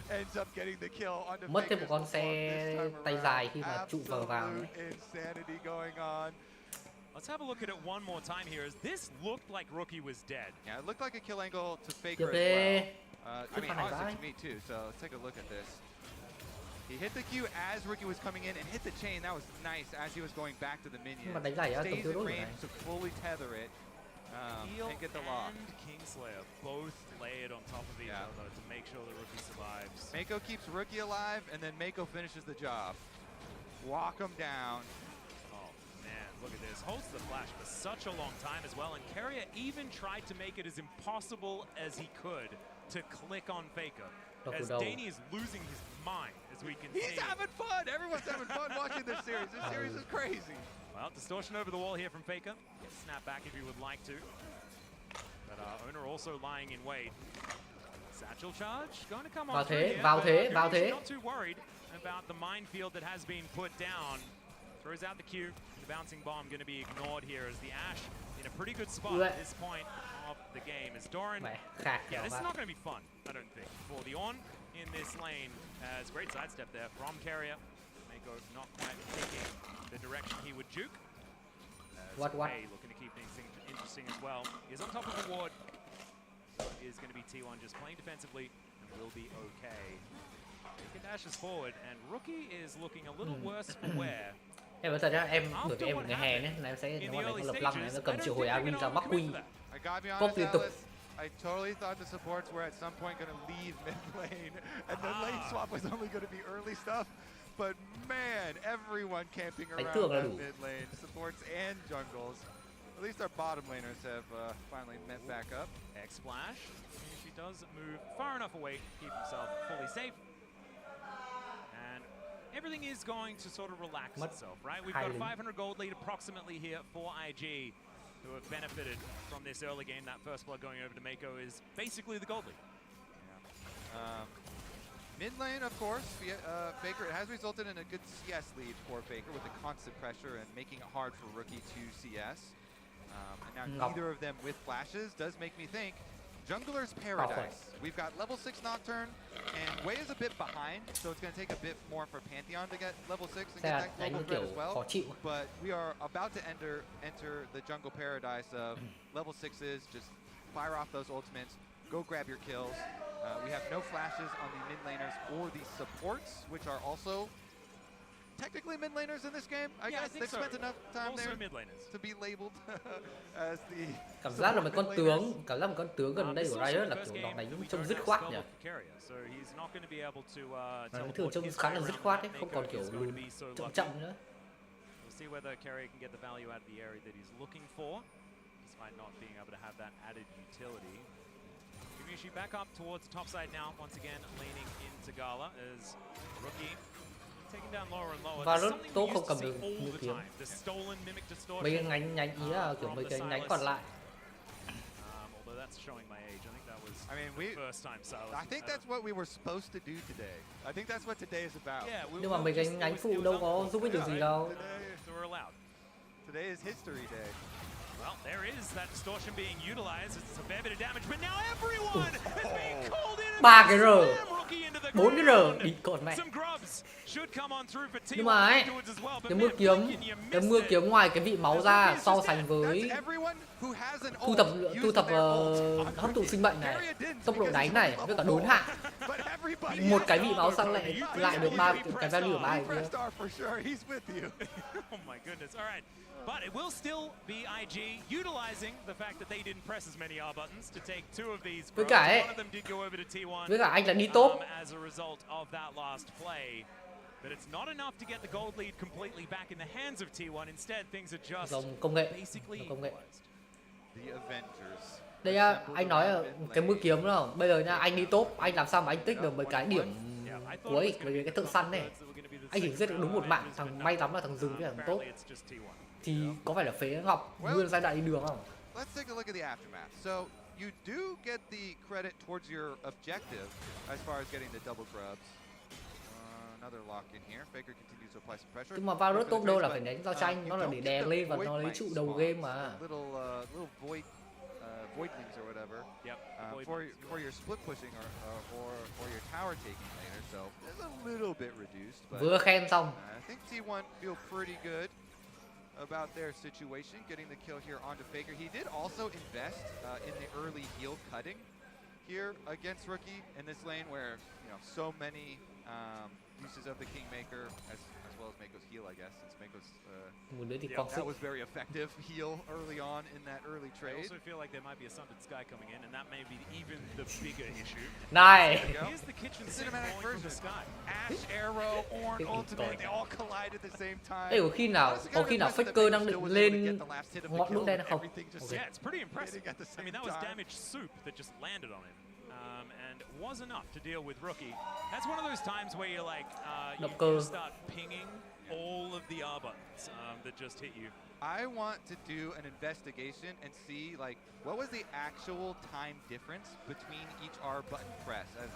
[SPEAKER 8] ends up getting the kill on the
[SPEAKER 1] Mất thêm một
[SPEAKER 8] Faker's
[SPEAKER 1] con
[SPEAKER 8] this
[SPEAKER 1] xe
[SPEAKER 8] time
[SPEAKER 1] tay
[SPEAKER 8] around.
[SPEAKER 1] dài khi mà trụ vào vào ấy.
[SPEAKER 8] Absolute insanity going on.
[SPEAKER 11] Let's have a look at it one more time here, as this looked like Rookie was dead.
[SPEAKER 8] Yeah, it looked like a kill angle to Faker
[SPEAKER 1] Tiếp
[SPEAKER 8] as
[SPEAKER 1] đi.
[SPEAKER 8] well. I
[SPEAKER 1] Chứ
[SPEAKER 8] mean,
[SPEAKER 1] con này
[SPEAKER 8] honestly,
[SPEAKER 1] vãi.
[SPEAKER 8] to me too, so let's take a look at this. He hit the Q as Rookie was coming in and hit the chain. That was nice as he was going back to the minion.
[SPEAKER 1] Nhưng mà đánh giày á, cầm
[SPEAKER 8] Stays
[SPEAKER 1] tiêu
[SPEAKER 8] in
[SPEAKER 1] đốt rồi
[SPEAKER 8] range
[SPEAKER 1] này.
[SPEAKER 8] to fully tether it
[SPEAKER 11] Heal
[SPEAKER 8] and get the lock.
[SPEAKER 11] and Kingslayer both layered on top of each other to make sure the Rookie survives.
[SPEAKER 8] Mako keeps Rookie alive, and then Mako finishes the job. Walk him down.
[SPEAKER 11] Oh man, look at this. Holds the flash for such a long time as well, and Carrier even tried to make it as impossible as he could to click on Faker.
[SPEAKER 1] Đâu
[SPEAKER 11] As
[SPEAKER 1] từ đâu.
[SPEAKER 11] Danny is losing his mind, as we can
[SPEAKER 8] He's
[SPEAKER 11] see.
[SPEAKER 8] having fun. Everyone's having fun watching this series. This series is crazy.
[SPEAKER 11] Well, distortion over the wall here from Faker. Can snap back if he would like to. But Owner also lying in wait. Satchel charge going to come
[SPEAKER 1] Vào
[SPEAKER 11] on through
[SPEAKER 1] thế,
[SPEAKER 11] here,
[SPEAKER 1] vào
[SPEAKER 11] but
[SPEAKER 1] thế, vào
[SPEAKER 11] Gumayushi
[SPEAKER 1] thế.
[SPEAKER 11] not too worried about the minefield that has been put down. Throws out the Q. The bouncing bomb going to be ignored here as the Ashe in a pretty good spot at this point of the game. As Doran,
[SPEAKER 1] Mẹ, khạc
[SPEAKER 11] yeah,
[SPEAKER 1] kiểu
[SPEAKER 11] this is
[SPEAKER 1] vậy.
[SPEAKER 11] not going to be fun, I don't think, for the On in this lane. As great sidestep there from Carrier. Mako not quite taking the direction he would juke.
[SPEAKER 1] What?
[SPEAKER 11] Hey, looking to keep things interesting as well. Is on top of the ward. Is going to be T1 just playing defensively and will be okay. Faker dashes forward, and Rookie is looking a little worse for wear.
[SPEAKER 1] Em nói thật ra em bởi vì em một ngày hè nhé, là em sẽ nếu mà đánh con LeBlanc này em sẽ cầm triệu hồi Ari ra mắc quy.
[SPEAKER 8] I gotta be
[SPEAKER 1] Cốp
[SPEAKER 8] honest,
[SPEAKER 1] liên tục.
[SPEAKER 8] Atlas, I totally thought the supports were at some point going to leave mid lane, and the lane swap was only going to be early stuff. but man, everyone camping
[SPEAKER 1] Đánh
[SPEAKER 8] around
[SPEAKER 1] tường là
[SPEAKER 8] that
[SPEAKER 1] đủ.
[SPEAKER 8] mid lane, supports and jungles. At least our bottom laners have finally met back up.
[SPEAKER 11] X splash. She does move far enough away to keep himself fully safe. And everything is going to sort of relax itself, right? We've got a 500 gold lead approximately here for IG, who have benefited from this early game. That first blood going over to Mako is basically the gold lead.
[SPEAKER 8] Yeah. Mid lane, of course, Faker, it has resulted in a good CS lead for Faker with the constant pressure and making it hard for Rookie to CS. And now neither of them with flashes does make me think Jungler's Paradise. We've got level 6 Nocturne, and Wei is a bit behind, so it's going to take a bit more for Pantheon to get level 6 and get that global threat as well. But we are about to enter the Jungle Paradise of level 6s, just fire off those ultimates, go grab your kills. We have no flashes on the mid laners or the supports, which are also technically mid laners in this game. I guess they've spent enough time there to be labeled as the.
[SPEAKER 1] Cảm giác là một con tướng gần đây của Riot là kiểu nó đánh trông dứt khoát nhỉ. Đánh thường trông khá là dứt khoát ấy, không còn kiểu lùn chậm nữa.
[SPEAKER 11] We'll see whether Kirai can get the value out of the area that he's looking for, despite not being able to have that added utility. Kimushi back up towards the top side now, once again leaning into Gala as Rookie taking down lower and lower.
[SPEAKER 1] Và rất tốt không cầm được mũi kiếm. Mấy cái nhánh ý là kiểu mấy cái nhánh còn lại.
[SPEAKER 11] Although that's showing my age, I think that was
[SPEAKER 8] I mean,
[SPEAKER 11] first time Silas.
[SPEAKER 8] I think that's what we were supposed to do today. I think that's what today is about.
[SPEAKER 11] Yeah,
[SPEAKER 1] nhưng mà mấy cái nhánh phụ đâu có giúp ích được gì đâu.
[SPEAKER 8] Today is history day.
[SPEAKER 11] Well, there is that distortion being utilized. It's a fair bit of damage, but now everyone is being called in.
[SPEAKER 1] 3 cái R, 4 cái R, đi cột mẹ.
[SPEAKER 11] Nhưng
[SPEAKER 1] mà ấy, cái mưa kiếm ngoài cái vị máu ra so sánh với thu thập hấp thụ sinh mệnh này, tốc độ đánh này với cả đốn hạ, một cái vị máu sang lại được 3 cái value của 3 cái kia.
[SPEAKER 11] Oh my goodness. All right. But it will still be IG utilizing the fact that they didn't press as many R buttons to take 2 of these.
[SPEAKER 1] Với cả ấy, với cả anh là đi top.
[SPEAKER 11] As a result of that last play. But it's not enough to get the gold lead completely back in the hands of T1. Instead, things are just basically equalized.
[SPEAKER 8] The Avengers.
[SPEAKER 1] Đây nha, anh nói là cái mũi kiếm đó, bây giờ nha, anh đi top, anh làm sao mà anh tích được mấy cái điểm cuối, mấy cái thợ săn này. Anh chỉ giết được đúng một mạng, thằng may lắm là thằng rừng với thằng tốt. Thì có phải là phế Ngọc nguyên giai đoạn đi đường không?
[SPEAKER 8] Let's take a look at the aftermath. So you do get the credit towards your objective as far as getting the double grubs. Another lock in here. Faker continues to apply some pressure.
[SPEAKER 1] Nhưng mà vào rất tốt đâu là phải đánh giao tranh, nó là để đè lên và nó lấy trụ đầu game mà.
[SPEAKER 8] Little voidlings or whatever. For your split pushing or your tower taking later. So it's a little bit reduced. But
[SPEAKER 1] vừa khen xong.
[SPEAKER 8] I think T1 feel pretty good about their situation, getting the kill here onto Faker. He did also invest in the early heal cutting here against Rookie in this lane where, you know, so many uses of the Kingmaker as well as Mako's heal, I guess, since Mako's that was very effective heal early on in that early trade.
[SPEAKER 11] I also feel like there might be a Sundered Sky coming in, and that may be even the bigger issue.
[SPEAKER 1] Này.
[SPEAKER 11] Here's the kitchen
[SPEAKER 8] cinematic version of Sky. Ash, Arrow, Ornn, Ultimate, they all collide at the same time.
[SPEAKER 1] Ê, có khi nào Faker đang định lên ngọn đuốc đen không?
[SPEAKER 11] Yeah, it's pretty impressive. I mean, that was damage soup that just landed on him. And was enough to deal with Rookie. That's one of those times where you're like, you start pinging all of the R buttons that just hit you.
[SPEAKER 8] I want to do an investigation and see, like, what was the actual time difference between each R button press? As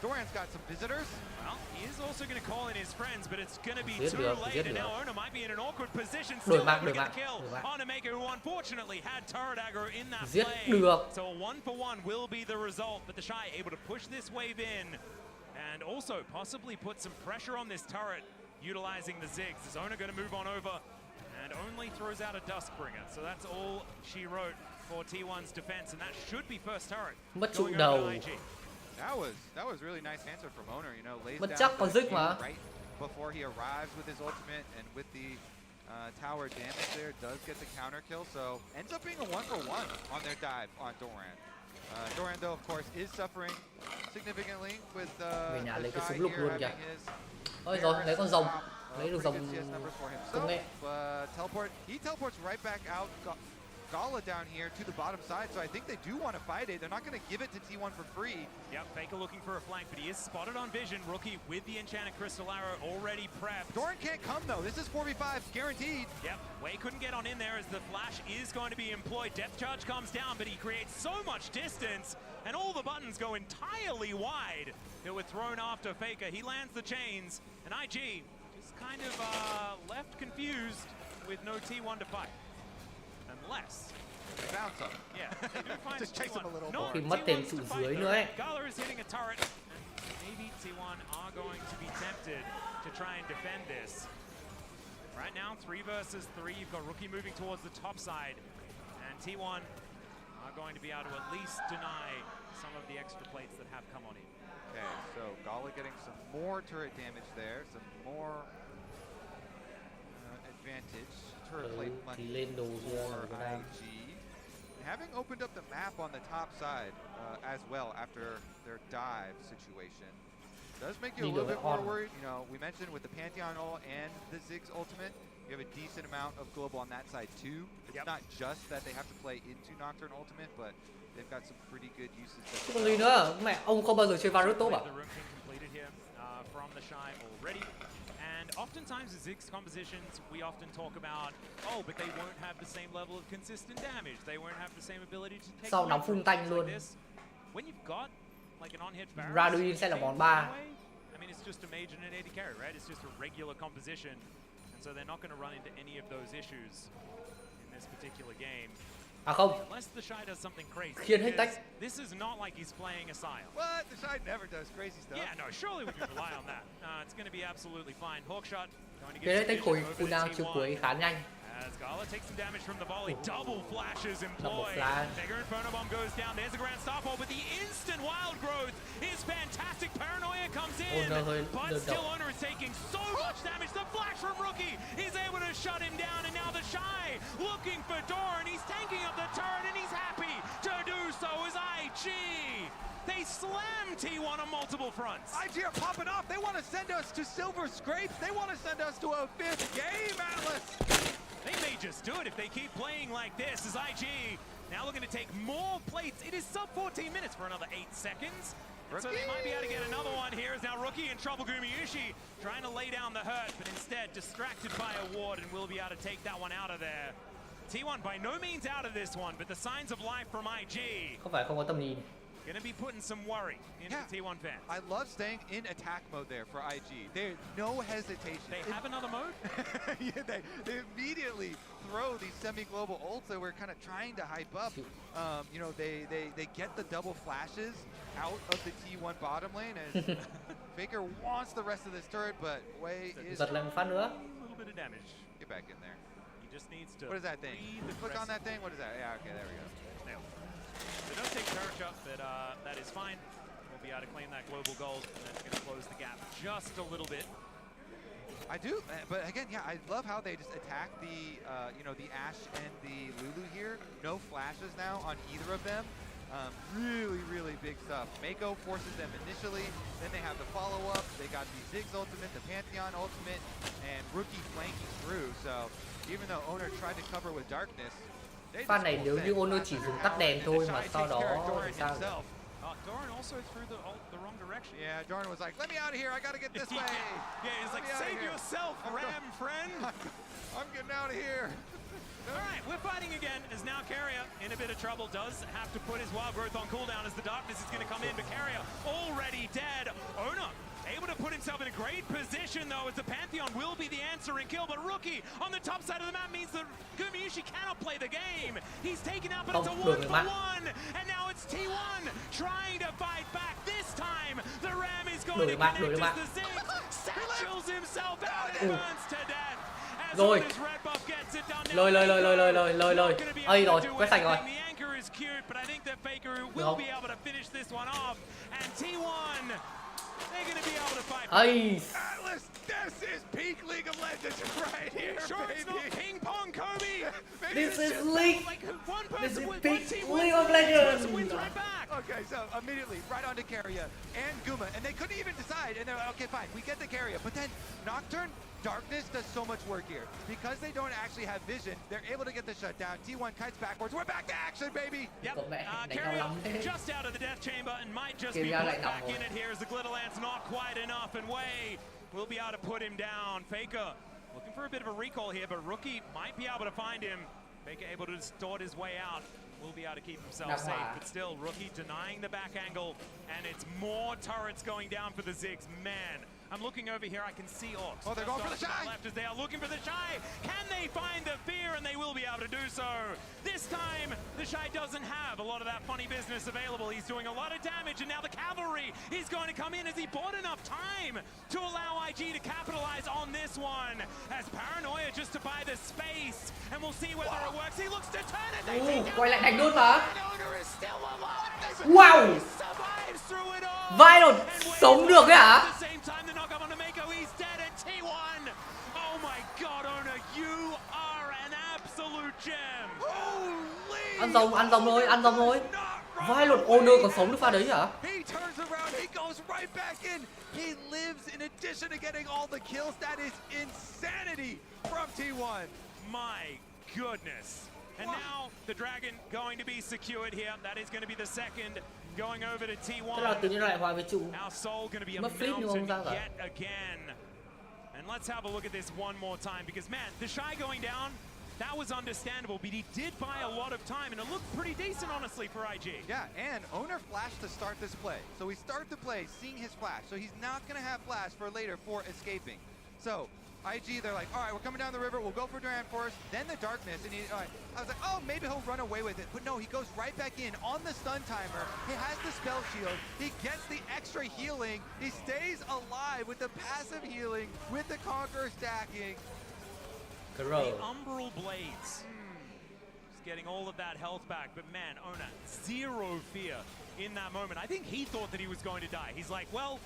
[SPEAKER 8] Doran's got some visitors.
[SPEAKER 11] Well, he is also going to call in his friends, but it's going to be too late. And now Ona might be in an awkward position. Still able to get the kill on a Maker who unfortunately had turret aggro in that play. So a 1-for-1 will be the result, but the Shy able to push this wave in and also possibly put some pressure on this turret, utilizing the Ziggs. Is Ona going to move on over and only throws out a Duskbringer. So that's all she wrote for T1's defense, and that should be first turret.
[SPEAKER 1] Mất trụ đầu.
[SPEAKER 8] That was really nice answer from Owner, you know, lays
[SPEAKER 1] Mất
[SPEAKER 8] down
[SPEAKER 1] chắc con Ziggs mà.
[SPEAKER 8] right before he arrives with his ultimate, and with the tower damage there, does get the counter kill, so ends up being a 1-for-1 on their dive on Doran. Doran, though, of course, is suffering significantly with the Shy here having his
[SPEAKER 1] Ôi rồi, lấy con rồng. Lấy được rồng công nghệ.
[SPEAKER 8] He teleports right back out. Gala down here to the bottom side, so I think they do want to fight it. They're not going to give it to T1 for free.
[SPEAKER 11] Yep, Faker looking for a flank, but he is spotted on vision. Rookie with the enchanted crystal arrow already prepped.
[SPEAKER 8] Doran can't come though. This is 4v5 guaranteed.
[SPEAKER 11] Yep, Wei couldn't get on in there as the flash is going to be employed. Depth charge comes down, but he creates so much distance, and all the buttons go entirely wide that were thrown after Faker. He lands the chains, and IG just kind of left confused with no T1 to fight. Unless
[SPEAKER 8] bounce him.
[SPEAKER 11] Yeah, they do find
[SPEAKER 8] just chase him a little
[SPEAKER 11] more.
[SPEAKER 1] Khi mất tiền trụ dưới nữa ấy.
[SPEAKER 11] Gala is hitting a turret, and maybe T1 are going to be tempted to try and defend this. Right now, 3 versus 3. You've got Rookie moving towards the top side, and T1 are going to be able to at least deny some of the extra plates that have come on in.
[SPEAKER 8] Okay, so Gala getting some more turret damage there, some more advantage. Turret plate money for IG. Having opened up the map on the top side as well after their dive situation does make you a little bit more worried. You know, we mentioned with the Pantheon ult and the Ziggs ultimate, you have a decent amount of global on that side too. It's not just that they have to play into Nocturne ultimate, but they've got some pretty good uses.
[SPEAKER 1] Chứ còn gì nữa, mẹ ông không bao giờ chơi Varus tốt à?
[SPEAKER 11] From the Shy already. And oftentimes in Ziggs compositions, we often talk about, oh, but they won't have the same level of consistent damage. They won't have the same ability to take.
[SPEAKER 1] Sau đóng full tanh luôn.
[SPEAKER 11] When you've got like an on-hit Varus,
[SPEAKER 1] Raduin sẽ là món 3.
[SPEAKER 11] I mean, it's just a mage and an AD carry, right? It's just a regular composition, and so they're not going to run into any of those issues in this particular game.
[SPEAKER 1] À không.
[SPEAKER 11] Unless the Shy does something crazy.
[SPEAKER 1] Khiến hết tách.
[SPEAKER 11] This is not like he's playing a Sion.
[SPEAKER 8] What? The Shy never does crazy stuff.
[SPEAKER 11] Yeah, no, surely we can rely on that. It's going to be absolutely fine. Hawkshot going to
[SPEAKER 1] Cái đấy
[SPEAKER 11] get
[SPEAKER 1] tách hồi cooldown chiều cuối khá nhanh.
[SPEAKER 11] As Gala takes some damage from the volley, double flashes employed.
[SPEAKER 1] Flash.
[SPEAKER 11] Bigger Inferno Bomb goes down. There's a Grand Starfall, but the instant wild growth is fantastic. Paranoia comes in, but still Owner is taking so much damage. The flash from Rookie is able to shut him down, and now the Shy looking for Doran. He's tanking up the turret, and he's happy to do so as IG. They slam T1 on multiple fronts.
[SPEAKER 8] IG are popping off. They want to send us to Silver Scrapes. They want to send us to a 5th game, Atlas.
[SPEAKER 11] They may just do it if they keep playing like this as IG now looking to take more plates. It is sub 14 minutes for another 8 seconds. So they might be able to get another one here as now Rookie in trouble. Gumayushi trying to lay down the hurt, but instead distracted by a ward and will be able to take that one out of there. T1 by no means out of this one, but the signs of life from IG.
[SPEAKER 1] Không phải không có tầm nhìn.
[SPEAKER 11] Going to be putting some worry into the T1 fans.
[SPEAKER 8] I love staying in attack mode there for IG. There's no hesitation.
[SPEAKER 11] They have another mode?
[SPEAKER 8] Yeah, they immediately throw these semi-global ults that we're kind of trying to hype up. You know, they get the double flashes out of the T1 bottom lane as Faker wants the rest of this turret, but Wei is
[SPEAKER 1] Giật lên một phát nữa.
[SPEAKER 11] A little bit of damage.
[SPEAKER 8] Get back in there.
[SPEAKER 11] He just needs to.
[SPEAKER 8] What is that thing? Click on that thing. What is that? Yeah, okay, there we go.
[SPEAKER 11] Nailed. They don't take turret shot, but that is fine. We'll be able to claim that global gold, and that's going to close the gap just a little bit.
[SPEAKER 8] I do, but again, yeah, I love how they just attack the, you know, the Ashe and the Lulu here. No flashes now on either of them. Really big stuff. Mako forces them initially, then they have the follow-up. They got the Ziggs ultimate, the Pantheon ultimate, and Rookie flanking through. So even though Owner tried to cover with darkness,
[SPEAKER 1] Pha này nếu như Owner chỉ dùng tắt đèn thôi mà sau đó thì sao?
[SPEAKER 11] Doran also threw the wrong direction.
[SPEAKER 8] Yeah, Doran was like, let me out of here, I gotta get this way.
[SPEAKER 11] Yeah, he's like, save yourself, Ram friend.
[SPEAKER 8] I'm getting out of here.
[SPEAKER 11] All right, we're fighting again as now Carrier in a bit of trouble, does have to put his wild growth on cooldown as the darkness is going to come in, but Carrier already dead. Owner able to put himself in a great position though as the Pantheon will be the answering kill, but Rookie on the top side of the map means that Gumayushi cannot play the game. He's taken out, but it's a 1-for-1, and now it's T1 trying to fight back. This time the Ram is going to connect as the Ziggs satchels himself out and burns to death.
[SPEAKER 1] Rồi. Lôi. Ây rồi, quét sạch rồi.
[SPEAKER 11] The anchor is cute, but I think that Faker will be able to finish this one off. And T1 they're going to be able to fight.
[SPEAKER 1] Hey.
[SPEAKER 8] Atlas, this is peak League of Legends right here,
[SPEAKER 11] sure
[SPEAKER 8] baby.
[SPEAKER 11] It's not ping pong, Kobe.
[SPEAKER 1] This is League.
[SPEAKER 11] Like one
[SPEAKER 1] This
[SPEAKER 11] person
[SPEAKER 1] is
[SPEAKER 11] wins,
[SPEAKER 1] peak
[SPEAKER 11] one team
[SPEAKER 1] League
[SPEAKER 11] wins,
[SPEAKER 1] of
[SPEAKER 11] the next
[SPEAKER 1] Legends.
[SPEAKER 11] person wins right back.
[SPEAKER 8] Okay, so immediately right onto Carrier and Guma, and they couldn't even decide, and they're like, okay, fine, we get the Carrier, but then Nocturne Darkness does so much work here. Because they don't actually have vision, they're able to get the shutdown. T1 kites backwards. We're back to action, baby!
[SPEAKER 11] Yep, Carrier just out of the death chamber and might just be put back in it here as the Glitterland's not quite enough, and Wei will be able to put him down. Faker looking for a bit of a recall here, but Rookie might be able to find him. Faker able to distort his way out. Will be able to keep himself safe, but still, Rookie denying the back angle, and it's more turrets going down for the Ziggs. Man, I'm looking over here, I can see Orcs.
[SPEAKER 8] Oh, they're going for the Shy!
[SPEAKER 11] Left as they are looking for the Shy. Can they find the Fear? And they will be able to do so. This time, the Shy doesn't have a lot of that funny business available. He's doing a lot of damage, and now the Cavalry is going to come in as he bought enough time to allow IG to capitalize on this one. As Paranoia just to buy the space, and we'll see whether it works. He looks to turn it. They take
[SPEAKER 1] Quay lại đánh luôn mà.
[SPEAKER 11] Owner is still alive.
[SPEAKER 1] Wow.
[SPEAKER 11] He survives through it all.
[SPEAKER 1] Viral sống được ấy hả?
[SPEAKER 11] At the same time, the knock up on Mako, he's dead, and T1. Oh my God, Owner, you are an absolute gem.
[SPEAKER 1] Ăn rồng thôi. Viral Owner còn sống được pha đấy hả?
[SPEAKER 8] He turns around, he goes right back in. He lives in addition to getting all the kills. That is insanity from T1.
[SPEAKER 11] My goodness. And now the Dragon going to be secured here. That is going to be the second going over to T1.
[SPEAKER 1] Thế là tự nhiên lại hòa với trụ.
[SPEAKER 11] Our soul going to be a
[SPEAKER 1] Mất flip
[SPEAKER 11] mountain
[SPEAKER 1] không ra
[SPEAKER 11] yet again. And let's have a look at this one more time, because man, the Shy going down, that was understandable, but he did buy a lot of time, and it looked pretty decent, honestly, for IG.
[SPEAKER 8] Yeah, and Owner flashed to start this play. So we start the play seeing his flash. So he's not going to have flash for later for escaping. So IG, they're like, all right, we're coming down the river. We'll go for Durant first, then the darkness. And he, I was like, oh, maybe he'll run away with it. But no, he goes right back in on the stun timer. He has the spell shield. He gets the extra healing. He stays alive with the passive healing, with the Conqueror stacking.
[SPEAKER 11] The Umbral Blades. Just getting all of that health back. But man, Owner, zero fear in that moment. I think he thought that he was going to die. He's like, well,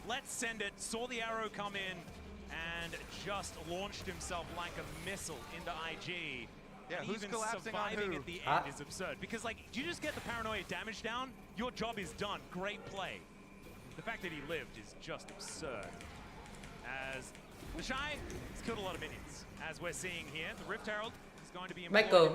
[SPEAKER 11] let's send it. Saw the arrow come in, and just launched himself like a missile into IG.
[SPEAKER 8] Yeah,
[SPEAKER 11] and
[SPEAKER 8] who's
[SPEAKER 11] even
[SPEAKER 8] collapsing on
[SPEAKER 11] surviving
[SPEAKER 8] who?
[SPEAKER 11] at the end is absurd. Because, like, you just get the Paranoia damage down, your job is done. Great play. The fact that he lived is just absurd. As the Shy has killed a lot of minions, as we're seeing here. The Rift Herald is going to be
[SPEAKER 1] Michael,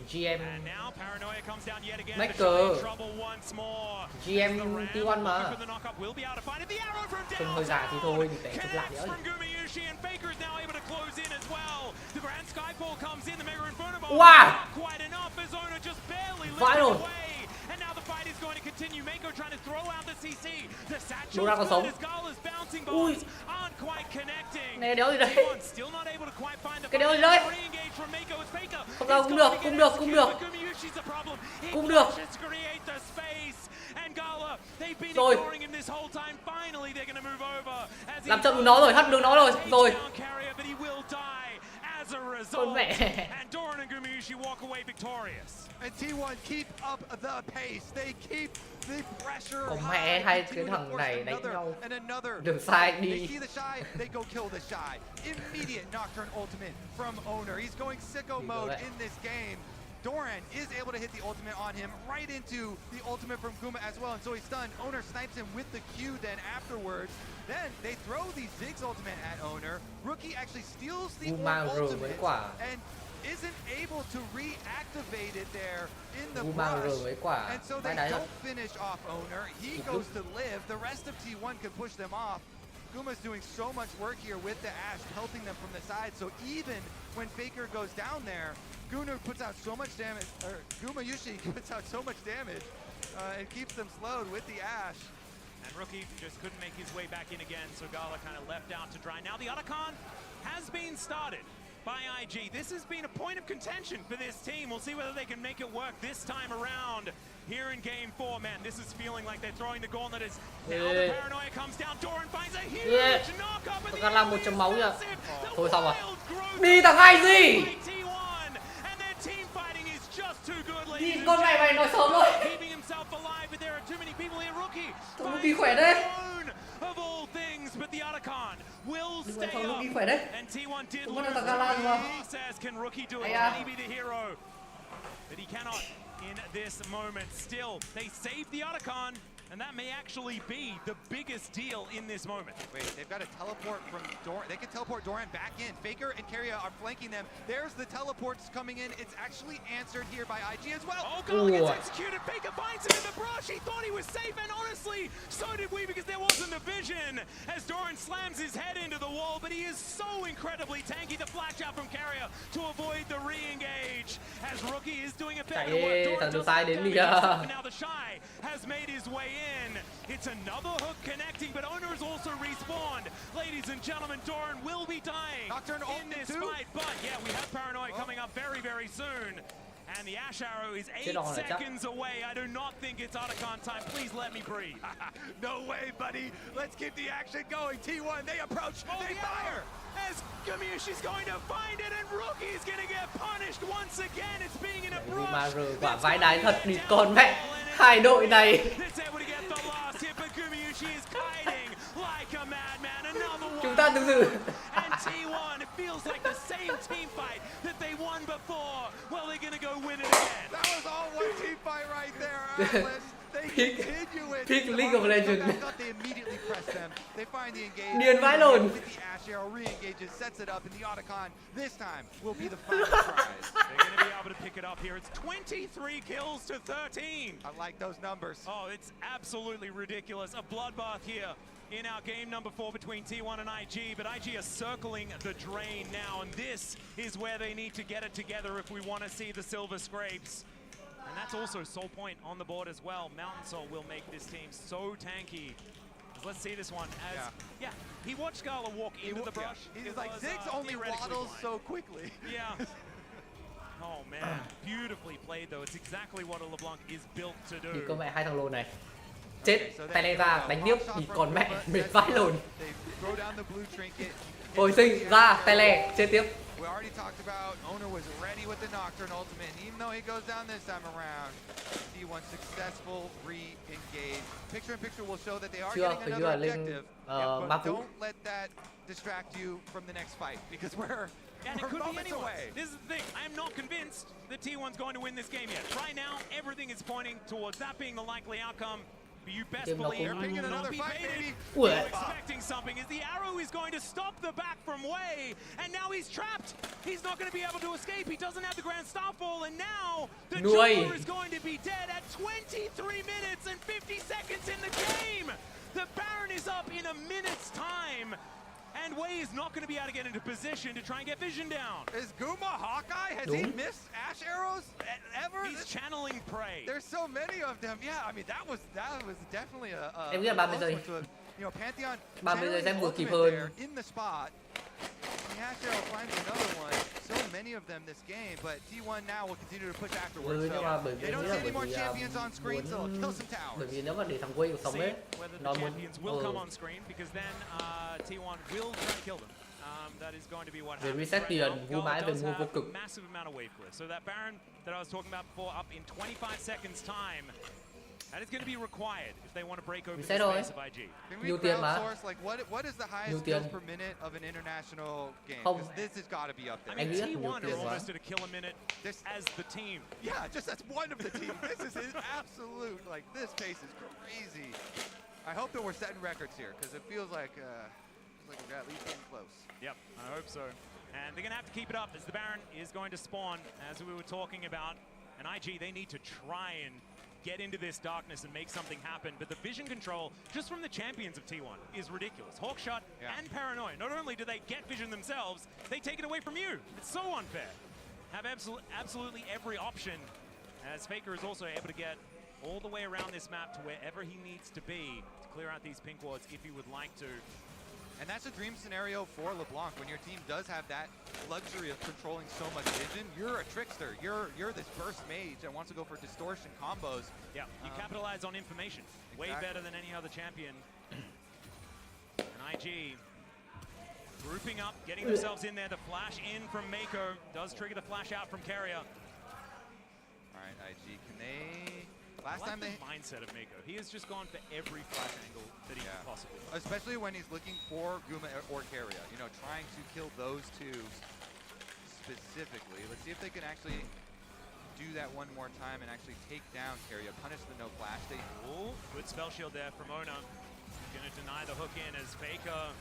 [SPEAKER 1] GM.
[SPEAKER 11] And now Paranoia comes down yet again.
[SPEAKER 1] Michael.
[SPEAKER 11] Trouble once more.
[SPEAKER 1] GM T1 mà.
[SPEAKER 11] For the knockup, will be able to find it. The arrow from
[SPEAKER 1] Không hơi già thì thôi, thì phải chụp lại
[SPEAKER 11] Connects from Gumayushi, and Faker is now able to close in as well. The Grand Skyfall comes in, the Mega Inferno Bomb.
[SPEAKER 1] Wow.
[SPEAKER 11] Not quite enough, as Owner just barely lifted away. And now the fight is going to continue. Mako trying to throw out the CC. The satchel as Gala's bouncing bombs aren't quite connecting.
[SPEAKER 1] Này đéo gì đây?
[SPEAKER 11] Still not able to quite find the
[SPEAKER 1] Cái đéo gì đây?
[SPEAKER 11] re-engage from Mako as Faker.
[SPEAKER 1] Không đâu, cũng được.
[SPEAKER 11] Gumayushi's a problem.
[SPEAKER 1] Cũng được.
[SPEAKER 11] Just create the space. And Gala, they've been
[SPEAKER 1] Rồi.
[SPEAKER 11] ignoring him this whole time. Finally, they're going to move over.
[SPEAKER 1] Làm chậm được nó rồi, hất được nó rồi.
[SPEAKER 11] But he will die as a result. And Doran and Gumayushi walk away victorious.
[SPEAKER 8] And T1 keep up the pace. They keep the pressure.
[SPEAKER 1] Còn mẹ hai cái thằng này đánh nhau.
[SPEAKER 8] Another.
[SPEAKER 1] Đừng sai
[SPEAKER 8] They
[SPEAKER 1] đi.
[SPEAKER 8] see the Shy, they go kill the Shy. Immediate Nocturne ultimate from Owner. He's going sicko mode in this game. Doran is able to hit the ultimate on him, right into the ultimate from Guma as well, and so he's stunned. Owner snipes him with the Q then afterwards. Then they throw the Ziggs ultimate at Owner. Rookie actually steals the ultimate and isn't able to reactivate it there in the brush. And so they don't finish off Owner. He goes to live. The rest of T1 can push them off. Guma's doing so much work here with the Ashe, helping them from the side. So even when Faker goes down there, Guna puts out so much damage, or Gumayushi puts out so much damage and keeps them slowed with the Ashe.
[SPEAKER 11] And Rookie just couldn't make his way back in again, so Gala kind of left out to dry. Now the Otacon has been started by IG. This has been a point of contention for this team. We'll see whether they can make it work this time around here in Game 4. Man, this is feeling like they're throwing the gauntlet as now the Paranoia comes down. Doran finds a huge knock-up in the
[SPEAKER 1] Còn làm 1 máu nhá. Thôi xong rồi. Đi thằng hai gì? Đi con này mày nói sớm rồi. Thằng Rookie khỏe đấy.
[SPEAKER 11] stay
[SPEAKER 1] Phòng
[SPEAKER 11] up.
[SPEAKER 1] Rookie khỏe đấy.
[SPEAKER 11] And T1 did
[SPEAKER 1] Cũng
[SPEAKER 11] lose
[SPEAKER 1] có
[SPEAKER 11] the
[SPEAKER 1] Gala rồi mà.
[SPEAKER 11] process. Can Rookie do it?
[SPEAKER 1] Hay
[SPEAKER 11] Can
[SPEAKER 1] à?
[SPEAKER 11] he be the hero? But he cannot in this moment. Still, they saved the Otacon, and that may actually be the biggest deal in this moment.
[SPEAKER 8] Wait, they've got a teleport from Doran. They can teleport Doran back in. Faker and Keria are flanking them. There's the teleports coming in. It's actually answered here by IG as well.
[SPEAKER 11] Oh, Gala gets executed. Faker finds him in the brush. He thought he was safe, and honestly, so did we, because there wasn't a vision as Doran slams his head into the wall, but he is so incredibly tanky. The flash out from Keria to avoid the re-engage as Rookie is doing a fair bit of work. Doran does some damage himself, and now the Shy has made his way in. It's another hook connecting, but Owner is also respawned. Ladies and gentlemen, Doran will be dying in this fight, but yeah, we have Paranoid coming up very, very soon. And the Ash Arrow is 8 seconds away. I do not think it's Otacon time. Please let me breathe.
[SPEAKER 8] No way, buddy. Let's keep the action going. T1, they approach. They fire.
[SPEAKER 11] As Gamushi's going to find it, and Rookie's going to get punished once again. It's being in a brush.
[SPEAKER 1] Mà rồi quả vãi đái thật đi con mẹ. Hai đội này.
[SPEAKER 11] It's able to get the last hit, but Gamushi is kiting like a madman. Another one.
[SPEAKER 1] Chúng ta thực sự.
[SPEAKER 11] And T1, it feels like the same team fight that they won before. Well, they're going to go win it again.
[SPEAKER 8] That was all one team fight right there, Atlas. They continue it.
[SPEAKER 1] Pick League of Legends.
[SPEAKER 8] They immediately press them. They find the engage.
[SPEAKER 1] Điên vãi lồn.
[SPEAKER 8] With the Ash Arrow re-engages, sets it up, and the Otacon this time will be the final prize.
[SPEAKER 11] They're going to be able to pick it up here. It's 23 kills to 13.
[SPEAKER 8] I like those numbers.
[SPEAKER 11] Oh, it's absolutely ridiculous. A bloodbath here in our game number 4 between T1 and IG, but IG are circling the drain now, and this is where they need to get it together if we want to see the silver scrapes. And that's also Soul Point on the board as well. Mountain Soul will make this team so tanky. Let's see this one as, yeah, he watched Gala walk into the brush.
[SPEAKER 8] He's like, Ziggs only waddles so quickly.
[SPEAKER 11] Yeah. Oh man, beautifully played though. It's exactly what a LeBlanc is built to do.
[SPEAKER 1] Thì có mẹ hai thằng lồn này. Chết, tay này ra, đánh tiếp thì còn mẹ, mệt vãi lồn. Hồi sinh, ra, tay lè, chết tiếp.
[SPEAKER 8] We already talked about Owner was ready with the Nocturne ultimate, and even though he goes down this time around, T1 successful re-engage. Picture in picture will show that they are getting another objective, but don't let that distract you from the next fight, because we're moments away.
[SPEAKER 11] This is the thing, I am not convinced that T1's going to win this game yet. Right now, everything is pointing towards that being the likely outcome. But you best believe I will not be baited. Expecting something as the arrow is going to stop the back from Wei, and now he's trapped. He's not going to be able to escape. He doesn't have the Grand Starfall, and now the Joker is going to be dead at 23 minutes and 50 seconds in the game. The Baron is up in a minute's time. And Wei is not going to be able to get into position to try and get vision down.
[SPEAKER 8] Is Guma Hawkeye? Has he missed Ash arrows ever?
[SPEAKER 11] He's channeling prey.
[SPEAKER 8] There's so many of them. Yeah, I mean that was definitely a
[SPEAKER 1] Em nghĩ là 30 giây.
[SPEAKER 8] You know, Pantheon
[SPEAKER 1] 30 giây xem vừa kịp hơn.
[SPEAKER 8] In the spot. The Ash arrow finds another one. So many of them this game, but T1 now will continue to push afterwards. So they don't see any more champions on screen, so they'll kill some towers.
[SPEAKER 1] Bởi vì nếu mà để thằng Wei sống ấy, nó muốn
[SPEAKER 11] will come on screen because then T1 will try to kill them. That is going to be what happens.
[SPEAKER 1] Reset tiền, mua mãi về mua vô cực.
[SPEAKER 11] Massive amount of wave clear. So that Baron that I was talking about before up in 25 seconds time. That is going to be required if they want to break open the space of IG.
[SPEAKER 8] Can we crowdsource, like, what is the highest kills per minute of an international game? Because this has got to be up there.
[SPEAKER 11] I mean, T1 are almost at a kill a minute as the team.
[SPEAKER 8] Yeah, just as one of the team. This is absolute, like, this pace is crazy. I hope that we're setting records here, because it feels like we're at least getting close.
[SPEAKER 11] Yep, I hope so. And they're going to have to keep it up as the Baron is going to spawn, as we were talking about. And IG, they need to try and get into this darkness and make something happen, but the vision control just from the champions of T1 is ridiculous. Hawkshot and Paranoia, not only do they get vision themselves, they take it away from you. It's so unfair. Have absolutely every option, as Faker is also able to get all the way around this map to wherever he needs to be to clear out these pink wards if he would like to.
[SPEAKER 8] And that's a dream scenario for LeBlanc. When your team does have that luxury of controlling so much vision, you're a trickster. You're this burst mage that wants to go for distortion combos.
[SPEAKER 11] Yeah, you capitalize on information. Way better than any other champion. And IG grouping up, getting themselves in there. The flash in from Mako does trigger the flash out from Keria.
[SPEAKER 8] All right, IG, can they Last time
[SPEAKER 11] the mindset of Mako. He has just gone for every flash angle that he can possibly.
[SPEAKER 8] Especially when he's looking for Guma or Keria, you know, trying to kill those two specifically. Let's see if they can actually do that one more time and actually take down Keria, punish the no flash.
[SPEAKER 11] Good spell shield there from Ona. Gonna deny the hook in as Faker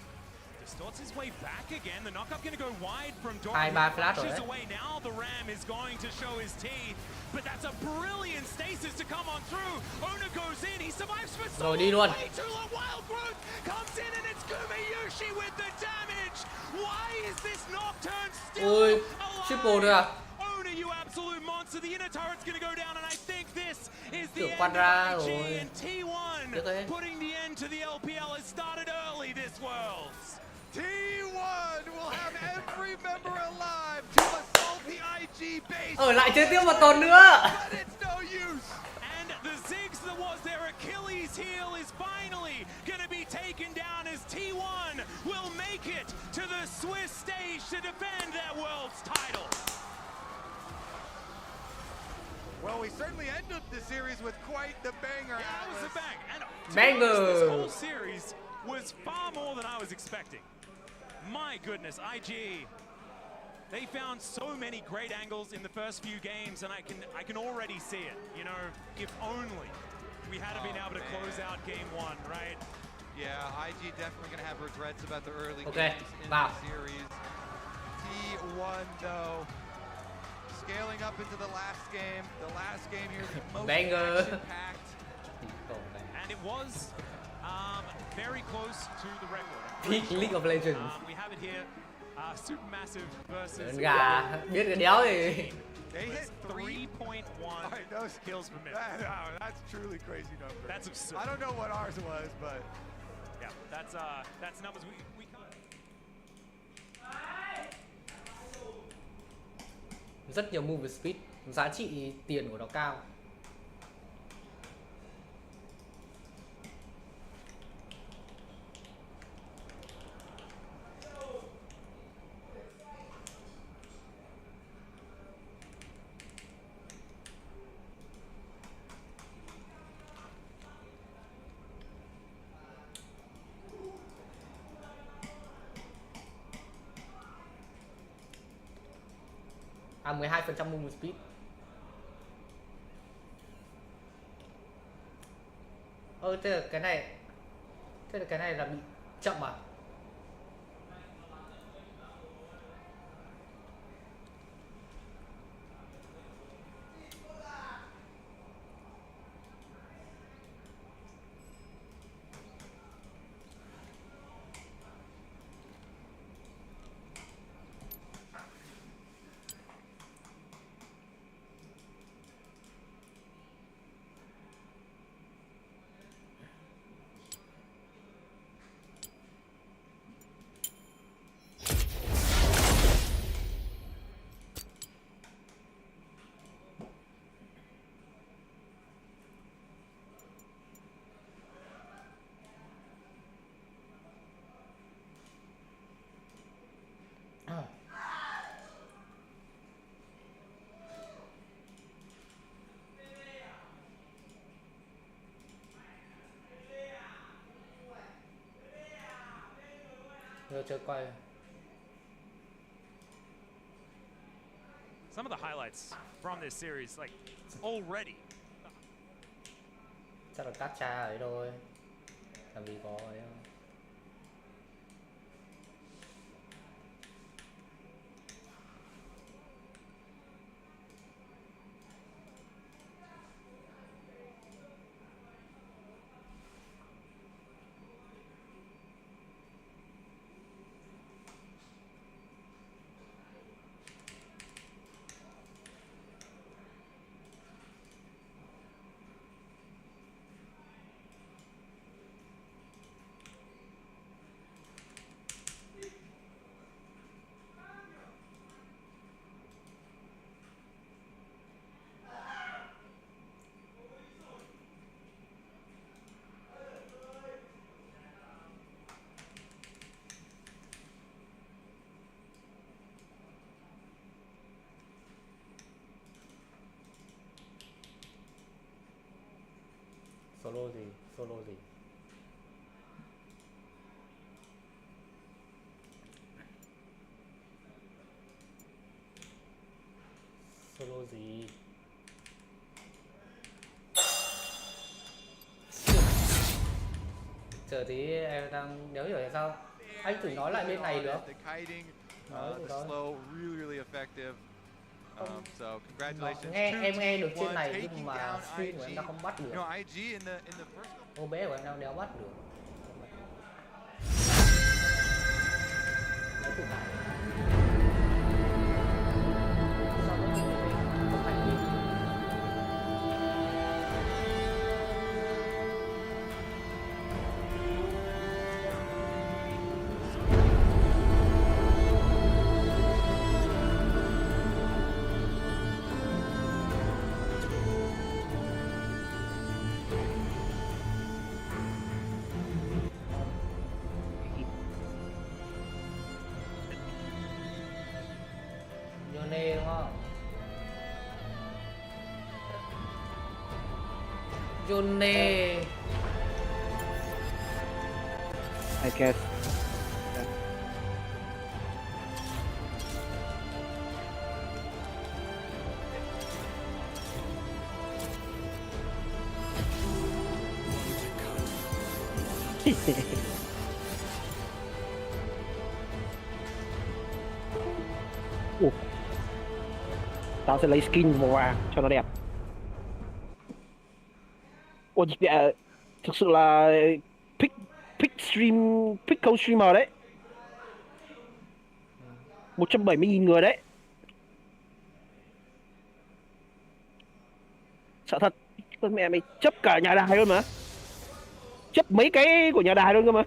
[SPEAKER 11] distorts his way back again. The knockup gonna go wide from Doran. Flashes away now. The Ram is going to show his teeth, but that's a brilliant stasis to come on through. Ona goes in. He survives for so long. Way too long. Wild Growth comes in and it's Gumayushi with the damage. Why is this Nocturne still alive? Ona, you absolute monster. The inner turret's gonna go down, and I think this is the end of IG and T1 putting the end to the LPL. Has started early this Worlds.
[SPEAKER 8] T1 will have every member alive to assault the IG base.
[SPEAKER 1] Ở lại chơi tiếp một tuần nữa.
[SPEAKER 8] But it's no use.
[SPEAKER 11] And the Ziggs that was their Achilles heel is finally going to be taken down as T1 will make it to the Swiss stage to defend their world's title.
[SPEAKER 8] Well, we certainly ended the series with quite the banger.
[SPEAKER 11] Yeah, that was a bang. And
[SPEAKER 1] banger.
[SPEAKER 11] This whole series was far more than I was expecting. My goodness, IG, they found so many great angles in the first few games, and I can already see it. You know, if only we had been able to close out game one, right?
[SPEAKER 8] Yeah, IG definitely going to have regrets about the early games in the series. T1, though, scaling up into the last game. The last game here, the most action-packed.
[SPEAKER 11] And it was very close to the record.
[SPEAKER 1] Peak League of Legends.
[SPEAKER 11] We have it here. Supermassive versus.
[SPEAKER 1] Gà, biết cái đéo thì.
[SPEAKER 11] They hit 3.1 kills per minute.
[SPEAKER 8] That's truly crazy number.
[SPEAKER 11] That's absurd.
[SPEAKER 8] I don't know what ours was, but
[SPEAKER 11] yeah, that's numbers we
[SPEAKER 1] Rất nhiều move speed, giá trị tiền của nó cao. À 12% movement speed. Thế là cái này là bị chậm à? Chơi quay.
[SPEAKER 11] Some of the highlights from this series, like already.
[SPEAKER 1] Chắc là cắt cha ấy thôi. Làm gì có ấy không? Solo gì? Solo gì? Solo gì? Chờ tí em đang nếu hiểu là sao anh thử nói lại bên này được.
[SPEAKER 8] The kiting,
[SPEAKER 1] Nói
[SPEAKER 8] the
[SPEAKER 1] từ đó.
[SPEAKER 8] slow, really effective. So congratulations.
[SPEAKER 1] Em nghe được trên
[SPEAKER 8] 2-1
[SPEAKER 1] này
[SPEAKER 8] taking
[SPEAKER 1] nhưng mà
[SPEAKER 8] down
[SPEAKER 1] stream của em đang không bắt được.
[SPEAKER 8] You know, IG in the first.
[SPEAKER 1] OBS của em đang đéo bắt được. Lấy từ này. Sao có chuyện này không thành đi? Yone đúng không? Yone.
[SPEAKER 19] I guess. Tao sẽ lấy skin vào cho nó đẹp. Ồ, thực sự là pick câu streamer đấy. 170.000 người đấy. Sợ thật, con mẹ mày chấp cả nhà đài luôn mà. Chấp mấy cái của nhà đài luôn cơ mà.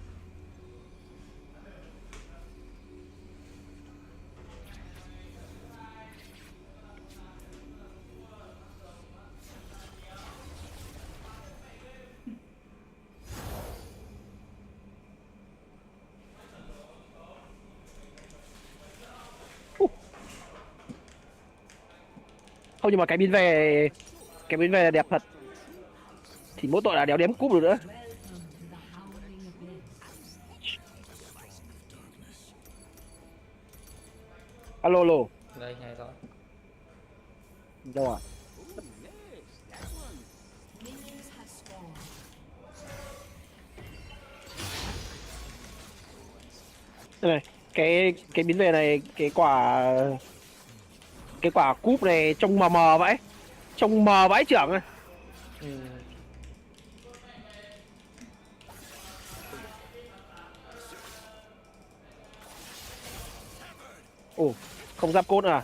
[SPEAKER 19] Không, nhưng mà cái biến về là đẹp thật. Thì mỗi tội là đéo đếm cúp được nữa. Alo alo.
[SPEAKER 1] Đây nghe rõ.
[SPEAKER 19] Đâu à? Đây này, cái biến về này, cái quả cúp này trông mờ mờ vãi. Trông mờ vãi trưởng à. Ồ, không giáp cốt à?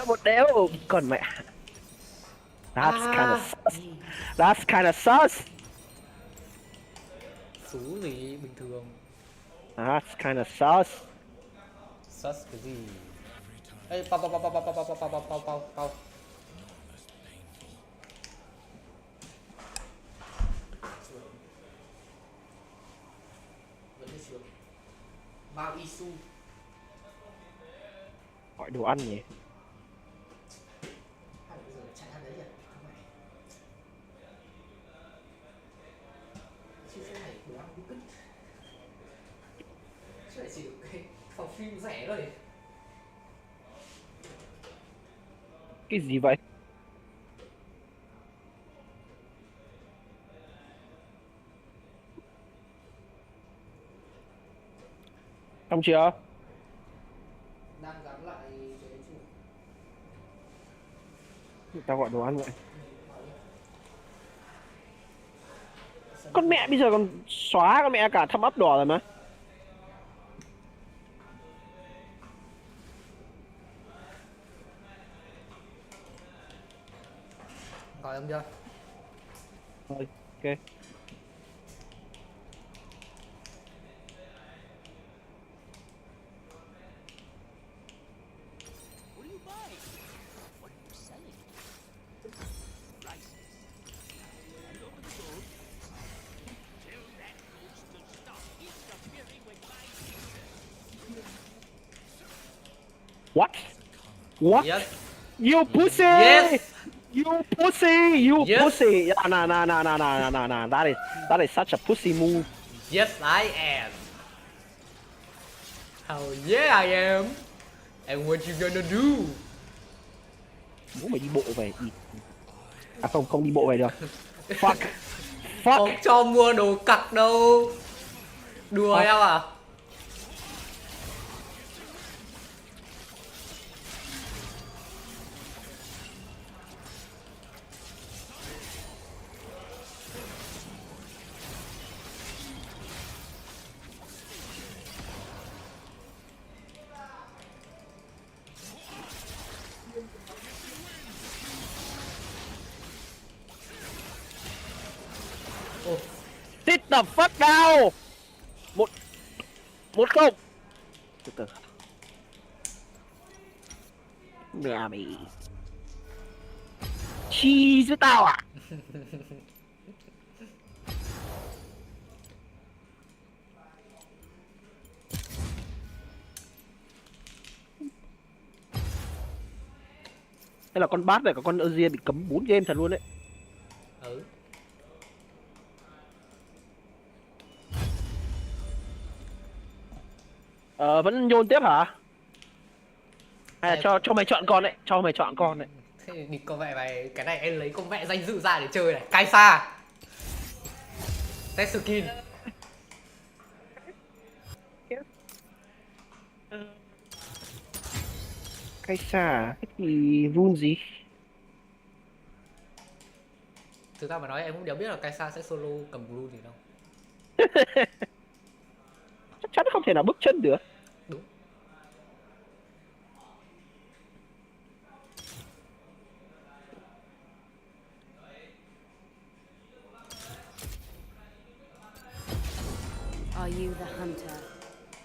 [SPEAKER 19] Một đéo còn mẹ. That's kind of sus.
[SPEAKER 1] Sú gì bình thường.
[SPEAKER 19] That's kind of sus.
[SPEAKER 1] Sus cái gì? Ê, pau. Bao isu.
[SPEAKER 19] Gọi đồ ăn nhỉ?
[SPEAKER 1] Phòng phim rẻ rồi.
[SPEAKER 19] Cái gì vậy? Xong chưa?
[SPEAKER 1] Đang gắn lại cái chủ.
[SPEAKER 19] Tao gọi đồ ăn vậy. Con mẹ bây giờ còn xóa con mẹ cả thăm ấp đỏ rồi mà.
[SPEAKER 1] Coi ông chưa?
[SPEAKER 19] Thôi, ok. What? What?
[SPEAKER 1] Yes.
[SPEAKER 19] You pussy!
[SPEAKER 1] Yes.
[SPEAKER 19] You pussy! You
[SPEAKER 1] Yes.
[SPEAKER 19] pussy! Yeah, nah. That is such a pussy move.
[SPEAKER 1] Yes, I am. Hell yeah, I am. And what you gonna do?
[SPEAKER 19] Bố mày đi bộ về đi. À không đi bộ về được. Fuck.
[SPEAKER 1] Không cho mua đồ cặc đâu. Đùa em à?
[SPEAKER 19] Sit the fuck down. Một không. Từ từ. Mẹ mày. Chi với tao à? Hay là con bát này có con Azir bị cấm 4 game thật luôn đấy.
[SPEAKER 1] Ừ.
[SPEAKER 19] Vẫn nhôn tiếp hả? Hay là cho mày chọn con đấy, cho mày chọn con đấy.
[SPEAKER 1] Thế đi con mẹ mày, cái này em lấy con mẹ danh dự ra để chơi này. Kaisa. Test skin.
[SPEAKER 19] Kaisa, cái gì rune gì?
[SPEAKER 1] Thực ra mà nói em cũng đều biết là Kaisa sẽ solo cầm blue gì đâu.
[SPEAKER 19] Chắc chắn không thể nào bước chân được.
[SPEAKER 1] Đúng.
[SPEAKER 6] Are you the hunter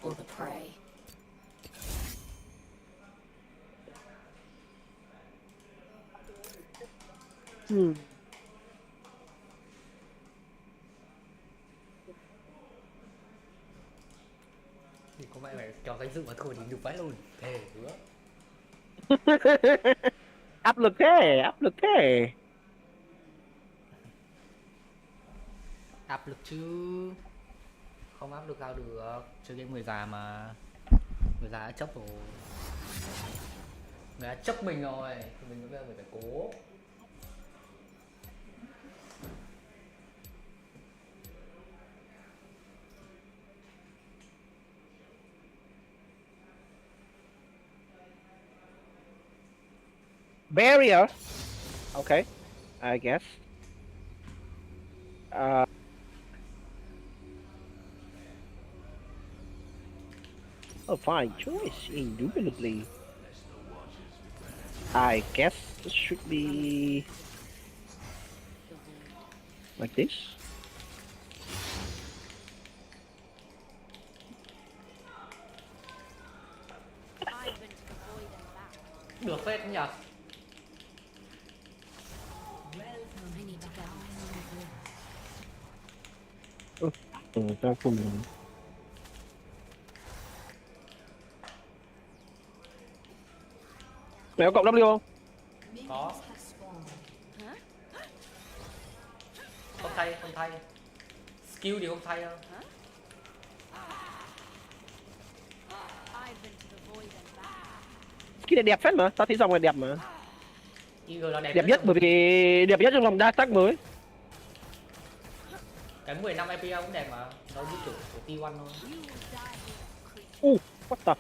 [SPEAKER 6] or the prey?
[SPEAKER 1] Thì có mẹ mày kéo danh dự mà thôi thì được vãi luôn. Thề hứa.
[SPEAKER 19] Áp lực thế.
[SPEAKER 1] Áp lực chứ. Không áp lực sao được. Chơi game người già mà. Người già đã chấp rồi. Người đã chấp mình rồi. Thì mình bây giờ phải cố.
[SPEAKER 19] Barrier. Okay, I guess. A fine choice, indubitably. I guess this should be like this.
[SPEAKER 1] Được phết nhỉ.
[SPEAKER 19] Ra cùng. Mày có cộng W không?
[SPEAKER 1] Có. Không thay. Skill thì không thay đâu.
[SPEAKER 19] Skill này đẹp phết mà, tao thấy dòng này đẹp mà.
[SPEAKER 1] Đẹp
[SPEAKER 19] nhất bởi vì đẹp nhất trong dòng đa tag mới.
[SPEAKER 1] Cái 15 IPL cũng đẹp mà, nó như kiểu của T1 thôi.
[SPEAKER 19] What the?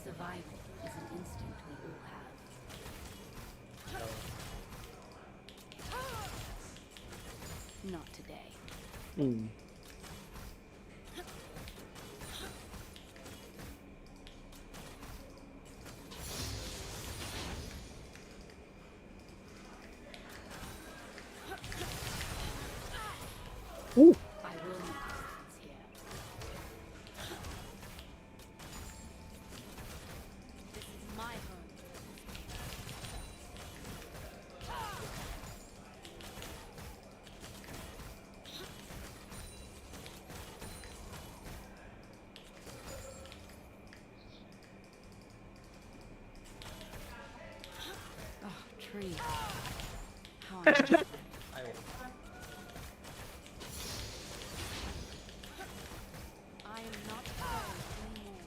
[SPEAKER 6] Survival is an instinct we all have.
[SPEAKER 16] Tree. How unnecessary. I am not afraid anymore.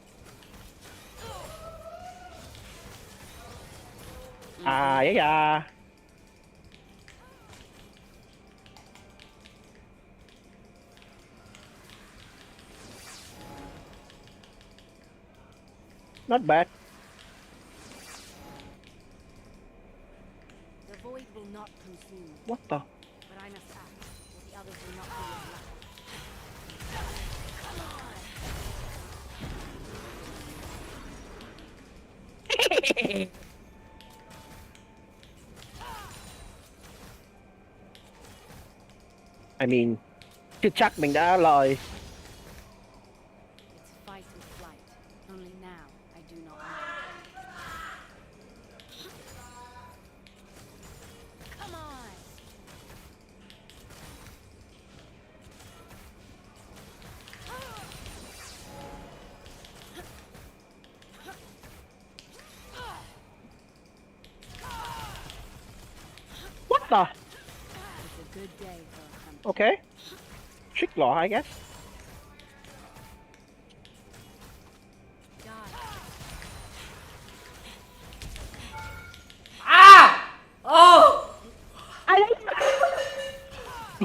[SPEAKER 19] Yeah, yeah. Not bad.
[SPEAKER 16] The void will not consume.
[SPEAKER 19] What the?
[SPEAKER 16] But I must act, or the others will not be as lucky.
[SPEAKER 19] I mean, chưa chắc mình đã lời.
[SPEAKER 16] It's fight and flight. Only now I do not know. Come on.
[SPEAKER 19] What the?
[SPEAKER 16] It's a good day for a hunt.
[SPEAKER 19] Okay. Trick law, I guess. Ai đấy?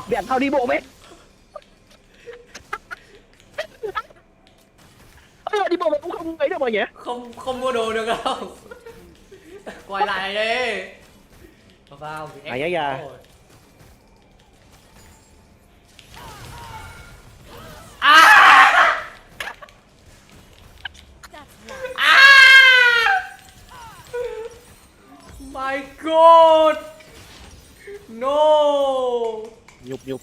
[SPEAKER 19] Bẹn tao đi bộ mẹ. Đi bộ mẹ cũng không ấy được mà nhỉ?
[SPEAKER 1] Không mua đồ được đâu. Quay lại đi. Vào vì
[SPEAKER 19] Ai da.
[SPEAKER 1] My God. No.
[SPEAKER 19] Nhục.
[SPEAKER 1] Đi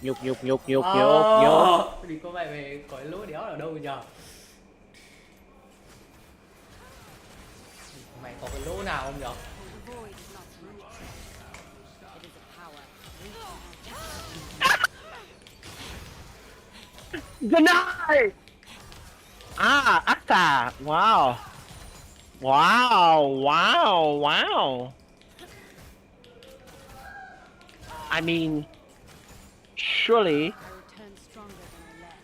[SPEAKER 1] có mày về cõi lúa đéo ở đâu nhờ? Mày có cái lỗ nào không nhở?
[SPEAKER 19] Deny! Asta! Wow! I mean, surely.
[SPEAKER 16] I return stronger than I left.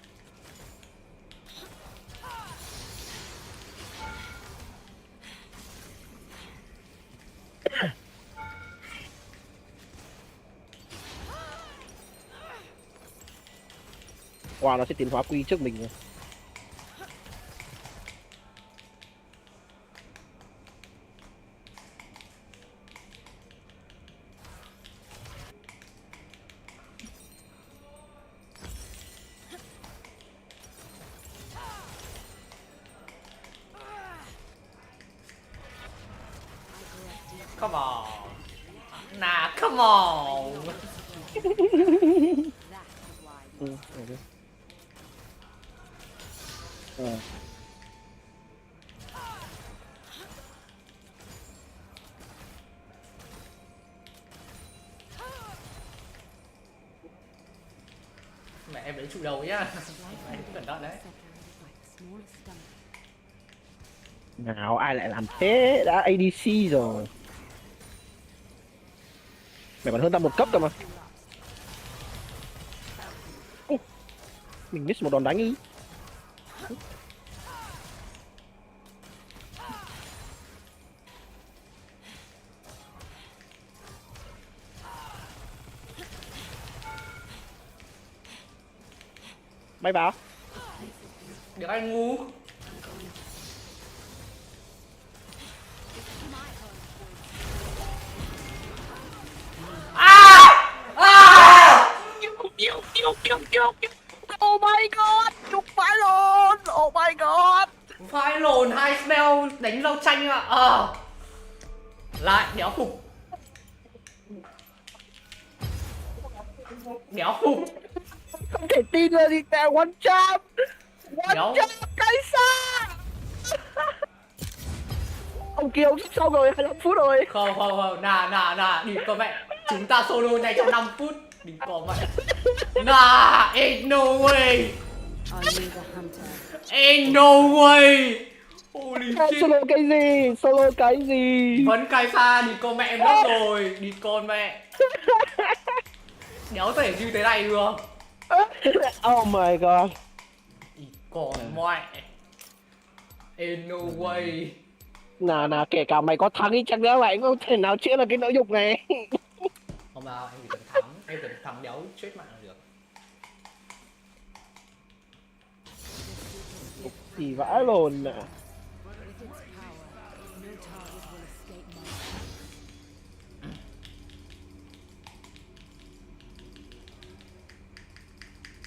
[SPEAKER 19] Wow, nó sẽ tiến hóa quy trước mình rồi.
[SPEAKER 1] Come on. Nah, come on. Mẹ em lấy trụ đầu nhá. Em cẩn thận đấy.
[SPEAKER 19] Nào, ai lại làm thế? Đã ADC rồi. Mày còn hơn tao một cấp cơ mà. Mình miss một đòn đánh ý. Bay vào.
[SPEAKER 1] Được anh ngu.
[SPEAKER 19] Oh my god, trúng phải luôn. Oh my god.
[SPEAKER 1] Phải lồn hai smell đánh rau chanh ạ. Lại đéo phục. Đéo phục.
[SPEAKER 19] Không thể tin là gì cả. One jump. One
[SPEAKER 1] Đéo.
[SPEAKER 19] jump cây xa. Ông kia ông xong rồi, 25 phút rồi.
[SPEAKER 1] Không, nà, đi con mẹ. Chúng ta solo này trong 5 phút. Đi con mẹ. Nah, ain't no way. Ain't no way. Holy shit.
[SPEAKER 19] Solo cái gì? Solo cái gì?
[SPEAKER 1] Vẫn cai xa, đi con mẹ em mất rồi. Đi con mẹ. Đéo thể như thế này được.
[SPEAKER 19] Oh my god.
[SPEAKER 1] Đi con mẹ. Ain't no way.
[SPEAKER 19] Nào, kể cả mày có thắng đi chăng nữa mày cũng không thể nào chữa được cái nỗi nhục này.
[SPEAKER 1] Không sao, em chỉ cần thắng. Em cần thắng đéo chết mạng là được.
[SPEAKER 19] Thì vãi lồn à.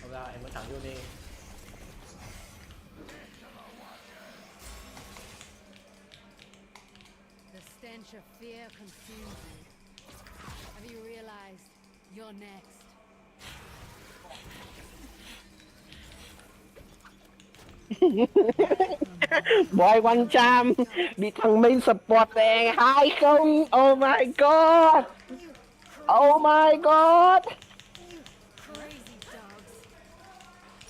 [SPEAKER 1] Không sao, em vẫn thắng luôn đi.
[SPEAKER 6] The stench of fear consumes you. Have you realized you're next?
[SPEAKER 19] Boy one jam bị thằng main support đè 2-0. Oh my god. Oh my god.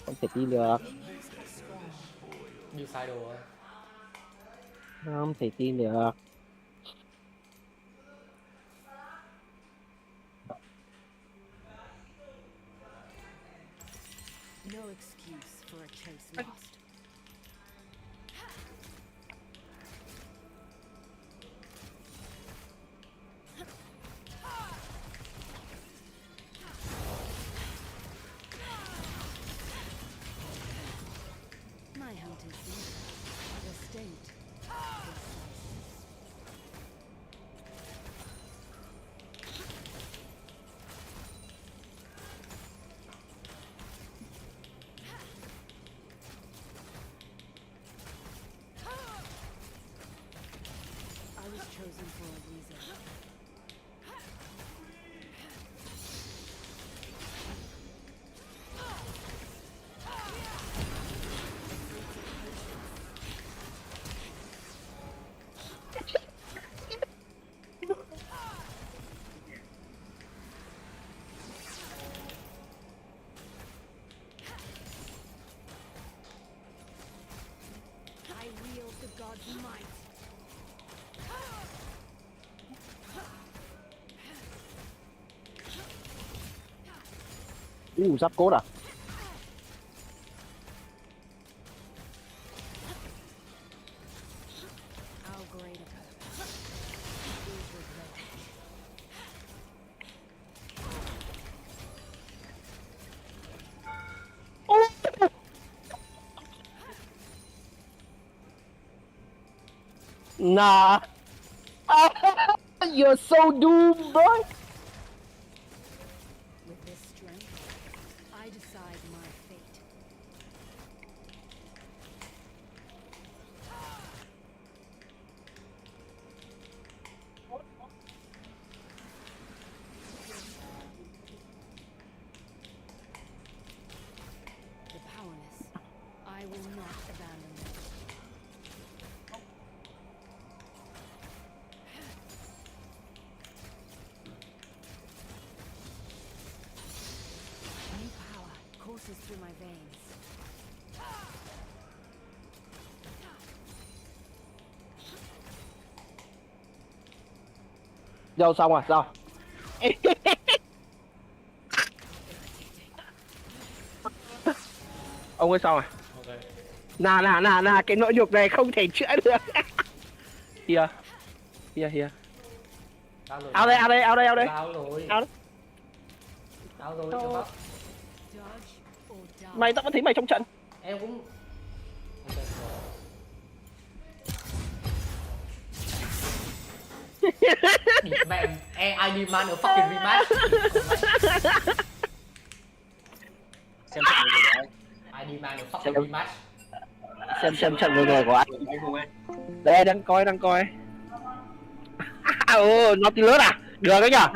[SPEAKER 19] Không thể tin được.
[SPEAKER 1] Như sai đồ rồi.
[SPEAKER 19] Không thể tin được.
[SPEAKER 6] No excuse for a chase lost. My hunt is simple, distinct, decisive. I was chosen for a reason. I wield the god's might.
[SPEAKER 19] Giáp cốt à?
[SPEAKER 6] How great a purpose is revenge.
[SPEAKER 19] Nah. You're so doomed, bro.
[SPEAKER 6] With this strength, I decide my fate. The powerless, I will not abandon them. New power courses through my veins.
[SPEAKER 19] Đâu xong rồi, sao? Ông ơi xong rồi.
[SPEAKER 1] Ok.
[SPEAKER 19] Nà, cái nỗi nhục này không thể chữa được. Here. Ao đây.
[SPEAKER 1] Ao rồi.
[SPEAKER 19] Ao.
[SPEAKER 1] Ao rồi cho bác.
[SPEAKER 19] Mày tao vẫn thấy mày trong trận.
[SPEAKER 1] Em cũng. Mẹ ID man ở fucking rematch.
[SPEAKER 20] Xem trận này rồi.
[SPEAKER 1] đi mà được khóc đi match.
[SPEAKER 19] Xem trận vừa rồi của anh. Đây đang coi. Nautilus à? Được đấy nhở?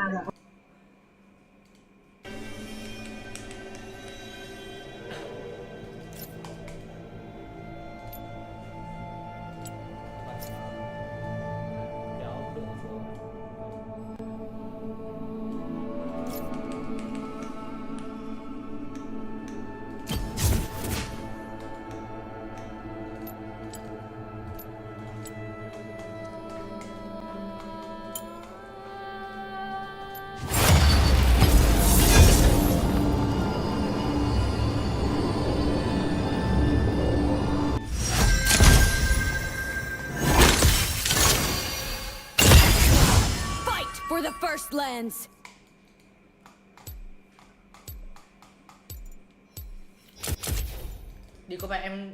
[SPEAKER 16] For the first lens.
[SPEAKER 1] Đi có vẻ em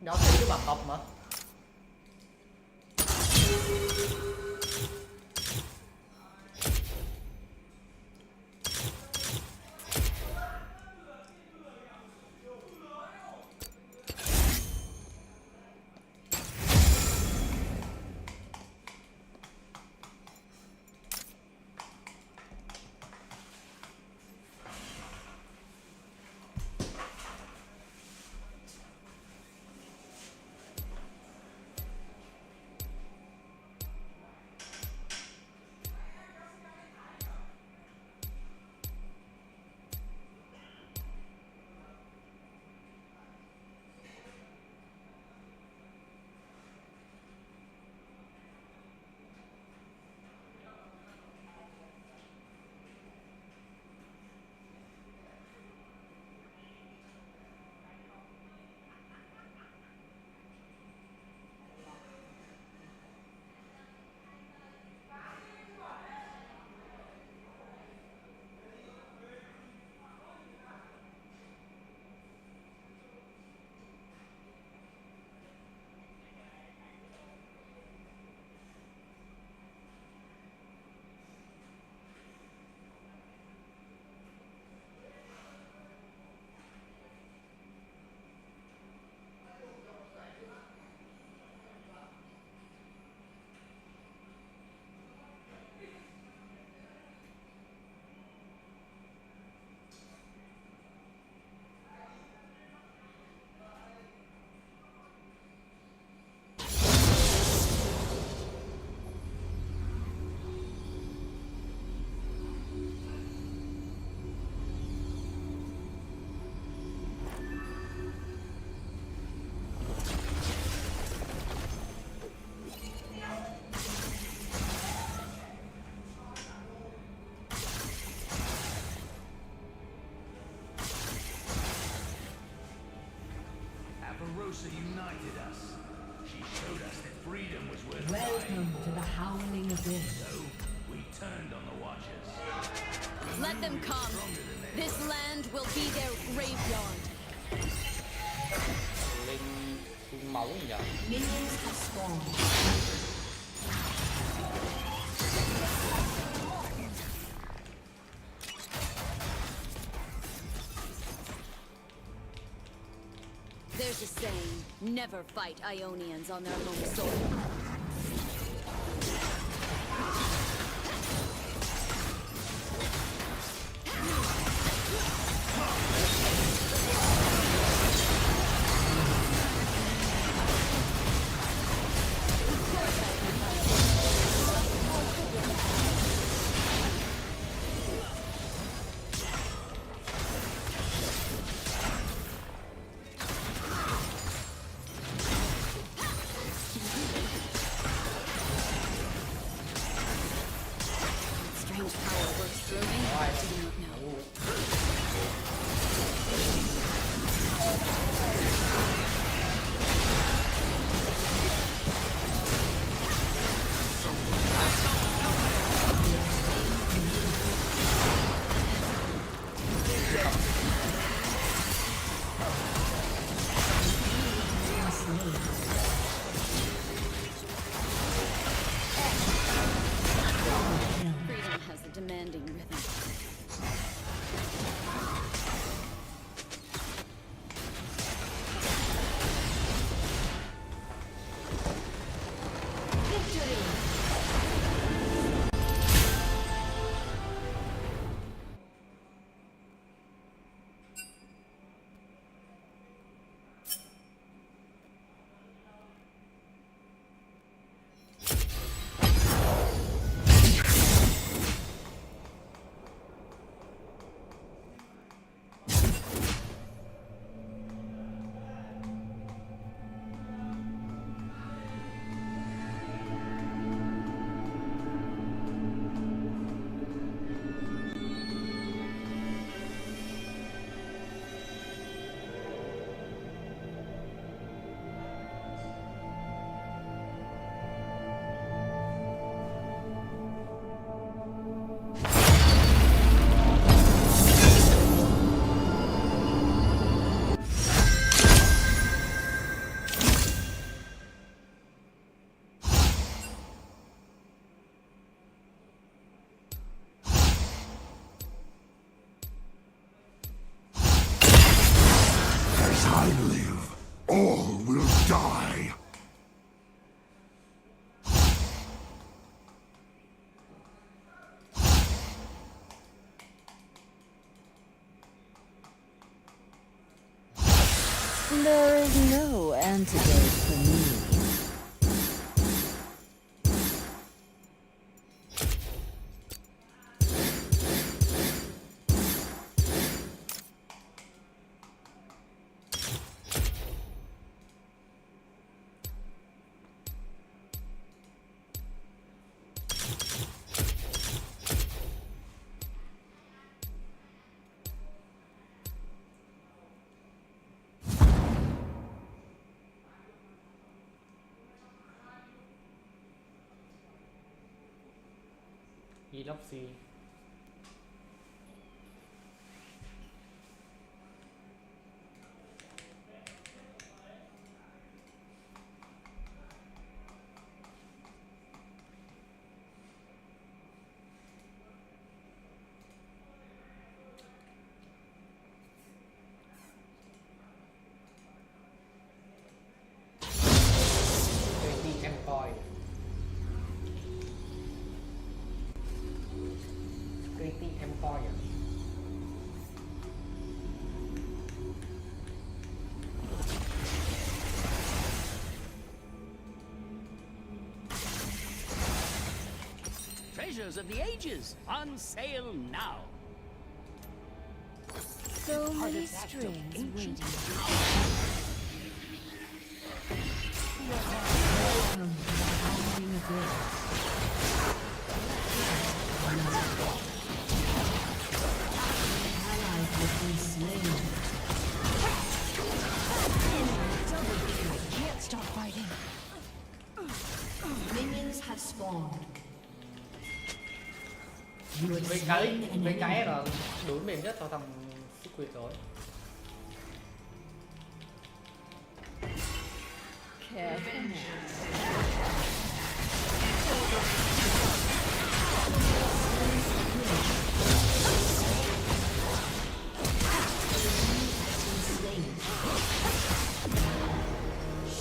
[SPEAKER 1] nó thấy cái bản học mà.
[SPEAKER 7] Rosa united us. She showed us that freedom was worth
[SPEAKER 12] Welcome to the Howling Abyss.
[SPEAKER 7] So we turned on the Watchers.
[SPEAKER 16] Let them come. This land will be their graveyard.
[SPEAKER 1] Lên máu nhỉ?
[SPEAKER 12] Minions have spawned.
[SPEAKER 16] There's a saying, never fight Ionians on their home soil.
[SPEAKER 15] I live, all will die.
[SPEAKER 16] There is no antidote for me.
[SPEAKER 1] Galaxy. Empire.
[SPEAKER 20] Treasures of the ages, on sale now.
[SPEAKER 16] So many strings waiting.
[SPEAKER 6] Can't stop fighting. Minions have spawned.
[SPEAKER 1] Mấy cái là đối mềm nhất cho thằng Secret rồi.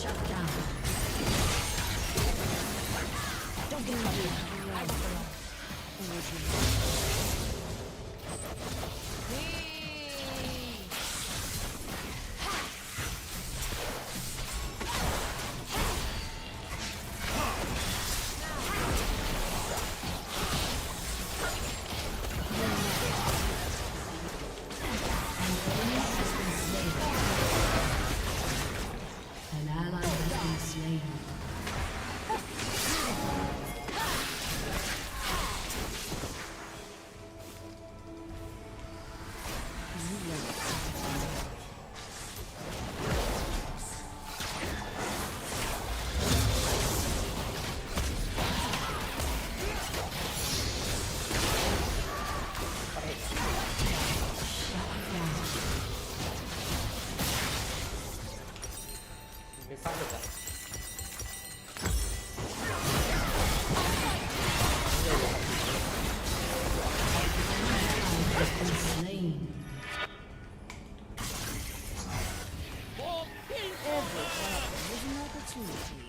[SPEAKER 6] Shut down. Don't get me.
[SPEAKER 12] An ally has been slain.
[SPEAKER 1] Mình xong được ạ.
[SPEAKER 12] Slain.
[SPEAKER 16] Every battle is an opportunity.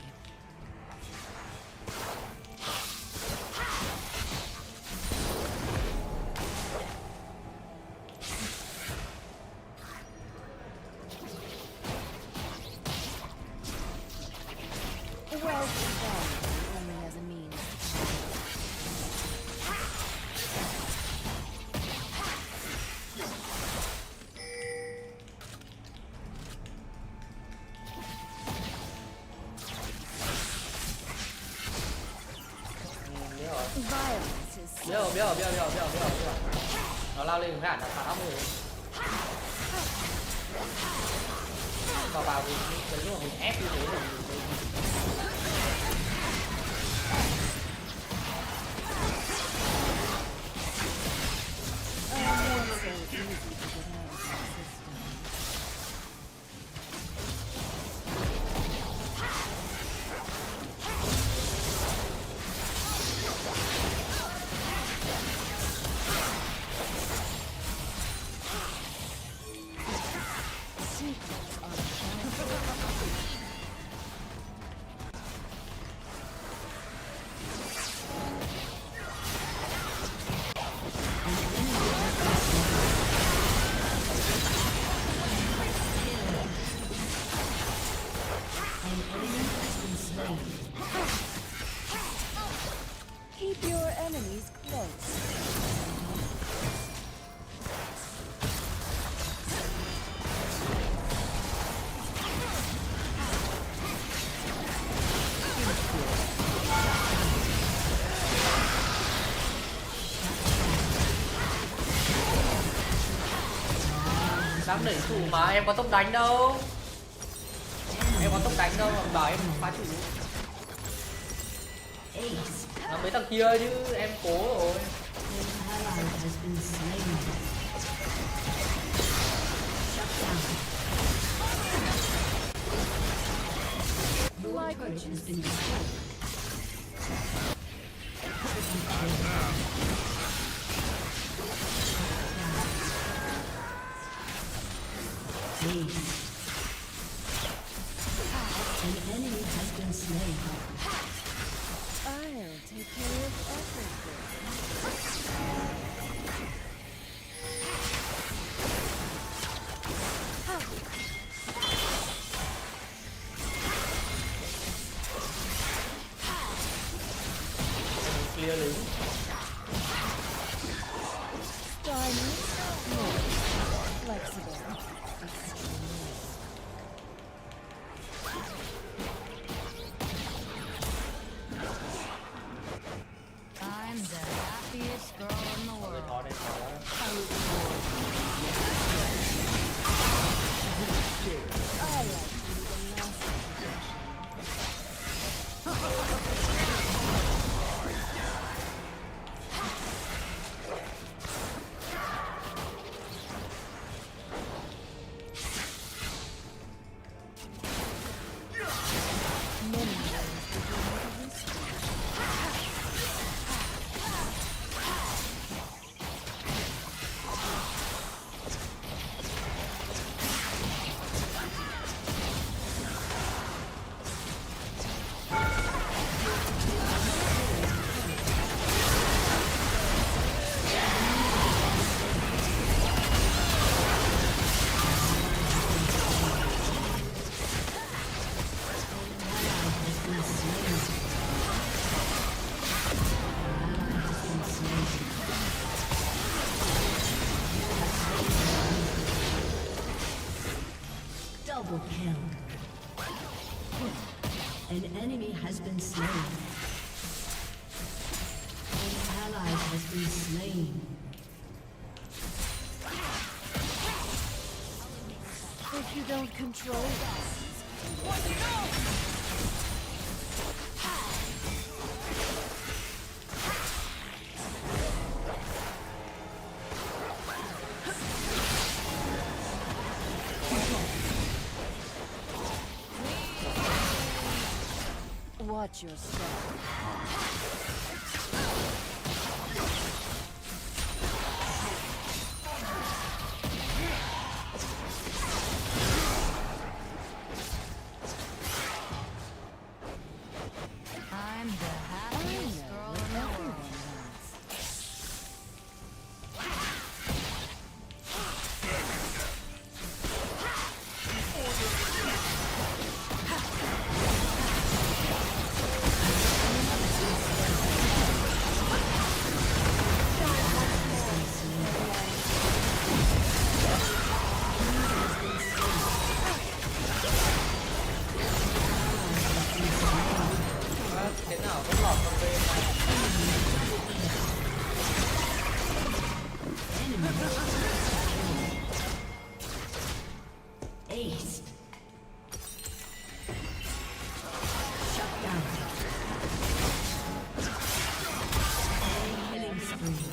[SPEAKER 16] Wealth and value only has a means. Violence is
[SPEAKER 1] Biết rồi. Nó lao lên cái hẳn là phá ốc rồi. Vào cái lúc mà mình ép như thế là mình
[SPEAKER 16] secrets are
[SPEAKER 1] Dám đẩy chủ mà em có tốc đánh đâu. Em có tốc đánh đâu mà bảo em phá chủ. Là mấy thằng kia chứ em cố rồi.
[SPEAKER 12] An enemy has been slain. I'll take care of everything.
[SPEAKER 1] Clearly.
[SPEAKER 12] Flexible. I'm the happiest girl in the world. I like double kill. An enemy has been slain. An ally has been slain. If you don't control us, watch your step. I'm the happiest girl in the world.
[SPEAKER 1] Thế nào cũng lọt con bên này.
[SPEAKER 12] Ace. Shut down. Killing spree.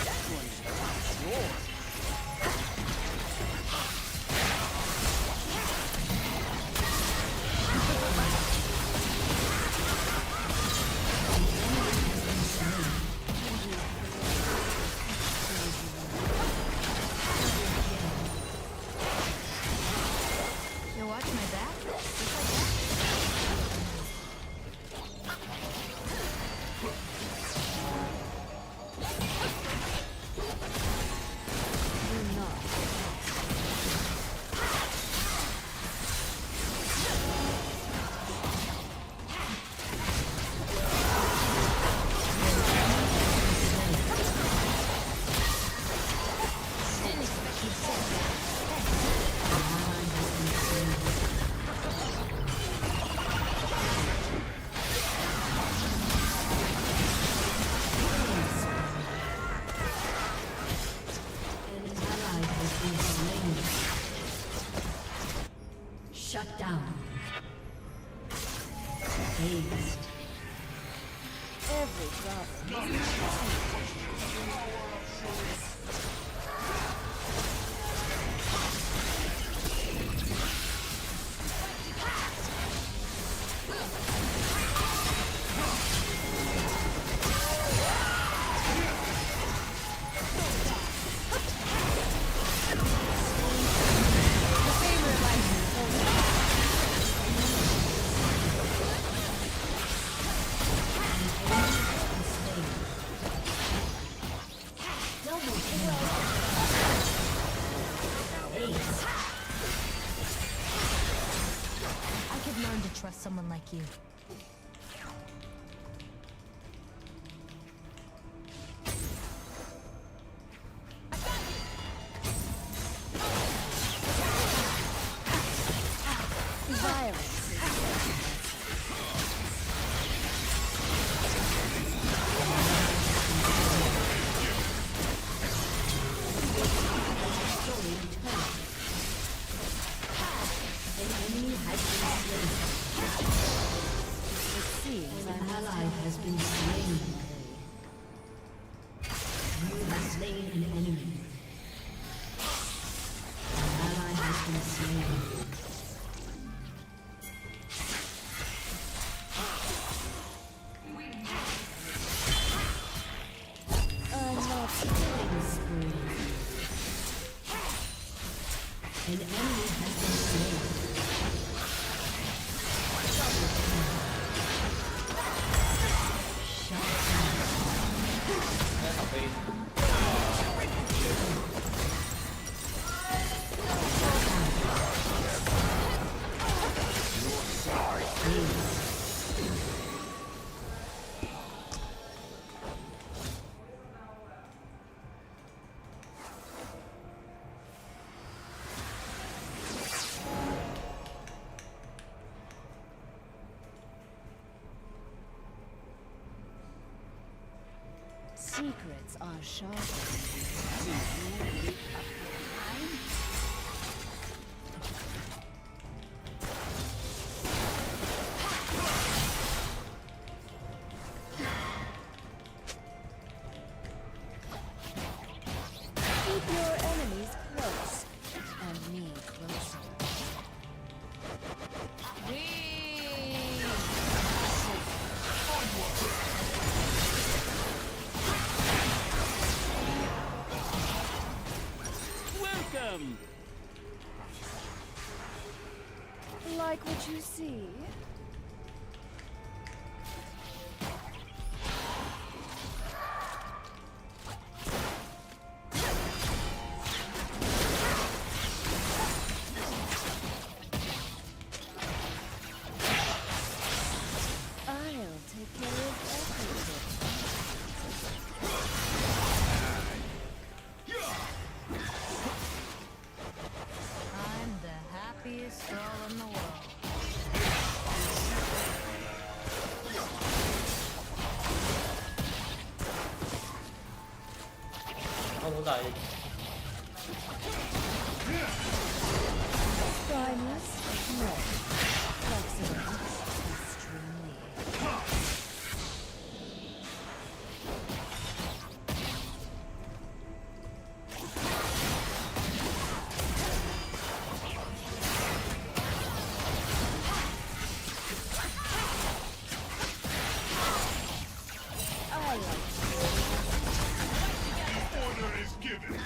[SPEAKER 20] That one's yours.
[SPEAKER 12] Shut down. Aced. Every drop.
[SPEAKER 6] Trust someone like you. Secrets are sharpened. Keep your enemies close, and me closer.
[SPEAKER 11] Welcome!
[SPEAKER 6] Like what you see? I'll take care of everything. I'm the happiest girl in the world.
[SPEAKER 1] Không có dậy.
[SPEAKER 6] Spineless? No. Flexible? Extremely.
[SPEAKER 7] Order is given.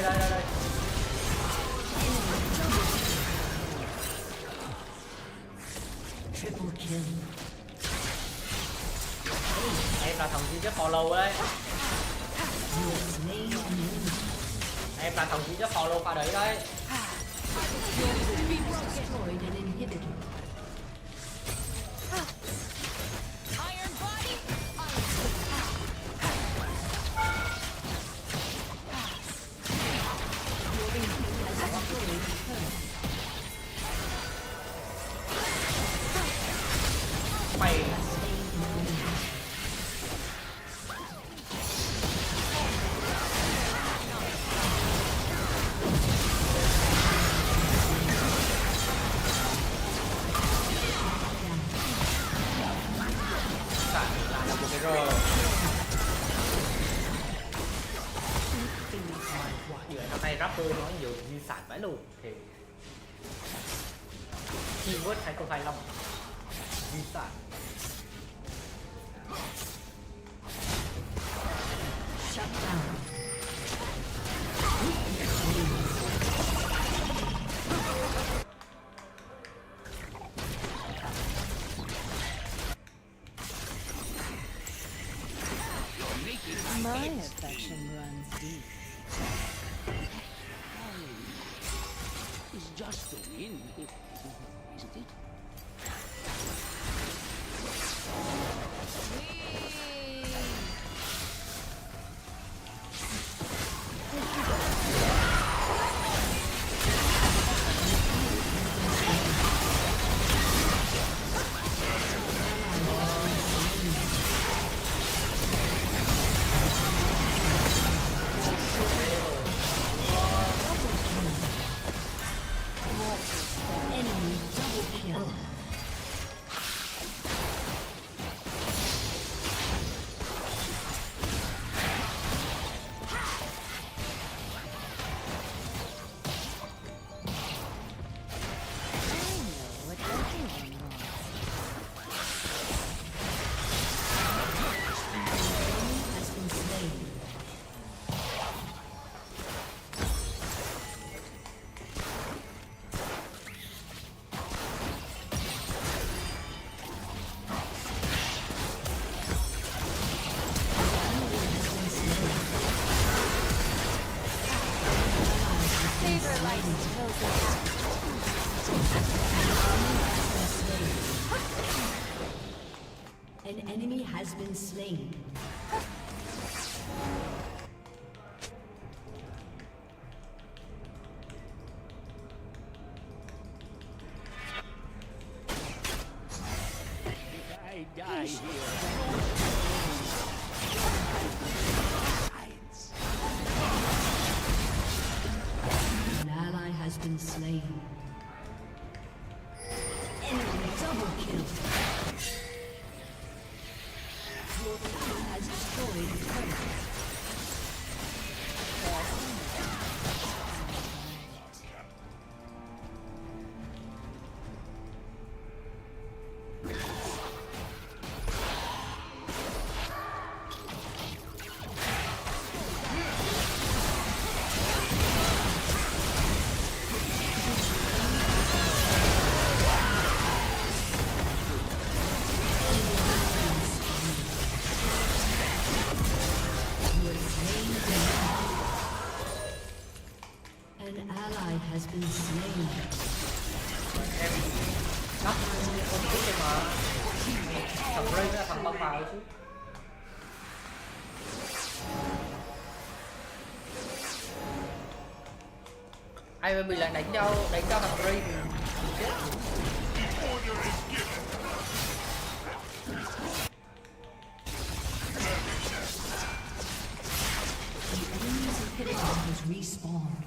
[SPEAKER 1] Đây.
[SPEAKER 12] Triple kill.
[SPEAKER 1] Em là thần duy nhất follow đấy. Em là thần duy nhất follow pha đấy đấy.
[SPEAKER 12] Destroyed an inhibitor.
[SPEAKER 6] Iron body, iron
[SPEAKER 1] Mày là một cái rờ. Năm nay rapper nói nhiều di sản vãi lùn thì keyword 2025 di sản.
[SPEAKER 12] Shut down. My affection runs deep.
[SPEAKER 20] It's just the wind, isn't it?
[SPEAKER 12] Enemy double kill. An enemy has been slain.
[SPEAKER 20] I die here.
[SPEAKER 12] An ally has been slain. Enemy double kill. Your team has destroyed the turret. An ally has been slain.
[SPEAKER 1] Em sắp không biết nhưng mà thằng Ray là thằng băng vào chứ. Ai mà mình lại đánh nhau thằng Ray thì chết.
[SPEAKER 12] The enemy's inhibitor has respawned.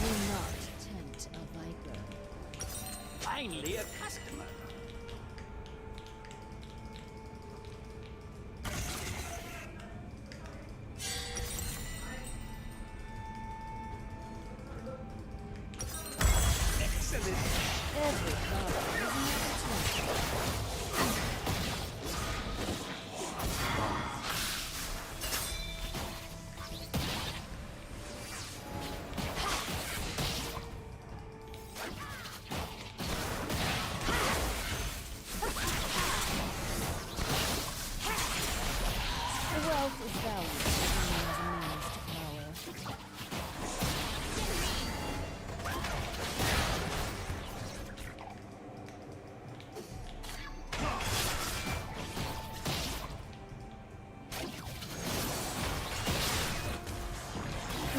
[SPEAKER 12] Will not tempt a viper.
[SPEAKER 20] Finally, a customer. Excellent.
[SPEAKER 12] Every card is an opportunity. The wealth is valued only as a means to power.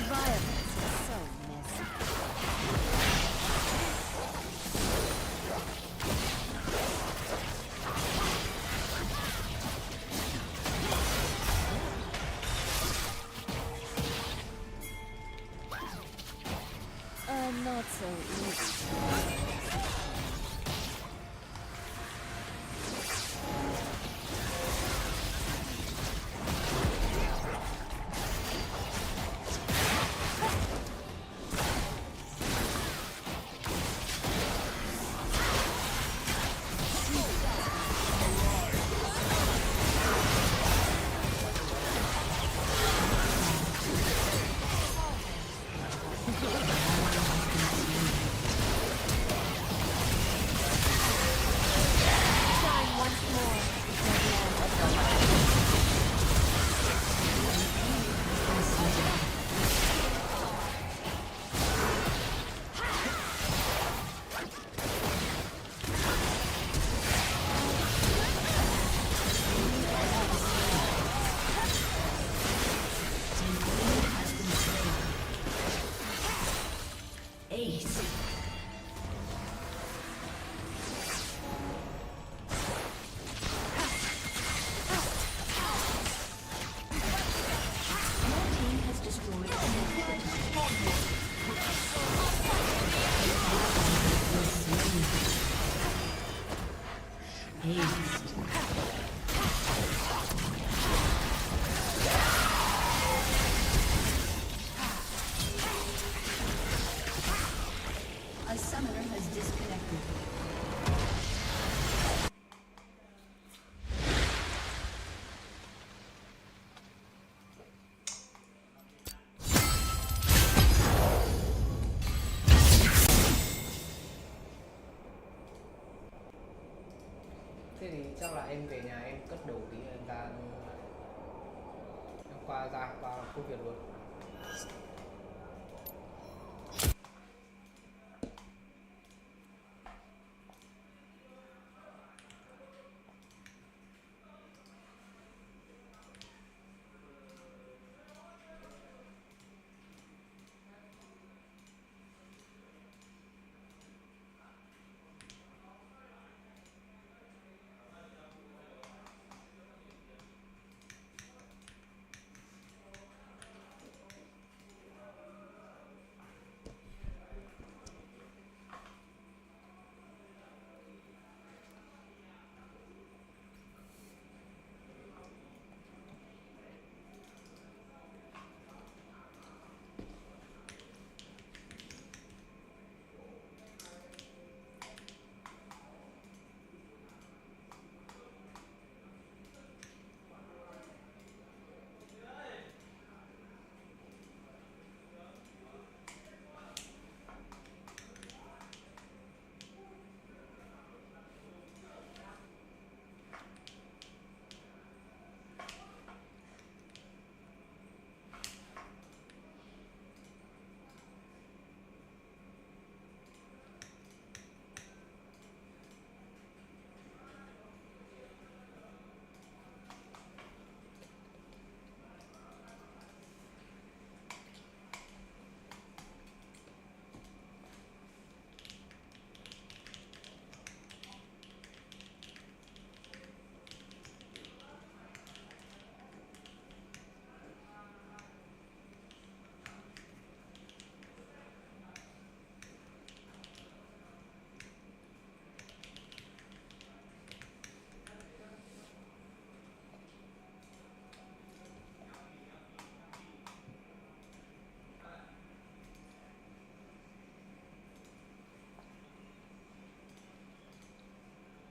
[SPEAKER 6] Violence is so messy. Not so easy.
[SPEAKER 12] A summoner has disconnected.
[SPEAKER 1] Thế thì chắc là em về nhà em cất đồ tí em ra em qua ra qua công việc luôn.